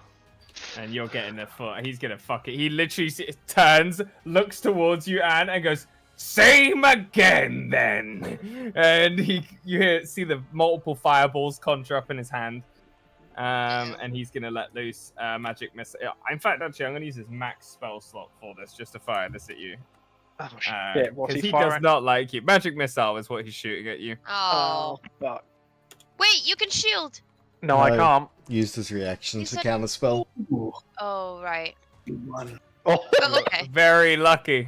And you're getting the foot. He's gonna fuck it. He literally turns, looks towards you, Anne, and goes, "Same again, then." And you see the multiple fireballs conjure up in his hand. And he's gonna let loose magic missile. In fact, actually, I'm gonna use his max spell slot for this, just to fire this at you. Oh shit! What's Because he he firing? does not like you. Magic missile is what he's shooting at you. Oh. Fuck. Wait, you can shield. No, I can't. Used his reaction You to said- counter spell. Oh, right. Oh. Oh, okay. Very lucky.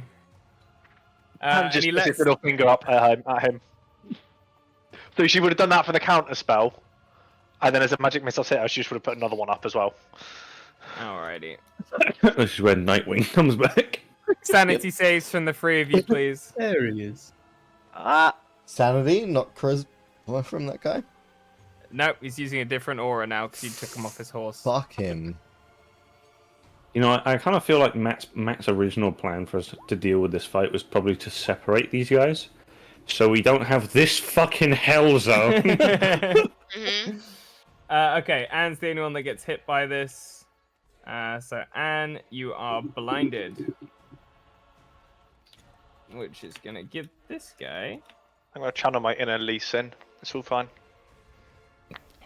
And And just he put his lets. middle finger up at him. So she would have done that for the counter spell, and then as a magic missile hit her, she just would have put another one up as well. Alrighty. This is when Nightwing comes back. Sanity saves from the three of you, please. There he is. Ah. Sanity, not charisma from that guy. Nope, he's using a different aura now because you took him off his horse. Fuck him. You know, I kind of feel like Matt's original plan for us to deal with this fight was probably to separate these guys, so we don't have this fucking hell zone. Mm-hmm. Okay, Anne's the only one that gets hit by this. So Anne, you are blinded, which is gonna give this guy. I'm gonna channel my inner Lee Sin. It's all fine.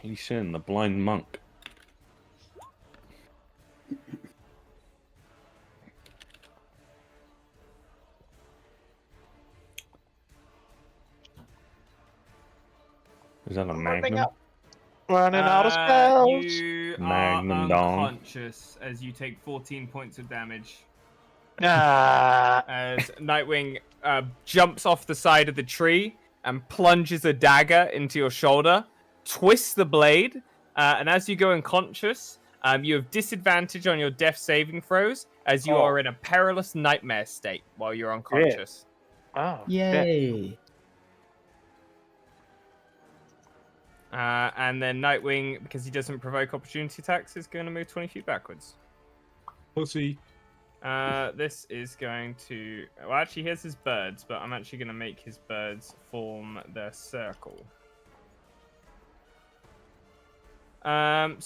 He's in the blind monk. Is that a magnum? Running out of spells. You Magnum are dong. unconscious as you take 14 points of damage. Ah. As Nightwing jumps off the side of the tree and plunges a dagger into your shoulder, twists the blade, and as you go unconscious, you have disadvantage on your death saving throws as you are in a perilous nightmare state while you're unconscious. Oh. Yay! And then Nightwing, because he doesn't provoke opportunity attacks, is going to move 20 feet backwards. Pussy. This is going to... Well, actually, here's his birds, but I'm actually going to make his birds form their circle. All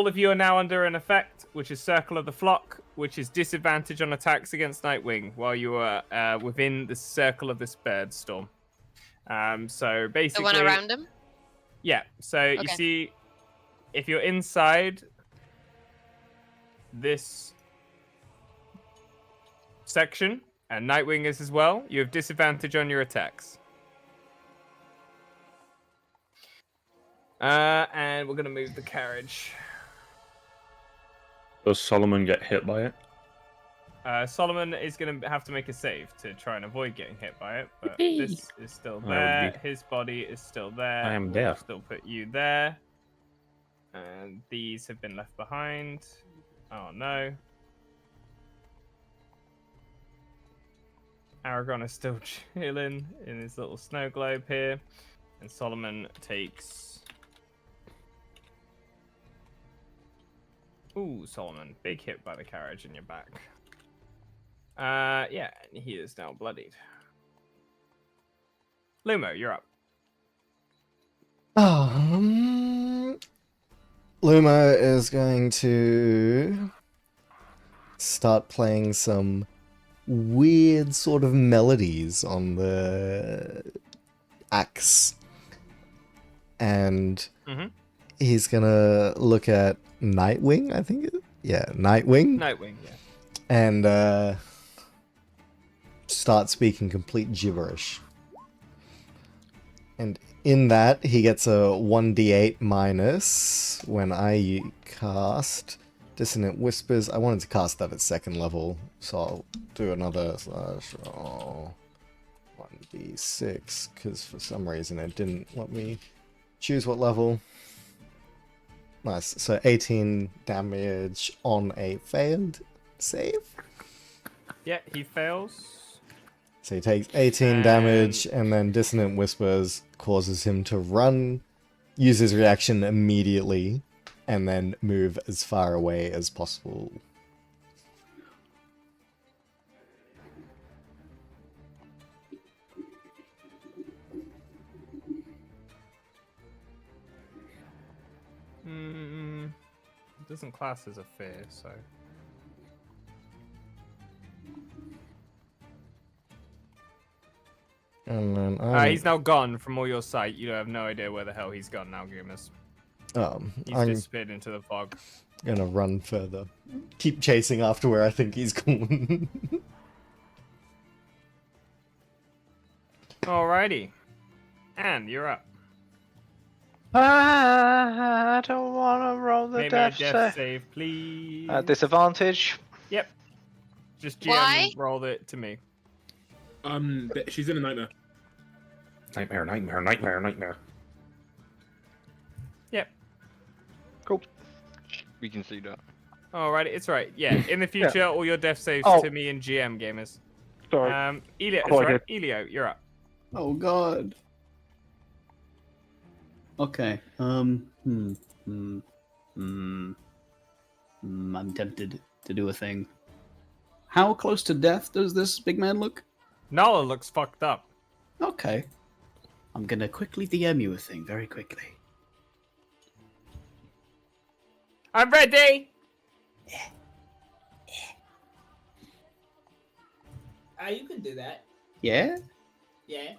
of you are now under an effect, which is Circle of the Flock, which is disadvantage on attacks against Nightwing while you are within the circle of this bird storm. So basically... The one around him? Yeah, so you Okay. see, if you're inside this section, and Nightwing is as well, you have disadvantage on your attacks. And we're going to move the carriage. Does Solomon get hit by it? Solomon is going to have to make a save to try and avoid getting hit by it, but Yippee. this is still Oh, there. ye- His body is still there. I am We'll there. Still put you there. And these have been left behind. Oh no. Aragon is still chilling in his little snow globe here. And Solomon takes... Ooh, Solomon. Big hit by the carriage in your back. Yeah, and he is now bloodied. Lumo, you're up. Luma is going to start playing some weird sort of melodies on the axe. And he's gonna look at Nightwing, I think. Nightwing. Nightwing, yeah. And start speaking complete gibberish. And in that, he gets a 1d8 minus when I cast Dissonant Whispers. I wanted to cast that at 2nd level, so I'll do another slash 1d6, because for some reason it didn't let me choose what level. Nice, so 18 damage on a failed save. Yeah, he fails. So he takes 18 damage, and then Dissonant Whispers causes him to run, use his reaction immediately, and then move as far away as possible. It doesn't class as a fear, so... And then he's now gone from all your sight. You have no idea where the hell he's gone now, Grimace. He's I'm disappeared into the fog. gonna run further. Keep chasing after where I think he's gone. Alrighty. Anne, you're up. I don't want to roll the Make me a death death save. save, please. At disadvantage. Yep. Just GM Why? rolled it to me. She's in a nightmare. Nightmare. Yep. Cool. We can see that. Alrighty, it's right. Yeah, in the future, all your death saves Oh. to me and GM gamers. Sorry. Elio, Oh, it's right. Elio, you're up. Oh god. Okay. I'm tempted to do a thing. How close to death does this big man look? Nala looks fucked up. Okay. I'm gonna quickly DM you a thing, very quickly. I'm ready! You can do that. Yeah? Yeah.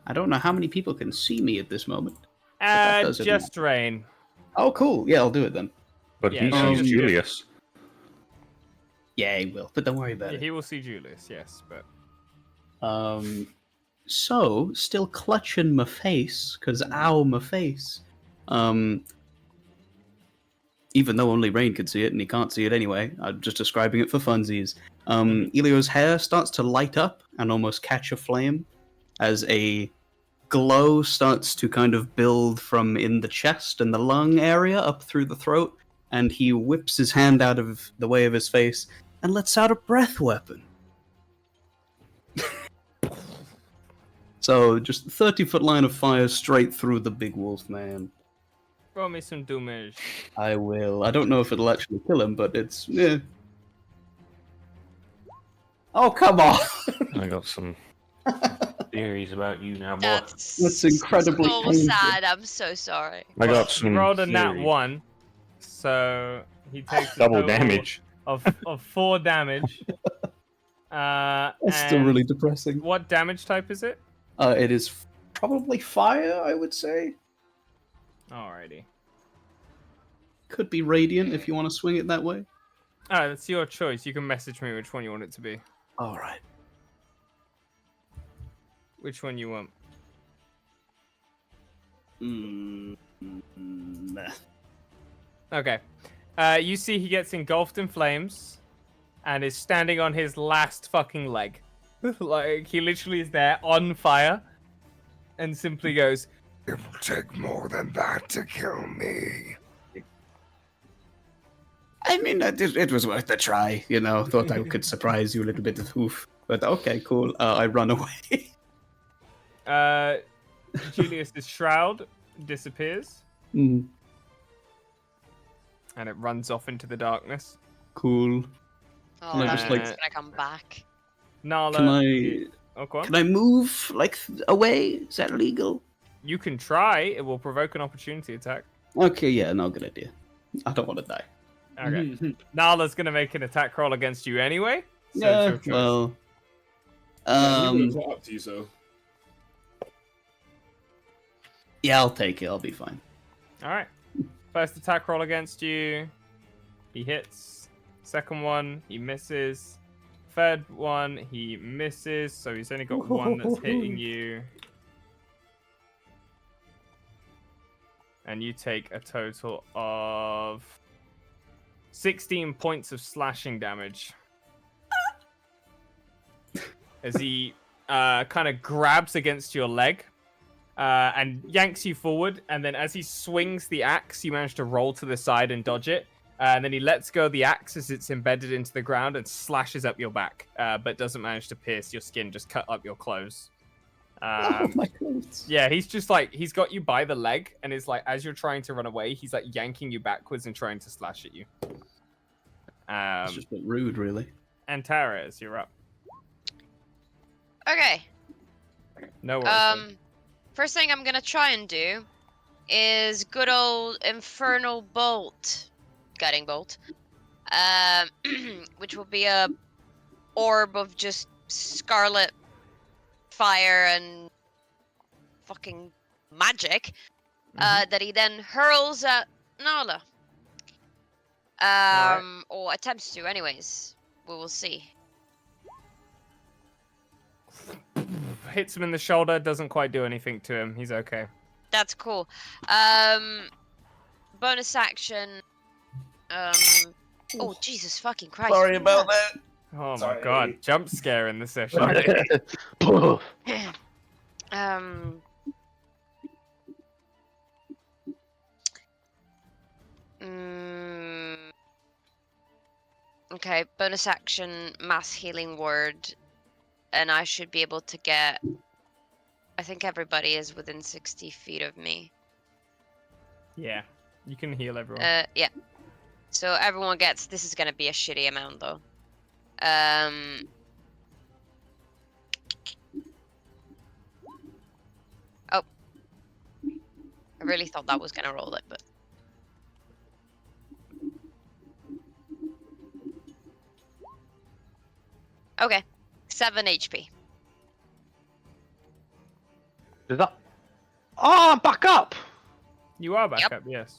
I don't know how many people can see me at this moment. but that doesn't Just matter. Rain. Oh, cool. Yeah, I'll do it then. But Yeah, he no, sees just- Julius. Yeah, he will, but don't worry about Yeah, it. he will see Julius, yes, but... So, still clutching my face, because ow, my face. Even though only Rain could see it, and he can't see it anyway, I'm just describing it for funsies. Elio's hair starts to light up and almost catch a flame as a glow starts to kind of build from in the chest and the lung area up through the throat, and he whips his hand out of the way of his face and lets out a breath weapon. So, just 30-foot line of fire straight through the big wolf man. Roll me some damage. I will. I don't know if it'll actually kill him, but it's... Yeah. Oh, come on! I got some theories about you now, boy. That's incredibly so painful. sad. I'm so sorry. I got He some rolled a nat theories. 1, so he takes a Double total damage. of 4 damage. That's still and really depressing. What damage type is it? It is probably fire, I would say. Alrighty. Could be radiant if you want to swing it that way. Alright, that's your choice. You can message me which one you want it to be. Alright. Which one you want? Okay. You see he gets engulfed in flames and is standing on his last fucking leg. Like, he literally is there on fire and simply goes, "It will take more than that to kill me." I mean, it was worth a try, you know. Thought I could surprise you a little bit with hoof. But okay, cool. I run away. Julius's shroud disappears Mm, and it runs off into the darkness. cool. Oh, Can I that's just, when like- it's gonna come back. Nala, Can I Okay. Can I move like away? Is that legal? You can try. It will provoke an opportunity attack. Okay, yeah, no, good idea. I don't want to die. Okay. Nala's gonna make an attack roll against you anyway. So Yeah, it's your choice. well, Yeah, he was up to you, so. yeah, I'll take it. I'll be fine. All right. First attack roll against you. He hits. Second one, he misses. Third one, he misses. So he's only got one that's hitting you. And you take a total of 16 points of slashing damage. As he kind of grabs against your leg and yanks you forward. And then as he swings the axe, you manage to roll to the side and dodge it. And then he lets go of the axe as it's embedded into the ground and slashes up your back, but doesn't manage to pierce your skin, just cut up your clothes. My clothes. Yeah, he's just like, he's got you by the leg, and is like, as you're trying to run away, he's like yanking you backwards and trying to slash at you. It's just a bit rude, really. And Tara, you're up. Okay. No worries. First thing I'm gonna try and do is good old Infernal Bolt. Guiding Bolt. Which will be a orb of just scarlet fire and fucking magic that he then hurls at Nala. Or attempts to, anyways. We will see. Hits him in the shoulder, doesn't quite do anything to him. He's okay. That's cool. Bonus action. Oh, Jesus fucking Christ. Sorry about that. Oh my god, jump scare in the session. Okay, bonus action, mass healing word, and I should be able to get. I think everybody is within 60 feet of me. Yeah, you can heal everyone. Yeah. So everyone gets. This is gonna be a shitty amount though. Oh. I really thought that was gonna roll it, but. Okay. 7 HP. Is that? Oh, I'm back up. You are back up, yes.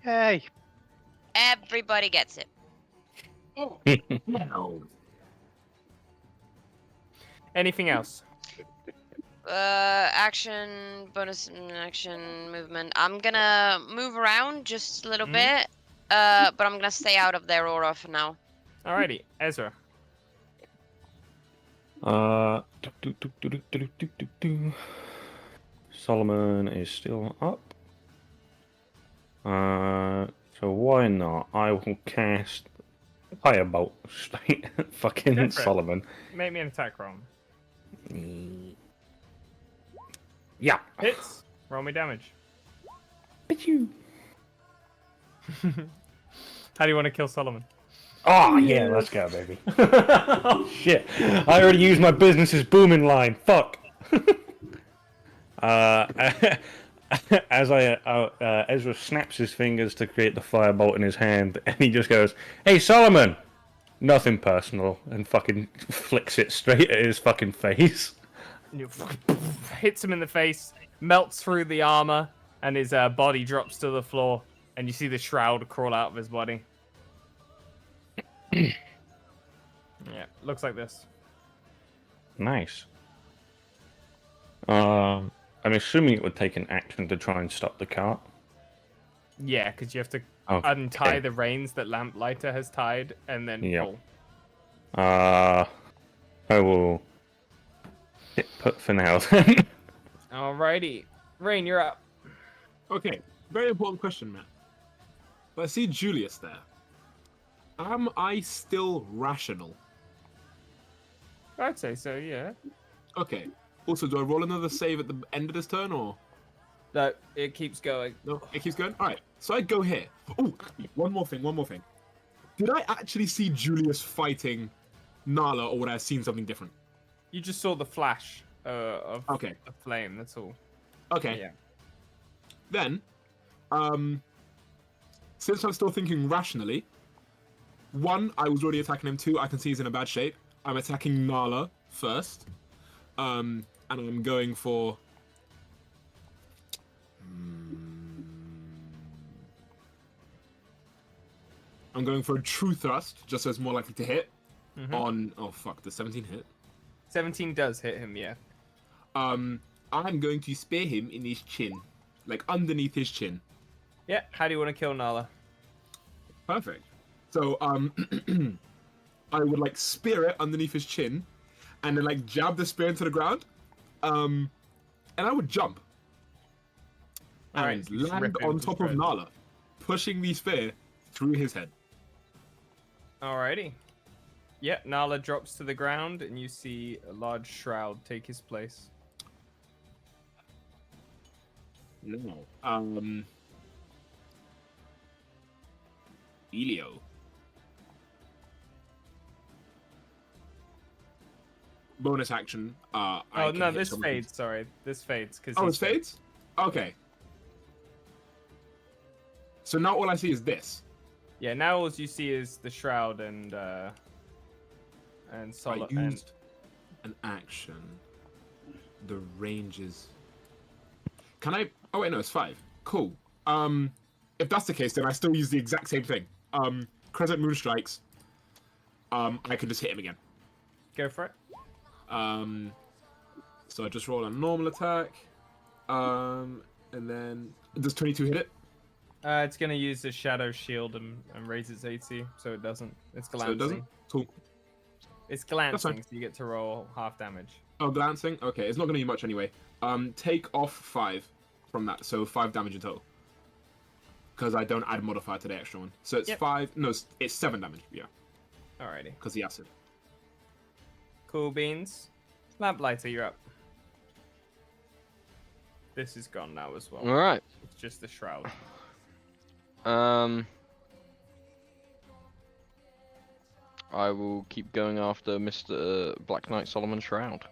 Yay. Everybody gets it. No. Anything else? Action, bonus action, movement. I'm gonna move around just a little bit, but I'm gonna stay out of their aura for now. Alrighty, Ezra. Solomon is still up. So why not? I will cast Firebolt straight at fucking Go for it. Solomon. Make me an attack roll. Yeah. Hits. Roll me damage. Pichu. How do you want to kill Solomon? Oh, yeah, let's go, baby. Oh, shit. I already used my business is booming line. Fuck. As Ezra snaps his fingers to create the firebolt in his hand, and he just goes, "Hey, Solomon!" Nothing personal, and fucking flicks it straight at his fucking face. Hits him in the face, melts through the armor, and his body drops to the floor, and you see the shroud crawl out of his body. Yeah, looks like this. Nice. I'm assuming it would take an action to try and stop the cart. Yeah, because you have to Okay. untie the reins that Lamplighter has tied, and then pull. I will hit put for now then. Alrighty. Rain, you're up. Okay, very important question, Matt. But I see Julius there. Am I still rational? I'd say so, yeah. Okay. Also, do I roll another save at the end of this turn, or? No, it keeps going. No, it keeps going? Alright, so I go here. Oh, one more thing. Did I actually see Julius fighting Nala, or would I have seen something different? You just saw the flash of Okay. a flame. That's all. Okay. Yeah. Then, since I'm still thinking rationally, 1, I was already attacking him. 2, I can see he's in a bad shape. I'm attacking Nala first. And I'm going for... I'm going for a true thrust, just so it's more likely to hit. On... Oh, fuck. Does 17 hit? 17 does hit him, yeah. I'm going to spear him in his chin. Like, underneath his chin. Yeah, how do you want to kill Nala? Perfect. So, I would, like, spear it underneath his chin, and then, like, jab the spear into the ground, and I would jump. And land on top of Nala, pushing the spear through his head. Alrighty. Yeah, Nala drops to the ground, and you see a large shroud take his place. No. Elio. Bonus action. This fades. Sorry, this fades. Oh, it fades? Okay. So now all I see is this. Yeah, now all you see is the shroud and solid. I used an action. The range is... Can I... Oh, wait, no, it's 5. Cool. If that's the case, then I still use the exact same thing. Crescent Moon Strikes. I can just hit him again. Go for it. So I just roll a normal attack. And then... Does 22 hit it? It's going to use the Shadow Shield and raise its AC, so it doesn't. It's glancing. So it doesn't? Cool. It's glancing, so you get to roll half damage. Oh, glancing? Okay, it's not going to be much anyway. Take off 5 from that, so 5 damage in total. Because I don't add modifier to the extra one. So it's 5... No, it's 7 damage, yeah. Alrighty. Because the acid. Cool beans. Lamplighter, you're up. This is gone now as well. Alright. It's just the shroud. I will keep going after Mr. Black Knight Solomon Shroud.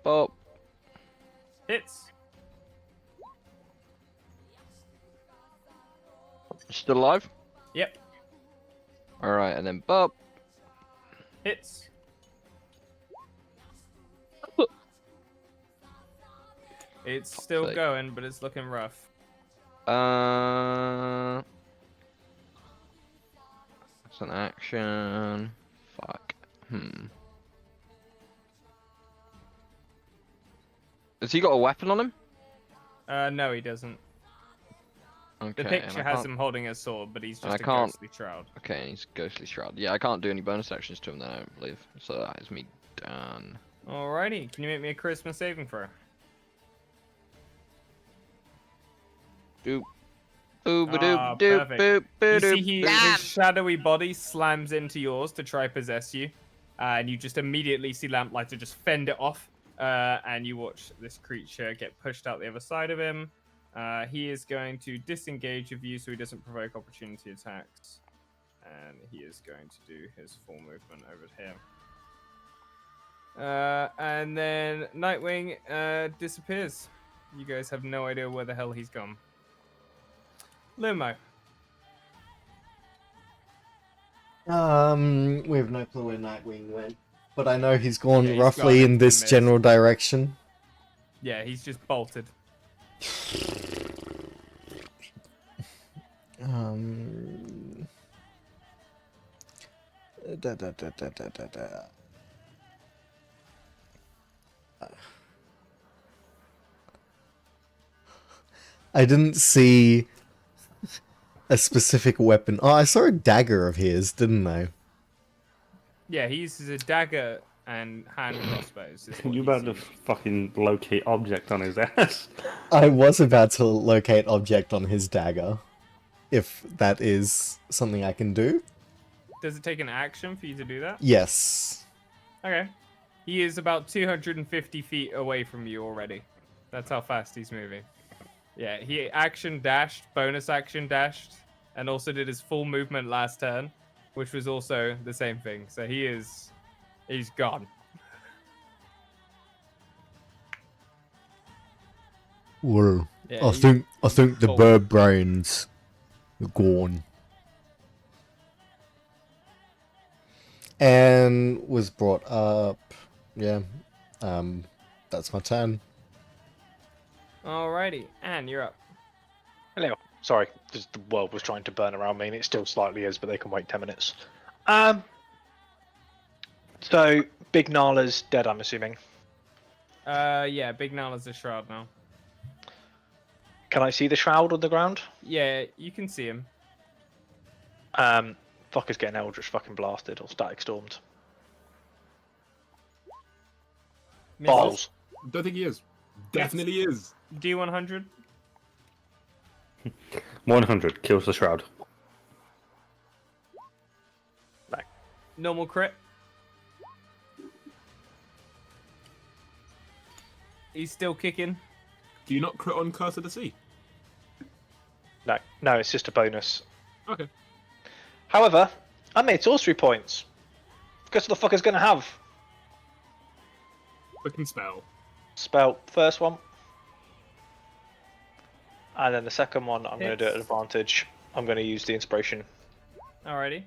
Bop. Hits. Still alive? Yep. Alright, and then bop. Hits. It's still going, but it's looking rough. That's an action. Fuck. Has he got a weapon on him? No, he doesn't. Okay, The picture has him holding a sword, but he's just a ghostly shroud. Okay, he's ghostly shroud. Yeah, I can't do any bonus actions to him then, I don't believe. So that is me done. Alrighty, can you make me a charisma saving throw? Doop. Boop-a-doop, doop, boop, You boop, see boop. his shadowy body slams into yours to try possess you, and you just immediately see Lamplighter just fend it off, and you watch this creature get pushed out the other side of him. He is going to disengage with you so he doesn't provoke opportunity attacks, and he is going to do his full movement over here. And then Nightwing disappears. You guys have no idea where the hell he's gone. Lumo. We have no clue where Nightwing went, but I know he's gone Yeah, he's roughly gone in into this the mist. general direction. Yeah, he's just bolted. I didn't see a specific weapon. Oh, I saw a dagger of his, didn't I? Yeah, he uses a dagger and hand crossbows. is what You he's about to used. fucking locate object on his ass. I was about to locate object on his dagger. If that is something I can do. Does it take an action for you to do that? Yes. Okay. He is about 250 feet away from you already. That's how fast he's moving. Yeah, he action dashed, bonus action dashed, and also did his full movement last turn. which was also the same thing. So he's gone. Well, Yeah, I think the cold. bird brains are gone. And was brought up. Yeah. That's my turn. Alrighty, and you're up. Hello. Sorry, just the world was trying to burn around me, and it still slightly is, but they can wait 10 minutes. So Big Nala's dead, I'm assuming. Yeah, Big Nala's a shroud now. Can I see the shroud on the ground? Yeah, you can see him. Fucker's getting Eldritch fucking blasted or static stormed. Misses. Balls. Don't think he is. Definitely is. D100. 100 kills the shroud. Normal crit. He's still kicking. Do you not crit on Curse of the Sea? No, it's just a bonus. Okay. However, I made sorcery points. Guess what the fucker's gonna have? Quicken spell. Spell first one. And then the second one, I'm going to do it at advantage. I'm going to use the inspiration. Alrighty.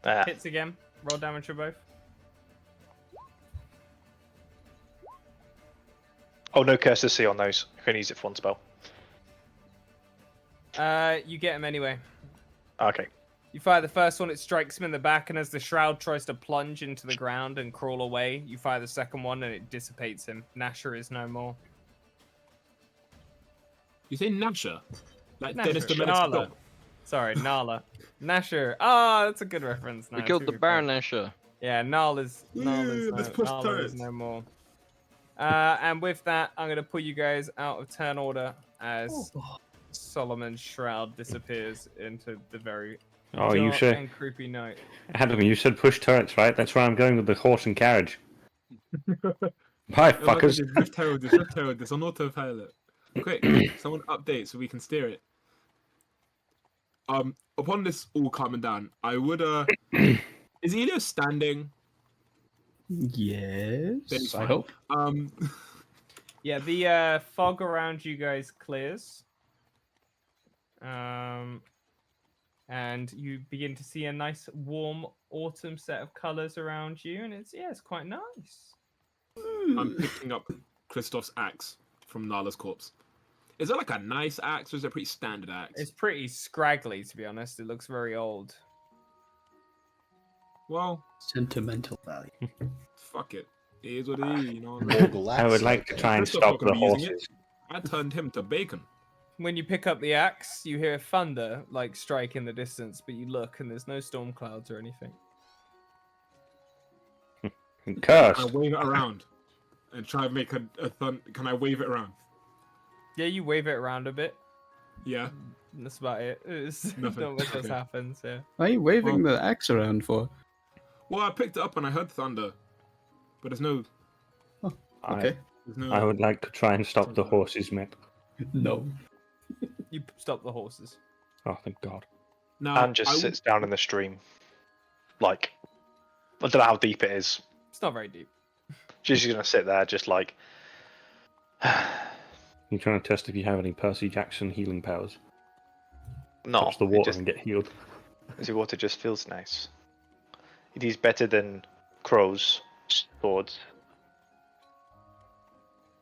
There. Hits again. Roll damage for both. Oh, no Curse of the Sea on those. I can use it for one spell. You get him anyway. Okay. You fire the first one, it strikes him in the back, and as the shroud tries to plunge into the ground and crawl away, you fire the second one and it dissipates him. Nasher is no more. You say Nasher? Like Nasher. Dennis the Menace Nala. dog. Sorry, Nala. Nasher. Ah, that's a good reference. We No, killed the good Baron point. Nasher. Yeah, Nala's let's push Nala is turrets. no more. And with that, I'm going to put you guys out of turn order as Solomon's shroud disappears into the very Oh, you dark say, and creepy night. Adam, you said push turrets, right? That's why I'm going with the horse and carriage. Bye, Oh, look, fuckers. Just Rift Herald this on autopilot. Quick, someone update so we can steer it. Upon this all calming down, I would is Elio standing? Then he's Yes, I fine. hope. Yeah, the fog around you guys clears. And you begin to see a nice warm autumn set of colors around you, and it's quite nice. I'm picking up Christoph's axe from Nala's corpse. Is that like a nice axe, or is it a pretty standard axe? It's pretty scraggly, to be honest. It looks very old. Well, Sentimental value. fuck it. It is what it is, you know. I would like to try and Christoph stop not gonna the be using it. horses. I turned him to bacon. When you pick up the axe, you hear thunder like strike in the distance, but you look and there's no storm clouds or anything. Curse. I wave it around and try and make a thun. Can I wave it around? Yeah, you wave it around a bit. Yeah. And that's about it. It's Nothing. not much else Okay. happens. Yeah. Why are you waving Well- the axe around for? Well, I picked it up and I heard thunder, but there's no. Okay. There's no. I would like to try and stop the horses, mate. No. You stop the horses. Oh, thank God. Now, And just sits down in the stream. Like, I don't know how deep it is. It's not very deep. She's just going to sit there, just like. You're trying to test if you have any Percy Jackson healing powers. No. Touch the it water just- and get healed. The water just feels nice. It is better than crows, swords,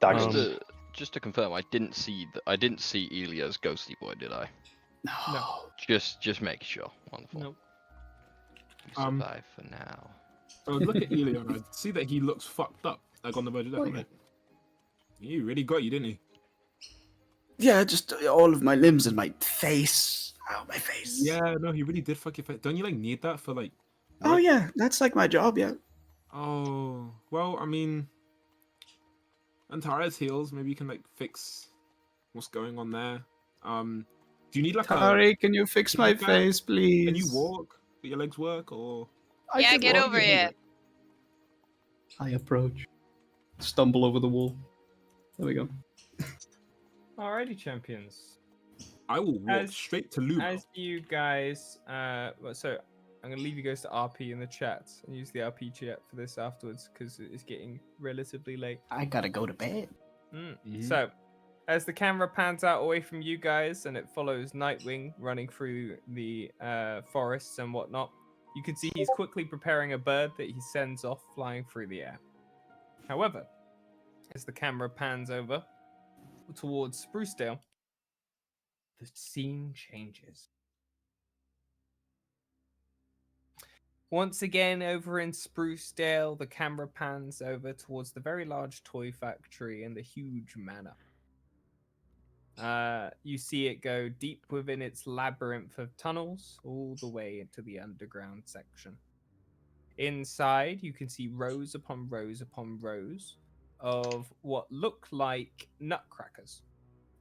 daggers. Just to confirm, I didn't see Elia's ghostly boy, did I? No. Just making sure. Wonderful. Nope. You survive for now. I would look at Elio and I'd see that he looks fucked up, like on the verge of death. I'm like, he really got you, didn't he? Yeah, just all of my limbs and my face. Ow, my face. Yeah, no, he really did fuck your face. Don't you like need that for like? Oh yeah, that's like my job. Yeah. Oh well, I mean, Antara's heals. Maybe you can like fix what's going on there. Do you need like Tari, can you fix my you go- face, please? Can you walk? Do your legs work or? I Yeah, can get walk. over here. I approach. Stumble over the wall. There we go. Alrighty, champions. I will walk straight to Luma. As you guys, I'm going to leave you guys to RP in the chat and use the RP chat for this afterwards because it's getting relatively late. I gotta go to bed. So, as the camera pans out away from you guys and it follows Nightwing running through the forests and whatnot, you can see he's quickly preparing a bird that he sends off flying through the air. However, as the camera pans over towards Sprucedale, the scene changes. Once again, over in Sprucedale, the camera pans over towards the very large toy factory and the huge manor. You see it go deep within its labyrinth of tunnels, all the way into the underground section. Inside, you can see rows upon rows upon rows of what look like nutcrackers.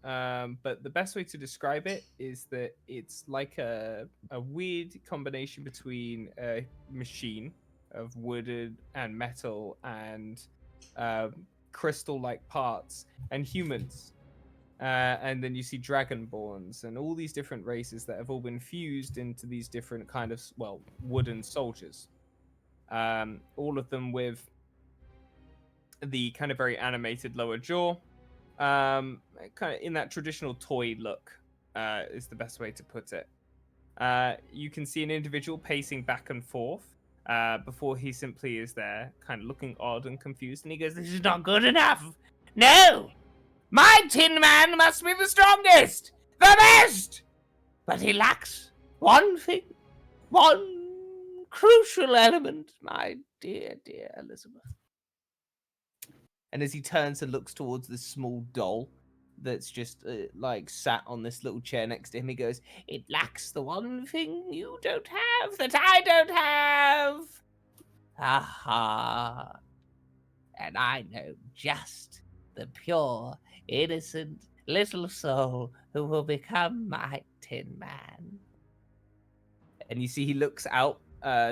But the best way to describe it is that it's like a weird combination between a machine of wood and metal and crystal-like parts and humans. And then you see dragonborns and all these different races that have all been fused into these different kind of, well, wooden soldiers. All of them with the kind of very animated lower jaw. Kind of in that traditional toy look is the best way to put it. You can see an individual pacing back and forth before he simply is there, kind of looking odd and confused, and he goes, "This is not good enough. No! My Tin Man must be the strongest! The best! But he lacks one thing. One crucial element, my dear, dear Elizabeth." And as he turns and looks towards this small doll that's just like sat on this little chair next to him, he goes, "It lacks the one thing you don't have that I don't have. Aha. And I know just the pure, innocent little soul who will become my Tin Man." And you see he looks out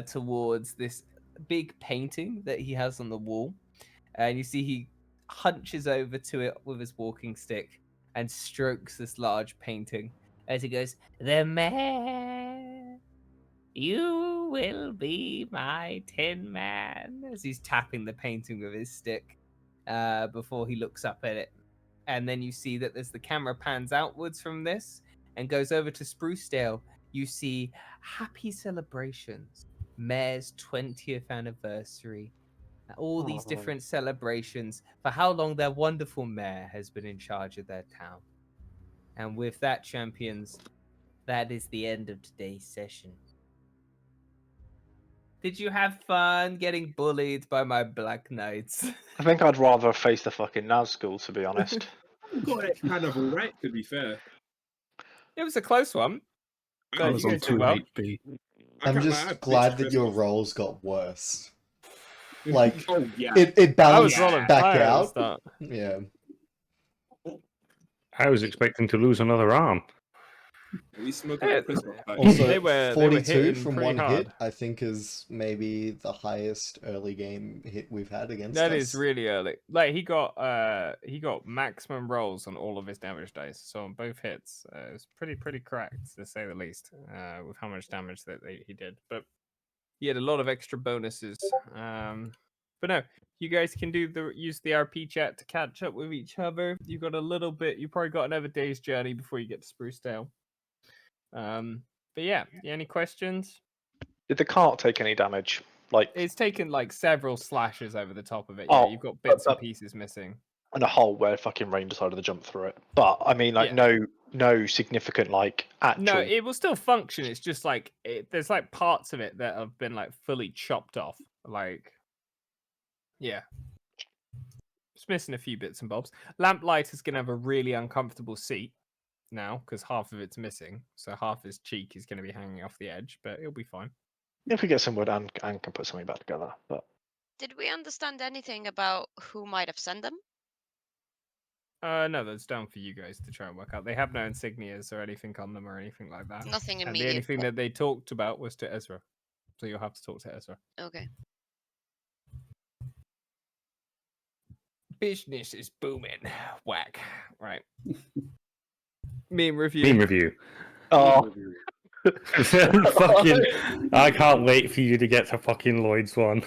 towards this big painting that he has on the wall. And you see he hunches over to it with his walking stick and strokes this large painting as he goes, "The mayor, you will be my Tin Man," as he's tapping the painting with his stick before he looks up at it. And then you see that as the camera pans outwards from this and goes over to Sprucedale, you see happy celebrations, Mayor's 20th anniversary, all these different celebrations for how long their wonderful mayor has been in charge of their town. And with that, champions, that is the end of today's session. Did you have fun getting bullied by my Black Knights? I think I'd rather face the fucking Nazgul, to be honest. Got it kind of alright, to be fair. It was a close one. I was on 2 HP. I'm just glad that your rolls got worse. Like, Oh, yeah. it balanced rolling back fire at the out. start. Yeah. I was expecting to lose another arm. We smoke like Christmas. Also, They were 42 hitting from pretty one hard. hit, I think, is maybe the highest early game hit we've had against That us. is really early. Like he got maximum rolls on all of his damage dice, so on both hits, it was pretty cracked to say the least, with how much damage that he did. But he had a lot of extra bonuses. But no, you guys can use the RP chat to catch up with each other. You got a little bit. You probably got another day's journey before you get to Sprucedale. But yeah, any questions? Did the cart take any damage? Like, It's taken like several slashes over the top of it. Oh, Yeah, you've got bits and pieces missing. and a hole where fucking Rain decided to jump through it. But I mean, like, Yeah. no significant like actual. No, it will still function. It's just like there's like parts of it that have been like fully chopped off. Like, yeah, it's missing a few bits and bobs. Lamplight is gonna have a really uncomfortable seat now because half of it's missing. So half his cheek is gonna be hanging off the edge, but it'll be fine. If we get some wood and can put something back together, but Did we understand anything about who might have sent them? No, that's down for you guys to try and work out. They have no insignias or anything on them or anything like that. Nothing And the immediate. only thing that they talked about was to Ezra. So you'll have to talk to Ezra. Okay. Business is booming. Whack. Right. Meme review. Meme review. oh, fucking, I can't wait for you to get to fucking Lloyd's one.